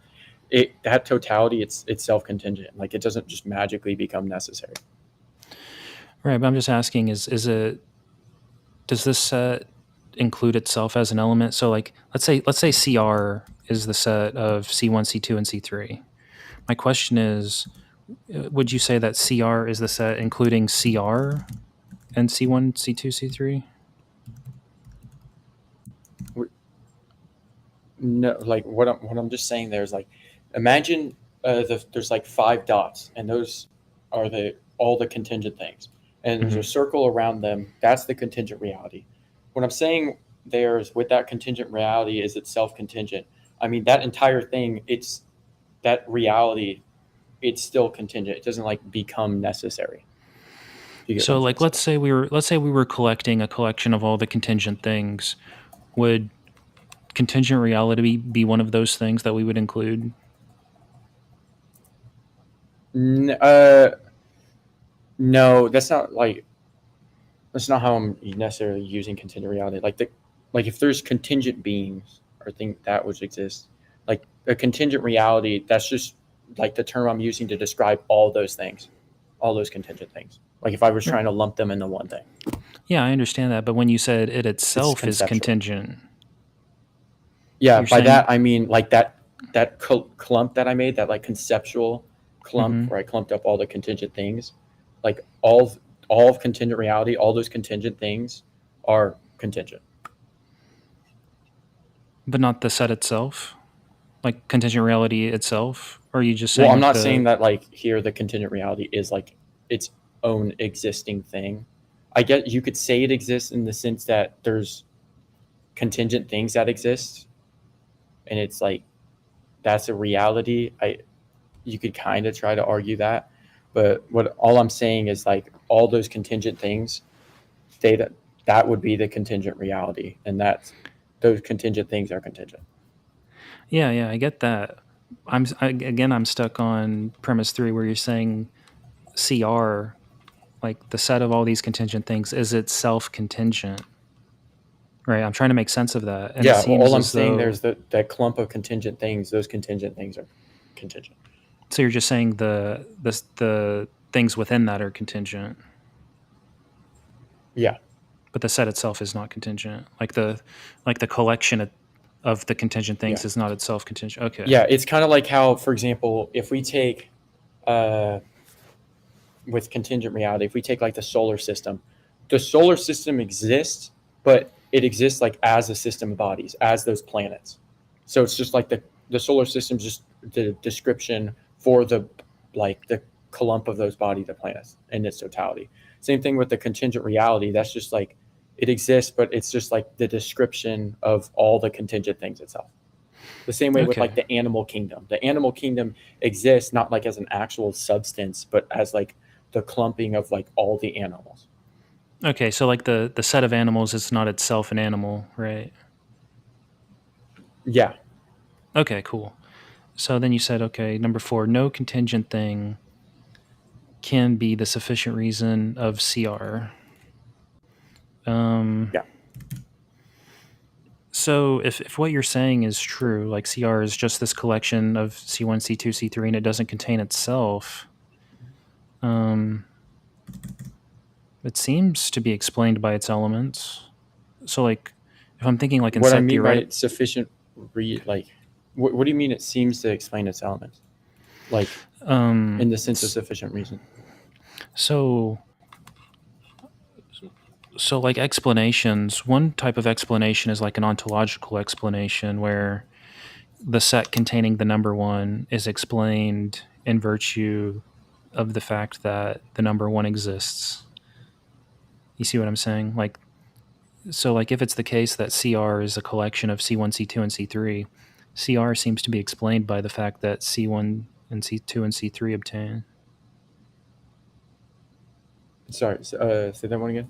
that totality it's self-contingent. Like it doesn't just magically become necessary. Right, but I'm just asking, does this set include itself as an element? So like let's say CR is the set of C1, C2, and C3. My question is, would you say that CR is the set including CR and C1, C2, C3? No, like what I'm just saying there is like, imagine there's like 5 dots, and those are all the contingent things, and there's a circle around them. That's the contingent reality. What I'm saying there is with that contingent reality is it's self-contingent. I mean that entire thing, it's that reality, it's still contingent. It doesn't like become necessary. So like let's say we were collecting a collection of all the contingent things. Would contingent reality be one of those things that we would include? No, that's not how I'm necessarily using contingent reality. Like if there's contingent beings or things that which exist, like a contingent reality, that's just like the term I'm using to describe all those things, all those contingent things. Like if I was trying to lump them into one thing. Yeah, I understand that, but when you said it itself is conceptual. contingent. Yeah, by that I mean like that clump that I made, that like conceptual clump where I clumped up all the contingent things, like all of contingent reality, all those contingent things are contingent. But not the set itself? Like contingent reality itself? Or are you just saying? Well, I'm not saying that like here the contingent reality is like its own existing thing. I get you could say it exists in the sense that there's contingent things that exist, and it's like that's a reality. You could kind of try to argue that, but all I'm saying is like all those contingent things, that would be the contingent reality, and those contingent things are contingent. Yeah, I get that. I'm stuck on premise 3 where you're saying CR, like the set of all these contingent things, is itself contingent. Right, I'm trying to make sense of that. And yeah, all I'm saying there's that clump of contingent things. Those contingent things are contingent. So you're just saying the things within that are contingent. Yeah. But the set itself is not contingent. Like the collection of the contingent things is not itself contingent. Okay. Yeah, it's kind of like how, for example, if we take with contingent reality, if we take like the solar system exists, but it exists like as a system of bodies, as those planets. So it's just like the solar system is just the description for the clump of those bodies, the planets, in its totality. Same thing with the contingent reality. That's just like it exists, but it's just like the description of all the contingent things itself. The same way with like the animal kingdom. The animal kingdom exists not like as an actual substance, but as like the clumping of like all the animals. Okay, so like the set of animals is not itself an animal, right? Yeah. Okay, cool. So then you said, okay, number 4, no contingent thing can be the sufficient reason of CR. Yeah. So if what you're saying is true, like CR is just this collection of C1, C2, C3, and it doesn't contain itself, it seems to be explained by its elements. So like, if I'm thinking like in What I set mean by theoretic, sufficient what do you mean it seems to explain its elements? Like in the sense of sufficient reason. So like explanations, one type of explanation is like an ontological explanation where the set containing the number 1 is explained in virtue of the fact that the number 1 exists. You see what I'm saying? Like, so like if it's the case that CR is a collection of C1, C2, and C3, CR seems to be explained by the fact that C1 and C2 and C3 obtain. Sorry, say that one again.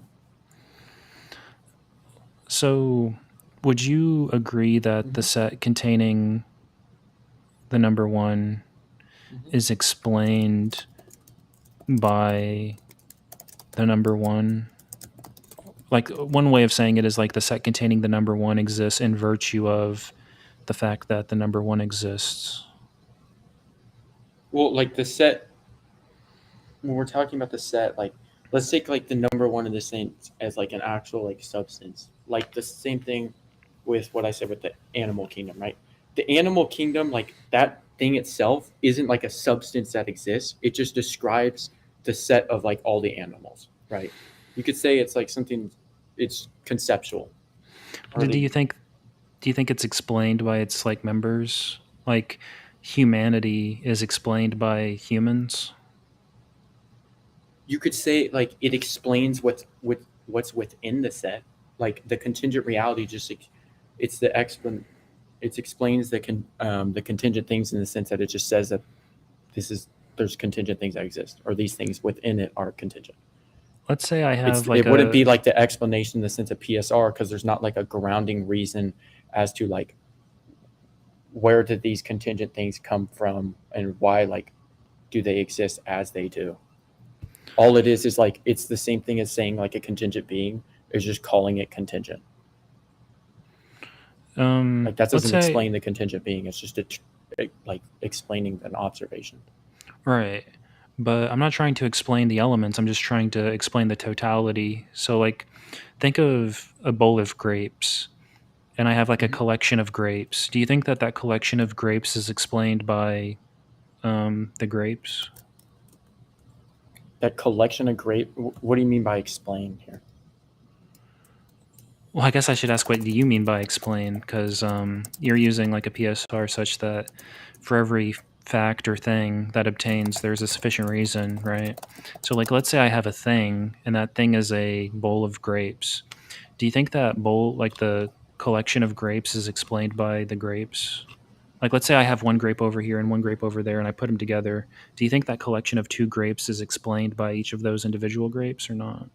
So would you agree that the set containing the number 1 is explained by the number 1? Like one way of saying it is like the set containing the number 1 exists in virtue of the fact that the number 1 exists. Well, like the set, when we're talking about the set, like let's take like the number 1 in the sense as like an actual like substance, like the same thing with what I said with the animal kingdom, right? The animal kingdom, like that thing itself isn't like a substance that exists. It just describes the set of like all the animals, right? You could say it's like something, it's conceptual. Do you think it's explained by its like members? Like humanity is explained by humans? You could say like it explains what's within the set, like the contingent reality it's the it explains the contingent things in the sense that it just says that there's contingent things that exist, or these things within it are contingent. Let's say I have It wouldn't be like the explanation in the sense of PSR, because there's not like a grounding reason as to like where did these contingent things come from and why like do they exist as they do. All it is like it's the same thing as saying like a contingent being is just calling it contingent. Like that doesn't explain the contingent being. It's just like explaining an observation. Right. But I'm not trying to explain the elements. I'm just trying to explain the totality. So like think of a bowl of grapes and I have like a collection of grapes. Do you think that collection of grapes is explained by the grapes? That collection of grape, what do you mean by explain here? Well, I guess I should ask, what do you mean by explain? Because you're using like a PSR such that for every fact or thing that obtains, there's a sufficient reason, right? So like, let's say I have a thing and that thing is a bowl of grapes. Do you think that bowl, like the collection of grapes, is explained by the grapes? Like, let's say I have one grape over here and one grape over there and I put them together. Do you think that collection of 2 grapes is explained by each of those individual grapes or not?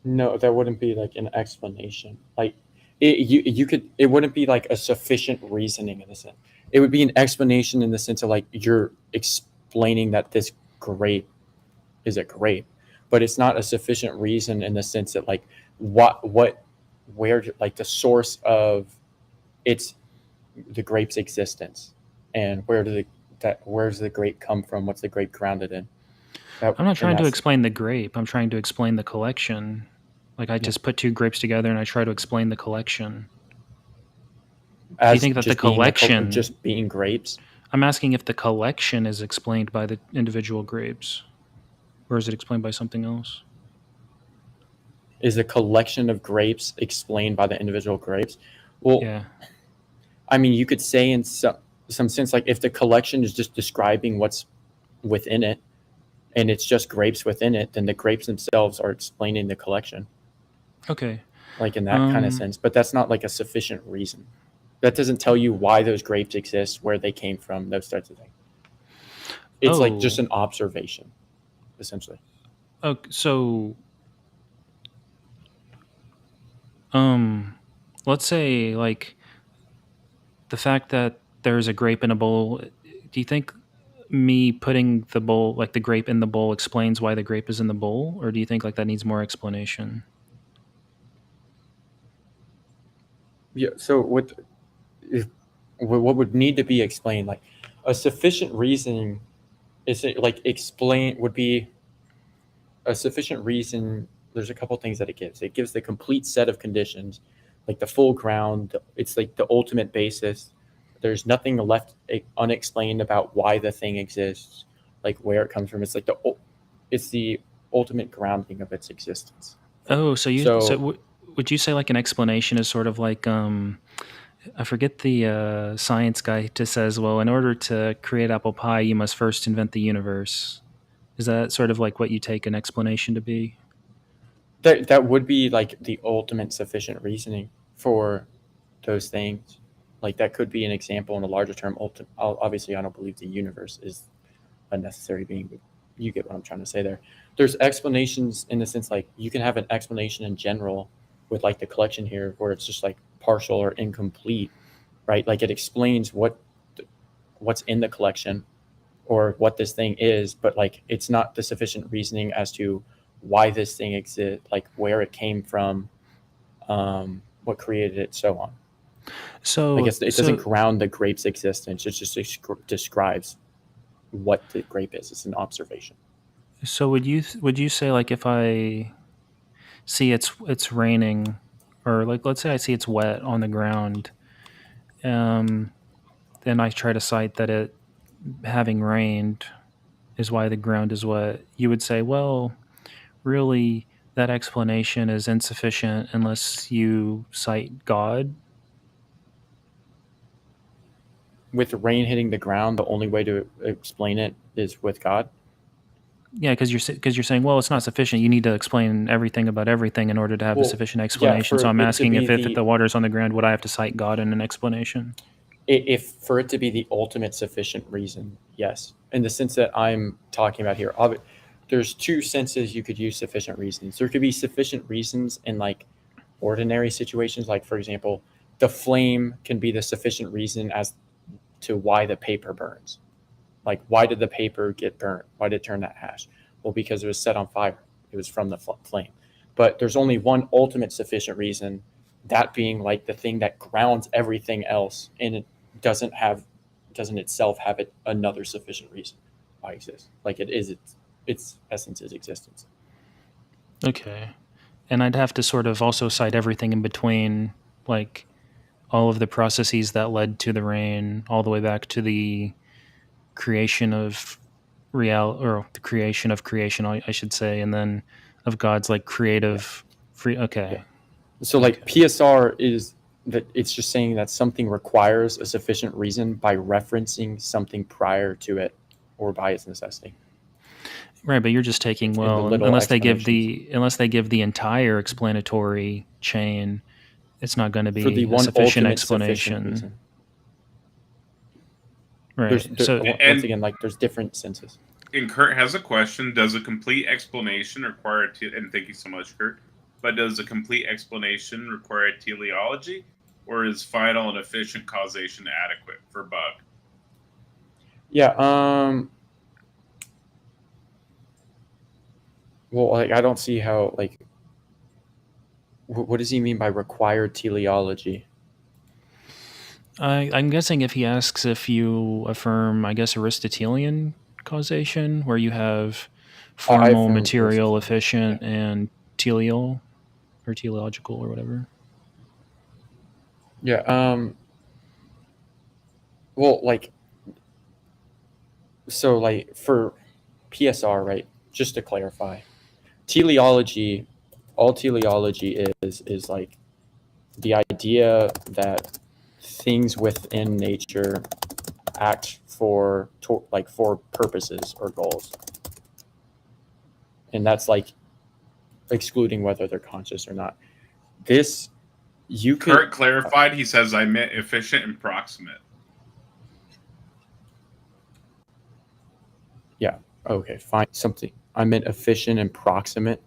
No, that wouldn't be like an explanation. Like it wouldn't be like a sufficient reasoning in the sense. It would be an explanation in the sense of like you're explaining that this grape is a grape, but it's not a sufficient reason in the sense that like where like the source of the grape's existence and where's the grape come from? What's the grape grounded in? I'm not trying to explain the grape. I'm trying to explain the collection. Like I just put 2 grapes together and I try to explain the collection. Do you think that the collection just being grapes? I'm asking if the collection is explained by the individual grapes, or is it explained by something else? Is the collection of grapes explained by the individual grapes? Well, yeah. I mean, you could say in some sense, like if the collection is just describing what's within it, and it's just grapes within it, then the grapes themselves are explaining the collection. Okay. Like in that kind of sense, but that's not like a sufficient reason. That doesn't tell you why those grapes exist, where they came from, those types of things. It's like just an observation, essentially. Okay, so let's say like the fact that there's a grape in a bowl do you think me putting the bowl, like the grape in the bowl, explains why the grape is in the bowl, or do you think like that needs more explanation? Yeah. So what would need to be explained, like a sufficient reasoning, is it like explain would be a sufficient reason. There's a couple things that it gives. It gives the complete set of conditions, like the full ground. It's like the ultimate basis. There's nothing left unexplained about why the thing exists, like where it comes from. It's like it's the ultimate grounding of its existence. Oh, so would you say like an explanation is sort of like I forget the science guy just says, well, in order to create apple pie, you must first invent the universe. Is that sort of like what you take an explanation to be? That would be like the ultimate sufficient reasoning for those things. Like that could be an example in a larger term. Obviously, I don't believe the universe is a necessary being, but you get what I'm trying to say there. There's explanations in the sense like you can have an explanation in general with like the collection here where it's just like partial or incomplete, right? Like it explains what's in the collection or what this thing is, but like it's not the sufficient reasoning as to why this thing exists, like where it came from, what created it, so on. So I guess it doesn't ground the grape's existence. It just describes what the grape is. It's an observation. So would you say like if I see it's raining, or like let's say I see it's wet on the ground, then I try to cite that it having rained is why the ground is wet. You would say, well, really that explanation is insufficient unless you cite God. With rain hitting the ground, the only way to explain it is with God. Yeah, because you're saying, well, it's not sufficient. You need to explain everything about everything in order to have a sufficient explanation. So I'm asking if the water's on the ground, would I have to cite God in an explanation? If for it to be the ultimate sufficient reason, yes. In the sense that I'm talking about here, there's two senses you could use sufficient reasons. There could be sufficient reasons in like ordinary situations, like for example, the flame can be the sufficient reason as to why the paper burns. Like, why did the paper get burnt? Why did it turn that ash? Well, because it was set on fire. It was from the flame. But there's only one ultimate sufficient reason, that being like the thing that grounds everything else, and it doesn't itself have another sufficient reason why it exists. Like it is its essence is existence. Okay. And I'd have to sort of also cite everything in between, like all of the processes that led to the rain, all the way back to the creation of the creation of creation, I should say, and then of God's like creative free. Okay. Yeah. So like PSR is that it's just saying that something requires a sufficient reason by referencing something prior to it or by its necessity. Right, but you're just taking, well, unless they give the entire explanatory chain, it's not going to be for the a one sufficient ultimate explanation. Sufficient reason. Right. So once again, like there's different senses. And Kurt has a question: does a complete explanation require and thank you so much, Kurt. But does a complete explanation require a teleology, or is final and efficient causation adequate for bug? Yeah. Well, like I don't see how. Like, what does he mean by required teleology? I'm guessing if he asks if you affirm, I guess, Aristotelian causation, where you have formal, material, efficient, and teleal or teleological or whatever. Yeah. Well, like, so like for PSR, right? Just to clarify, teleology, all teleology is like the idea that things within nature act for purposes or goals, and that's like excluding whether they're conscious or not. This Kurt clarified. He says I meant efficient and proximate. Yeah. Okay. Fine. Something I meant efficient and proximate.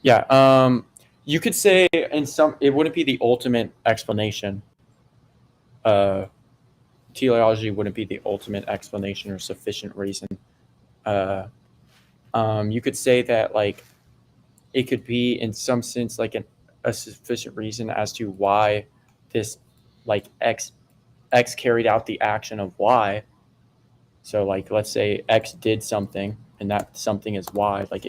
Yeah. You could say it wouldn't be the ultimate explanation. teleology wouldn't be the ultimate explanation or sufficient reason. You could say that like it could be in some sense like a sufficient reason as to why this like X carried out the action of Y. So like let's say X did something and that something is Y. Like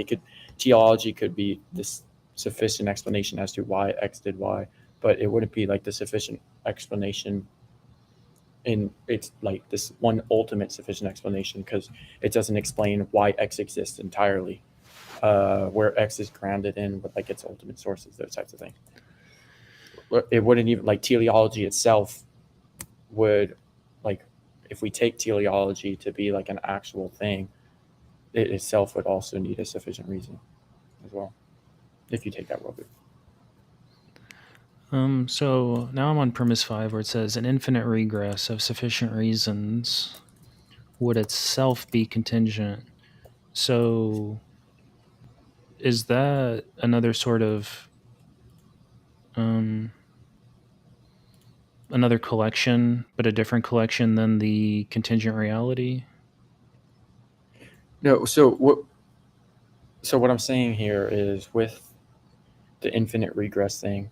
teleology could be this sufficient explanation as to why X did Y, but it wouldn't be like the sufficient explanation in it's like this one ultimate sufficient explanation because it doesn't explain why X exists entirely, where X is grounded in with like its ultimate sources, those types of things. It wouldn't even like teleology itself would like if we take teleology to be like an actual thing, it itself would also need a sufficient reason as well. If you take that worldview. So now I'm on premise 5 where it says an infinite regress of sufficient reasons would itself be contingent. So is that another sort of another collection, but a different collection than the contingent reality? No, so what I'm saying here is with the infinite regress thing,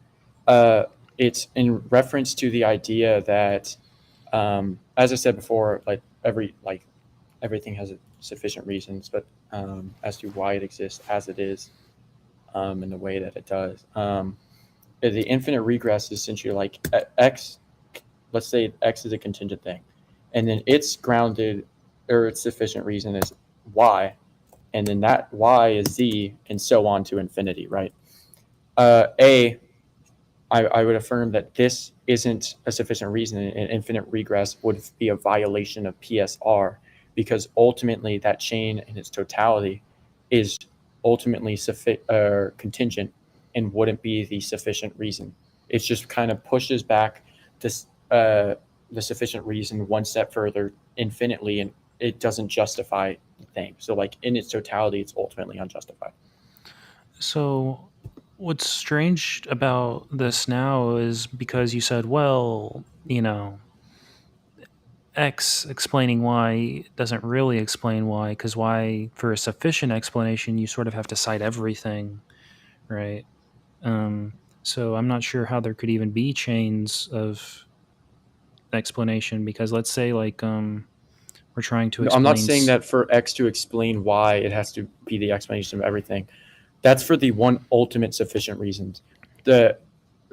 it's in reference to the idea that, as I said before, like everything has sufficient reasons, but as to why it exists as it is, in the way that it does, the infinite regress is essentially like X. Let's say X is a contingent thing, and then its grounded or its sufficient reason is Y, and then that Y is Z, and so on to infinity, right? I would affirm that this isn't a sufficient reason, and infinite regress would be a violation of PSR, because ultimately that chain in its totality is ultimately contingent and wouldn't be the sufficient reason. It just kind of pushes back this the sufficient reason one step further infinitely, and it doesn't justify the thing. So like in its totality, it's ultimately unjustified. So what's strange about this now is because you said, well, X explaining Y doesn't really explain Y, because Y, for a sufficient explanation, you sort of have to cite everything, right? So I'm not sure how there could even be chains of explanation, because let's say like we're trying to explain. I'm not saying that for X to explain Y, it has to be the explanation of everything. That's for the one ultimate sufficient reasons. The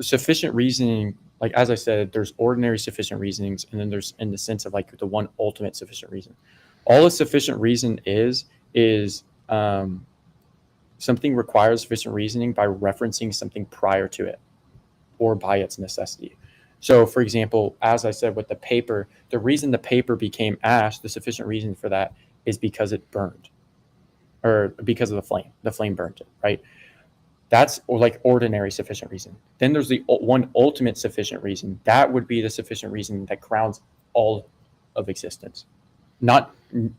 sufficient reasoning, like as I said, there's ordinary sufficient reasonings, and then there's in the sense of like the one ultimate sufficient reason. All a sufficient reason is something requires sufficient reasoning by referencing something prior to it or by its necessity. So, for example, as I said with the paper, the reason the paper became ash, the sufficient reason for that is because it burned, or because of the flame. The flame burned it, right? That's like ordinary sufficient reason. Then there's the one ultimate sufficient reason. That would be the sufficient reason that grounds all of existence. Not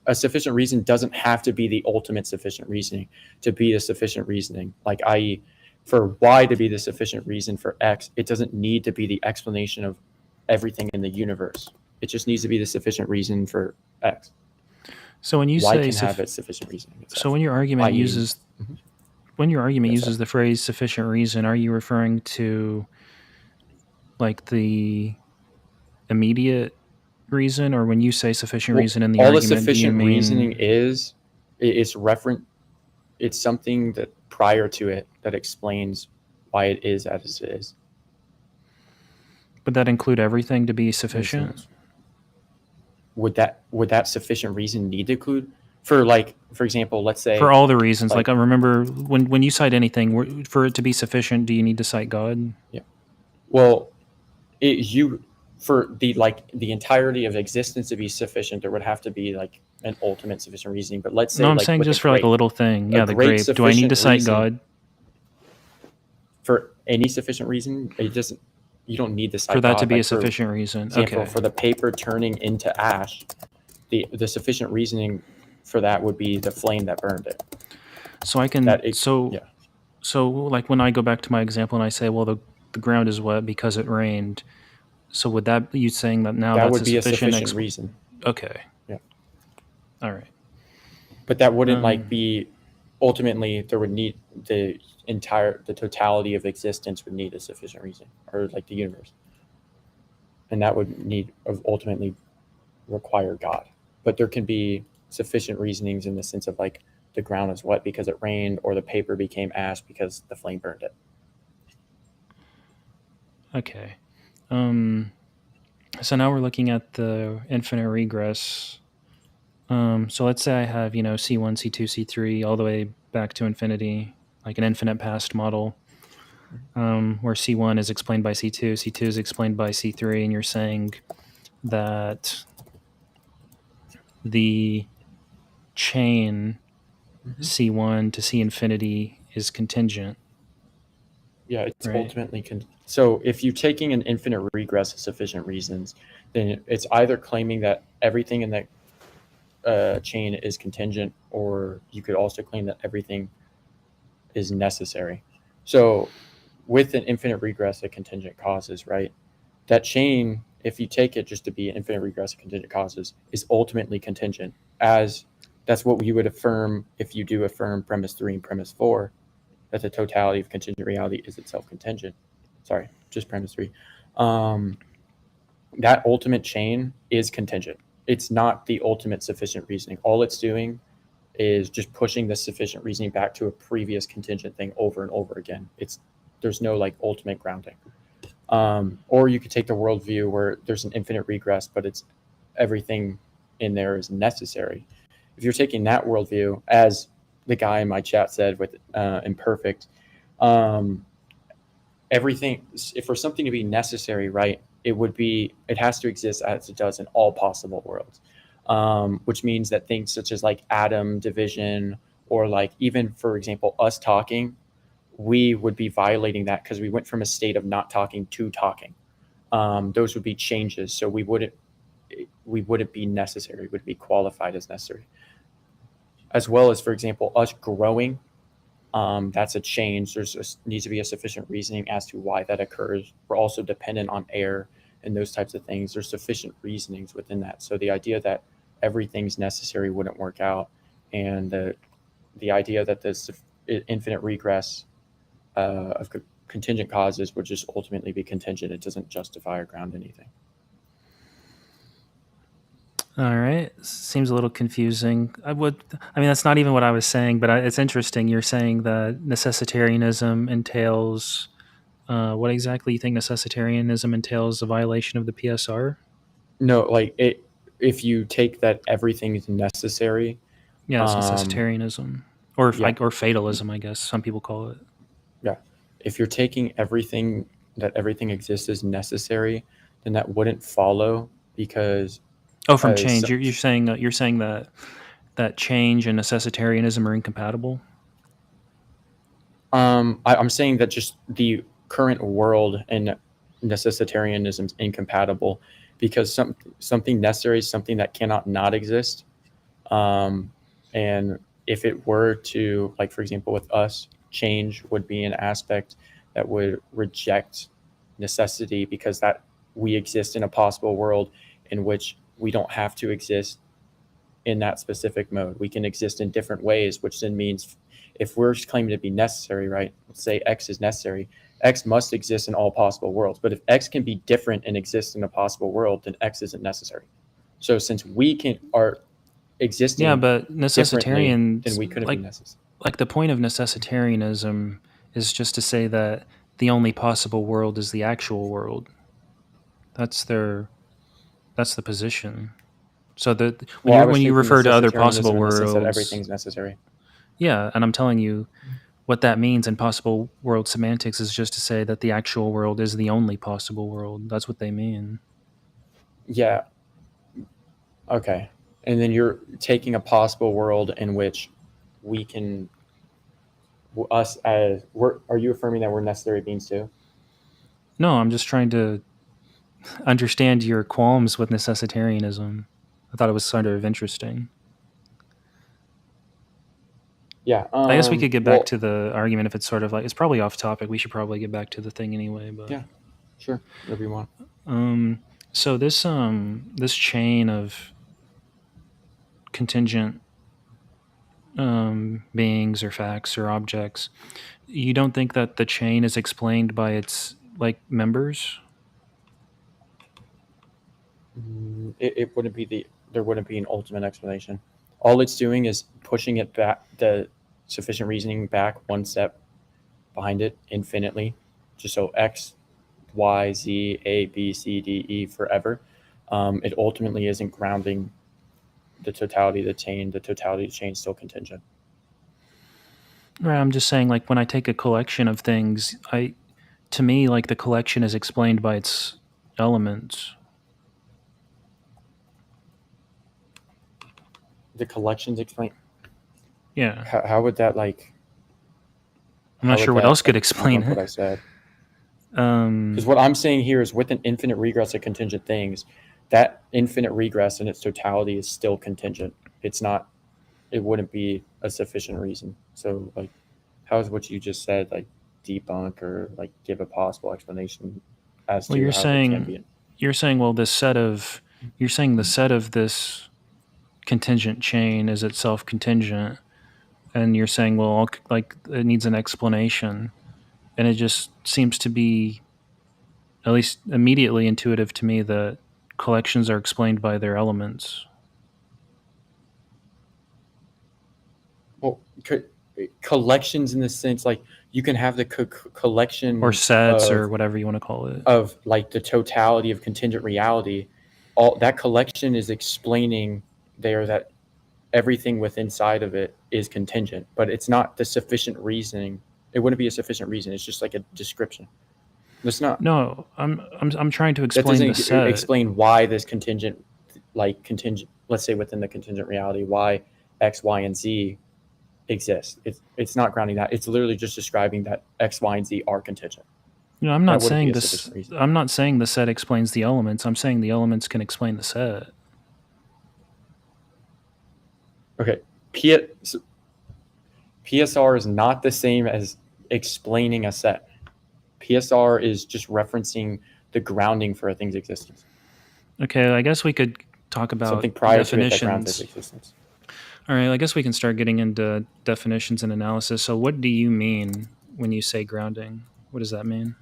a sufficient reason doesn't have to be the ultimate sufficient reasoning to be a sufficient reasoning. Like, i.e., for Y to be the sufficient reason for X, it doesn't need to be the explanation of everything in the universe. It just needs to be the sufficient reason for X. So when you Y say can have its sufficient reasoning itself. So when your argument uses the phrase sufficient reason, are you referring to like the immediate reason, or when you say sufficient reason in the all argument, the sufficient do you mean reasoning is it's referent? It's something that prior to it that explains why it is as it is. Would that include everything to be sufficient? Would that sufficient reason need to include for example, let's say for all the reasons? Like I remember when you cite anything for it to be sufficient, do you need to cite God? Yeah. Well, for the entirety of existence to be sufficient, there would have to be like an ultimate sufficient reasoning. But let's say no, I'm saying just for like a little thing. Yeah, the grape. Do I need to cite God for any sufficient reason? It doesn't. You don't need to cite for that God, to be a sufficient reason. Example, okay. For the paper turning into ash, the sufficient reasoning for that would be the flame that burned it. So I can So like when I go back to my example and I say, well, the ground is wet because it rained. So would that you saying that now that that's would be a sufficient sufficient reason. Okay. Yeah. All right. But that wouldn't like be ultimately there would need the totality of existence would need a sufficient reason, or like the universe, and that would need ultimately require God. But there can be sufficient reasonings in the sense of like the ground is wet because it rained, or the paper became ash because the flame burned it. Okay. So now we're looking at the infinite regress. So let's say I have, C1, C2, C3, all the way back to infinity, like an infinite past model, where C1 is explained by C2, C2 is explained by C3, and you're saying that the chain C1 to C infinity is contingent. Yeah, it's right? ultimately so if you're taking an infinite regress of sufficient reasons, then it's either claiming that everything in that chain is contingent, or you could also claim that everything is necessary. So with an infinite regress of contingent causes, right, that chain, if you take it just to be an infinite regress of contingent causes, is ultimately contingent, as that's what we would affirm if you do affirm premise 3 and premise 4, that the totality of contingent reality is itself contingent. Sorry, just premise 3. That ultimate chain is contingent. It's not the ultimate sufficient reasoning. All it's doing is just pushing the sufficient reasoning back to a previous contingent thing over and over again. There's no like ultimate grounding. Or you could take the worldview where there's an infinite regress, but it's everything in there is necessary. If you're taking that worldview, as the guy in my chat said with imperfect, everything, if for something to be necessary, right, it has to exist as it does in all possible worlds, which means that things such as like atom division, or like even, for example, us talking, we would be violating that because we went from a state of not talking to talking. Those would be changes. So we wouldn't be necessary. We would be qualified as necessary. As well as, for example, us growing, that's a change. Needs to be a sufficient reasoning as to why that occurs. We're also dependent on air and those types of things. There's sufficient reasonings within that. So the idea that everything's necessary wouldn't work out, and the idea that this infinite regress of contingent causes would just ultimately be contingent. It doesn't justify or ground anything. All right. Seems a little confusing. That's not even what I was saying, but it's interesting. You're saying that necessitarianism entails, what exactly you think necessitarianism entails? A violation of the PSR? No, like if you take that everything is necessary. Yeah, it's necessitarianism. Or fatalism, I guess some people call it. Yeah. If you're taking everything exists as necessary, then that wouldn't follow, because from change. You're saying that change and necessitarianism are incompatible? I'm saying that just the current world and necessitarianism is incompatible, because something necessary is something that cannot not exist. And if it were to, like, for example, with us, change would be an aspect that would reject necessity, because that we exist in a possible world in which we don't have to exist in that specific mode. We can exist in different ways, which then means if we're claiming to be necessary, right? Let's say X is necessary. X must exist in all possible worlds. But if X can be different and exist in a possible world, then X isn't necessary. So since we are existing, yeah, but necessitarian, then we couldn't be necessary. Like the point of necessitarianism is just to say that the only possible world is the actual world. That's the position. So that when you refer to other possible worlds, that everything's necessary. Yeah, and I'm telling you what that means in possible world semantics is just to say that the actual world is the only possible world. That's what they mean. Yeah. Okay. And then you're taking a possible world in which we can, are you affirming that we're necessary beings too? No, I'm just trying to understand your qualms with necessitarianism. I thought it was sort of interesting. Yeah. I guess we could get back to the argument if it's sort of like, it's probably off topic. We should probably get back to the thing anyway. But yeah, sure. Whatever you want. So this chain of contingent beings or facts or objects, you don't think that the chain is explained by its like members? It wouldn't be there wouldn't be an ultimate explanation. All it's doing is pushing it back, the sufficient reasoning back one step behind it infinitely, just so X, Y, Z, A, B, C, D, E forever. It ultimately isn't grounding the totality of the chain. The totality of the chain is still contingent. Right, I'm just saying, like, when I take a collection of things, to me, like, the collection is explained by its elements. The collections explain. Yeah. How would that like? I'm not how sure would what that, else could like, explain debunk what I it. said? Because what I'm saying here is with an infinite regress of contingent things, that infinite regress in its totality is still contingent. It's not. It wouldn't be a sufficient reason. So like, how is what you just said like debunk or like give a possible explanation as Well, to how it can be? you're saying, well, the set of this contingent chain is itself contingent, and you're saying, well, like, it needs an explanation, and it just seems to be, at least immediately intuitive to me, that collections are explained by their elements. Well, collections in the sense like you can have the collection Or sets, of, or whatever you want to call it. of like the totality of contingent reality. All that collection is explaining there that everything within inside of it is contingent, but it's not the sufficient reasoning. It wouldn't be a sufficient reason. It's just like a description. It's not. No, I'm trying to That explain the doesn't set. explain why this contingent, let's say within the contingent reality, why X, Y, and Z exist. It's not grounding that. It's literally just describing that X, Y, and Z are contingent. No, I'm That not wouldn't be saying a this. sufficient reason. I'm not saying the set explains the elements. I'm saying the elements can explain the set. Okay, PSR is not the same as explaining a set. PSR is just referencing the grounding for a thing's existence. Okay, I guess we could talk about Something prior to it that grounds definitions. its existence. All right, I guess we can start getting into definitions and analysis. So, what do you mean when you say grounding? What does that mean?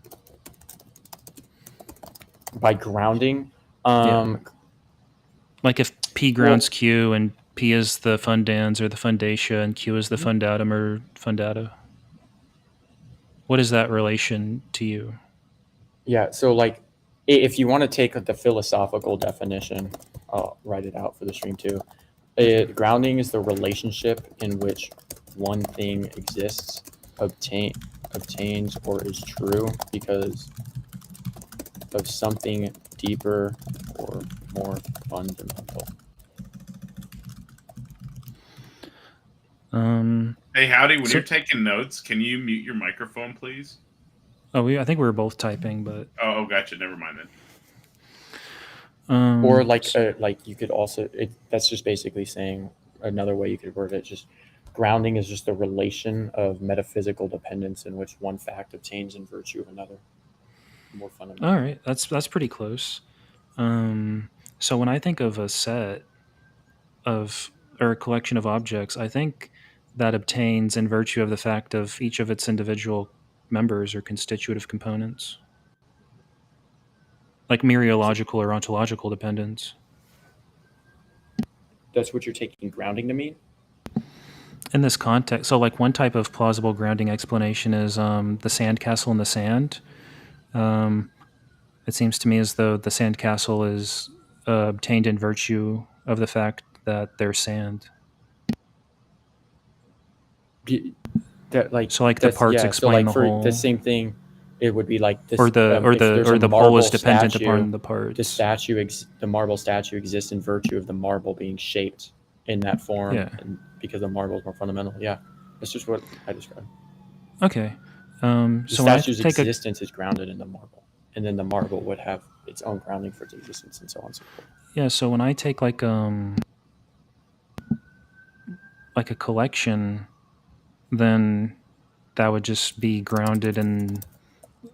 By grounding, like if P grounds Q and P is the fundans or the fundatia and Q is the fundatum or fundata. What is that relation to you? Yeah, so like if you want to take the philosophical definition, I'll write it out for the stream too. Grounding is the relationship in which one thing exists, obtains, or is true because of something deeper or more fundamental. Hey, Howdy, when you're taking notes, can you mute your microphone, please? Oh, I think we were both typing, but Oh, gotcha. Never mind then. Or like you could also, that's just basically saying another way you could word it. Just grounding is just the relation of metaphysical dependence in which one fact obtains in virtue of another. More fundamental. All right, that's pretty close. So when I think of a set of or a collection of objects, I think that obtains in virtue of the fact of each of its individual members or constitutive components, like mereological or ontological dependence. That's what you're taking grounding to mean? In this context, so like one type of plausible grounding explanation is the sandcastle in the sand. It seems to me as though the sandcastle is obtained in virtue of the fact that there's sand. That like so like the parts explain the whole. The same thing, it would be like this, or the pole is dependent upon the parts. The marble statue exists in virtue of the marble being shaped in that form, and because the marble is more fundamental. Yeah, that's just what I described. Okay, the so statue's existence is grounded in the marble, and then the marble would have its own grounding for its existence, and so on and so forth. Yeah, so when I take like a collection, then that would just be grounded in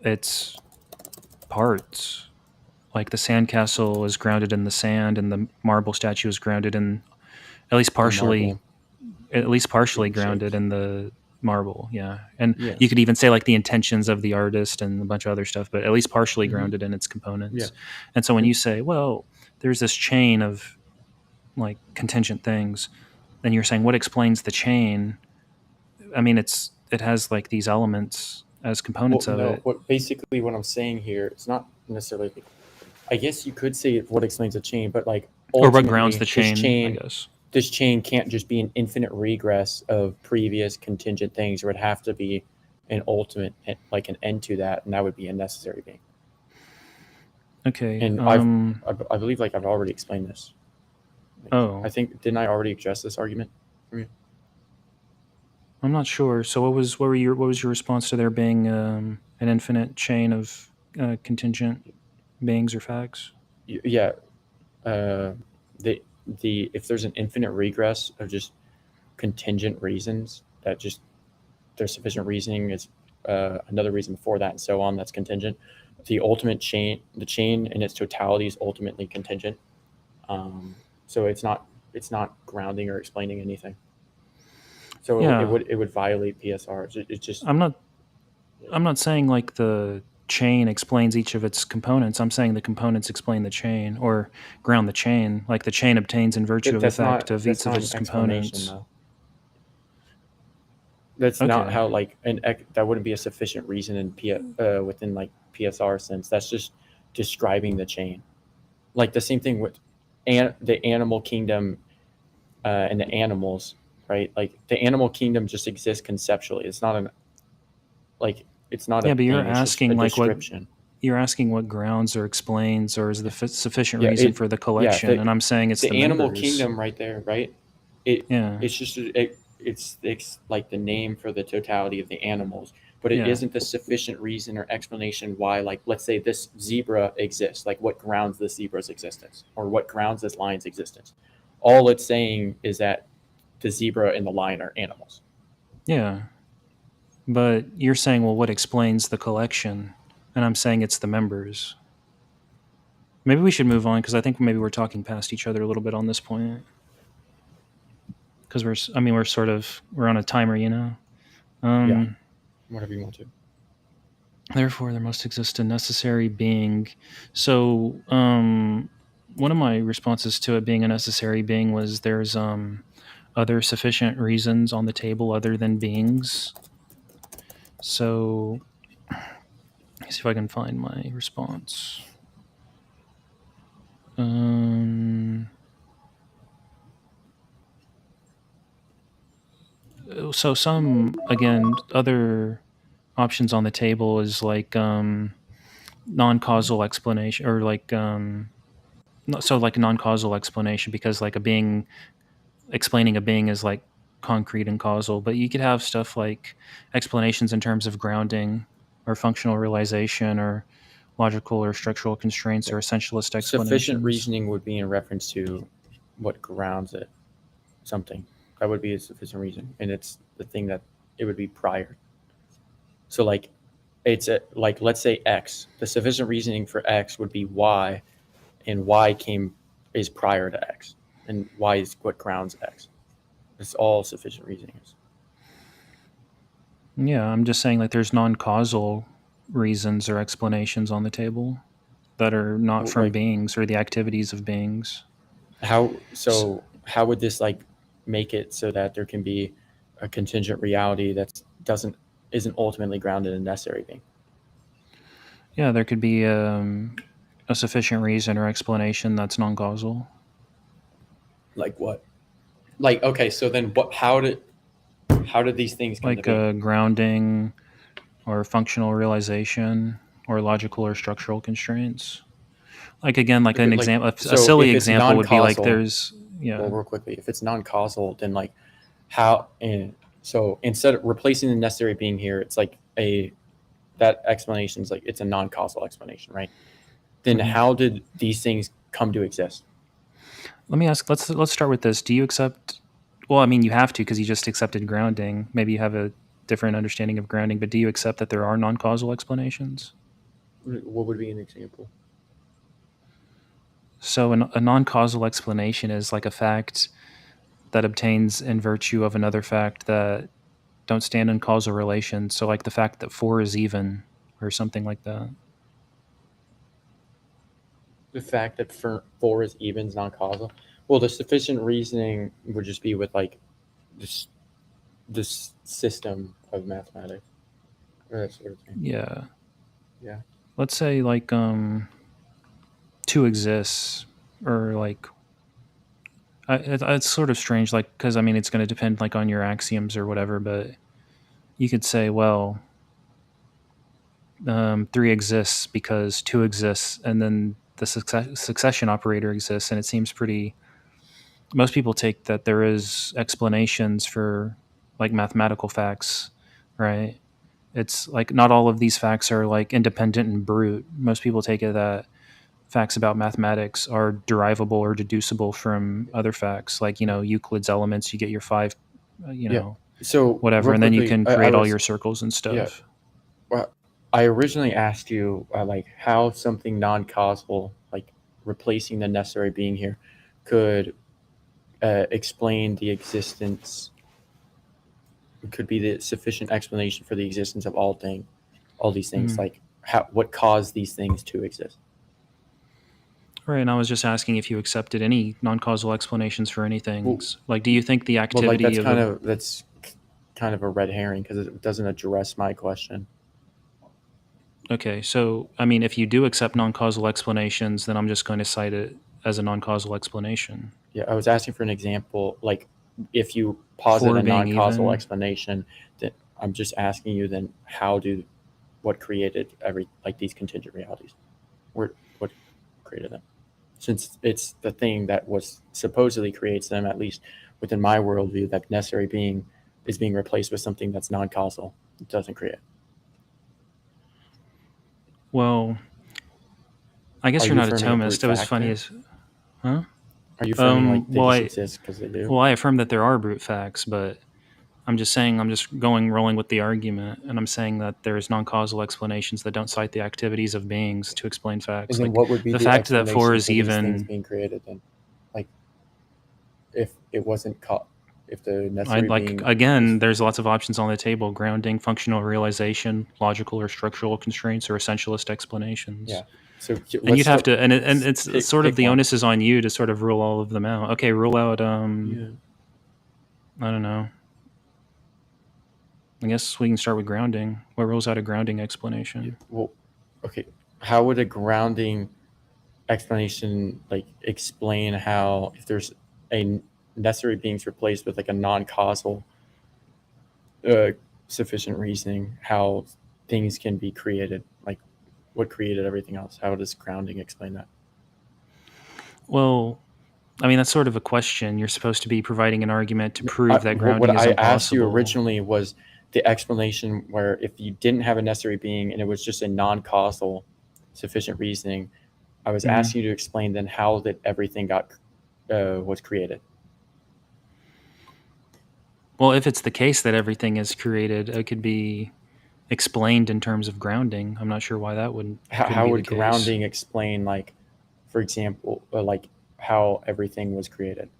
its parts. like the sandcastle is grounded in the sand, and the marble statue is grounded in at least partially being grounded shaped. in the marble. Yeah, and Yeah. you could even say like the intentions of the artist and a bunch of other stuff, but at least partially grounded in its components. Yeah. And so when you say, well, there's this chain of like contingent things, then you're saying what explains the chain? I mean, it has like these elements as components of it. Basically what I'm saying here, it's not necessarily. I guess you could say what explains the chain, but like Or what grounds the ultimately, chain, I guess. This chain can't just be an infinite regress of previous contingent things. There would have to be an ultimate, like an end to that, and that would be a necessary being. Okay. And I believe like I've already explained this. Oh. I think, didn't I already address this argument? I'm not sure. So what was your response to there being an infinite chain of contingent beings or facts? Yeah. If there's an infinite regress of just contingent reasons that just there's sufficient reasoning is another reason before that and so on, that's contingent. The ultimate chain, the chain in its totality is ultimately contingent. So it's not grounding or explaining anything. So Yeah. it would violate PSR. It's just I'm not saying like the chain explains each of its components. I'm saying the components explain the chain or ground the chain. Like the chain obtains in virtue of the fact of each of its components. Though. That's not how like that wouldn't be a sufficient reason in within like PSR sense. That's just describing the chain. Like the same thing with the animal kingdom and the animals, right? Like the animal kingdom just exists conceptually. It's not Yeah, but you're asking like description. You're asking what grounds or explains or is the sufficient reason for the collection, and I'm saying it's the animal members. kingdom right there, right? It's just it's like the name for the totality of the animals, but it isn't the sufficient reason or explanation why, like, let's say this zebra exists, like what grounds this zebra's existence or what grounds this lion's existence. All it's saying is that the zebra and the lion are animals. Yeah. But you're saying, well, what explains the collection? And I'm saying it's the members. Maybe we should move on because I think maybe we're talking past each other a little bit on this point. Because we're on a timer, you know? Yeah. Whatever you want to. Therefore, there must exist a necessary being. So, one of my responses to it being a necessary being was there's other sufficient reasons on the table other than beings. So, let's see if I can find my response. So some, again, other options on the table is like non-causal explanation or like like a non-causal explanation because like a being explaining a being is like concrete and causal, but you could have stuff like explanations in terms of grounding or functional realization or logical or structural constraints or essentialist explanations. Sufficient reasoning would be in reference to what grounds it, something. That would be a sufficient reason. And it's the thing that it would be prior. So like like let's say X. The sufficient reasoning for X would be Y, and Y is prior to X. And Y is what grounds X. It's all sufficient reasoning. Yeah, I'm just saying like there's non-causal reasons or explanations on the table that are not from beings or the activities of beings. How would this like make it so that there can be a contingent reality that isn't ultimately grounded in necessary being? Yeah, there could be a sufficient reason or explanation that's non-causal. Like what? Like okay, so then what? How did these things come like to be? Grounding or functional realization or logical or structural constraints? Like again, like an example, a silly example would be like there's Well, real quickly, if it's non-causal, then like how? And so instead of replacing the necessary being here, it's like that explanation is like it's a non-causal explanation, right? Then how did these things come to exist? Let me ask. Let's start with this. Do you accept? Well, I mean, you have to because you just accepted grounding. Maybe you have a different understanding of grounding, but do you accept that there are non-causal explanations? What would be an example? So a non-causal explanation is like a fact that obtains in virtue of another fact that don't stand in causal relation. So like the fact that 4 is even or something like that. The fact that 4 is even is non-causal. Well, the sufficient reasoning would just be with like this system of mathematics or that sort of thing. Yeah. Yeah. Let's say like 2 exists, or like it's sort of strange, like, because I mean it's going to depend like on your axioms or whatever, but you could say, well, 3 exists because 2 exists, and then the succession operator exists, and it seems pretty. Most people take that there is explanations for like mathematical facts, right? It's like not all of these facts are like independent and brute. Most people take it that facts about mathematics are derivable or deducible from other facts, like, Euclid's elements. You get your 5, So whatever, real and then you quickly, can I create all was your circles and stuff. Well, I originally asked you like how something non-causal, like replacing the necessary being here, could explain the existence. Could be the sufficient explanation for the existence of all these things. Mhm. Like what caused these things to exist? Right, and I was just asking if you accepted any non-causal explanations for anything. Like, do you think the Well, like activity that's kind of a red herring because it doesn't address my question. Okay, so I mean, if you do accept non-causal explanations, then I'm just going to cite it as a non-causal explanation. Yeah, I was asking for an example. Like, if you posit 4 a being non-causal even. explanation, then I'm just asking you then what created these contingent realities? What created them? Since it's the thing that was supposedly creates them, at least within my worldview, that necessary being is being replaced with something that's non-causal. It doesn't create. Well, I guess Are you're you not a affirming a brute Thomist. It was fact funny there? as, huh? Are you affirming like they Well, just exist because they do? Well, I affirm that there are brute facts, but I'm just saying I'm just rolling with the argument, and I'm saying that there's non-causal explanations that don't cite the activities of beings to explain facts. And then Like what would be the the fact that 4 explanation is for these things even. being created then? Like, if it wasn't if the necessary being Again, there's lots of options on the table: grounding, functional realization, logical or structural constraints, or essentialist explanations. Yeah. So And you'd have let's to, and it's sort of pick the one. onus is on you to sort of rule all of them out. Okay, rule out. Yeah. I don't know. I guess we can start with grounding. What rules out a grounding explanation? Well, okay. How would a grounding explanation like explain how if there's a necessary beings replaced with like a non-causal sufficient reasoning, how things can be created? Like, what created everything else? How does grounding explain that? Well, I mean, that's sort of a question. You're supposed to be providing an argument to prove that grounding What is I impossible. asked you originally was the explanation where if you didn't have a necessary being and it was just a non-causal sufficient reasoning, I was asking you to explain then how that everything was created. Well, if it's the case that everything is created, it could be explained in terms of grounding. I'm not sure why that wouldn't. How would grounding explain, like, for example, like how everything was created?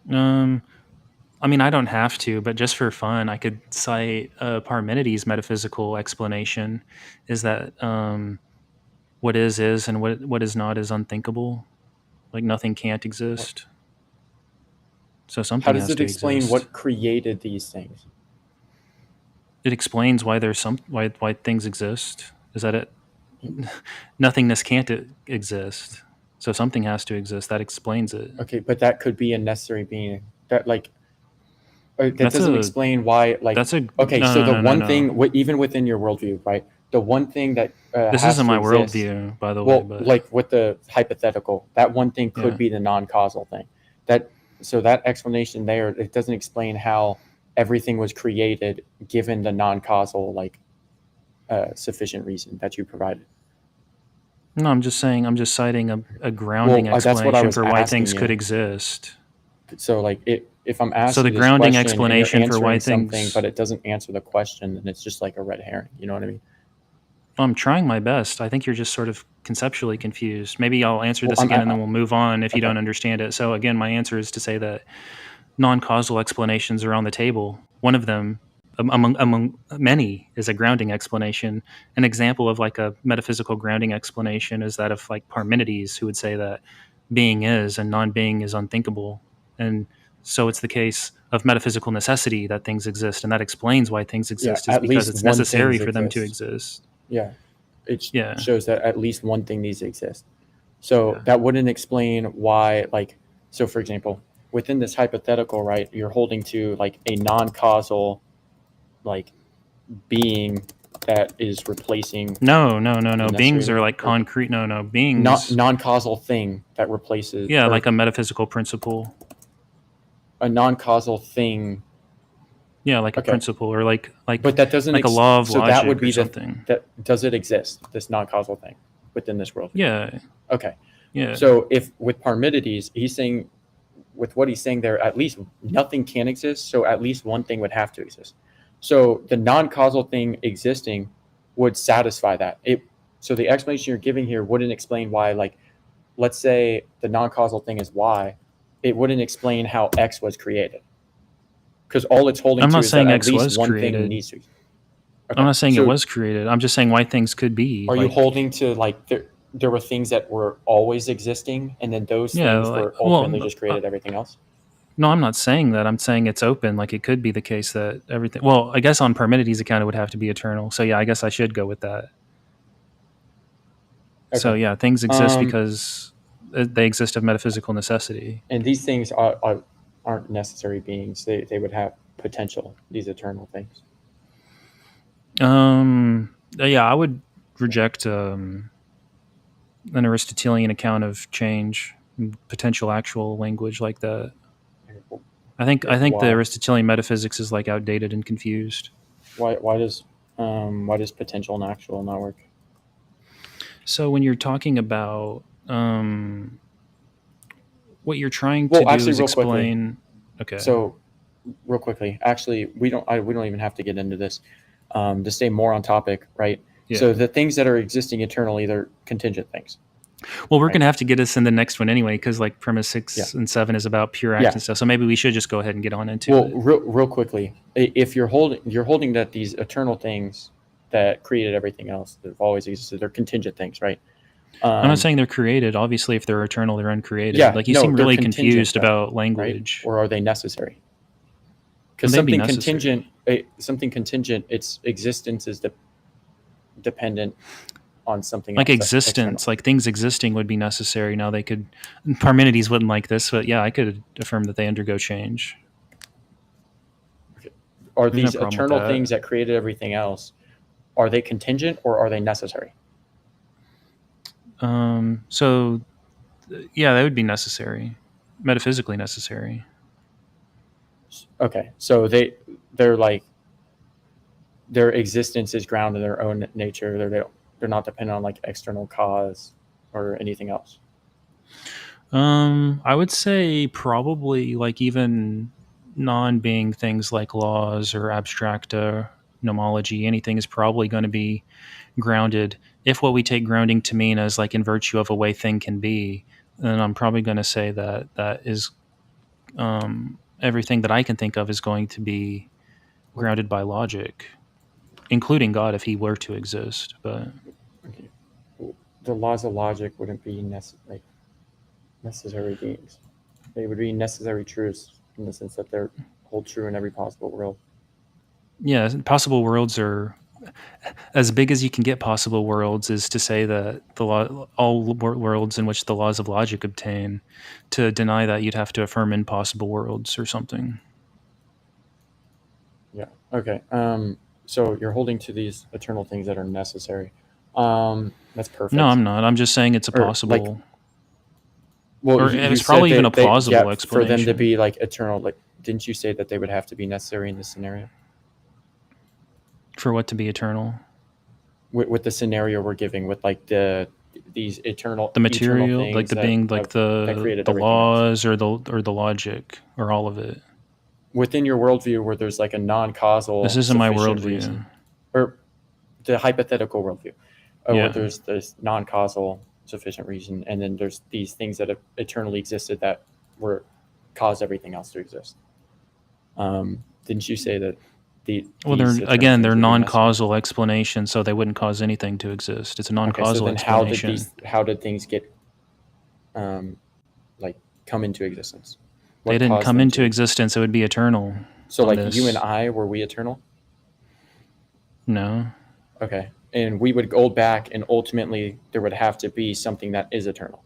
I mean, I don't have to, but just for fun, I could cite Parmenides' metaphysical explanation: is that what is and what is not is unthinkable. Like nothing can't exist. So something. How does has it to explain exist. what created these things? It explains why there's why things exist. Is that it? Nothingness can't exist. So something has to exist. That explains it. Okay, but that could be a necessary being. That doesn't explain why. Like, okay, so the one thing, even within your worldview, right? The one thing that this isn't my worldview, by the way. But like with the hypothetical, that one thing could be the non-causal thing. So that explanation there, it doesn't explain how everything was created given the non-causal sufficient reason that you provided. No, I'm just saying. I'm just citing a grounding explanation for why things could exist. So, like, if I'm asking, so the grounding explanation for why things, but it doesn't answer the question, then it's just like a red herring. You know what I mean? I'm trying my best. I think you're just sort of conceptually confused. Maybe I'll answer Well, this again and then we'll move on if you okay. don't understand it. So again, my answer is to say that non-causal explanations are on the table. One of them, among many, is a grounding explanation. An example of like a metaphysical grounding explanation is that of like Parmenides, who would say that being is and non-being is unthinkable. And so it's the case of metaphysical necessity that things exist, and that explains why things exist, is At because least it's one necessary thing for them to exists. exist. Yeah, it Yeah. shows that at least one thing needs to exist. So Yeah. that wouldn't explain why, like, so for example, within this hypothetical, right, you're holding to like a non-causal, like, being that is replacing No. the Beings necessary are being, like or concrete. No. Beings. non-causal thing that replaces, Yeah, or like a metaphysical principle. a non-causal thing. Yeah, like a Okay. principle, or like But that doesn't like a law of so logic that would be or something. that does it exist, this non-causal thing within this world? Yeah. Okay. Yeah. So if with Parmenides, he's saying, with what he's saying there, at least nothing can exist, so at least one thing would have to exist. So the non-causal thing existing would satisfy that. So the explanation you're giving here wouldn't explain why, like, let's say the non-causal thing is Y, it wouldn't explain how X was created. Because all it's holding I'm to not is that saying at X least was one created. thing needs to exist. Okay. I'm not saying So it was created. I'm just saying why things could be. Are you like, holding to, like, there were things that were always existing, and then those Yeah, things like, were ultimately just created everything else? No, I'm not saying that. I'm saying it's open. Like it could be the case that everything. Well, I guess on Parmenides' account, it would have to be eternal. So yeah, I guess I should go with that. So Okay. yeah, things exist because they exist of metaphysical necessity. And these things aren't necessary beings. They would have potential, these eternal things. Yeah, I would reject an Aristotelian account of change, potential actual language like that. I think the Why? Aristotelian metaphysics is like outdated and confused. Why does potential and actual not work? So when you're talking about what you're trying to do is explain. Okay. So real quickly, actually, we don't even have to get into this. To stay more on topic, right? Yeah. So the things that are existing eternally, they're contingent things. Well, we're going to have to get us in the next one anyway, because like premise 6 and 7 is about pure act and stuff. So maybe we should just go ahead and get on into it. Real quickly, if you're holding that these eternal things that created everything else that have always existed, they're contingent things, right? I'm not saying they're created. Obviously, if they're eternal, they're uncreated. Yeah, like you seem really confused about language. Right? Or are they necessary? Because something contingent, its existence is dependent on something like else, existence, like things existing would be necessary. Now they could, Parmenides wouldn't like this, but yeah, I could affirm that they undergo change. Okay. Are these eternal things that created everything else, are they contingent or are they necessary? So yeah, that would be necessary, metaphysically necessary. Okay, so they're like, their existence is grounded in their own nature. They're not dependent on like external cause or anything else. I would say probably like even non-being things like laws or abstract nomology, anything is probably going to be grounded. If what we take grounding to mean as like in virtue of a way thing can be, then I'm probably going to say that is everything that I can think of is going to be grounded by logic, including God if he were to exist. But okay. The laws of logic wouldn't be necessary beings. They would be necessary truths in the sense that they're hold true in every possible world. Yeah, possible worlds are as big as you can get. Possible worlds is to say that all worlds in which the laws of logic obtain. To deny that, you'd have to affirm impossible worlds or something. Yeah. Okay. So you're holding to these eternal things that are necessary. That's perfect. No, I'm not. I'm just saying it's a possible. It's said probably even a plausible explanation for them to be like eternal. Like, didn't you say that they would have to be necessary in this scenario? For what to be eternal? With the scenario we're giving, with like these eternal, the material, eternal like the being, like the laws or the logic or all of it. Within your worldview, where there's like a non-causal. This isn't my worldview. Reason, or the hypothetical worldview, Yeah. where there's this non-causal sufficient reason, and then there's these things that have eternally existed that were caused everything else to exist. Didn't you say that Well, these they're eternal again, things they're would be messed up? non-causal explanations, so they wouldn't cause anything to exist. It's a Okay, so non-causal then explanation. how did things get like come into existence? They What didn't caused come them into to? existence. It would be eternal. So on like this. you and I, were we eternal? No. Okay, and we would go back, and ultimately there would have to be something that is eternal.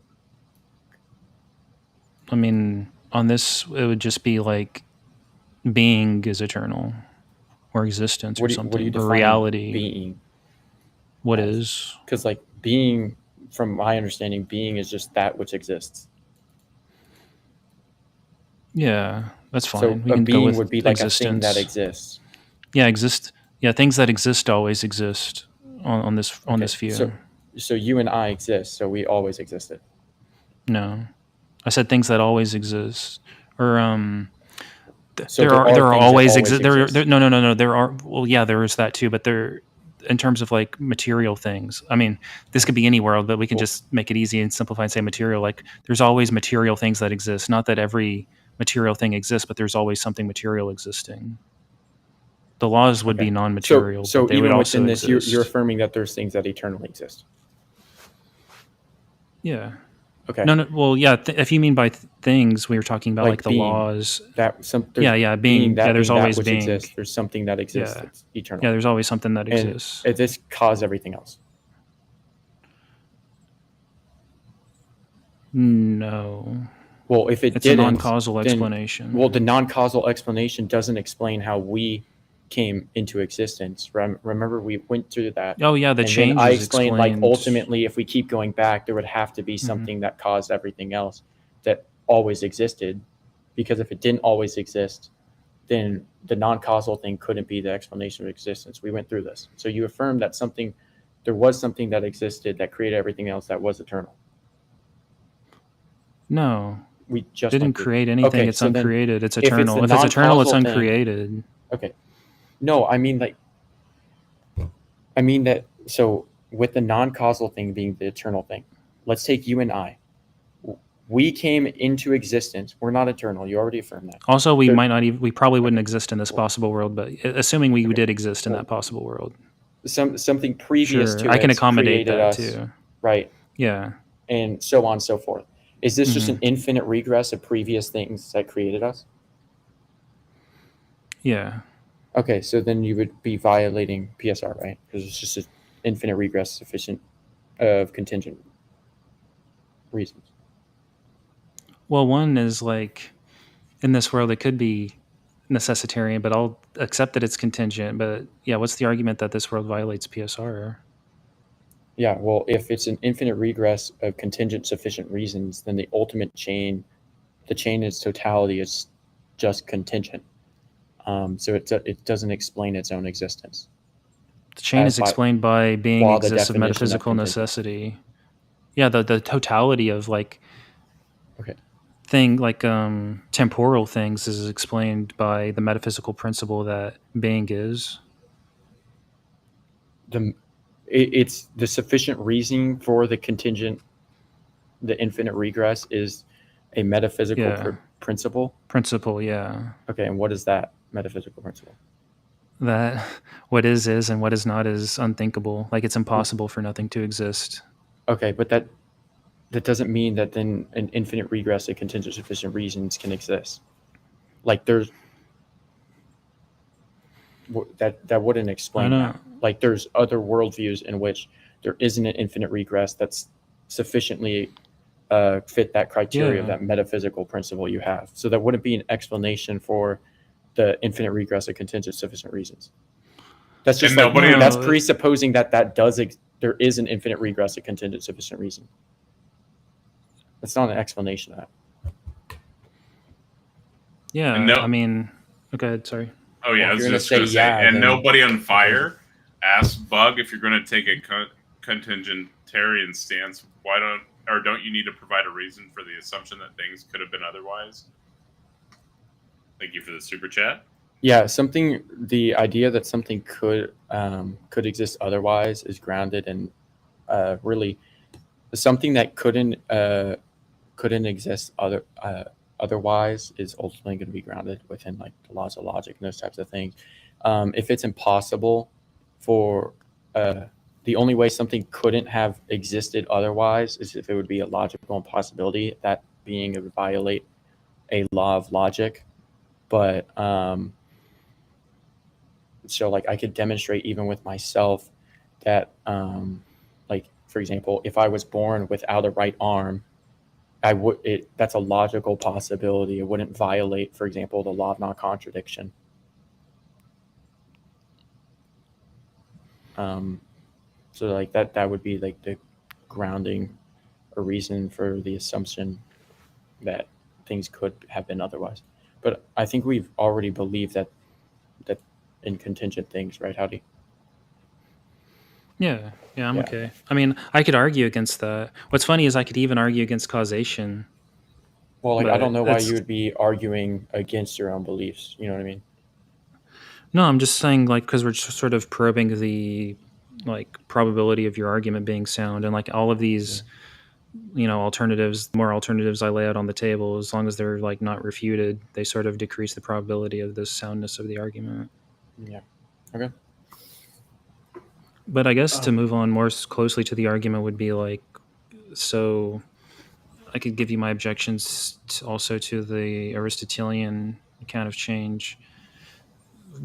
I mean, on this, it would just be like being is eternal, or existence, or What do you something, or define reality. being? What is? Because like being, from my understanding, being is just that which exists. Yeah, that's fine. So we a can go being with would be like existence. a thing that exists. Yeah, exist. Yeah, things that exist always exist on this view. So you and I exist, so we always existed. No, I said things that always exist, or So there are things that always exist. no. There are, well, yeah, there is that too, but there, in terms of like material things. I mean, this could be any world, but we can just make it easy and simplify and say material. Like, there's always material things that exist. Not that every material thing exists, but there's always something material existing. The laws would be non-material, So but they even would within also this, exist. you're affirming that there's things that eternally exist. Yeah. Okay. No. Well, yeah. If you mean by things, we were talking about like the being, laws. Being. Being. Yeah, there's always that which being. exists. There's something that exists that's eternal. Yeah, there's always something that exists. And this caused everything else. No. Well, if it's a non-causal explanation. Well, the non-causal explanation doesn't explain how we came into existence. Remember, we went through that. Oh yeah, the change. I explained like ultimately, if we keep going back, there would have to be something that caused everything else that always existed. Because if it didn't always exist, then the non-causal thing couldn't be the explanation of existence. We went through this. So you affirmed that there was something that existed that created everything else that was eternal. No. We just didn't create anything. Okay, it's so uncreated. It's eternal. If it's eternal, it's uncreated. Okay. No, I mean that. So with the non-causal thing being the eternal thing, let's take you and I. We came into existence. We're not eternal. You already affirmed that. Also, we might not even. We probably wouldn't exist in this possible world, but assuming we did exist in that possible world, something previous to I can it accommodate that us, too. Right. Yeah. And so on and so forth. Is this just an infinite regress of previous things that created us? Yeah. Okay, so then you would be violating PSR, right? Because it's just an infinite regress sufficient of contingent reasons. Well, one is like, in this world, it could be necessitarian, but I'll accept that it's contingent. But yeah, what's the argument that this world violates PSR? Yeah, well, if it's an infinite regress of contingent sufficient reasons, then the ultimate chain, the chain in its totality is just contingent. So it doesn't explain its own existence. The chain is explained by being exists of metaphysical necessity. Yeah, the totality of like temporal things is explained by the metaphysical principle that being is. It's the sufficient reasoning for the contingent, the infinite regress is a metaphysical principle. Principle, yeah. Okay, and what is that metaphysical principle? That what is and what is not is unthinkable. Like it's impossible for nothing to exist. Okay, but that doesn't mean that then an infinite regress of contingent sufficient reasons can exist. Like there's that wouldn't explain that. Like there's other worldviews in which there isn't an infinite regress that's sufficiently fit that criteria of that metaphysical principle you have. So that wouldn't be an explanation for the infinite regress of contingent sufficient reasons. That's just that's presupposing that there is an infinite regress of contingent sufficient reason. That's not an explanation of that. Yeah, I mean, okay, sorry. Oh yeah, I was just going to say, and nobody on fire asked Bug if you're going to take a contingentarian stance. Don't you need to provide a reason for the assumption that things could have been otherwise? Thank you for the super chat. Yeah, the idea that something could exist otherwise is grounded in really something that couldn't exist otherwise is ultimately going to be grounded within like the laws of logic and those types of things. If it's impossible for the only way something couldn't have existed otherwise is if it would be a logical impossibility, that being it would violate a law of logic. But so like I could demonstrate even with myself that like for example, if I was born without a right arm, that's a logical possibility. It wouldn't violate, for example, the law of non-contradiction. So like that would be like the grounding or reason for the assumption that things could have been otherwise. But I think we've already believed that in contingent things, right, Howdy? Yeah, I'm Yeah. okay. I mean, I could argue against that. What's funny is I could even argue against causation. Well, like I But don't know why it's- you would be arguing against your own beliefs. You know what I mean? No, I'm just saying, like, because we're just sort of probing the like probability of your argument being sound, and like all of these, alternatives. The more alternatives I lay out on the table, as long as they're like not refuted, they sort of decrease the probability of the soundness of the argument. Yeah. Okay. But I guess to move on more closely to the argument would be like, so I could give you my objections also to the Aristotelian account of change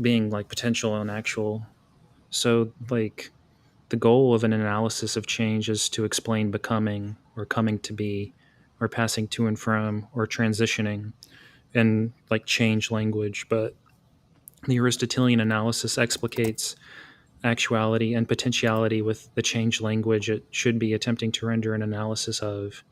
being like potential and actual. So, like, the goal of an analysis of change is to explain becoming or coming to be or passing to and from or transitioning in like change language. But the Aristotelian analysis explicates actuality and potentiality with the change language it should be attempting to render an analysis of.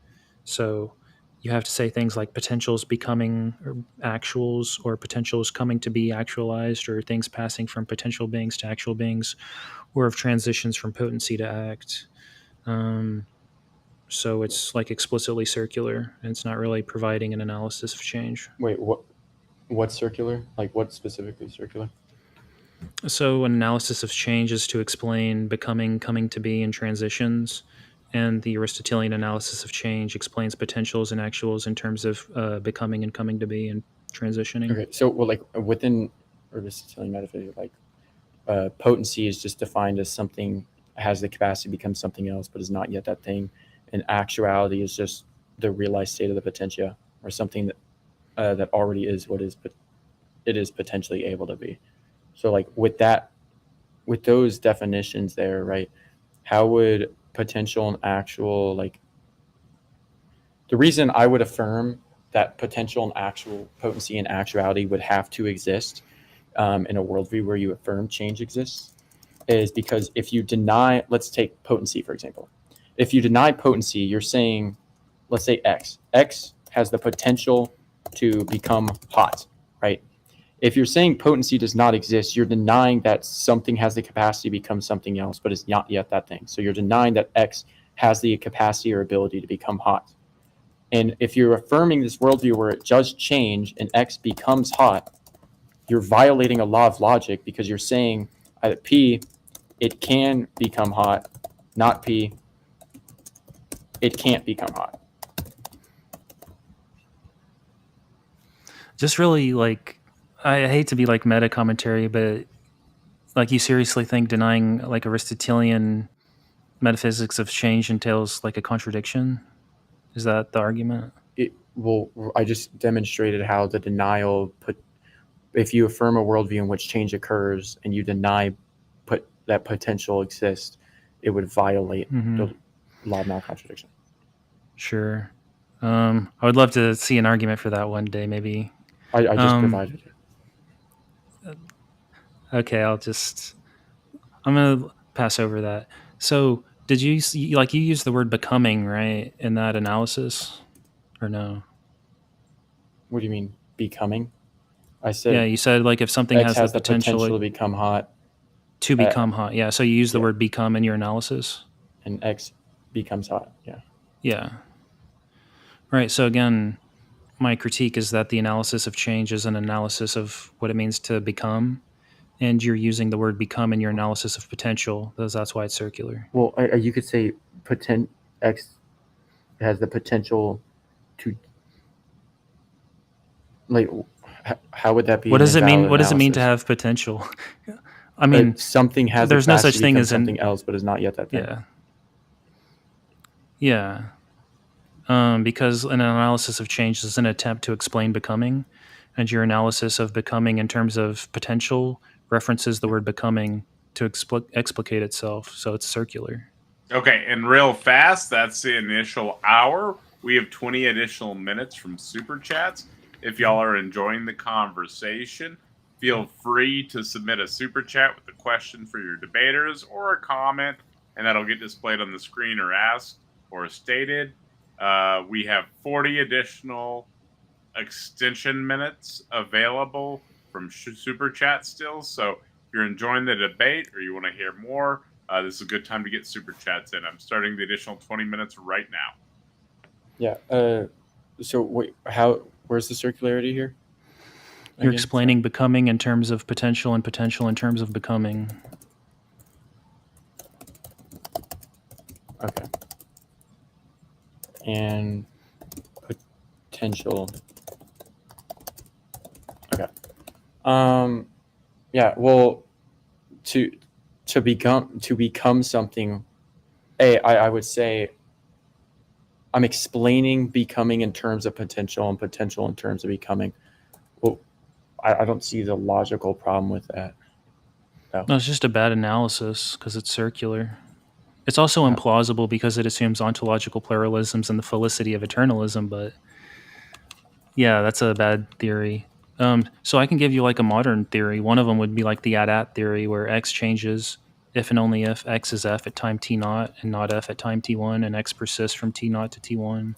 So you have to say things like potentials becoming actuals, or potentials coming to be actualized, or things passing from potential beings to actual beings, or of transitions from potency to act. So it's like explicitly circular, and it's not really providing an analysis of change. Wait, what's circular? Like what specifically circular? So an analysis of change is to explain becoming, coming to be, and transitions. And the Aristotelian analysis of change explains potentials and actuals in terms of becoming and coming to be and transitioning. Okay, so well, like within Aristotelian metaphysics, like potency is just defined as something has the capacity to become something else, but is not yet that thing. And actuality is just the realized state of the potentia, or something that already is what is, but it is potentially able to be. So, like with those definitions there, right? How would potential and actual, like the reason I would affirm that potential and actual potency and actuality would have to exist in a worldview where you affirm change exists is because if you deny, let's take potency, for example. If you deny potency, you're saying, let's say X has the potential to become hot, right? If you're saying potency does not exist, you're denying that something has the capacity to become something else, but it's not yet that thing. So you're denying that X has the capacity or ability to become hot. And if you're affirming this worldview where it does change and X becomes hot, you're violating a law of logic because you're saying at P, it can become hot, not P, it can't become hot. Just really like, I hate to be like meta commentary, but like, you seriously think denying like Aristotelian metaphysics of change entails like a contradiction? Is that the argument? Well, I just demonstrated how the denial if you affirm a worldview in which change occurs and you deny that potential exists, it would violate the law of non-contradiction. Sure. I would love to see an argument for that one day, maybe. I just provided it. Okay, I'm going to pass over that. So did you use the word becoming, right, in that analysis, or no? What do you mean becoming? I said, yeah, you said like if something X has the potential to become hot. To become hot. Yeah, so you use the word become in your analysis? And X becomes hot, yeah. Yeah. Right, so again, my critique is that the analysis of change is an analysis of what it means to become, and you're using the word become in your analysis of potential. That's why it's circular. Well, you could say X has the potential to, like, how would that be? What does an it mean? invalid What does it mean to analysis? have potential? I mean, something has there's the no capacity such to thing become as something else, but is not yet that thing. Yeah. Because an analysis of change is an attempt to explain becoming, and your analysis of becoming in terms of potential references the word becoming to explicate itself. So it's circular. Okay, and real fast, that's the initial hour. We have 20 additional minutes from Super Chats. If y'all are enjoying the conversation, feel free to submit a Super Chat with a question for your debaters or a comment, and that'll get displayed on the screen or asked or stated. We have 40 additional extension minutes available from Super Chat still, so if you're enjoying the debate or you want to hear more, this is a good time to get Super Chats in. I'm starting the additional 20 minutes right now. Yeah. So wait, where's the circularity here? You're explaining becoming in terms of potential and potential in terms of becoming. Okay. And potential. Okay. Yeah. Well, to become something. I would say I'm explaining becoming in terms of potential and potential in terms of becoming. Well, I don't see the logical problem with that. No, it's just a bad analysis because it's circular. It's also implausible because it assumes ontological pluralisms and the felicity of eternalism, but yeah, that's a bad theory. So I can give you like a modern theory. One of them would be like the at theory, where x changes if and only if x is f at time t0 and not f at time t1, and x persists from t0 to t1.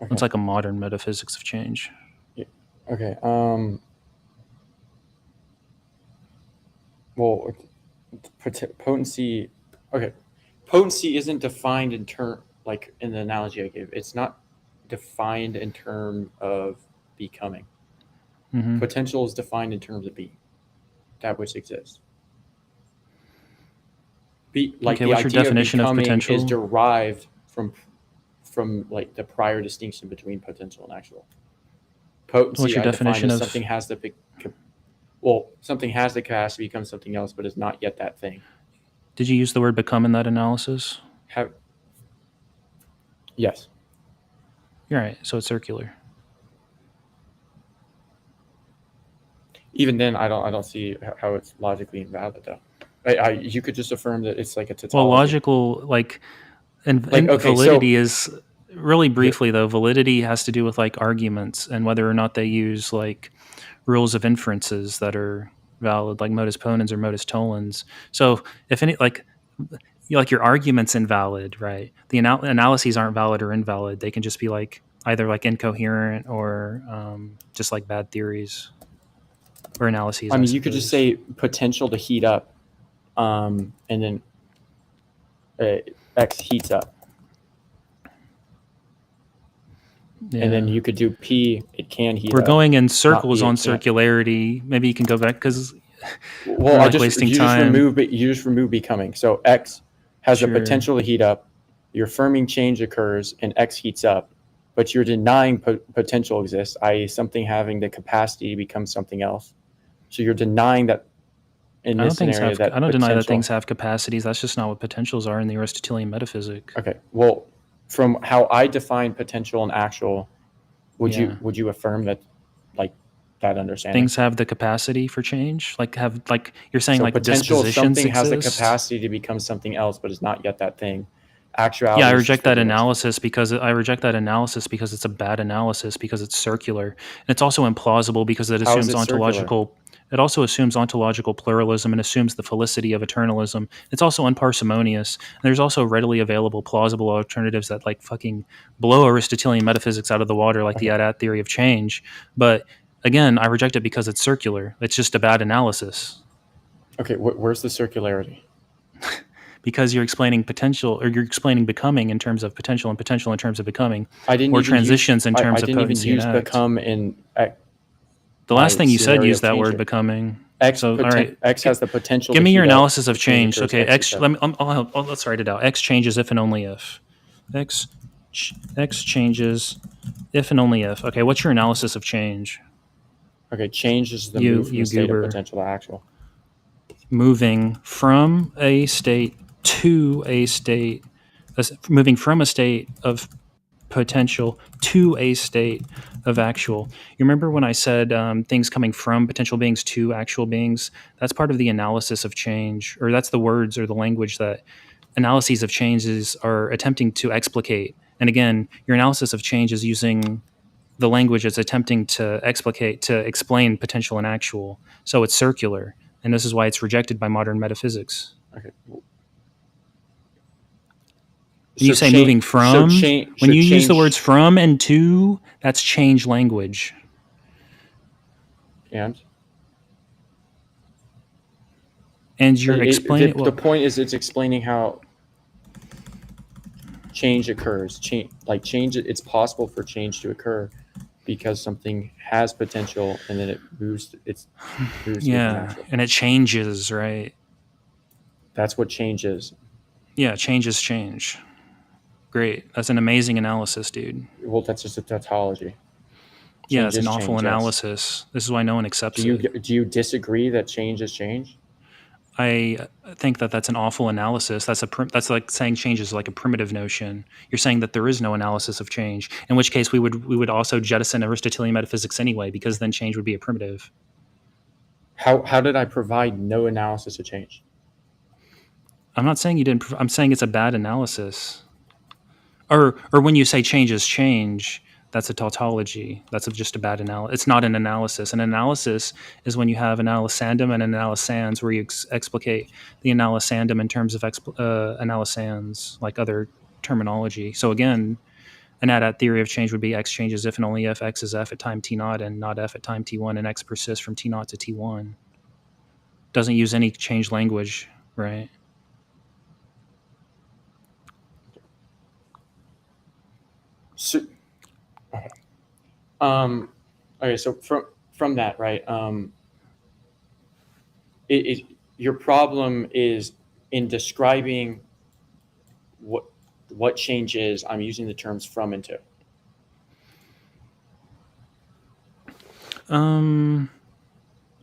Okay. It's like a modern metaphysics of change. Yeah. Okay. Well, potency. Okay, potency isn't defined in like in the analogy I gave. It's not defined in terms of becoming. Mm-hmm. Potential is defined in terms of being, that which exists. Like what's your definition of potential? Is derived from like the prior distinction between potential and actual. Potency, what's your definition of something has the something has the capacity to become something else, but is not yet that thing. Did you use the word become in that analysis? Yes. You're right. So it's circular. Even then, I don't see how it's logically invalid, though. You could just affirm that it's like a tautology. Well, logical, validity is really briefly though. Validity has to do with like arguments and whether or not they use like rules of inferences that are valid, like modus ponens or modus tollens. So if any, like your argument's invalid, right? The analyses aren't valid or invalid. They can just be like either like incoherent or just like bad theories or analyses. I mean, you could just say potential to heat up, and then X heats up. Yeah. And then you could do P, it can heat up. We're going in circles on circularity. Maybe you can go back because wasting time. You just remove becoming. So X has the potential to heat up. Your firming change occurs and X heats up, but you're denying potential exists, i.e. something having the capacity to become something else. So you're denying that in this scenario that I don't deny that things have capacities. That's just not what potentials are in the Aristotelian metaphysic. Okay. Well, from how I define potential and actual, would you affirm that, like, that understanding? Things have the capacity for change. You're saying, like potential dispositions something exist? has the capacity to become something else, but is not yet that thing. Actuality. Yeah, I reject that analysis because it's a bad analysis because it's circular, and it's also implausible because it assumes ontological. It also assumes ontological pluralism and assumes the felicity of eternalism. It's also unparsimonious. And there's also readily available plausible alternatives that like fucking blow Aristotelian metaphysics out of the water, like the at theory of change. But again, I reject it because it's circular. It's just a bad analysis. Okay, where's the circularity? because you're explaining potential, or you're explaining becoming in terms of potential, and potential in terms of becoming, I didn't or even transitions in I terms of didn't even potency and use act. become in The my last thing you said scenario used of that word changing. becoming. X, So, all right. X has the potential Give to me your heat up, analysis of which means change. occurs Okay, X is X. 7. Let's write it out. X changes if and only if. X changes if and only if. Okay, what's your analysis of change? Okay, change is the You move from the state goober. of potential to actual. Moving from a state to a state, moving from a state of potential to a state of actual. You remember when I said things coming from potential beings to actual beings? That's part of the analysis of change, or that's the words or the language that analyses of changes are attempting to explicate. And again, your analysis of change is using the language that's attempting to explicate, to explain potential and actual. So it's circular. And this is why it's rejected by modern metaphysics. Okay. When you say moving from, when you use the words from and to, that's change language. And you're explaining. The point is, it's explaining how change occurs. Change, it's possible for change to occur because something has potential and then it moves. Yeah, and it changes, right? That's what change is. Yeah, change is change. Great. That's an amazing analysis, dude. Well, that's just a tautology. Yeah, it's an awful analysis. Yes. This is why no one accepts it. Do you disagree that change is change? I think that that's an awful analysis. That's like saying change is like a primitive notion. You're saying that there is no analysis of change, in which case we would also jettison Aristotelian metaphysics anyway, because then change would be a primitive. How did I provide no analysis of change? I'm not saying you didn't. I'm saying it's a bad analysis. Or when you say change is change, that's a tautology. That's just a bad analysis. It's not an analysis. An analysis is when you have an analysandum and an analysans, where you explicate the analysandum in terms of analysans, like other terminology. So again, an ADAT theory of change would be X changes if and only if X is F at time T0 and not F at time T1, and X persists from T0 to T1. Doesn't use any change language, right? So, okay. So from that, right? Your problem is in describing what change is. I'm using the terms from and to.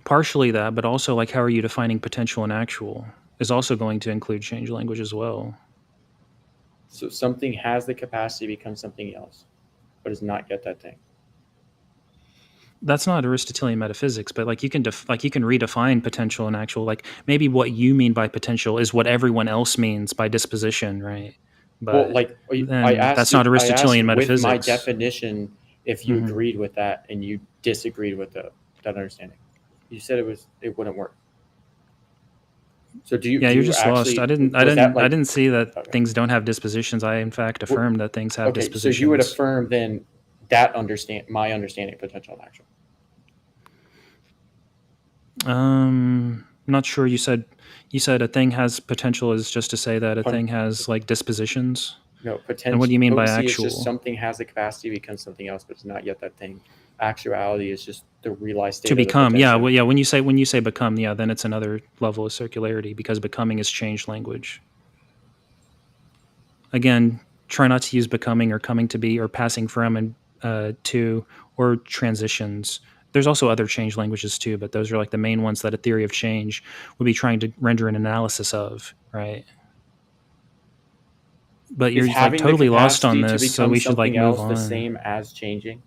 Partially that, but also like how are you defining potential and actual is also going to include change language as well. So something has the capacity to become something else, but is not yet that thing. That's not Aristotelian metaphysics, but like you can redefine potential and actual. Like maybe what you mean by potential is what everyone else means by disposition, right? But that's not Aristotelian metaphysics. With my definition, if you agreed with that and you disagreed with that understanding, you said it wouldn't work. So do you? Yeah, you're just lost. I didn't see that things don't have dispositions. I in fact affirmed that things have dispositions. So you would affirm then that my understanding of potential and actual. Not sure. You said a thing has potential is just to say that a thing has like dispositions. No, potential. And what do you mean by actual? Is just something has the capacity to become something else, but it's not yet that thing. Actuality is just the realized state to become. Of yeah, well, yeah. When you say become, yeah, then it's another level of circularity because becoming is change language. Again, try not to use becoming or coming to be or passing from and to or transitions. There's also other change languages too, but those are like the main ones that a theory of change would be trying to render an analysis of, right? But you're like totally lost on this, so we should like move on. The same as changing.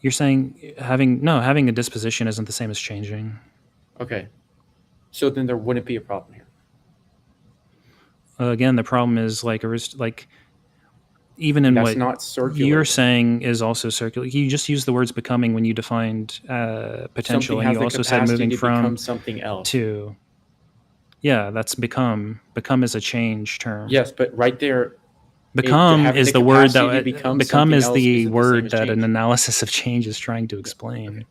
You're saying having a disposition isn't the same as changing. Okay, so then there wouldn't be a problem here. Again, the problem is even in that's what not circular. You're saying is also circular. You just used the words becoming when you defined potential, and you also said moving from something else to. Yeah, that's become. Become is a change term. Yes, but right there, become is the word that become is the word that an analysis of change is trying to explain.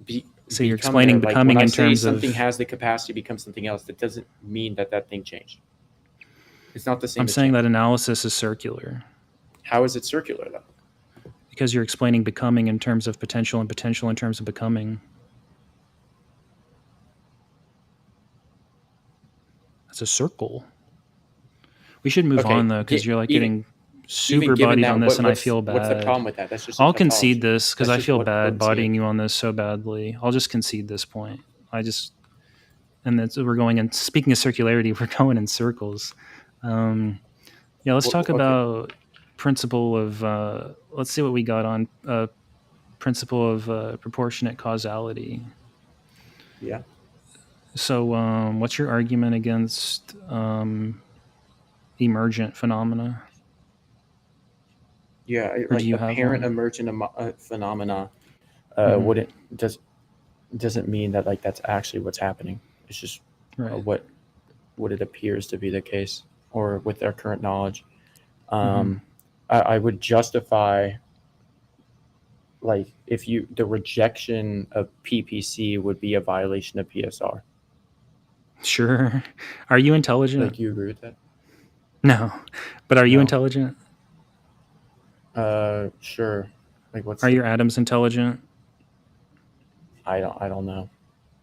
Okay. So you're become explaining there. Like becoming when I in say terms of. something has the capacity to become something else, that doesn't mean that that thing changed. It's not the same. I'm as saying change. that analysis is circular How is it circular though? because you're explaining becoming in terms of potential and potential in terms of becoming. That's a circle. We should move Okay, on though, because you're like even getting super given bodied that, on this, and I what's feel what's the bad. problem with that? That's just a I'll tautology. concede this because That's I just feel what bad potency is. bodying you on this so badly. I'll just concede this point. And that's we're going in. Speaking of circularity, we're going in circles. Yeah, let's talk Okay. about principle of. Let's see what we got on principle of proportionate causality. Yeah. So, what's your argument against emergent phenomena? Yeah, Or like do you have apparent one? emergent phenomena Mhm. doesn't mean that like that's actually what's happening. It's just Right. what it appears to be the case, or with our current knowledge. Mhm. I would justify, like, if the rejection of PPC would be a violation of PSR. Sure. Are you intelligent? Like, you agree with that? No. But are you No. intelligent? Sure. Like, Are your atoms intelligent? I don't know.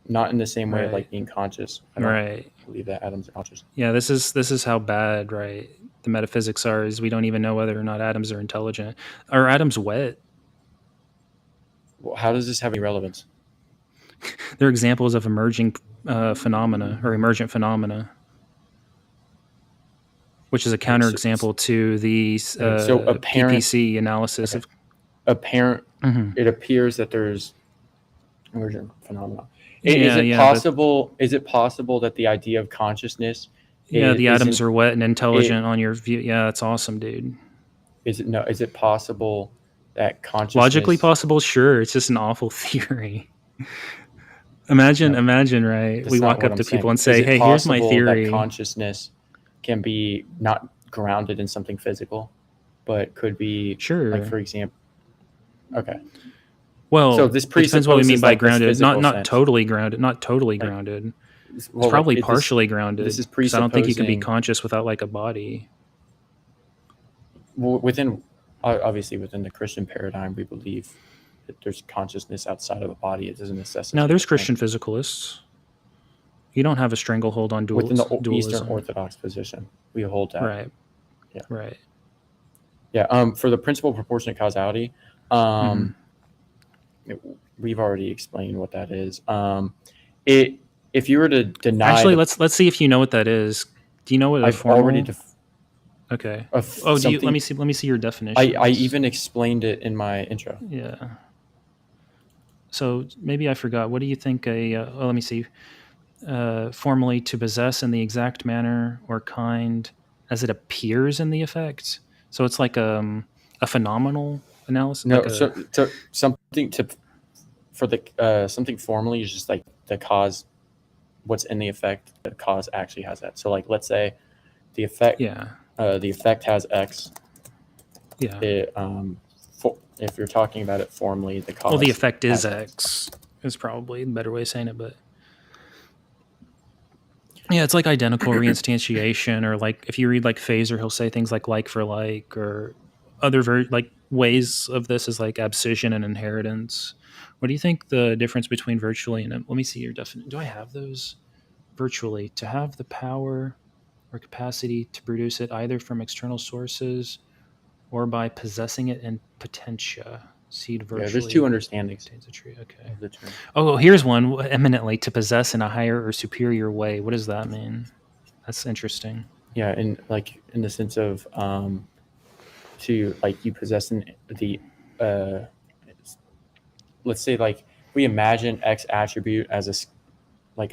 Not in the same way of like Right. being conscious. I don't Right. believe that atoms are conscious. Yeah, this is how bad, right, the metaphysics are, is we don't even know whether or not atoms are intelligent. Are atoms wet? Well, how does this have any relevance? They're examples of emerging phenomena or emergent phenomena, which is a counterexample to the So apparent PPC analysis of apparent. Mhm. It appears that there's emergent phenomena. Yeah, Is it yeah, but possible? Is it possible that the idea of consciousness? yeah, the atoms isn't are wet and intelligent it? on your view. Yeah, that's awesome, dude. Is it no? Is it possible that consciousness? Logically possible, sure. It's just an awful theory. Imagine, right? That's We not walk what up I'm to people saying. and Is say, it "Hey, here's my possible that theory." consciousness can be not grounded in something physical, but could be, Sure. like, for example. Okay. Well, So this it depends what we mean presupposes, by like, this grounded. physical Not sense. totally grounded. Not totally Like, grounded. It's well, probably like, partially grounded. This is Because I don't think you could be presupposing conscious without like a body. within, obviously within the Christian paradigm, we believe that there's consciousness outside of a body. It doesn't necessitate. Now, there's a thing. Christian physicalists. You don't have a stranglehold on Within the dualism. Eastern Orthodox position, we hold that. Right. Yeah. Right. Yeah. For the principle of proportionate causality, we've already explained what that is. If you were to deny, actually, let's see if you know what that is. Do you know what a I've formal? already. Okay. Do you? Let me see. Let me see your definition. I even explained it in my intro. Yeah. So maybe I forgot. What do you think let me see. Formally, to possess in the exact manner or kind as it appears in the effect. So it's like a phenomenal analysis. No, like so something for the something formally is just like the cause, what's in the effect. The cause actually has that. So, like, let's say the effect. Yeah. The effect has X. Yeah. If you're talking about it formally, the cause. Well, the effect is X. Is probably a better way of saying it, but yeah, it's like identical reinstantiation, or like if you read like Phaser, he'll say things like for like, or other like ways of this is like abscission and inheritance. What do you think the difference between virtually and let me see your definition? Do I have those? Virtually, to have the power or capacity to produce it either from external sources or by possessing it in potentia. Seed virtually. Yeah, there's two understandings. Contains a tree. Okay. Oh, here's one. Eminently, to possess in a higher or superior way. What does that mean? That's interesting. Yeah, in the sense of to, like, you possess the let's say, like, we imagine X attribute as a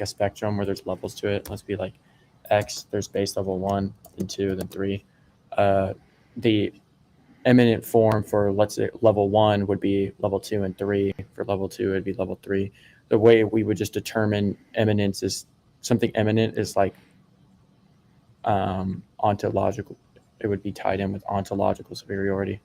spectrum where there's levels to it. Let's be like X, there's base level 1, then 2, then 3. The eminent form for, let's say, level 1 would be level 2 and 3. For level 2, it'd be level 3. The way we would just determine eminence is something eminent is like ontological. It would be tied in with ontological superiority.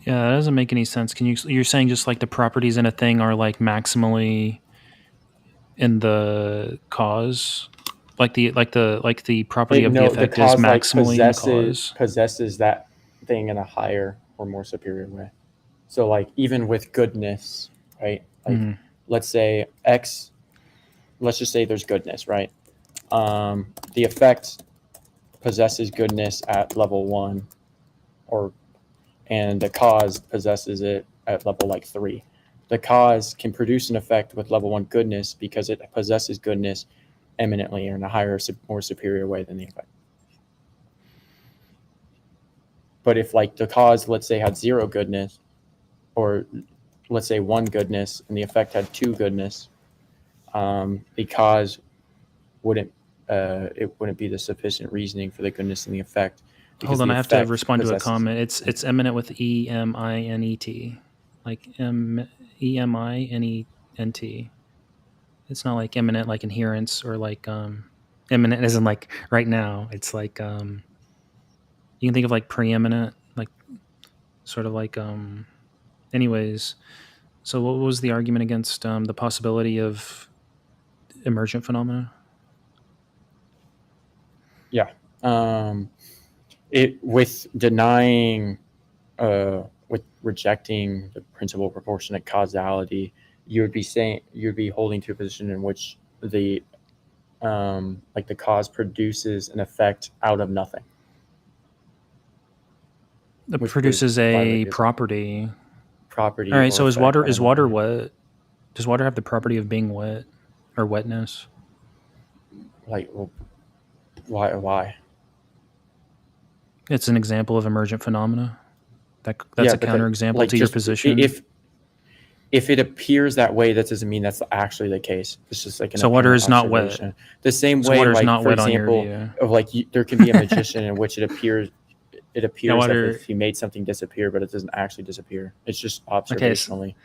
Yeah, that doesn't make any sense. You're saying just like the properties in a thing are like maximally in the cause, like the property of the No, the effect is cause like maximally in cause. possesses that thing in a higher or more superior way. So like even with goodness, right? Like Mhm. let's say X, let's just say there's goodness, right? The effect possesses goodness at level 1, and the cause possesses it at level like 3. The cause can produce an effect with level 1 goodness because it possesses goodness eminently or in a higher, more superior way than the effect. But if like the cause, let's say, had 0 goodness, or let's say 1 goodness, and the effect had 2 goodness, the cause wouldn't be the sufficient reasoning for the goodness in the effect. Hold on, I have to respond to a comment. It's eminent with EMINET, like EMINENT. It's not like imminent like inherence or like imminent as in like right now. It's like you can think of like preeminent, like sort of like anyways. So what was the argument against the possibility of emergent phenomena? Yeah. It with denying with rejecting the principle of proportionate causality, you'd be holding to a position in which the like the cause produces an effect out of nothing. It produces a property. All right. So is water wet? Does water have the property of being wet or wetness? Like, well, why? It's an example of emergent phenomena. That's a counterexample to your position. If it appears that way, that doesn't mean that's actually the case. It's just like an so water is not wet. The same way, water is like not for wet example, on your view. of like there can be a magician in which it appears water, that if he made something disappear, but it doesn't actually disappear. It's just observationally. Okay,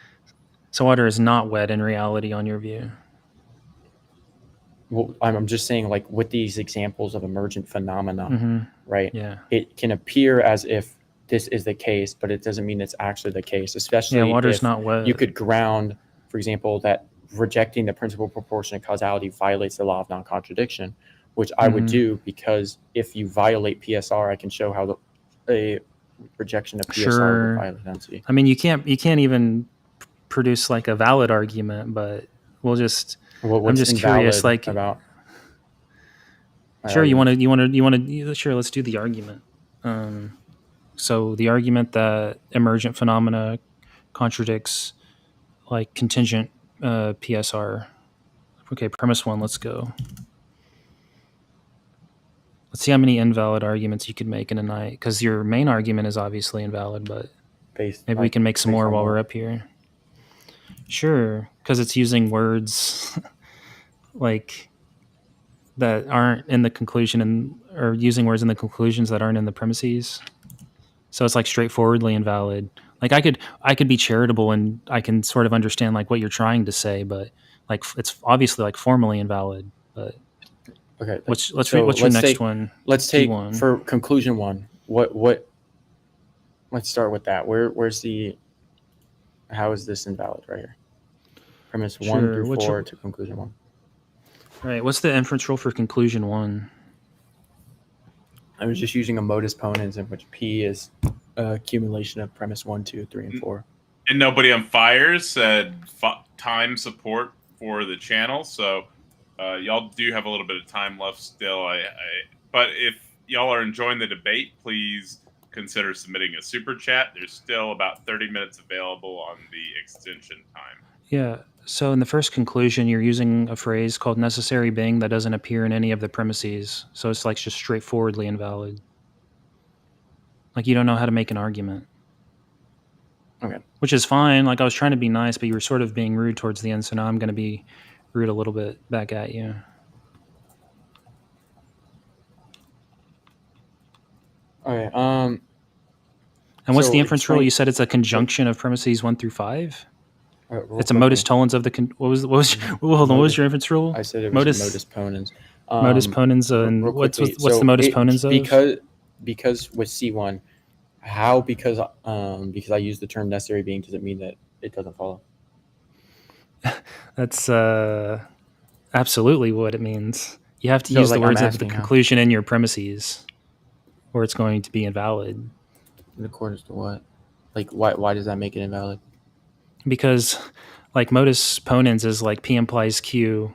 so water is not wet in reality on your view. Well, I'm just saying, like with these examples of emergent phenomena, right? Yeah. It can appear as if this is the case, but it doesn't mean it's actually the case. Especially water's if not wet. You could ground, for example, that rejecting the principle of proportionate causality violates the law of non-contradiction, which I would do because if you violate PSR, I can show how a rejection of PSR would violate density. I mean, you can't even produce like a valid argument, but we'll just. I'm just curious, like about. Sure, you want to. Sure, let's do the argument. So the argument that emergent phenomena contradicts like contingent PSR. Okay, premise 1. Let's go. Let's see how many invalid arguments you could make in a night, because your main argument is obviously invalid, but maybe we can make some more while we're up here. Sure, because it's using words like that aren't in the conclusion or using words in the conclusions that aren't in the premises. So it's like straightforwardly invalid. Like I could be charitable and I can sort of understand like what you're trying to say, but like it's obviously like formally invalid. But okay, what's your next one? Let's take P1. For conclusion 1. What? Let's start with that. Where's the? How is this invalid right here? Premise 1 through 4 to conclusion 1. All right. What's the inference rule for conclusion 1? I was just using a modus ponens in which P is accumulation of premise 1, 2, 3, and 4. And Nobody on Fire said time support for the channel, so y'all do have a little bit of time left still. But if y'all are enjoying the debate, please consider submitting a super chat. There's still about 30 minutes available on the extension time. Yeah. So in the first conclusion, you're using a phrase called necessary being that doesn't appear in any of the premises. So it's like just straightforwardly invalid. Like you don't know how to make an argument. Okay. Which is fine. Like I was trying to be nice, but you were sort of being rude towards the end. So now I'm going to be rude a little bit back at you. Okay. And what's the inference rule? You said it's a conjunction of premises 1 through 5? It's a modus tollens of the. What was your inference rule? I said it was modus ponens. Modus ponens, and what's the modus ponens of? Because with C1, How? Because I use the term necessary being doesn't mean that it doesn't follow. That's absolutely what it means. You have to No, use the like, I'm words of the asking how. conclusion in your premises, or it's going to be invalid. In accordance to what? Like, why does that make it invalid? Because, like, modus ponens is like P implies Q,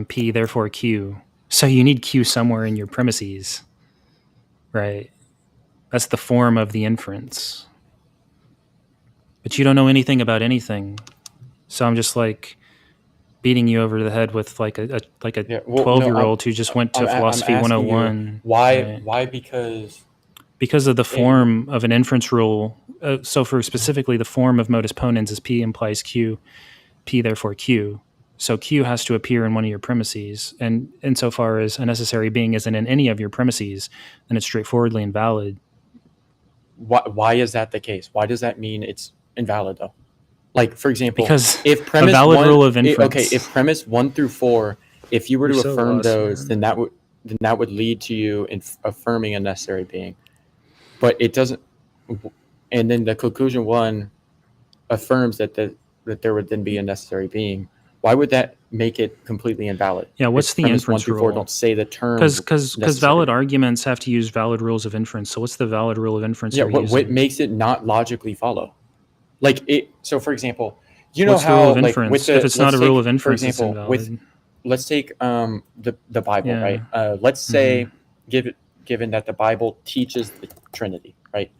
P therefore Q. So you need Q somewhere in your premises, right? That's the form of the inference. But you don't know anything about anything. So I'm just like beating you over the head with like a 12-year-old who just went to Philosophy I'm asking 101. you, why? Right? Why? Because of the form of an inference rule. So for specifically the form of modus ponens is P implies Q, P therefore Q. So Q has to appear in one of your premises. And insofar as a necessary being isn't in any of your premises, then it's straightforwardly invalid. Why is that the case? Why does that mean it's invalid though? Like, for example, Because if premise a valid one, rule of inference. if premise 1 through 4, if you were to You're so affirm lost, those, man. then that would lead to you in affirming a necessary being. But it doesn't. And then the conclusion 1 affirms that there would then be a necessary being. Why would that make it completely invalid? Yeah, what's if the premise inference 1 through 4 rule? don't say the term Because necessary. valid arguments have to use valid rules of inference. So what's the valid rule of inference Yeah, you're using? what makes it not logically follow? Like it. So, for example, you know What's the how rule of like inference? with the If it's not a rule of inference, for example, it's invalid. let's take the Bible, Yeah. right? Let's say given that the Bible teaches the Trinity, right?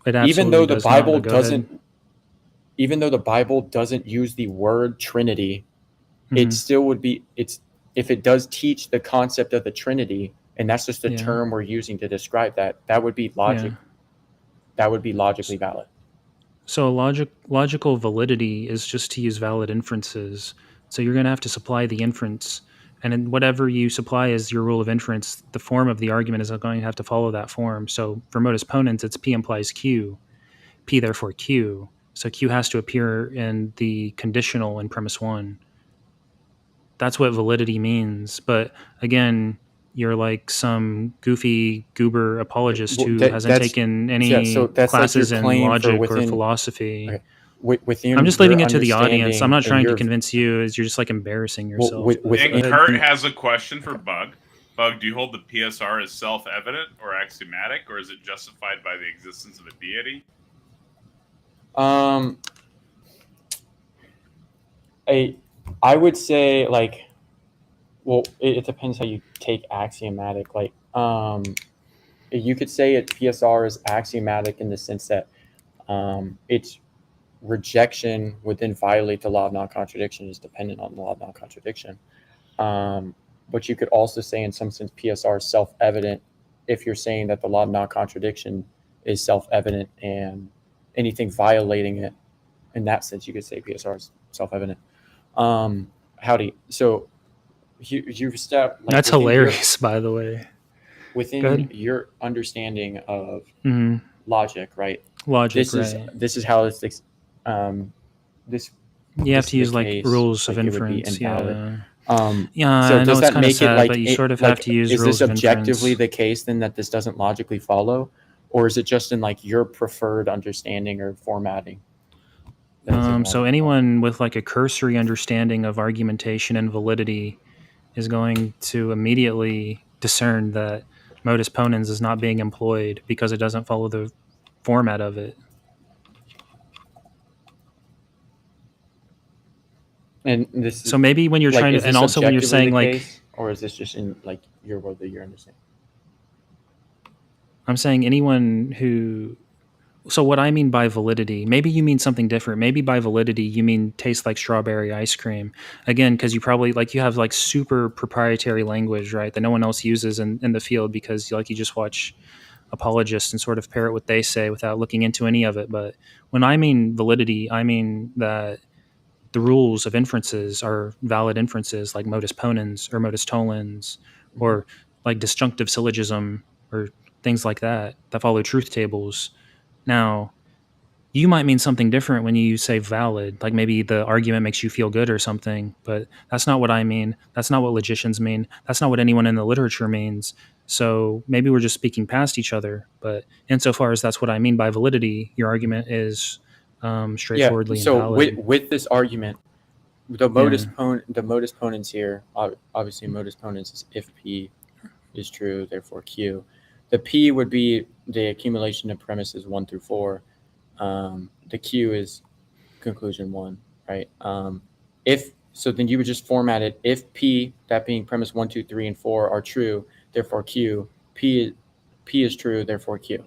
It Even though absolutely the does not, Bible but go ahead. doesn't, even though the Bible doesn't use the word Trinity, it Mhm. still would be if it does teach the concept of the Trinity, and that's just the Yeah. term we're using to describe that. That would be logic. Yeah. That would be logically valid. So logical validity is just to use valid inferences. So you're going to have to supply the inference, and in whatever you supply as your rule of inference, the form of the argument is going to have to follow that form. So for modus ponens, it's P implies Q, P therefore Q. So Q has to appear in the conditional in premise 1. That's what validity means. But again, you're like some goofy goober apologist Well, who hasn't taken any that's classes like your in claim for logic or within. philosophy. Okay. Within I'm just your leaving it to the audience. I'm not understanding trying to and convince you. As you're just like embarrassing Well, yourself. with- but with- go And ahead. Kurt has a question for Bug. Bug, do you hold the PSR as self-evident or axiomatic, or is it justified by the existence of a deity? I would say like, well, it depends how you take axiomatic. Like, you could say it PSR is axiomatic in the sense that its rejection would then violate the law of non-contradiction is dependent on the law of non-contradiction. But you could also say in some sense PSR is self-evident if you're saying that the law of non-contradiction is self-evident and anything violating it, in that sense, you could say PSR is self-evident. Howdy. So you've stepped. Like, That's within hilarious, by the way. Go Within ahead. your understanding of Mhm. logic, right? Logic, This right. is how it's this. You have this to is use the like case, rules of like, it would be inference. invalid. Yeah. Yeah, So I know does it's that kind of make sad, it like but you it- sort of like, have to use is rules this of objectively inference. the case then that this doesn't logically follow, or is it just in like your preferred understanding or formatting? that it's So invalid? anyone with like a cursory understanding of argumentation and validity is going to immediately discern that modus ponens is not being employed because it doesn't follow the format of it. And this So maybe when you're like, trying is to, and this also when you're objectively saying the like, case, or is this just in like your world that you're understanding? I'm saying anyone who, so what I mean by validity, maybe you mean something different. Maybe by validity, you mean taste like strawberry ice cream. Again, because you probably like, you have like super proprietary language, right? That no one else uses in the field because like you just watch apologists and sort of parrot what they say without looking into any of it. But when I mean validity, I mean that the rules of inferences are valid inferences like modus ponens or modus tollens or like disjunctive syllogism or things like that follow truth tables. Now, you might mean something different when you say valid, like maybe the argument makes you feel good or something, but that's not what I mean. That's not what logicians mean. That's not what anyone in the literature means. So maybe we're just speaking past each other. But insofar as that's what I mean by validity, your argument is straightforwardly So invalid. with this argument, the modus ponens here, obviously modus ponens is if P is true, therefore Q. The P would be the accumulation of premises 1 through 4. The Q is conclusion 1, right? If so, then you would just format it. If P, that being premise 1, 2, 3, and 4, are true, therefore Q. P is true, therefore Q.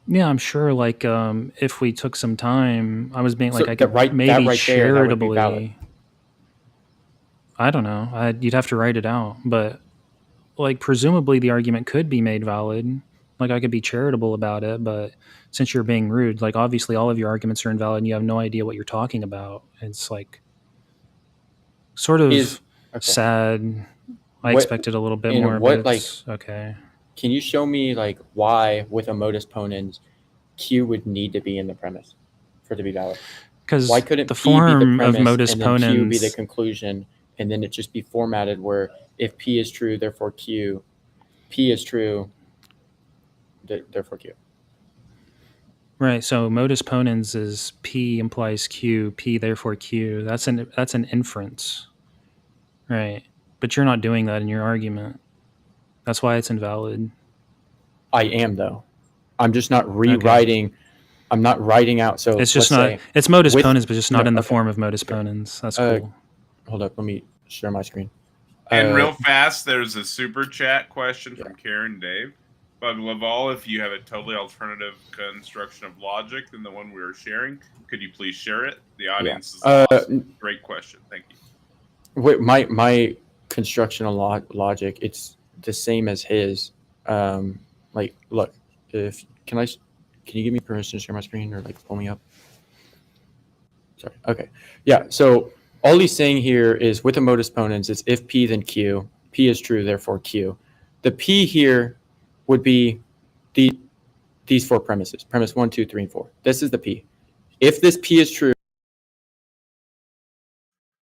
Yeah, I'm sure. Like, if we took some time, I was being like, So I could that maybe right there, that would be valid. charitably. I don't know. You'd have to write it out, but like, presumably the argument could be made valid. Like, I could be charitable about it, but since you're being rude, like, obviously all of your arguments are invalid, and you have no idea what you're talking about. It's like sort of sad. I expected a little bit more, but it's okay. Can you show me like why with a modus ponens Q would need to be in the premise for it to be valid? Because why couldn't the P be the form premise of modus and then Q be the ponens, conclusion, and then it just be formatted where if P is true, therefore Q, P is true, therefore Q. right? So modus ponens is P implies Q, P therefore Q. That's an inference, right? But you're not doing that in your argument. That's why it's invalid. I am though. I'm just not rewriting. Okay. I'm not writing out. So it's just not. It's modus ponens, but just not in the form of modus ponens. That's cool. Hold up. Let me share my screen. And real fast, there's a super chat question from Karen Dave. But above all, if you have a totally alternative construction of logic than the one we were sharing, could you please share it? The audience is lost. Great question. Thank you. Wait, my construction of logic, it's the same as his. Like, look, can you give me permission to share my screen or like pull me up? Sorry. Okay. Yeah. So all he's saying here is with the modus ponens, it's if P then Q. P is true, therefore Q. The P here would be these 4 premises. Premise 1, 2, 3, and 4. This is the P. If this P is true.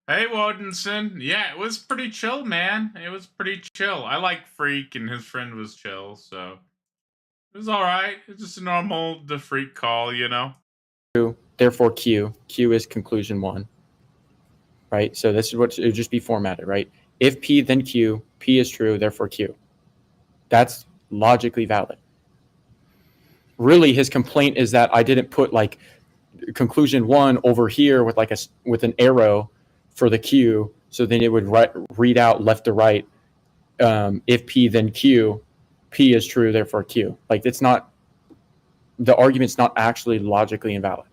Hey, Wodenson. Yeah, it was pretty chill, man. It was pretty chill. I like Freak, and his friend was chill, so it was all right. It's just a normal the Freak call, you know. Therefore, Q. Q is conclusion 1. Right? So this is what it would just be formatted, right? If P, then Q. P is true, therefore Q. That's logically valid. Really, his complaint is that I didn't put like conclusion 1 over here with like with an arrow for the Q, so then it would read out left to right. If P, then Q. P is true, therefore Q. Like, it's not, the argument's not actually logically invalid.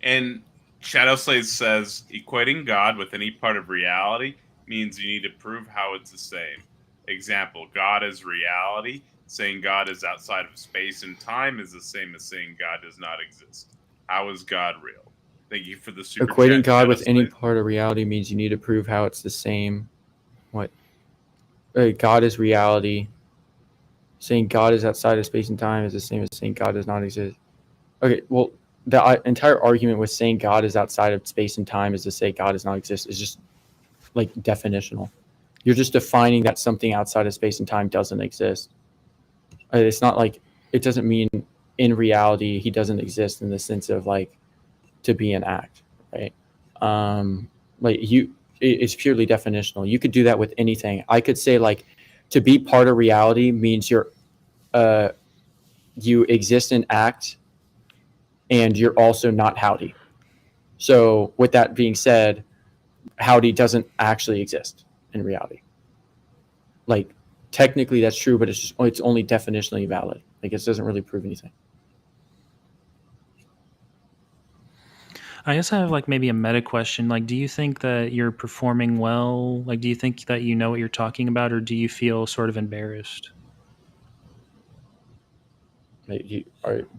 And Shadowslave says equating God with any part of reality means you need to prove how it's the same. Example, God is reality. Saying God is outside of space and time is the same as saying God does not exist. How is God real? Thank you for the super Equating chat, God with any part of reality means you need to prove how it's the same. What? God is reality. Saying God is outside of space and time is the same as saying God does not exist. Okay, well, the entire argument with saying God is outside of space and time is to say God does not exist is just like definitional. You're just defining that something outside of space and time doesn't exist. It's not like, it doesn't mean in reality he doesn't exist in the sense of like to be an act, right? It's purely definitional. You could do that with anything. I could say like to be part of reality means you exist and act, and you're also not Howdy. So with that being said, Howdy doesn't actually exist in reality. Like, technically that's true, but it's only definitionally valid. Like, it doesn't really prove anything. I guess I have like maybe a meta question. Like, do you think that you're performing well? Like, do you think that you know what you're talking about, or do you feel sort of embarrassed? Do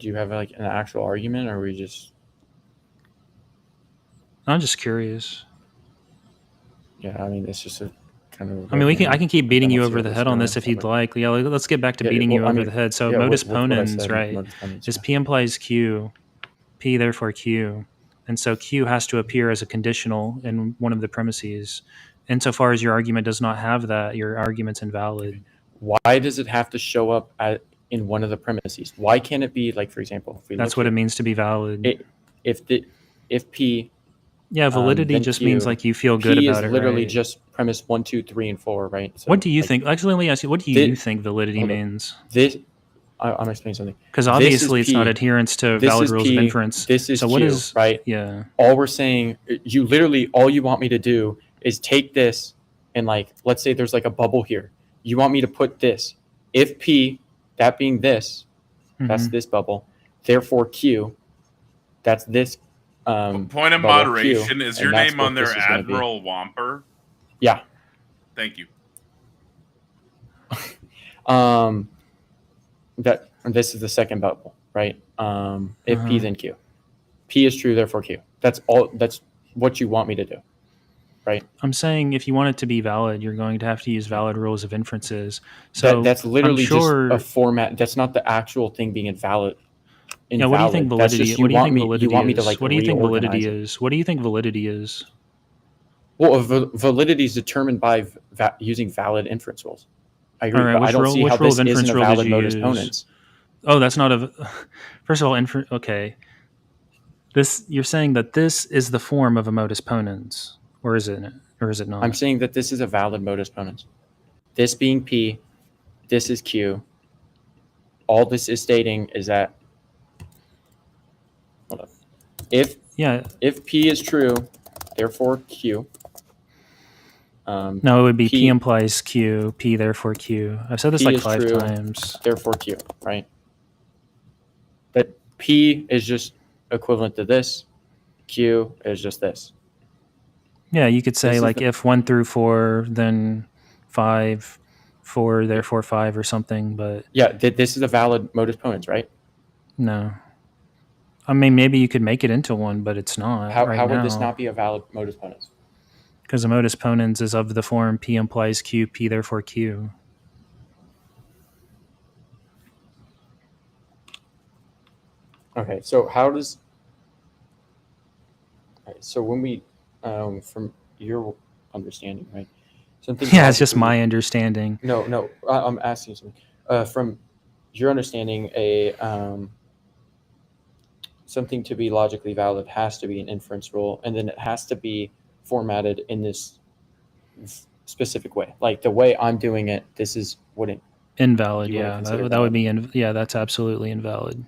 you have like an actual argument, or are we just? I'm just curious. Yeah, I mean, it's just a kind of. I mean, I can keep beating you over the head on this if you'd like. Yeah, let's get back to beating you over the head. So modus ponens, right? Is P implies Q, P therefore Q, and so Q has to appear as a conditional in one of the premises. insofar as your argument does not have that, your argument's invalid. Why does it have to show up in one of the premises? Why can't it be like, for example, if we That's look what here, it means to be valid. if P, Yeah, validity then just Q, means like you feel good P about is it, literally right? just premise 1, 2, 3, and 4, right? So, What do you like, think? Actually, let me ask you, what do you think validity hold on. means? This, I'm explaining something. Because This is obviously it's not P. adherence to This valid is rules of P. inference. This is So Q, what is right? Yeah. All we're saying, all you want me to do is take this and, like, let's say there's like a bubble here. You want me to put this. If P, that being this, that's this bubble. Therefore Q, that's this. Point of bubble, moderation: Q, is and your that's name what on there this is gonna be. Admiral Wamper? Yeah. Thank you. That this is the second bubble, right? If P, then Q. P is true, therefore Q. That's all. That's what you want me to do, right? I'm saying if you want it to be valid, you're going to have to use valid rules of inferences. So that's literally I'm sure, just a format. That's not the actual thing being invalid. Yeah, what do you think validity? Just, what do you think validity you want me is? to, like, what do you think validity reorganize it. is? What do you think validity is? Well, validity is determined by using valid inference rules. I agree, All right, but I which don't rule, see which how rule this of inference isn't a rule did valid you modus use? ponens. Oh, that's not a. First of all, okay. You're saying that this is the form of a modus ponens, or is it not? I'm saying that this is a valid modus ponens. This being P, this is Q. All this is stating is that, hold up, if P is true, therefore Q. No, it would be P implies Q, P therefore Q. I've said this P like is 5 true, times. Therefore Q, right? That P is just equivalent to this. Q is just this. Yeah, you could say This is like the- if 1 through 4, then 5, 4, therefore 5 or something, but Yeah, this is a valid modus ponens, right? no. I mean, maybe you could make it into one, but it's not. How would this not be a valid modus ponens? Because the modus ponens is of the form P implies Q, P therefore Q. Okay, so how does... Right, so when we, from your understanding, right? Something Yeah, it's just logically- my understanding. No, I'm asking you something. From your understanding, something to be logically valid has to be an inference rule, and then it has to be formatted in this specific way. Like the way I'm doing it, this is wouldn't... Invalid, you wouldn't yeah. consider That would be, yeah, that's absolutely invalid.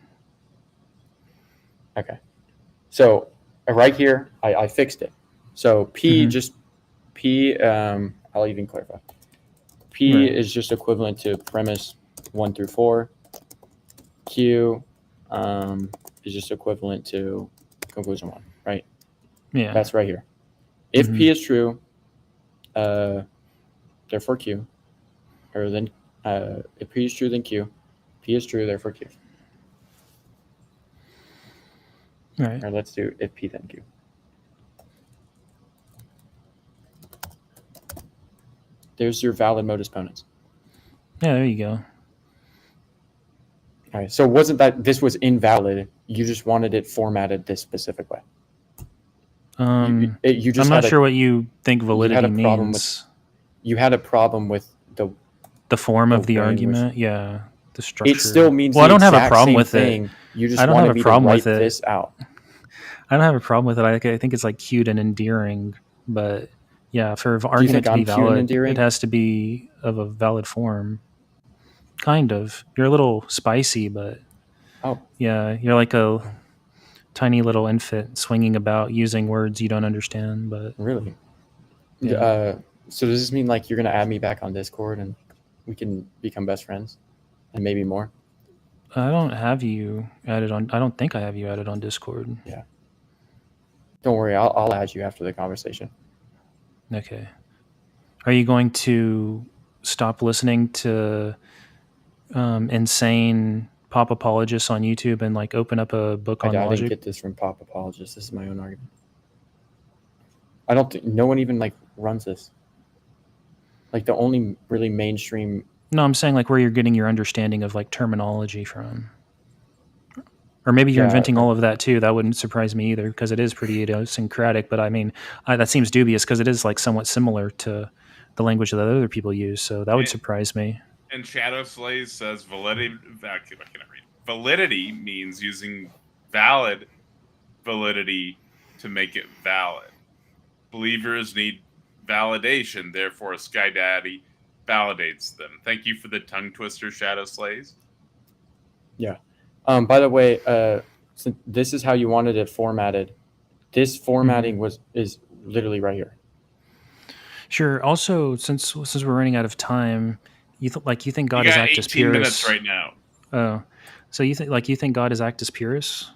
Okay. So right here, I fixed it. So P I'll even clarify. P is just equivalent to premise 1 through 4. Q is just equivalent to conclusion 1, right? Yeah. That's right here. If P is true, therefore Q, or then if P is true, then Q. P is true, therefore Q. Right. Or let's do if P then Q. There's your valid modus ponens. Yeah, there you go. All right. So it wasn't that this was invalid. You just wanted it formatted this specific way. I'm not sure what you think validity means. You had a problem with the form of the way in argument. Yeah, the structure. It still means well, I don't have a exact problem same with thing. it. You just I don't wanted have me a problem to write with it. this out. I don't have a problem with it. I think it's like cute and endearing, but yeah, for an argument to be valid, it has to be of a valid form. Kind of. You're a little spicy, but yeah, you're like a tiny little infant swinging about using words you don't understand. But really, yeah. So does this mean like you're gonna add me back on Discord and we can become best friends, and maybe more? I don't have you added on. I don't think I have you added on Discord. Yeah. Don't worry, I'll add you after the conversation. Okay. Are you going to stop listening to insane pop apologists on YouTube and like open up a book on I logic? didn't get this from pop apologists. This is my own argument. I don't think no one even like runs this. Like the only really mainstream. No, I'm saying like where you're getting your understanding of like terminology from. Or maybe you're Yeah, inventing all of that too. That wouldn't surprise me either, because it is pretty idiosyncratic. But I mean, that seems dubious because it is like somewhat similar to the language that other people use. So that would surprise me. And Shadow Slays says validity. I cannot read. Validity means using valid validity to make it valid. Believers need validation, therefore Sky Daddy validates them. Thank you for the tongue twister, Shadow Slays. Yeah. By the way, so this is how you wanted it formatted. This formatting is literally right here. Sure. Also, since we're running out of time, you think God You is got actus 18 minutes purus right now. Oh, so you think God is actus purus?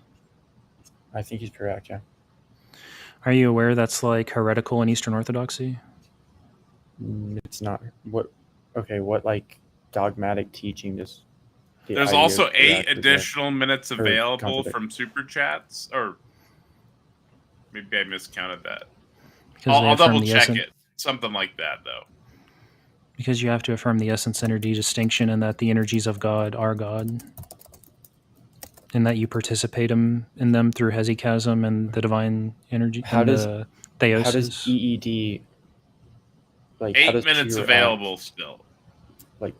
I think he's correct. Yeah. Are you aware that's like heretical in Eastern Orthodoxy? It's not. What? Okay. What like dogmatic teaching does? There's also 8 additional minutes available from super chats, or maybe I miscounted that. I'll double check it. Something like that, though. Because you have to affirm the essence energy distinction, and that the energies of God are God, and that you participate in them through hesychasm and the divine energy. How does theosis? How does EED? Like 8 minutes available still. Like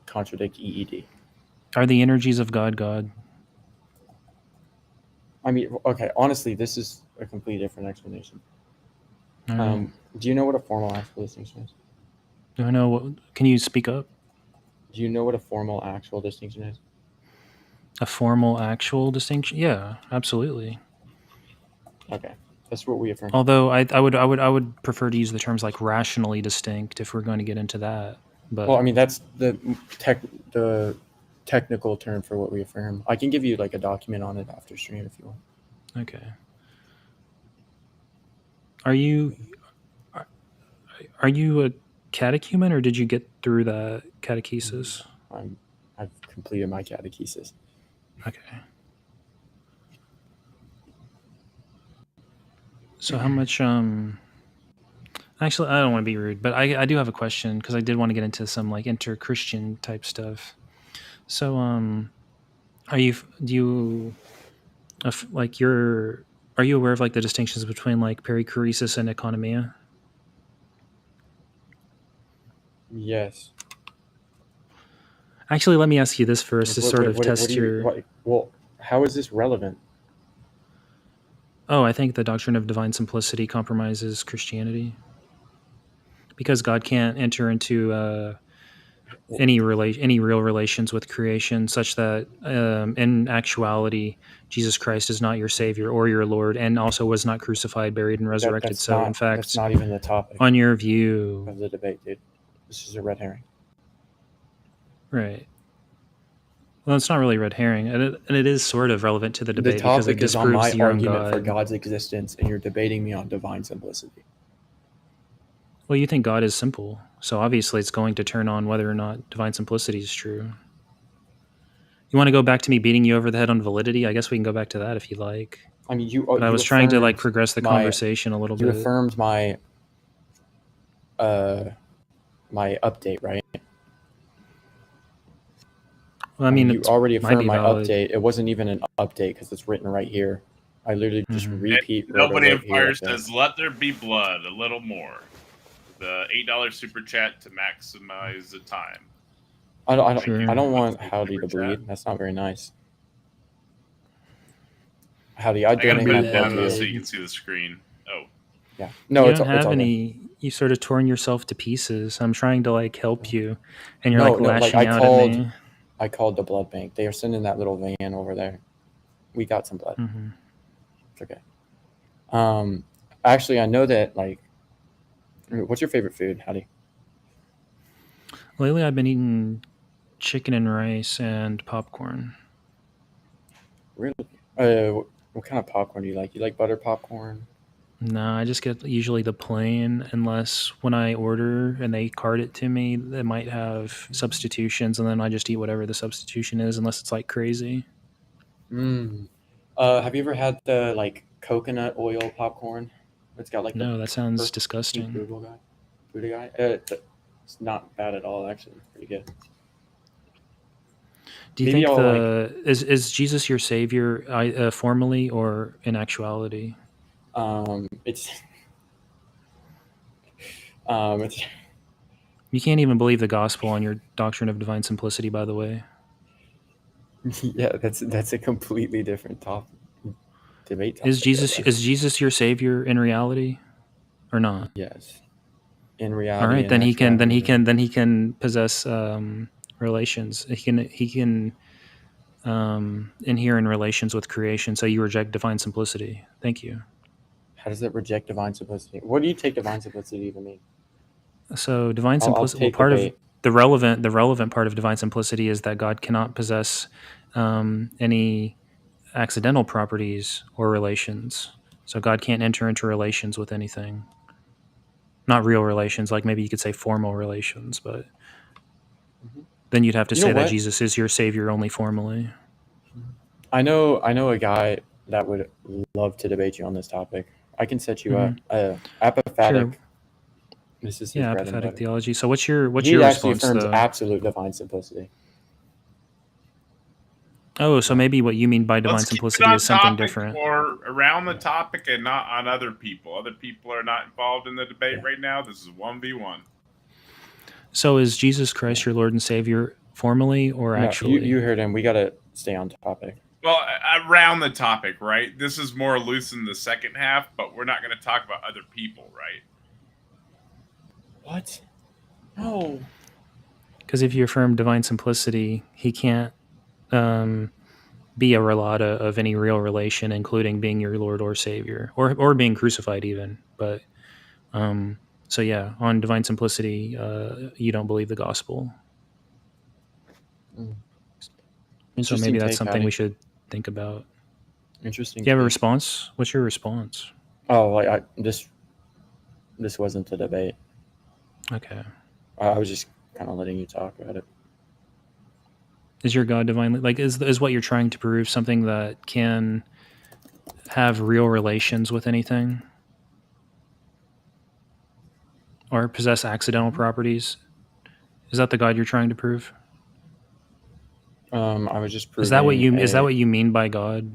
contradict EED. Are the energies of God God? I mean, okay. Honestly, this is a completely different explanation. Do you know what a formal actual distinction is? Do I know what? Can you speak up? Do you know what a formal actual distinction is? A formal actual distinction? Yeah, absolutely. Okay, that's what we affirm. Although I would prefer to use the terms like rationally distinct if we're going to get into that. But well, I mean that's the technical term for what we affirm. I can give you like a document on it after stream if you want. Okay. Are you a catechumen, or did you get through the catechesis? I've completed my catechesis. Okay. So how much actually, I don't want to be rude, but I do have a question, because I did want to get into some like inter-Christian type stuff. So are you aware of like the distinctions between like perichoresis and economia? Yes. Actually, let me ask you this first to sort of test your... Well, how is this relevant? Oh, I think the doctrine of divine simplicity compromises Christianity, because God can't enter into any real relations with creation, such that in actuality Jesus Christ is not your Savior or your Lord, and also was not crucified, buried, and resurrected. In fact, that's not even the topic on your view of the debate, dude. This is a red herring. Right. Well, it's not really red herring, and it is sort of relevant to the debate, The topic because it is on my disproves your own argument God. for God's existence, and you're debating me on divine simplicity. Well, you think God is simple, so obviously it's going to turn on whether or not divine simplicity is true. You want to go back to me beating you over the head on validity? I guess we can go back to that if you like. I mean, But I was trying to like progress the conversation a little bit. You affirmed my my update, right? Well, I mean, you already affirmed my valid. update. It wasn't even an update because it's written right here. I literally just repeat. Nobody in Fire says, "Let there be blood." A little more. The $8 super chat to maximize the time. I don't want Howdy to bleed. That's not very nice. Howdy, I gotta donate put my it down blood so to you can see the screen. Oh, yeah. No, you it's don't have all any. good. You sort of torn yourself to pieces. I'm trying to like help you, and you're No, like no, lashing out called, at me. I called the blood bank. They are sending that little van over there. We got some blood. It's okay. Actually, I know that. Like, what's your favorite food, Howdy? Lately, I've been eating chicken and rice and popcorn. Really? What kind of popcorn do you like? You like butter popcorn? No, I just get usually the plain, unless when I order and they card it to me, they might have substitutions, and then I just eat whatever the substitution is, unless it's like crazy. Have you ever had the like coconut oil popcorn? It's got like no, that sounds disgusting. Buddha guy. It's not bad at all, actually. It's pretty good. Do you maybe think I'll is Jesus your savior formally or in actuality? it's it's You can't even believe the gospel on your doctrine of divine simplicity, by the way. yeah, that's a completely different debate topic. Is Jesus your savior in reality or not? Yes. In All reality, right, in then he actuality. can possess relations. He can inhere in relations with creation. So you reject divine simplicity. Thank you. How does that reject divine simplicity? What do you take divine simplicity to even mean? So divine I'll simplicity. Well, take the part of bait. the relevant part of divine simplicity is that God cannot possess any accidental properties or relations. So God can't enter into relations with anything. Not real relations, like maybe you could say formal relations, but then you'd have to You know say that what? Jesus is your savior only formally. I know a guy that would love to debate you on this topic. I can set you up. Apophatic. Sure. This is his Yeah, bread and apophatic butter. theology. So what's your He actually response affirms though? absolute divine simplicity. Oh, so maybe what you mean by divine Let's keep it simplicity on is something topic different. or around the topic and not on other people. Other people are not involved in the debate right now. This is 1v1. So is Jesus Christ your Lord and Savior formally or No, actually? you heard him. We got to stay on topic. Well, around the topic, right? This is more loose in the second half, but we're not going to talk about other people, right? What? No. Because if you affirm divine simplicity, he can't be a relata of any real relation, including being your Lord or Savior, or being crucified even. But so yeah, on divine simplicity, you don't believe the gospel. So maybe that's something we should think about. Interesting. Do you have a response? What's your response? Oh, like this wasn't a debate. Okay. I was just kind of letting you talk about it. Is your God divinely, like, is what you're trying to prove something that can have real relations with anything or possess accidental properties? Is that the God you're trying to prove? I was just proving. Is that what you mean by God?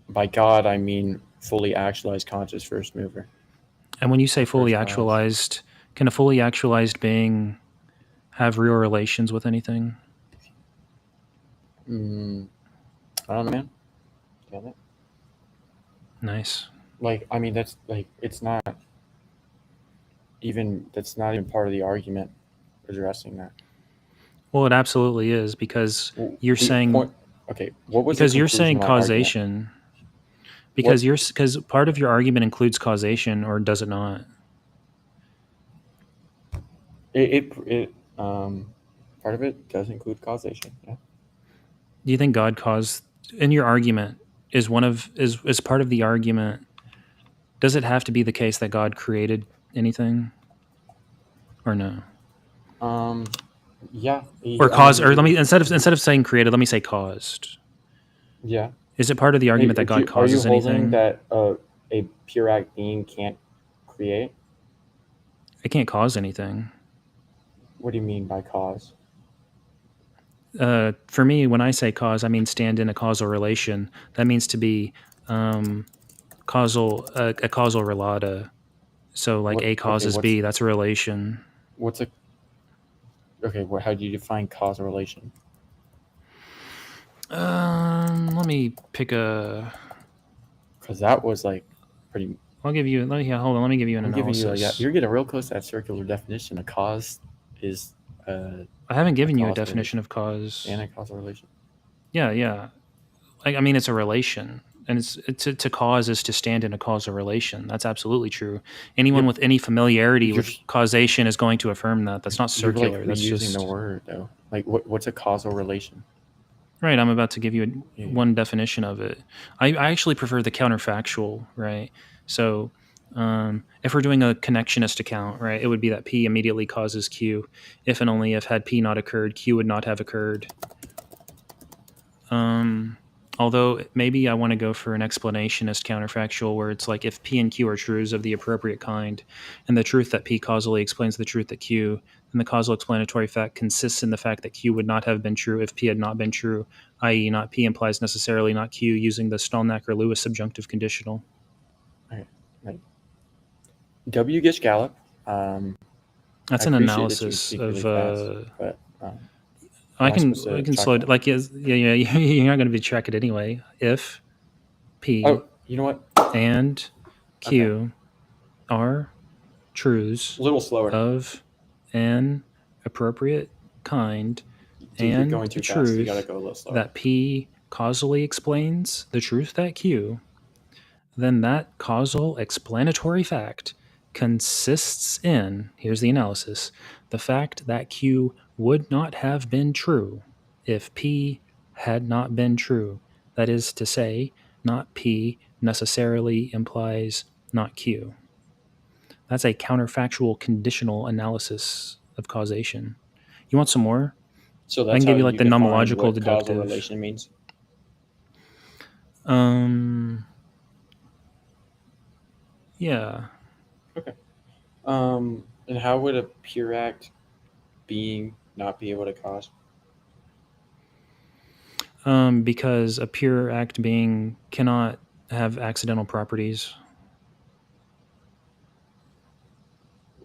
By God, I mean fully actualized conscious first mover. And when you say fully actualized, can a fully actualized being have real relations with anything? I don't know, man. Damn it. Nice. Like, I mean, that's like, that's not even part of the argument addressing that. Well, it absolutely is, because you're saying okay, what was because you're saying causation. Argument? Because part of your argument includes causation, or does it not? Part of it does include causation. Yeah. Do you think God caused in your argument is part of the argument? Does it have to be the case that God created anything, or no? Yeah. Or caused, or let me instead of saying created, let me say caused. Yeah. Is it part of the argument that God causes anything? Are you holding that a pure act being can't create? It can't cause anything. What do you mean by cause? For me, when I say cause, I mean stand in a causal relation. That means to be causal, a causal relata. So like A causes B, that's a relation. How do you define causal relation? Let me pick a. Because that was like pretty. I'll give you. Hold on. Let me give you an analysis. You're getting real close to that circular definition. A cause is. I haven't given you a definition of cause. And a causal relation. Yeah. Like, I mean, it's a relation, and it's to cause is to stand in a causal relation. That's absolutely true. Anyone with any familiarity with causation is going to affirm that. That's not circular. You're that's using just the word though. Like what's a causal relation? Right, I'm about to give you one definition of it. I actually prefer the counterfactual, right? So if we're doing a connectionist account, right, it would be that P immediately causes Q. If and only if had P not occurred, Q would not have occurred. Although maybe I want to go for an explanationist counterfactual where it's like if P and Q are truths of the appropriate kind, and the truth that P causally explains the truth that Q, then the causal explanatory fact consists in the fact that Q would not have been true if P had not been true, i.e., not P implies necessarily not Q using the Stalnaker-Lewis subjunctive conditional. Right. W. Gish Gallup. That's I an appreciate that you analysis speak of. really fast, but I am I can supposed to talk slow it. about? Like yeah, you're not going to be track it anyway. If P Oh, you know what? and Okay. Q are truths A little slower. of an appropriate kind, Dude, you're and going the too fast. You gotta truth go a little slower. that P causally explains the truth that Q, then that causal explanatory fact consists in, here's the analysis, the fact that Q would not have been true if P had not been true. That is to say, not P necessarily implies not Q. That's a counterfactual conditional analysis of causation. You want some more? So I that's can how give you like you the define nomological what causal deductive. relation means. Yeah. Okay. And how would a pure act being not be able to cause? Because a pure act being cannot have accidental properties.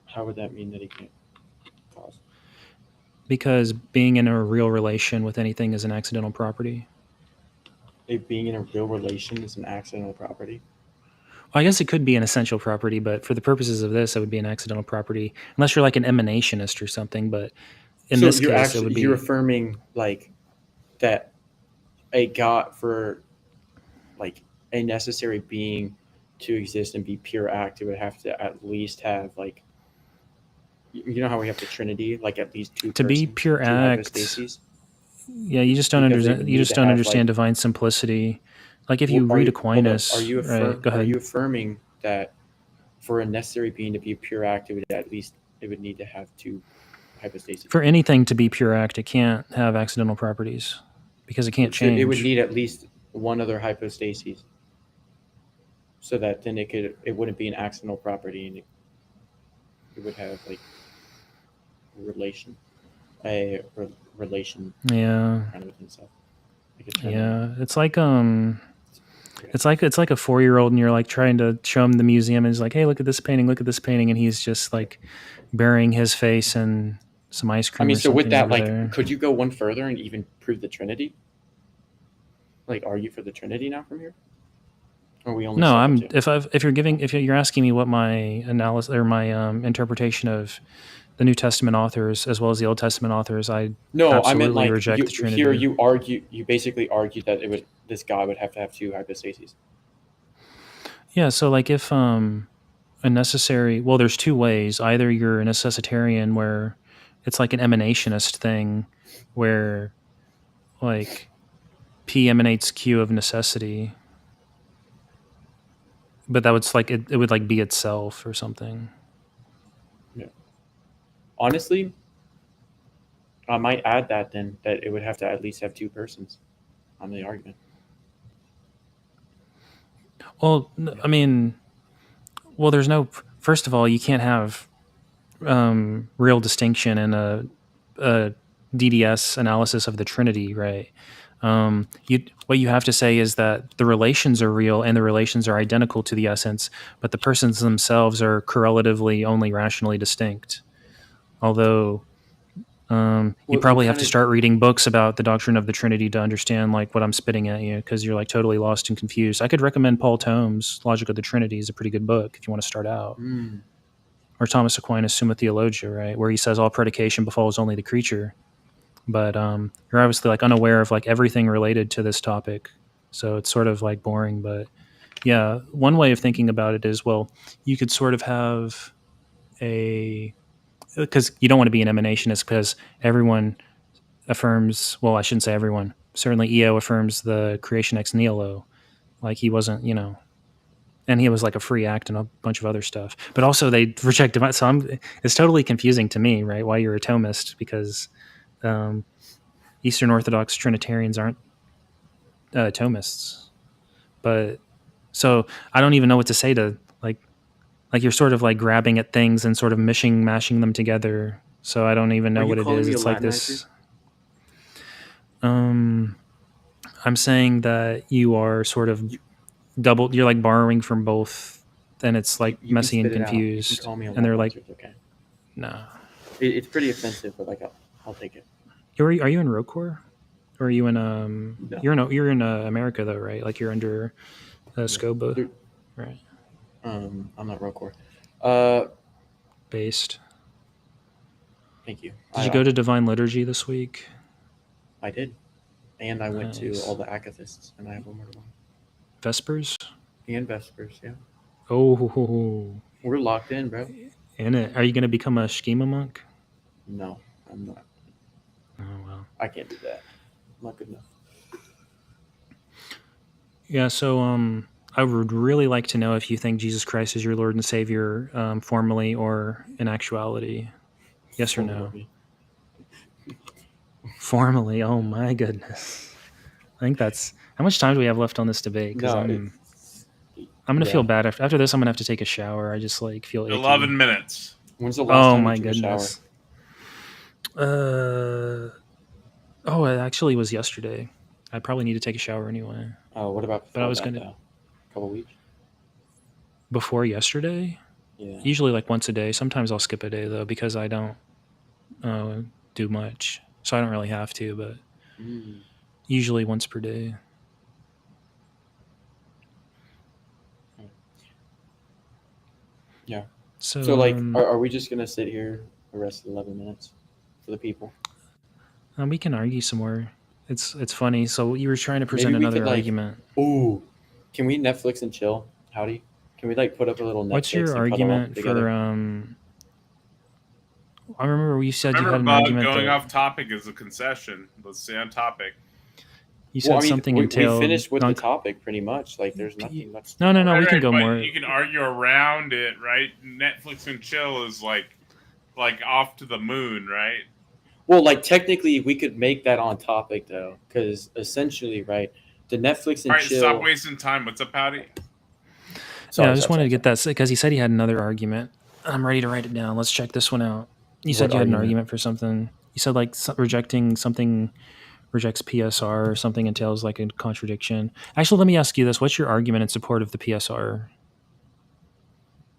How would that mean that he can't cause? Because being in a real relation with anything is an accidental property. Being in a real relation is an accidental property. Well, I guess it could be an essential property, but for the purposes of this, it would be an accidental property, unless you're like an emanationist or something. But in this case, it would be. You're affirming like that a God for like a necessary being to exist and be pure act, it would have to at least have like, you know how we have the Trinity, like at least two To be persons, pure two act. hypostases. Yeah, you just don't Because they would understand. You need just to don't have, understand like- divine simplicity. Like if you Well, read hold up. Aquinas, right? Go Are ahead. you affirming that for a necessary being to be pure act, it would need to have two hypostases? For anything to be pure act, it can't have accidental properties because it can't So change. it would need at least one other hypostasis, so that then it wouldn't be an accidental property, and it would have like relation Yeah. kind of within itself. Like a Trinity. Yeah, it's like a 4-year-old, and you're like trying to show him the museum, and he's like, "Hey, look at this painting! Look at this painting!" And he's just like burying his face in some ice cream. I mean, or so with something that, over like, there. could you go one further and even prove the Trinity? Like, are you for the Trinity now from here? Or are we only? No, stuck I'm. with two? If you're asking me what my analysis or my interpretation of the New Testament authors as well as the Old Testament authors, I No, I absolutely meant like reject the Trinity. here you basically argue that this God would have to have two hypostases. Yeah, so like if a necessary, well, there's two ways. Either you're a necessitarian where it's like an emanationist thing where like P emanates Q of necessity, but that would like it would like be itself or something. Yeah. Honestly, I might add that then that it would have to at least have two persons on the argument. Well, I mean, well, there's no. First of all, you can't have real distinction in a DDS analysis of the Trinity, right? What you have to say is that the relations are real and the relations are identical to the essence, but the persons themselves are correlatively only rationally distinct. Although you probably have to start reading books about the doctrine of the Trinity to understand like what I'm spitting at you, because you're like totally lost and confused. I could recommend Paul Tome's Logic of the Trinity is a pretty good book if you want to start out. Or Thomas Aquinas' Summa Theologia, right, where he says all predication befalls only the creature. But you're obviously like unaware of like everything related to this topic, so it's sort of like boring. But yeah, one way of thinking about it is, well, you could sort of have because you don't want to be an emanationist because everyone affirms, well, I shouldn't say everyone, certainly EO affirms the creation ex nihilo, like he wasn't, and he was like a free act and a bunch of other stuff. But also they reject divine. So it's totally confusing to me, right? Why you're a Thomist, because Eastern Orthodox Trinitarians aren't Thomists, but so I don't even know what to say to like you're sort of like grabbing at things and sort of mashing them together. So I don't even know what it is. It's like this. I'm saying that you are sort of double. You're like borrowing from both, and it's like You messy and can spit it out. You can confused. call me a And they're like, Latin, okay. no. It's pretty offensive, but like I'll take it. Are you in Rocore? Or are you in No. you're in America though, right? Like you're under SCOBA, right? I'm not Rocore. Based. Thank you. Did you go to Divine Liturgy this week? I did, and I went to Nice. all the Akathists, and I have one more to go. Vespers? And Vespers, yeah. Oh, We're locked in, bro. in it. Are you going to become a schema monk? No, I'm not. Oh well. I can't do that. I'm not good enough. Yeah. So I would really like to know if you think Jesus Christ is your Lord and Savior, formally or in actuality. Yes or no? Formally. Oh my goodness. I think that's how much time do we have left on this debate? Because I'm gonna feel bad after this. I'm gonna have to take a shower. I just like feel icky. 11 minutes. When's the last time my you took goodness. a shower? It actually was yesterday. I probably need to take a shower anyway. Oh, what about? But I was gonna. A couple weeks. Before yesterday. Yeah. Usually like once a day. Sometimes I'll skip a day though because I don't do much, so I don't really have to. But usually once per day. Yeah. So like, are we just gonna sit here the rest of the 11 minutes for the people? We can argue some more. It's funny. So you were trying to present another argument. Ooh, can we Netflix and chill? Howdy. Can we like put up a little Netflix? What's your and argument for? I remember you said you had an argument. Going off topic is a concession. Let's stay on topic. You said something entailed. We finished with the topic pretty much. Like, there's nothing much. No. We can go more. You can argue around it, right? Netflix and chill is like off to the moon, right? Well, like technically, we could make that on topic though, because essentially, right, the Netflix and chill. Stop wasting time. What's up, Howdy? I just wanted to get that because he said he had another argument. I'm ready to write it down. Let's check this one out. You said you had an argument for something. You said like rejecting something rejects PSR or something entails like a contradiction. Actually, let me ask you this. What's your argument in support of the PSR?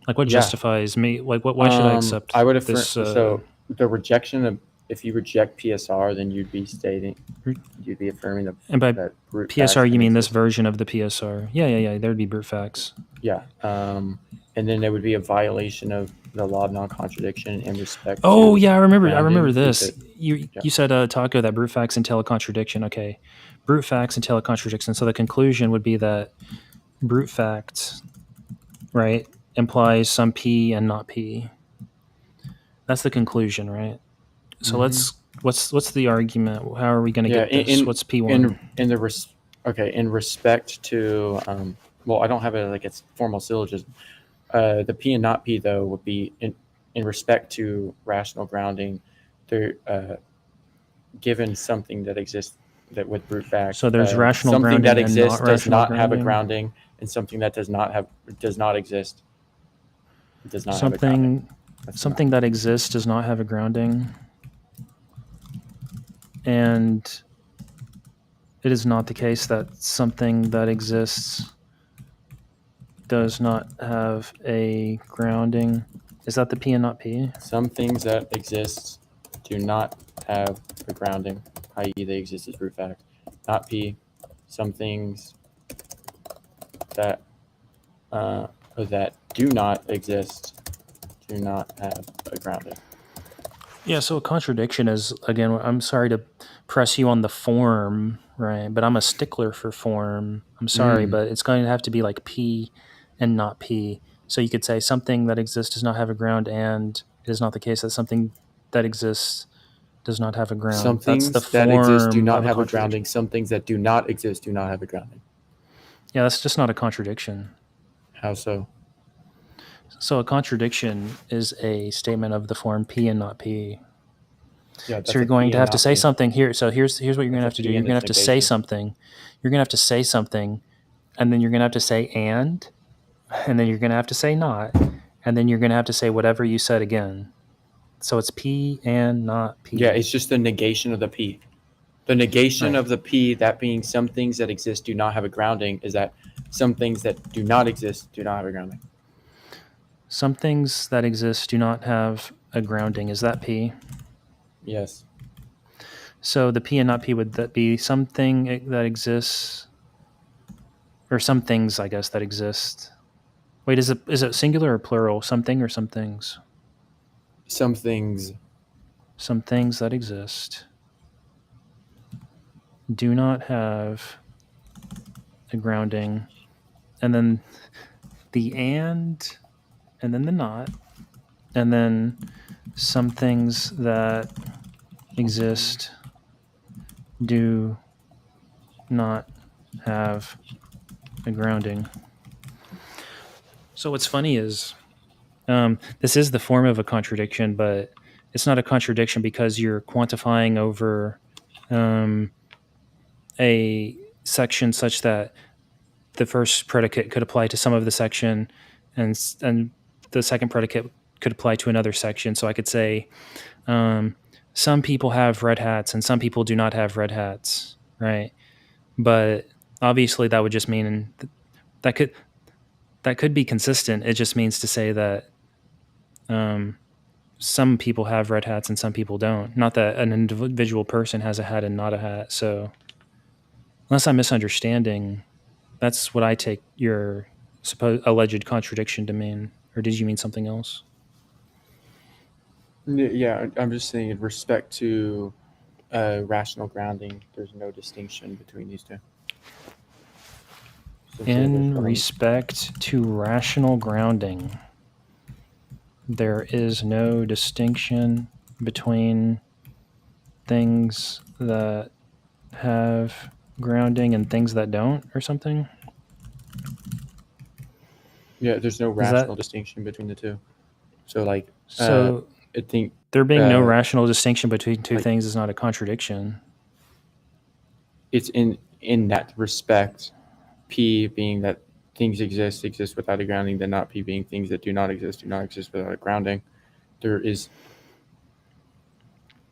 Like what justifies me? Like why should I accept I would affirm this? So the rejection of, if you reject PSR, then you'd be affirming that. And by that PSR, you mean this version of the PSR? Yeah. There'd be brute facts. Yeah. And then there would be a violation of the law of non-contradiction in respect. Oh yeah, I remember this. You said Taco that brute facts entail a contradiction. Okay, brute facts entail a contradiction. So the conclusion would be that brute facts, right, implies some P and not P. That's the conclusion, right? So what's the argument? How are we going to get this? What's P1? In respect to well, I don't have its formal syllogism. The P and not P though would be in respect to rational grounding. They're given something that exists that with brute facts. So there's rational something grounding that exists and does not grounding. have a grounding, and something that does not exist does not have a grounding. Something that exists does not have a grounding, and it is not the case that something that exists does not have a grounding. Is that the P and not P? Some things that exist do not have a grounding, i.e. they exist as brute facts. Not P. Some things that that do not exist do not have a grounding. Yeah, so a contradiction is, again, I'm sorry to press you on the form, right? But I'm a stickler for form. I'm sorry, but it's going to have to be like P and not P. So you could say something that exists does not have a ground, and it is not the case that something that exists does not have a ground. Some things that exist do not have a grounding. Some things that do not exist do not have a grounding. Yeah, that's just not a contradiction. How so? So a contradiction is a statement of the form P and not P. Yeah, So that's you're a going P to and have to not say P. something here. So here's what you're going to That's have a to do. P You're and going to it's have to say negation. something. You're going to have to say something, and then you're going to have to say and then you're going to have to say not, and then you're going to have to say whatever you said again. So it's P and not P. Yeah, it's just the negation of the P. The negation Right. of the P, that being some things that exist do not have a grounding, is that some things that do not exist do not have a grounding. Some things that exist do not have a grounding. Is that P? Yes. So the P and not P, would that be something that exists, or some things, I guess, that exist? Wait, is it singular or plural? Something or some things? Some things. Some things that exist do not have a grounding, and then the and then the not, and then some things that exist do not have a grounding. So what's funny is this is the form of a contradiction, but it's not a contradiction because you're quantifying over a section such that the first predicate could apply to some of the section, and the second predicate could apply to another section. So I could say some people have red hats and some people do not have red hats, right? But obviously that would just mean that could be consistent. It just means to say that some people have red hats and some people don't. Not that an individual person has a hat and not a hat. So unless I'm misunderstanding, that's what I take your supposed alleged contradiction to mean. Or did you mean something else? Yeah, I'm just saying in respect to rational grounding, there's no distinction between these two. In respect to rational grounding, there is no distinction between things that have grounding and things that don't, or something? Yeah, there's no rational distinction between the two. So, like, so I think there being no rational distinction between two things is not a contradiction. It's in that respect, P being that things exist without a grounding, then not P being things that do not exist without a grounding. There is.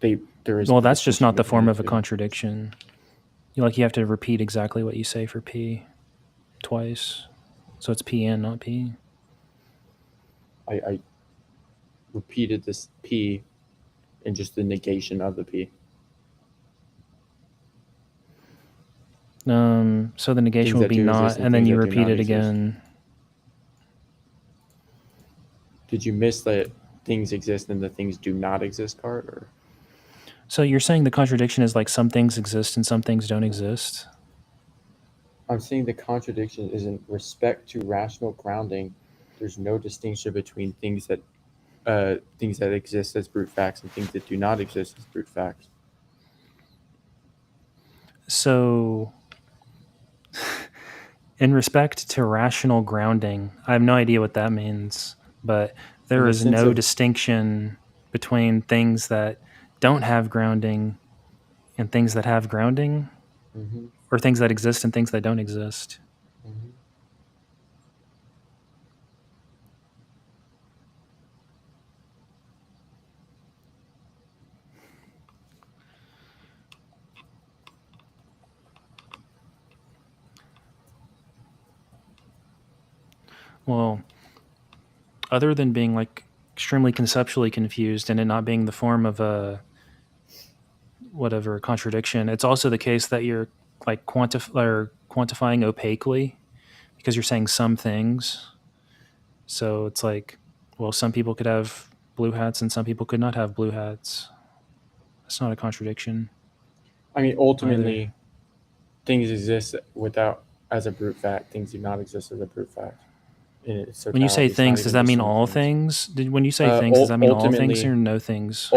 Well, that's just not the form of a contradiction. You have to repeat exactly what you say for P twice. So it's P and not P. I repeated this P and just the negation of the P. So the negation would be not, and then you repeat it again. Did you miss that things exist and the things do not exist part? Or? So you're saying the contradiction is like some things exist and some things don't exist? I'm saying the contradiction is in respect to rational grounding. There's no distinction between things that exist as brute facts and things that do not exist as brute facts. So, in respect to rational grounding, I have no idea what that means, but there is no distinction between things that don't have grounding and things that have grounding, or things that exist and things that don't exist. Well, other than being like extremely conceptually confused and it not being the form of a whatever contradiction, it's also the case that you're like quantifying opaquely because you're saying some things. So it's like, well, some people could have blue hats and some people could not have blue hats. That's not a contradiction. I mean, ultimately, things exist without as a brute fact. Things do not exist as a brute fact. When you say things, does that mean all things? When you say things, does that mean all things or no things?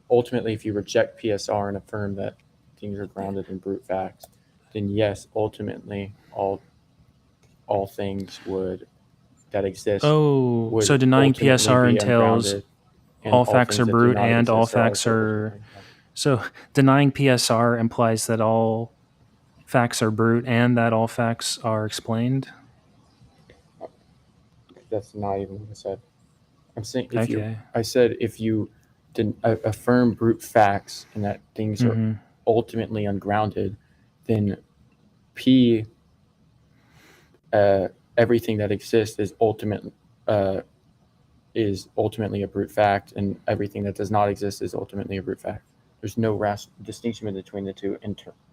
Ultimately, if you reject PSR and affirm that things are grounded in brute facts, then yes, ultimately, all things that exist. Oh, so denying PSR entails all facts are brute and all facts are So denying PSR implies that all facts are brute and that all facts are explained. That's not even what I said. I'm saying Okay. I said if you affirm brute facts and that things are Mhm. ultimately ungrounded, then P, everything that exists is ultimately a brute fact, and everything that does not exist is ultimately a brute fact. There's no distinction between the two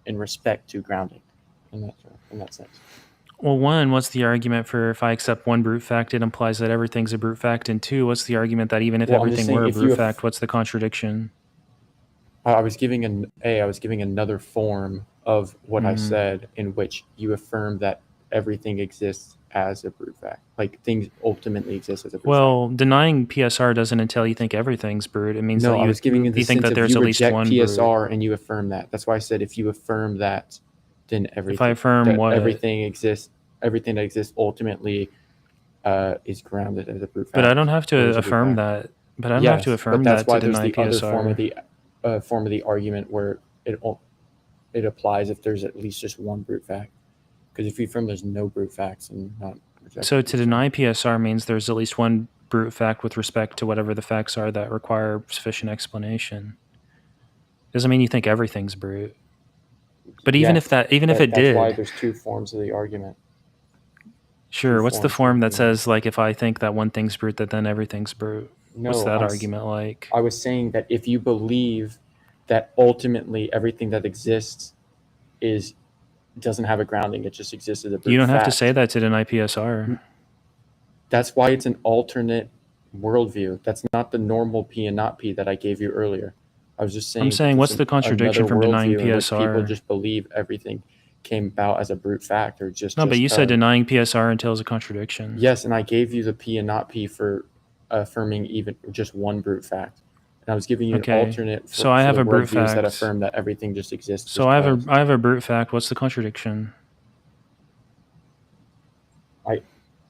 in respect to grounding, in that sense. Well, one, what's the argument for if I accept one brute fact, it implies that everything's a brute fact? And two, what's the argument that even if Well, I'm just everything saying, were a if you brute fact, what's the contradiction? I was giving another form of what I Mhm. said, in which you affirm that everything exists as a brute fact, like things ultimately exist as a brute Well, denying PSR doesn't entail you think everything's brute. It fact. means No, that I was giving you the you think sense that of there's you at least reject one PSR brute. and you affirm that. That's why I said if you affirm that, then If I affirm what? everything exists, everything that exists ultimately is grounded as a brute fact. But I don't have to or is a brute affirm fact. that. But I don't have to Yes, affirm but that's that to why there's deny the other form of PSR. the argument where it applies if there's at least just one brute fact. Because if you affirm there's no brute facts and not rejecting So to deny PSR means there's at least one brute fact with respect to whatever the facts are that require sufficient explanation. Doesn't mean you think everything's brute. But even if Yes, it that's did, why there's two forms of the argument. sure. Two What's the forms of form the that says like if I think that one thing's brute, that then everything's brute? What's No, that argument like? I was saying that if you believe that ultimately everything that exists doesn't have a grounding, it just exists as a brute You don't have to fact. say that to deny PSR. That's why it's an alternate worldview. That's not the normal P and not P that I gave you earlier. I was just saying. I'm saying, what's the contradiction from denying in which people PSR? just believe everything came about as a brute fact, or just No, but you said because. denying PSR entails a contradiction. Yes, and I gave you the P and not P for affirming even just one brute fact. And I was giving you an alternate So I have for a the brute worldviews that fact. affirm that everything just exists. So I have a brute fact. What's the contradiction?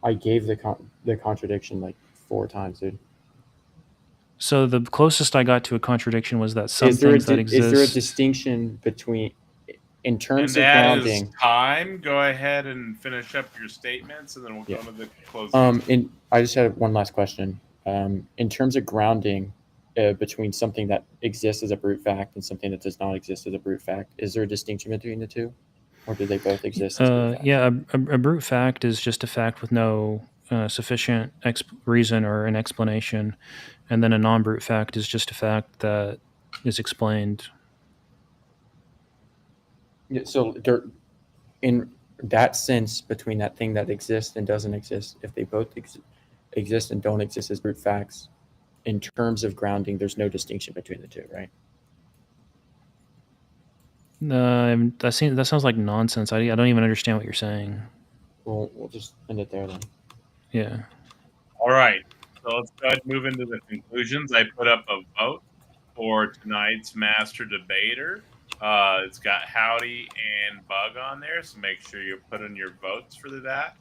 I gave the contradiction like 4 times, dude. So the closest I got to a contradiction was that some Is there things that exist. Is there a distinction between, in terms And of that is grounding? time. Go ahead and finish up your statements, and then we'll go to the closing. I just had one last question. In terms of grounding, between something that exists as a brute fact and something that does not exist as a brute fact, is there a distinction between the two, or do they both exist as brute facts? Yeah, a brute fact is just a fact with no sufficient reason or an explanation, and then a non-brute fact is just a fact that is explained. Yeah, so they're, in that sense, between that thing that exists and doesn't exist, if they both exist and don't exist as brute facts, in terms of grounding, there's no distinction between the two, right? That sounds like nonsense. I don't even understand what you're saying. Well, we'll just end it there then. Yeah. All right. So let's go ahead and move into the conclusions. I put up a vote for tonight's master debater. It's got Howdy and Bug on there, so make sure you put in your votes for that.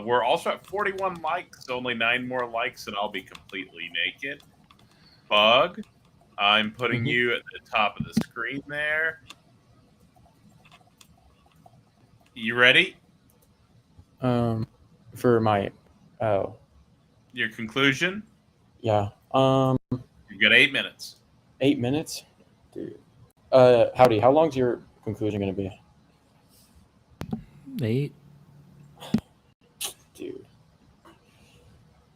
We're also at 41 likes, so only 9 more likes, and I'll be completely naked. Bug, I'm putting you at the top of the screen there. You ready? For my, your conclusion? Yeah. You've got 8 minutes. 8 minutes? Dude. Howdy, how long's your conclusion going to be? 8? Dude.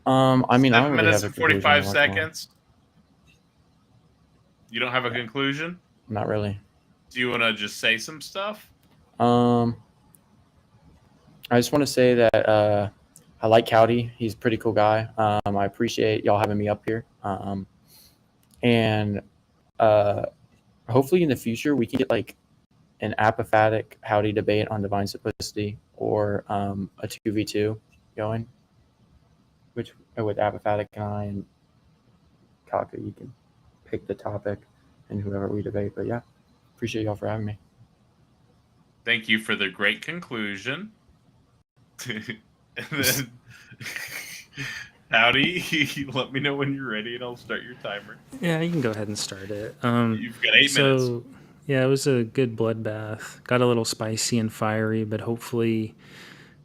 I mean, 7 I don't really minutes have a and conclusion 45 to work on. seconds. You don't have a conclusion? Not really. Do you want to just say some stuff? I just want to say that I like Howdy. He's a pretty cool guy. I appreciate y'all having me up here. And hopefully in the future we can get like an apophatic Howdy debate on divine simplicity, or a 2v2 going, which with apophatic and I and Kaka, you can pick the topic and whoever we debate. But yeah, appreciate y'all for having me. Thank you for the great conclusion. And then Howdy. Let me know when you're ready, and I'll start your timer. Yeah, you can go ahead and start it. You've got 8 minutes. Yeah, it was a good bloodbath. Got a little spicy and fiery, but hopefully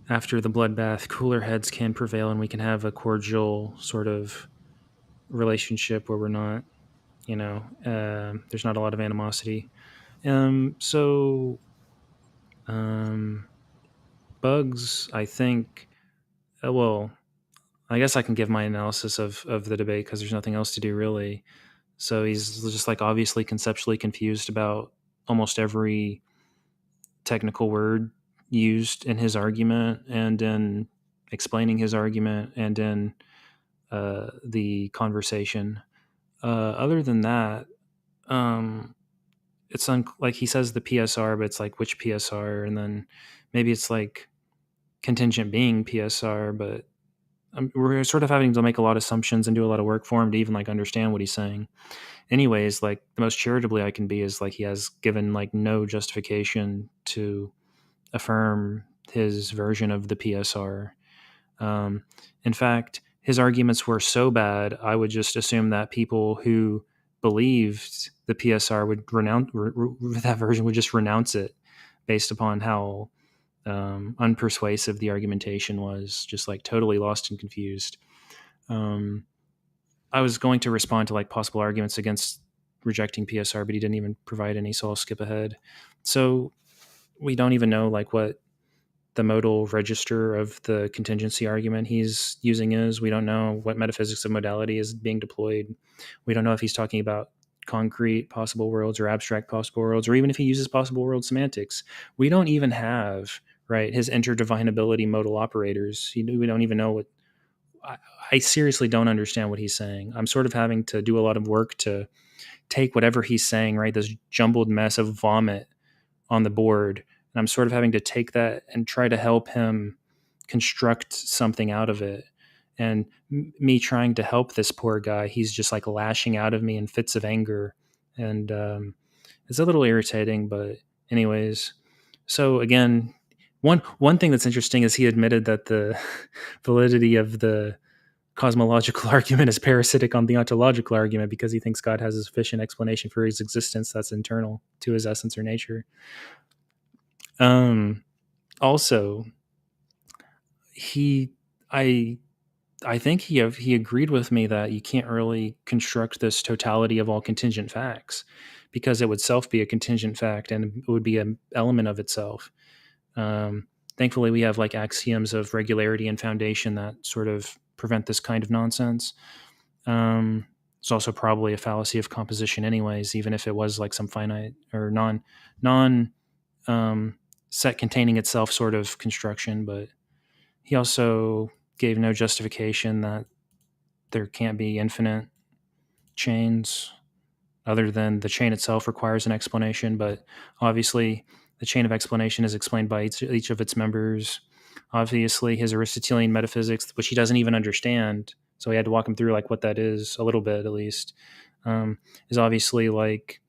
after the bloodbath, cooler heads can prevail and we can have a cordial sort of relationship where we're not, there's not a lot of animosity. Bugs, I think, well, I guess I can give my analysis of the debate because there's nothing else to do really. So he's just like obviously conceptually confused about almost every technical word used in his argument and in explaining his argument and in the conversation. Other than that, it's like he says the PSR, but it's like which PSR, and then maybe it's like contingent being PSR, but we're sort of having to make a lot of assumptions and do a lot of work for him to even like understand what he's saying. Anyways, like the most charitably I can be is like he has given like no justification to affirm his version of the PSR. In fact, his arguments were so bad, I would just assume that people who believed the PSR would renounce that version, would just renounce it based upon how unpersuasive the argumentation was, just like totally lost and confused. I was going to respond to like possible arguments against rejecting PSR, but he didn't even provide any, so I'll skip ahead. So we don't even know like what the modal register of the contingency argument he's using is. We don't know what metaphysics of modality is being deployed. We don't know if he's talking about concrete possible worlds or abstract possible worlds, or even if he uses possible world semantics. We don't even have, right, his interdivinability modal operators. We don't even know what. I seriously don't understand what he's saying. I'm sort of having to do a lot of work to take whatever he's saying, right, this jumbled mess of vomit on the board, and I'm sort of having to take that and try to help him construct something out of it. And me trying to help this poor guy, he's just like lashing out of me in fits of anger, and it's a little irritating. But anyways, so again, one thing that's interesting is he admitted that the validity of the cosmological argument is parasitic on the ontological argument because he thinks God has a sufficient explanation for his existence that's internal to his essence or nature. Also, I think he agreed with me that you can't really construct this totality of all contingent facts because it would self be a contingent fact and it would be an element of itself. Thankfully, we have like axioms of regularity and foundation that sort of prevent this kind of nonsense. It's also probably a fallacy of composition anyways, even if it was like some finite or non set containing itself sort of construction. But he also gave no justification that there can't be infinite chains other than the chain itself requires an explanation. But obviously the chain of explanation is explained by each of its members. Obviously his Aristotelian metaphysics, which he doesn't even understand, so he had to walk him through like what that is a little bit at least, is obviously like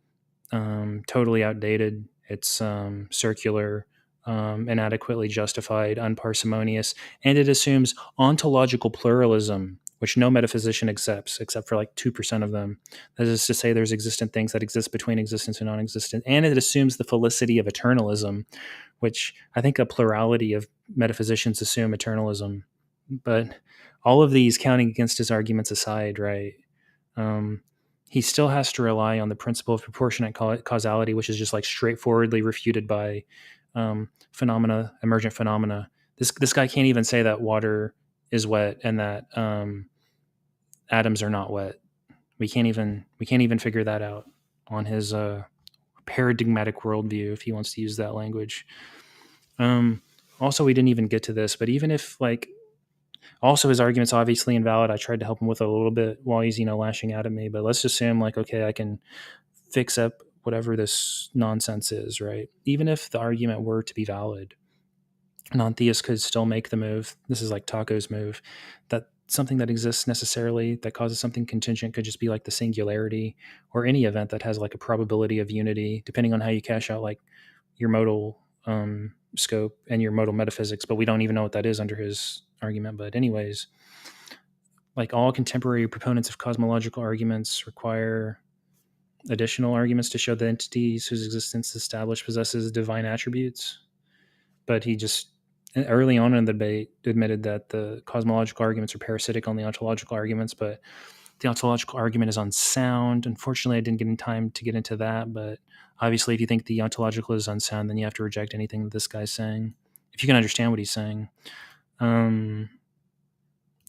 totally outdated. It's circular, inadequately justified, unparsimonious, and it assumes ontological pluralism, which no metaphysician accepts, except for like 2% of them. That is to say, there's existent things that exist between existence and non-existent, and it assumes the felicity of eternalism, which I think a plurality of metaphysicians assume eternalism. But all of these, counting against his arguments aside, right, he still has to rely on the principle of proportionate causality, which is just like straightforwardly refuted by emergent phenomena. This guy can't even say that water is wet and that atoms are not wet. We can't even figure that out on his paradigmatic worldview, if he wants to use that language. Also, we didn't even get to this, but even if like, also his argument's obviously invalid. I tried to help him with it a little bit while he's, lashing out at me, but let's just say I'm like, okay, I can fix up whatever this nonsense is, right? Even if the argument were to be valid, non-theists could still make the move. This is like Taco's move, that something that exists necessarily that causes something contingent could just be like the singularity or any event that has like a probability of unity, depending on how you cash out like your modal scope and your modal metaphysics. But we don't even know what that is under his argument. But anyways, like all contemporary proponents of cosmological arguments require additional arguments to show the entities whose existence established possesses divine attributes. But he just early on in the debate admitted that the cosmological arguments are parasitic on the ontological arguments, but the ontological argument is unsound. Unfortunately, I didn't get in time to get into that, but obviously if you think the ontological is unsound, then you have to reject anything that this guy's saying, if you can understand what he's saying.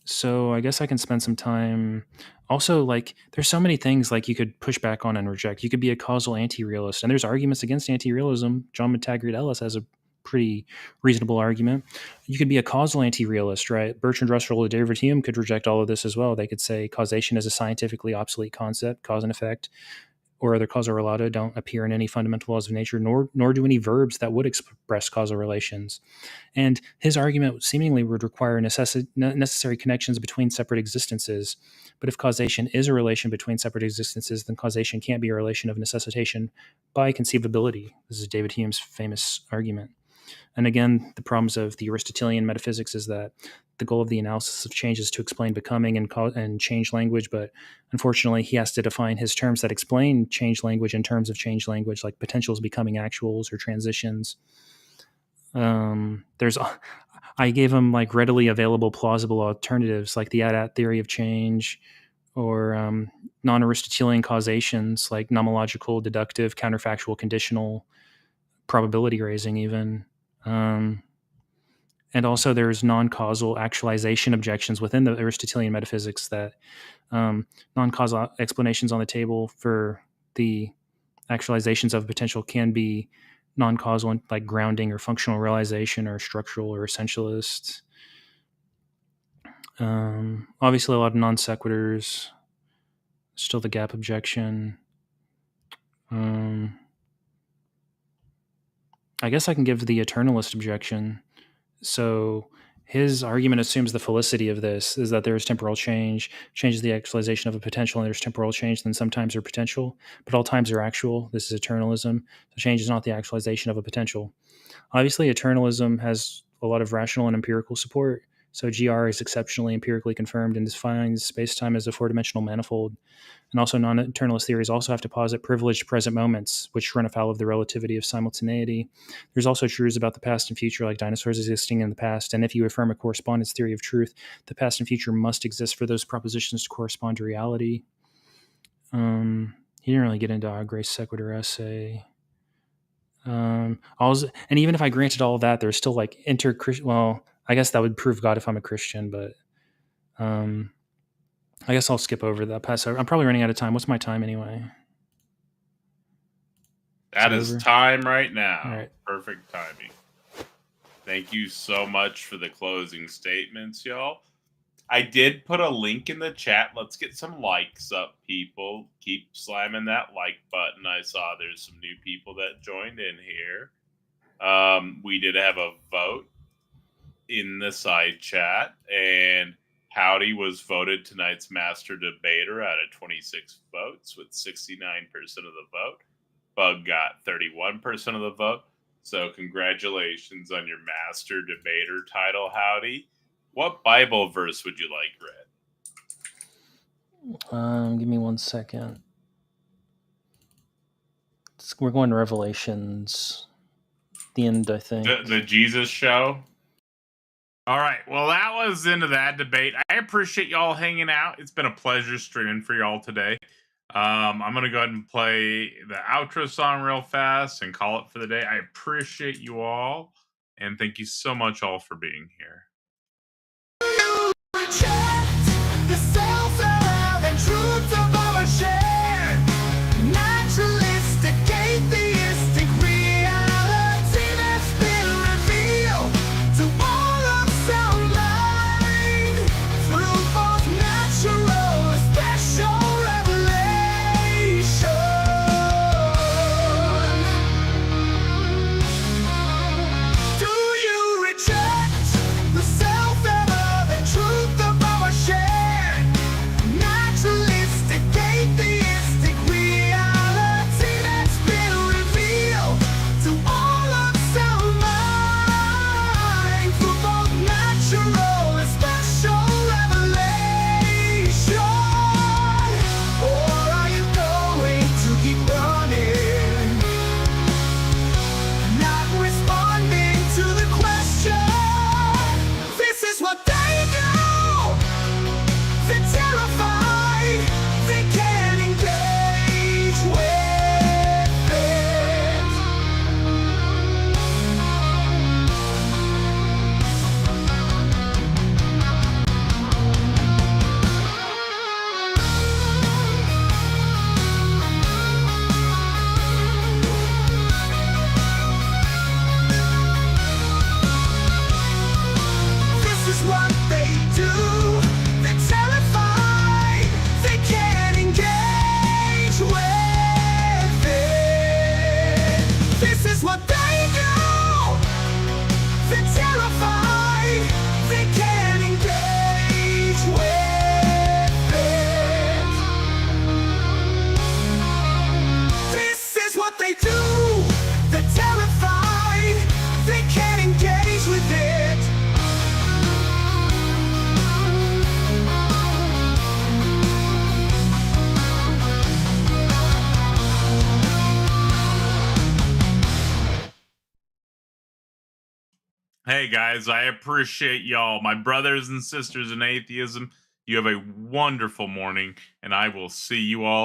So I guess I can spend some time. Also, like, there's so many things like you could push back on and reject. You could be a causal anti-realist, and there's arguments against anti-realism. John McTaggart Ellis has a pretty reasonable argument. You could be a causal anti-realist, right? Bertrand Russell or David Hume could reject all of this as well. They could say causation is a scientifically obsolete concept. Cause and effect or other causa relata don't appear in any fundamental laws of nature, nor do any verbs that would express causal relations. And his argument seemingly would require necessary connections between separate existences. But if causation is a relation between separate existences, then causation can't be a relation of necessitation by conceivability. This is David Hume's famous argument. And again, the problems of the Aristotelian metaphysics is that the goal of the analysis of change is to explain becoming and change language, but unfortunately he has to define his terms that explain change language in terms of change language, like potentials becoming actuals or transitions. I gave him like readily available plausible alternatives like the ADAT theory of change or non-Aristotelian causations like nomological, deductive, counterfactual, conditional, probability raising even. And also there's non-causal actualization objections within the Aristotelian metaphysics that non-causal explanations on the table for the actualizations of potential can be non-causal, like grounding or functional realization or structural or essentialist. Obviously a lot of non sequiturs, still the gap objection. I guess I can give the eternalist objection. So his argument assumes the felicity of this is that there is temporal change, changes the actualization of a potential, and there's temporal change, then sometimes are potential, but all times are actual. This is eternalism. So change is not the actualization of a potential. Obviously, eternalism has a lot of rational and empirical support. So GR is exceptionally empirically confirmed and defines space-time as a four-dimensional manifold. And also non-eternalist theories also have to posit privileged present moments, which run afoul of the relativity of simultaneity. There's also truths about the past and future, like dinosaurs existing in the past. And if you affirm a correspondence theory of truth, the past and future must exist for those propositions to correspond to reality. He didn't really get into our grace sequitur essay. And even if I granted all of that, there's still like well, I guess that would prove God if I'm a Christian, but I guess I'll skip over that. Pass over. I'm probably running out of time. What's my time anyway? That is time right now. All right. Perfect timing. Thank you so much for the closing statements, y'all. I did put a link in the chat. Let's get some likes up, people. Keep slamming that like button. I saw there's some new people that joined in here. We did have a vote in the side chat, and Howdy was voted tonight's master debater out of 26 votes with 69% of the vote. Bug got 31% of the vote. So congratulations on your master debater title, Howdy. What Bible verse would you like read? Give me 1 second. We're going to Revelations. The end, I think. The Jesus show? All right. Well, that was the end of that debate. I appreciate y'all hanging out. It's been a pleasure streaming for y'all today. I'm going to go ahead and play the outro song real fast and call it for the day. I appreciate you all, and thank you so much all for being here. The Hey guys, I appreciate y'all, my brothers and sisters in atheism. You have a wonderful morning, and I will see you all